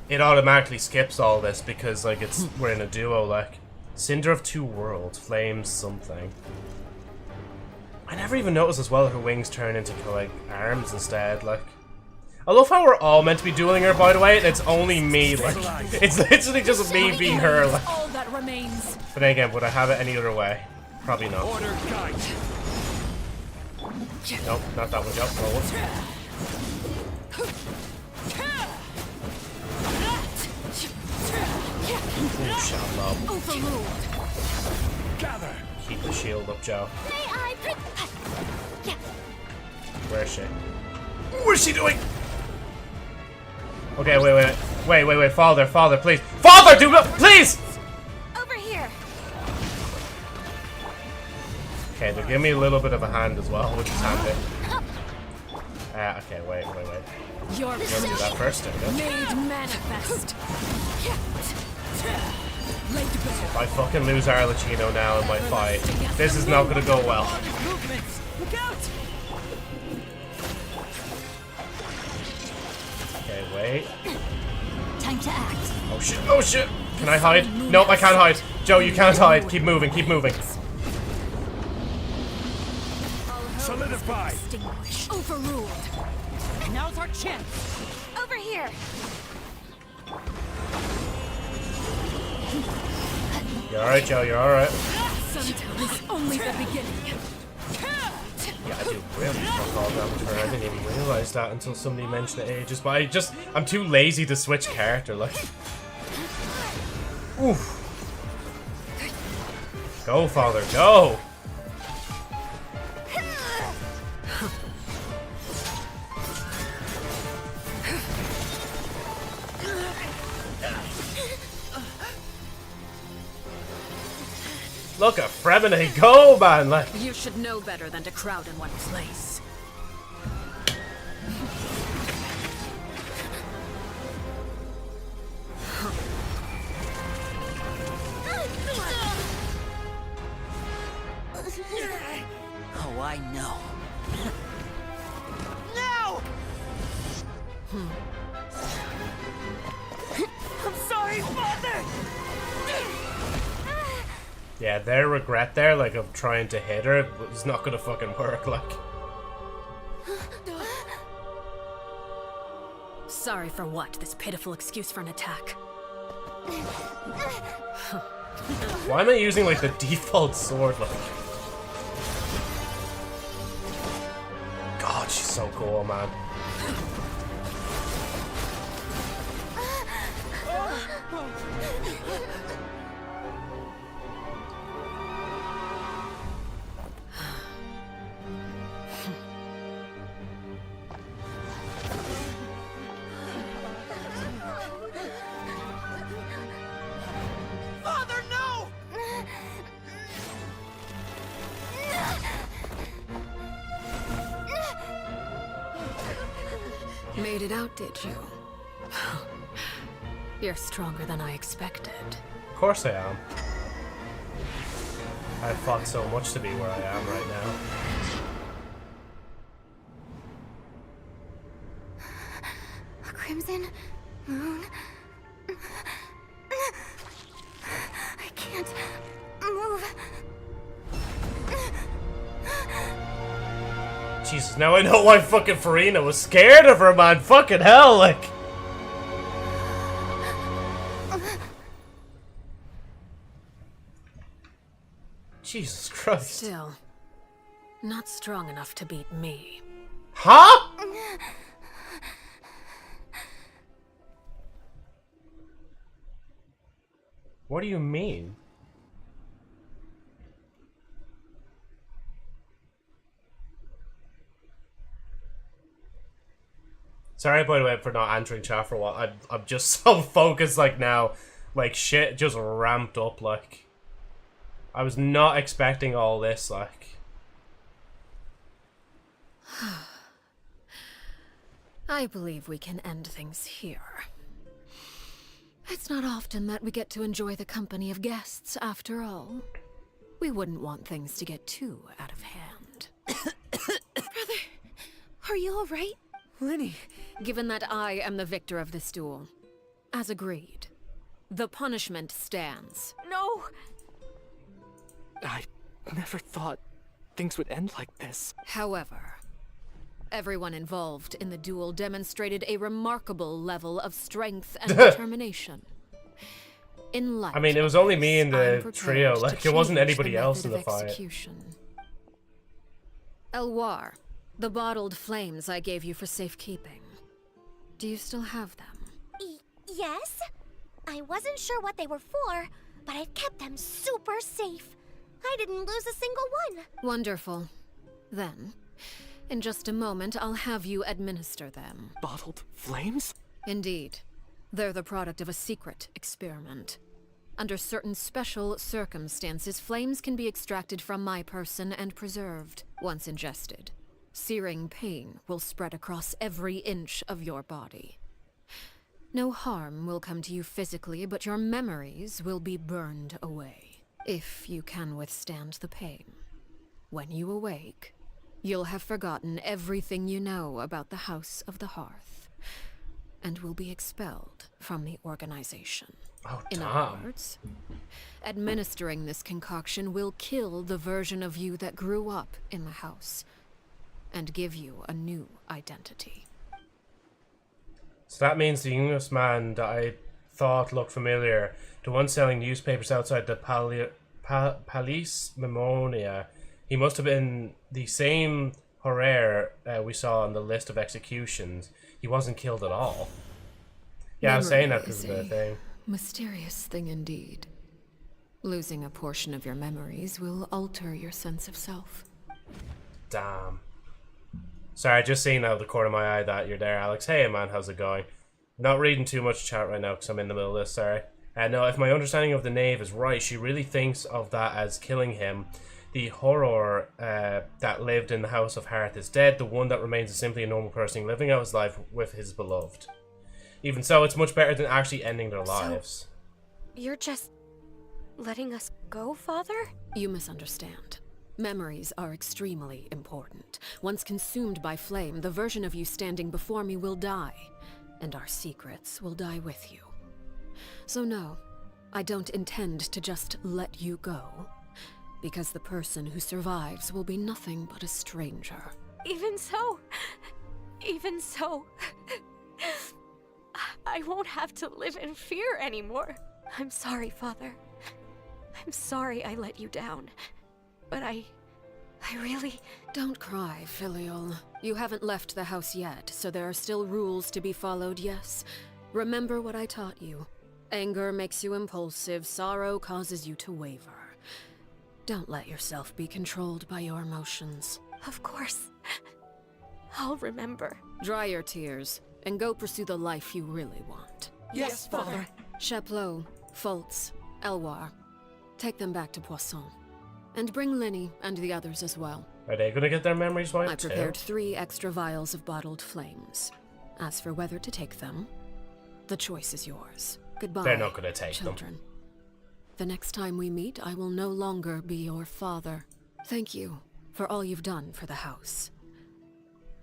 it automatically skips all this because like we're in a duo. Like, Cinder of Two Worlds, Flames something. I never even noticed as well her wings turn into like arms instead. Like, I love how we're all meant to be dueling her, by the way, and it's only me. Like, it's literally just me being her. Like, All that remains. but then again, would I have it any other way? Probably not. Order guide. Nope, not that one. Jump forward. Ooh, shot low. Overruled. Gather. Keep the shield up, Joe. May I Where is she? What is she doing? Okay, wait, Father, please. Father, do not, please! Over here. Okay, they're giving me a little bit of a hand as well, which is handy. Okay, wait. Your Let's do that first, there we go. made manifest. Laid bare. If I fucking lose Arlecchino now in my fight, this is not gonna go well. Movements. Look out. Okay, wait. Time to act. Oh shit! Can I hide? Nope, I can't hide. Joe, you can't hide. Keep moving. Solidify. Extinguish. Overruled. Now's our chance. Over here. You're alright, Joe, you're alright. Sometimes only the beginning. Yeah, I do really fuck all damage for her. I didn't even realise that until somebody mentioned it ages. But I'm too lazy to switch character, like. Oof. Go, father, go! Look at Fremine go, man! Like, you should know better than to crowd in one place. Oh, I know. No! I'm sorry, Father! yeah, their regret there, like, of trying to hit her, is not gonna fucking work, like. Sorry for what? This pitiful excuse for an attack. Why am I using, like, the default sword, like? God, she's so cool, man. Father, no! Made it out, did you? You're stronger than I expected. Of course I am. I've fought so much to be where I am right now. A crimson moon. I can't move. Jesus, now I know why fucking Farina was scared of her, man. Fucking hell, like. Jesus Christ. Still, not strong enough to beat me. Huh? What do you mean? Sorry, by the way, for not answering chat for a while. I'm just so focused, like, now. Like, shit just ramped up, like. I was not expecting all this, like. I believe we can end things here. It's not often that we get to enjoy the company of guests, after all. We wouldn't want things to get too out of hand. Brother, are you alright? Lenny, given that I am the victor of this duel, as agreed, the punishment stands. No! I never thought things would end like this. However, everyone involved in the duel demonstrated a remarkable level of strength and determination. In light I mean, it was only me in the trio, like, there wasn't anybody else in the fight. Elwar, the bottled flames I gave you for safekeeping. Do you still have them? Yes? I wasn't sure what they were for, but I've kept them super safe. I didn't lose a single one. Wonderful. Then, in just a moment, I'll have you administer them. Bottled flames? Indeed. They're the product of a secret experiment. Under certain special circumstances, flames can be extracted from my person and preserved. Once ingested, searing pain will spread across every inch of your body. No harm will come to you physically, but your memories will be burned away. If you can withstand the pain. When you awake, you'll have forgotten everything you know about the House of the Hearth, and will be expelled from the organization. Oh, in other words, administering this concoction will kill the version of you that grew up in the house, and give you a new identity. So that means the Englishman that I thought looked familiar, the one selling newspapers outside the Palace Memonia, He must have been the same Horaire we saw on the list of executions. He wasn't killed at all. Yeah, I was saying that because of the thing. Mysterious thing indeed. Losing a portion of your memories will alter your sense of self. Damn. Sorry, I just seen out of the corner of my eye that you're there, Alex. Hey, man, how's it going? Not reading too much chat right now because I'm in the middle of this, sorry. No, if my understanding of the Knave is right, she really thinks of that as killing him. The horror that lived in the House of Hearth is dead. The one that remains is simply a normal person living out his life with his beloved. Even so, it's much better than actually ending their lives. You're just letting us go, Father? You misunderstand. Memories are extremely important. Once consumed by flame, the version of you standing before me will die, and our secrets will die with you. So no, I don't intend to just let you go, because the person who survives will be nothing but a stranger. Even so, I won't have to live in fear anymore. I'm sorry, Father. I'm sorry I let you down. But I really... Don't cry, Filial. You haven't left the house yet, so there are still rules to be followed, yes? Remember what I taught you. Anger makes you impulsive, sorrow causes you to waver. Don't let yourself be controlled by your emotions. Of course. I'll remember. Dry your tears, and go pursue the life you really want. Yes, Father. Chaplot, Foltz, Elwar. Take them back to Poisson. And bring Linny and the others as well. Are they gonna get their memories wiped I prepared 3 extra vials of bottled flames. As for whether to take them, the choice is yours. Goodbye, They're not gonna take children. them. The next time we meet, I will no longer be your father. Thank you for all you've done for the house.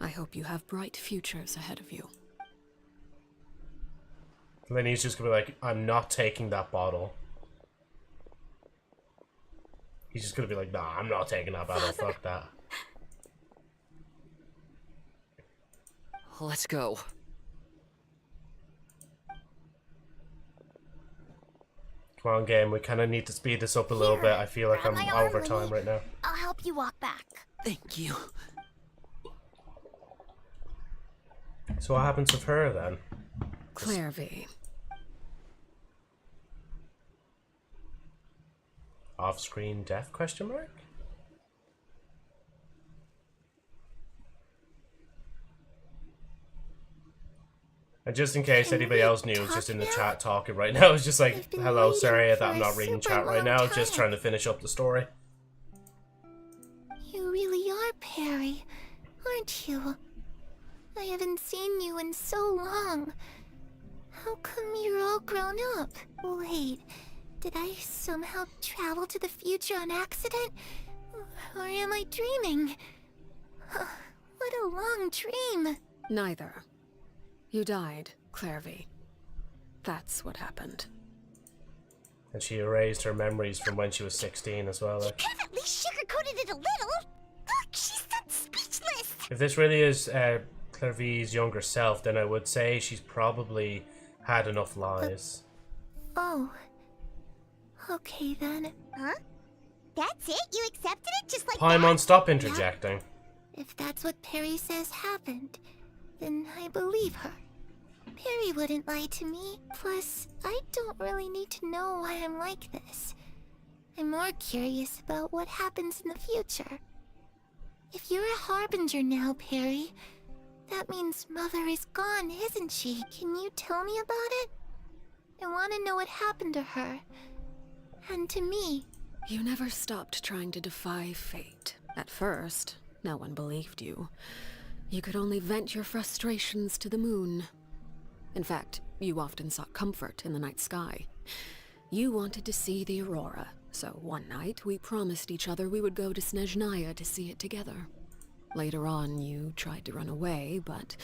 I hope you have bright futures ahead of you. Linny's just gonna be like, I'm not taking that bottle. He's just gonna be like, nah, I'm not taking that bottle, fuck that. Let's go. Come on, game, we kind of need to speed this up a little bit. I feel like I'm over time right now. I'll help you walk back. Thank you. So what happens with her then? Clairvy. Off-screen death, question mark? And just in case anybody else knew, it's just in the chat talking right now. It's just like, hello, sorry that I'm not reading chat right now, just trying to finish up the story. You really are Perry, aren't you? I haven't seen you in so long. How come you're all grown up? Wait, did I somehow travel to the future on accident? Or am I dreaming? What a long dream. Neither. You died, Clairvy. That's what happened. And she erased her memories from when she was 16 as well. Like. You could have at least sugarcoated it a little. Look, she's done speechless. If this really is Clairvy's younger self, then I would say she's probably had enough lies. Oh. Okay then. Huh? That's it? You accepted it just like Paimon, stop interjecting. If that's what Perry says happened, then I believe her. Perry wouldn't lie to me. Plus, I don't really need to know why I'm like this. I'm more curious about what happens in the future. If you're a harbinger now, Perry, that means Mother is gone, isn't she? Can you tell me about it? I want to know what happened to her. And to me. You never stopped trying to defy fate. At first, no one believed you. You could only vent your frustrations to the moon. In fact, you often sought comfort in the night sky. You wanted to see the aurora, so one night we promised each other we would go to Snezhnaya to see it together. Later on, you tried to run away, but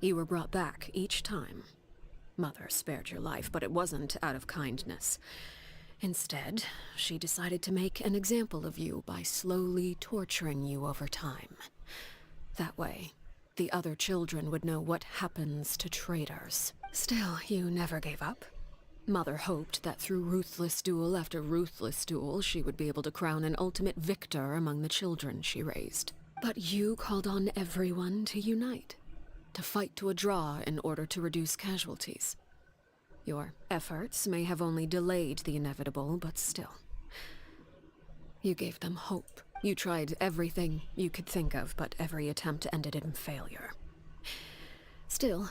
you were brought back each time. Mother spared your life, but it wasn't out of kindness. Instead, she decided to make an example of you by slowly torturing you over time. That way, the other children would know what happens to traitors. Still, you never gave up. Mother hoped that through ruthless duel after ruthless duel, she would be able to crown an ultimate victor among the children she raised. But you called on everyone to unite, to fight to a draw in order to reduce casualties. Your efforts may have only delayed the inevitable, but still. You gave them hope. You tried everything you could think of, but every attempt ended in failure. Still,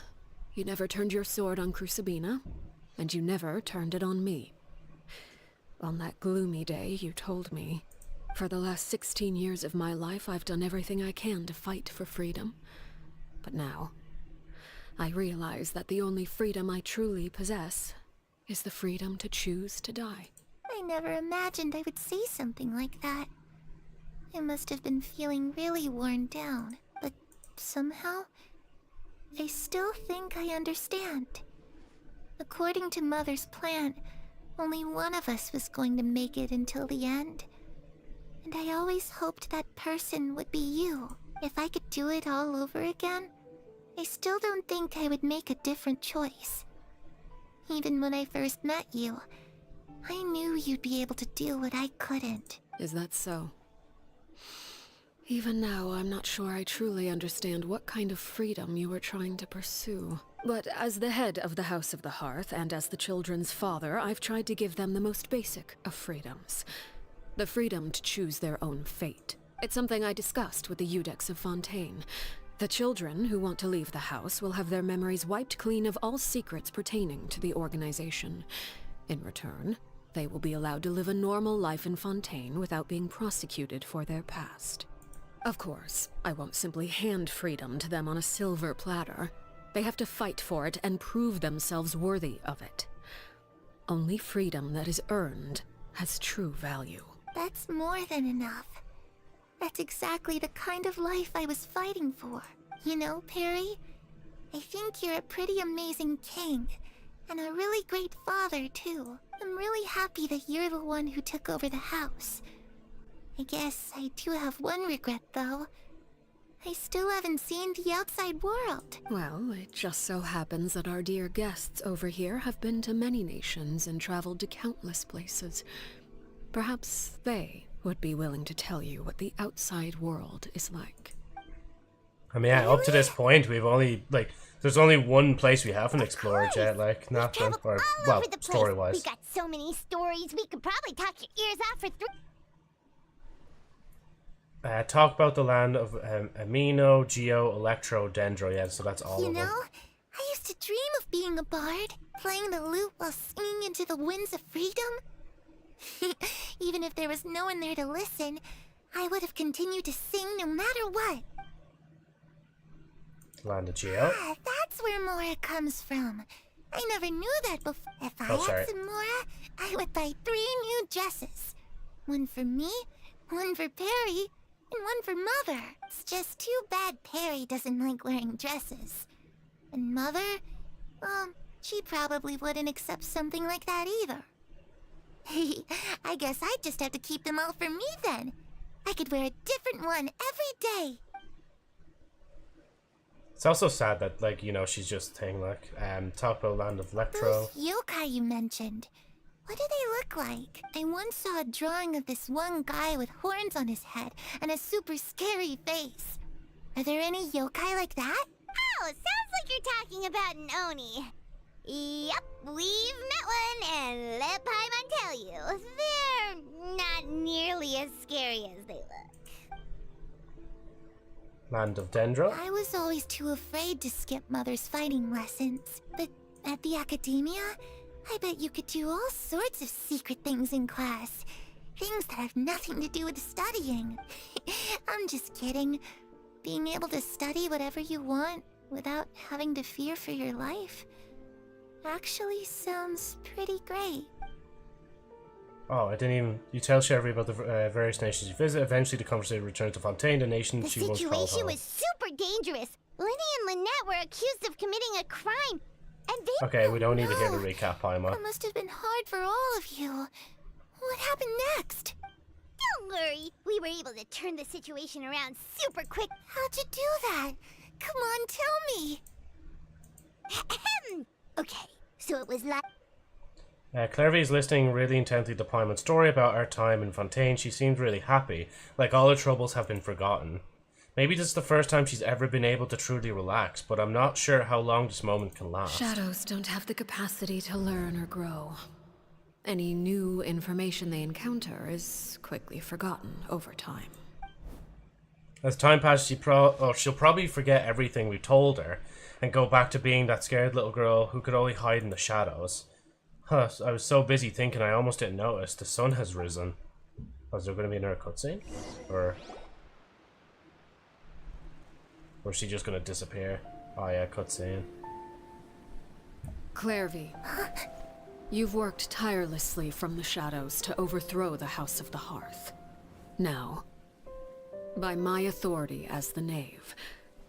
you never turned your sword on Crucibina, and you never turned it on me. On that gloomy day, you told me, for the last 16 years of my life, I've done everything I can to fight for freedom. But now, I realize that the only freedom I truly possess is the freedom to choose to die. I never imagined I would say something like that. I must have been feeling really worn down, but somehow, I still think I understand. According to Mother's plan, only one of us was going to make it until the end. And I always hoped that person would be you. If I could do it all over again, I still don't think I would make a different choice. Even when I first met you, I knew you'd be able to do what I couldn't. Is that so? Even now, I'm not sure I truly understand what kind of freedom you were trying to pursue. But as the head of the House of the Hearth, and as the children's father, I've tried to give them the most basic of freedoms. The freedom to choose their own fate. It's something I discussed with the Iudex of Fontaine. The children who want to leave the house will have their memories wiped clean of all secrets pertaining to the organization. In return, they will be allowed to live a normal life in Fontaine without being prosecuted for their past. Of course, I won't simply hand freedom to them on a silver platter. They have to fight for it and prove themselves worthy of it. Only freedom that is earned has true value. That's more than enough. That's exactly the kind of life I was fighting for. You know, Perry, I think you're a pretty amazing king, and a really great father, too. I'm really happy that you're the one who took over the house. I guess I do have one regret, though. I still haven't seen the outside world. Well, it just so happens that our dear guests over here have been to many nations and traveled to countless places. Perhaps they would be willing to tell you what the outside world is like. I mean, yeah, up to this point, we've only, there's only one place we haven't explored yet, nothing. Or, well, story-wise. We got so many stories, we could probably talk your ears out for 3... Talk about the land of Amino, Geo, Electro, Dendro. Yeah, so that's all of them. You know, I used to dream of being a bard, playing the lute while singing into the winds of freedom. Even if there was no one there to listen, I would have continued to sing no matter what. Land of Geo. Ah, that's where Mora comes from. I never knew that before. If I had some Mora, I would buy 3 new dresses. One for me, one for Perry, and one for Mother. It's just too bad Perry doesn't like wearing dresses. And Mother, she probably wouldn't accept something like that either. I guess I'd just have to keep them all for me then. I could wear a different one every day. It's also sad that, she's just saying, talk about land of Electro. Those yokai you mentioned, what do they look like? I once saw a drawing of this one guy with horns on his head and a super scary face. Are there any yokai like that? Oh, sounds like you're talking about an Oni. Yep, we've met one, and let Paimon tell you, they're not nearly as scary as they look. Land of Dendro? I was always too afraid to skip Mother's fighting lessons, but at the academia, I bet you could do all sorts of secret things in class. Things that have nothing to do with studying. I'm just kidding. Being able to study whatever you want without having to fear for your life actually sounds pretty great. Oh, I didn't even... You tell Sherry about the various nations you visit. Eventually, the conversation returns to Fontaine, the nation she once called home. The situation was super dangerous. Lenny and Lynette were accused of committing a crime, and they... Okay, we don't need to hear the recap, Paimon. That must have been hard for all of you. What happened next? Don't worry. We were able to turn the situation around super quick. How'd you do that? Come on, tell me. Okay, so it was like... Clairvy is listening really intently to Paimon's story about our time in Fontaine. She seemed really happy, like all her troubles have been forgotten. Maybe this is the first time she's ever been able to truly relax, but I'm not sure how long this moment can last. Shadows don't have the capacity to learn or grow. Any new information they encounter is quickly forgotten over time. As time passes, she'll probably forget everything we told her and go back to being that scared little girl who could only hide in the shadows. Huh, I was so busy thinking I almost didn't notice. The sun has risen. Was there going to be another cutscene? Or is she just going to disappear? Oh yeah, cutscene. Clairvy, you've worked tirelessly from the shadows to overthrow the House of the Hearth. Now, by my authority as the Knave,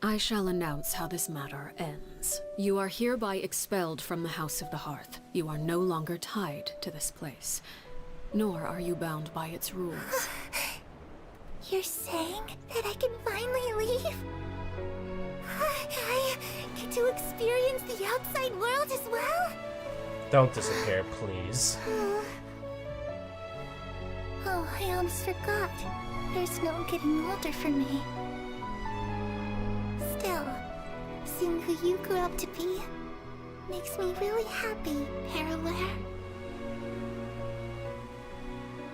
I shall announce how this matter ends. You are hereby expelled from the House of the Hearth. You are no longer tied to this place, nor are you bound by its rules. You're saying that I can finally leave? I get to experience the outside world as well? Don't disappear, please. Oh, I almost forgot. There's no getting older for me. Still, seeing who you grew up to be makes me really happy, Parallare.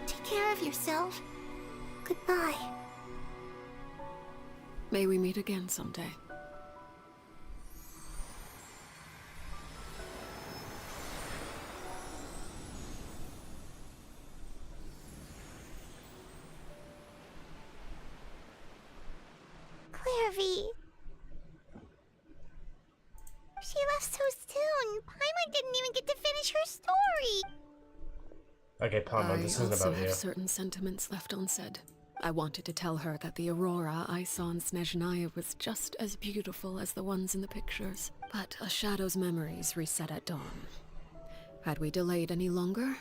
Take care of yourself. Goodbye. May we meet again someday. Clairvy. She left so soon. Paimon didn't even get to finish her story. Okay, Paimon, this isn't about I also you. have certain sentiments left unsaid. I wanted to tell her that the aurora I saw in Snezhnaya was just as beautiful as the ones in the pictures. But a shadow's memories reset at dawn. Had we delayed any longer,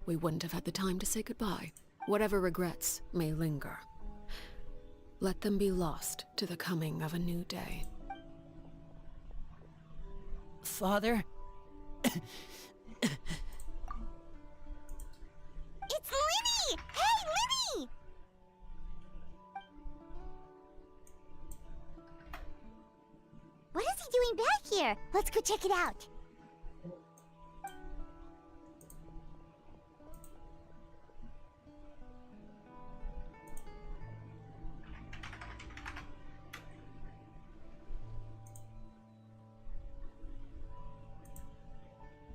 we wouldn't have had the time to say goodbye. Whatever regrets may linger, let them be lost to the coming of a new day. Father? It's Linny! Hey, Linny! What is he doing back here? Let's go check it out.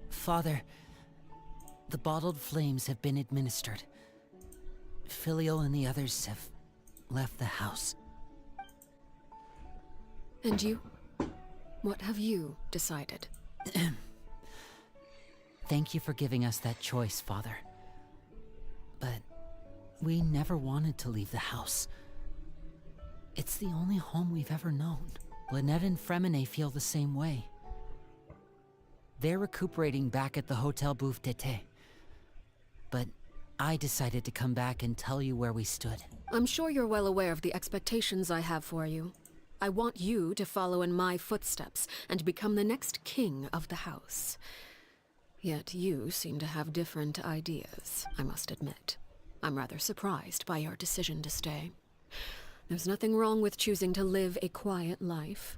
Father, the bottled flames have been administered. Filio and the others have left the house. And you? What have you decided? Thank you for giving us that choice, Father. But we never wanted to leave the house. It's the only home we've ever known. Lynette and Fremine feel the same way. They're recuperating back at the Hotel Bouffe d'été. But I decided to come back and tell you where we stood. I'm sure you're well aware of the expectations I have for you. I want you to follow in my footsteps and become the next king of the house. Yet you seem to have different ideas, I must admit. I'm rather surprised by your decision to stay. There's nothing wrong with choosing to live a quiet life.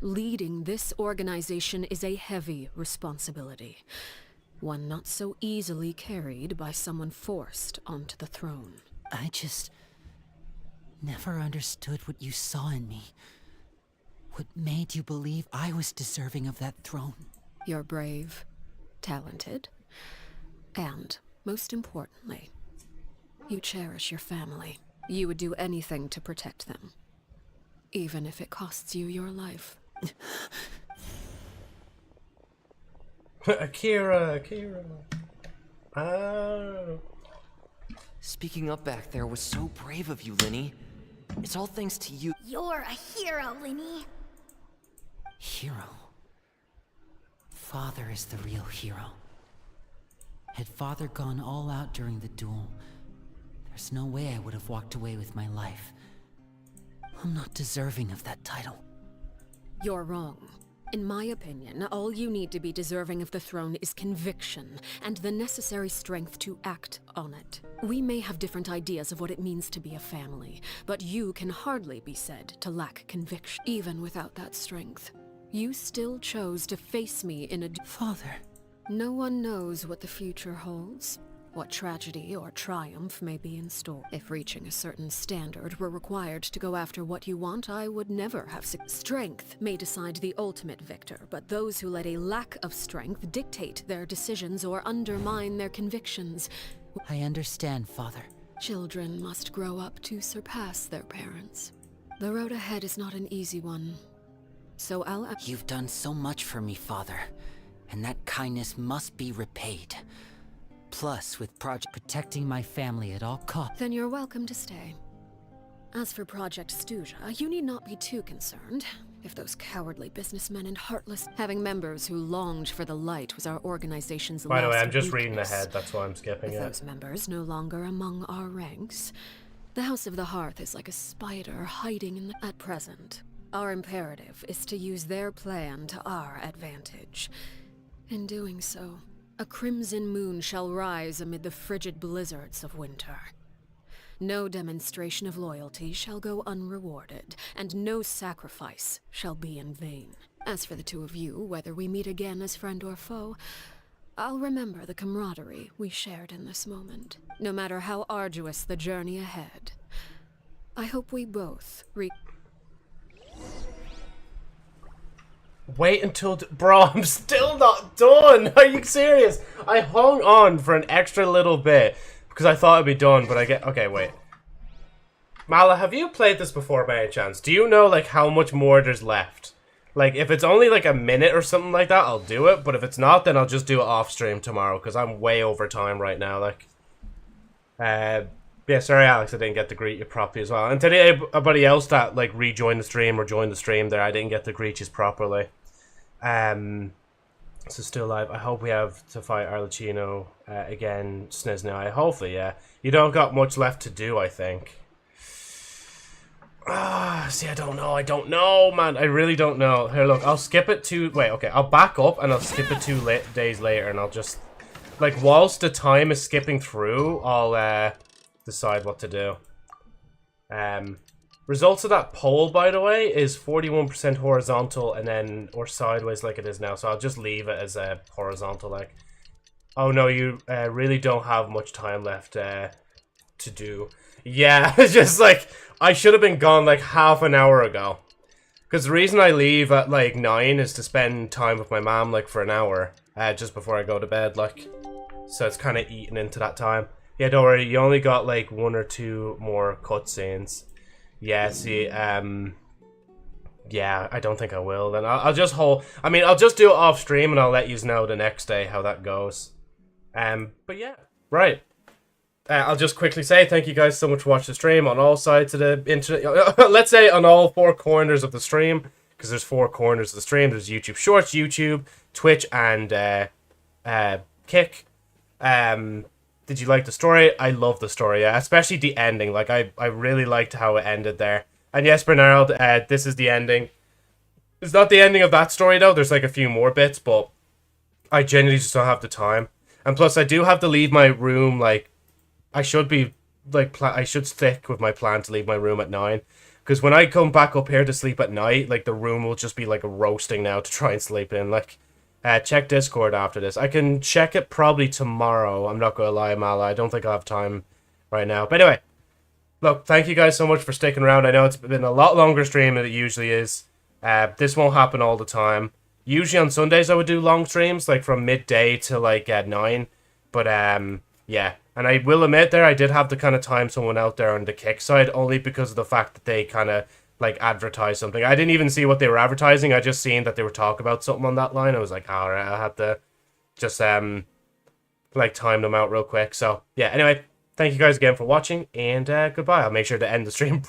Leading this organization is a heavy responsibility, one not so easily carried by someone forced onto the throne. I just never understood what you saw in me. What made you believe I was deserving of that throne? You're brave, talented, and, most importantly, you cherish your family. You would do anything to protect them, even if it costs you your life. Akira. Speaking up back there was so brave of you, Linny. It's all thanks to you. You're a hero, Linny. Hero? Father is the real hero. Had Father gone all out during the duel, there's no way I would have walked away with my life. I'm not deserving of that title. You're wrong. In my opinion, all you need to be deserving of the throne is conviction and the necessary strength to act on it. We may have different ideas of what it means to be a family, but you can hardly be said to lack conviction. Even without that strength, you still chose to face me in a... Father. No one knows what the future holds, what tragedy or triumph may be in store. If reaching a certain standard were required to go after what you want, I would never have strength may decide the ultimate victor, but those who let a lack of strength dictate their decisions or undermine their convictions. I understand, Father. Children must grow up to surpass their parents. The road ahead is not an easy one, so You've done so much for me, Father, and that kindness must be repaid. Plus, with protecting my family at all costs. Then you're welcome to stay. As for Project Stuja, you need not be too concerned. If those cowardly businessmen and heartless having members who longed for the light was our organization's By the way, last I'm just weakness. reading ahead, that's why I'm skipping With it. those members no longer among our ranks, the House of the Hearth is like a spider hiding in the... At present, our imperative is to use their plan to our advantage. In doing so, a crimson moon shall rise amid the frigid blizzards of winter. No demonstration of loyalty shall go unrewarded, and no sacrifice shall be in vain. As for the two of you, whether we meet again as friend or foe, I'll remember the camaraderie we shared in this moment, no matter how arduous the journey ahead. I hope we both Wait until... Bro, I'm still not done! Are you serious? I hung on for an extra little bit because I thought it'd be done, but I get... Okay, wait. Mala, have you played this before by any chance? Do you know, like, how much more there's left? Like, if it's only, like, a minute or something like that, I'll do it. But if it's not, then I'll just do it off-stream tomorrow because I'm way over time right now, like. Yeah, sorry, Alex, I didn't get to greet you properly as well. And to anybody else that, like, rejoined the stream or joined the stream there, I didn't get to greet you properly. So still live. I hope we have to fight Arlecchino again, Snizna. Hopefully, yeah. You don't got much left to do, I think. See, I don't know, man. I really don't know. Here, look, I'll skip it to... Wait, okay, I'll back up and I'll skip it 2 days later and I'll just... Like, whilst the time is skipping through, I'll decide what to do. Results of that poll, by the way, is 41% horizontal and then... Or sideways like it is now, so I'll just leave it as horizontal, like... Oh, no, you really don't have much time left to do. Yeah, it's just like... I should have been gone like half an hour ago. Because the reason I leave at like 9 is to spend time with my mom like for an hour. Just before I go to bed, like. So it's kind of eating into that time. Yeah, don't worry, you only got like 1 or 2 more cutscenes. Yeah, see, yeah, I don't think I will. Then I'll just hold... I mean, I'll just do it off stream and I'll let you know the next day how that goes. But yeah, right. I'll just quickly say thank you guys so much for watching the stream on all sides of the internet. Let's say on all 4 corners of the stream, because there's 4 corners of the stream. There's YouTube Shorts, YouTube, Twitch, and Kick. Did you like the story? I love the story, yeah, especially the ending. Like I really liked how it ended there. And yes, Bernard, this is the ending. It's not the ending of that story though. There's like a few more bits, but I genuinely just don't have the time. And plus, I do have to leave my room like. I should be, like, I should stick with my plan to leave my room at 9. Because when I come back up here to sleep at night, like, the room will just be, like, roasting now to try and sleep in. Like, check Discord after this. I can check it probably tomorrow. I'm not going to lie, Mala. I don't think I'll have time right now. But anyway, look, thank you guys so much for sticking around. I know it's been a lot longer stream than it usually is. This won't happen all the time. Usually on Sundays I would do long streams, like, from midday to, like, at 9. But, yeah. And I will admit there, I did have to kind of time someone out there on the Kick side, only because of the fact that they kind of, like, advertised something. I didn't even see what they were advertising. I just seen that they were talking about something on that line. I was like, alright, I had to just, like, time them out real quick. So, yeah, anyway, thank you guys again for watching, and goodbye. I'll make sure to end the stream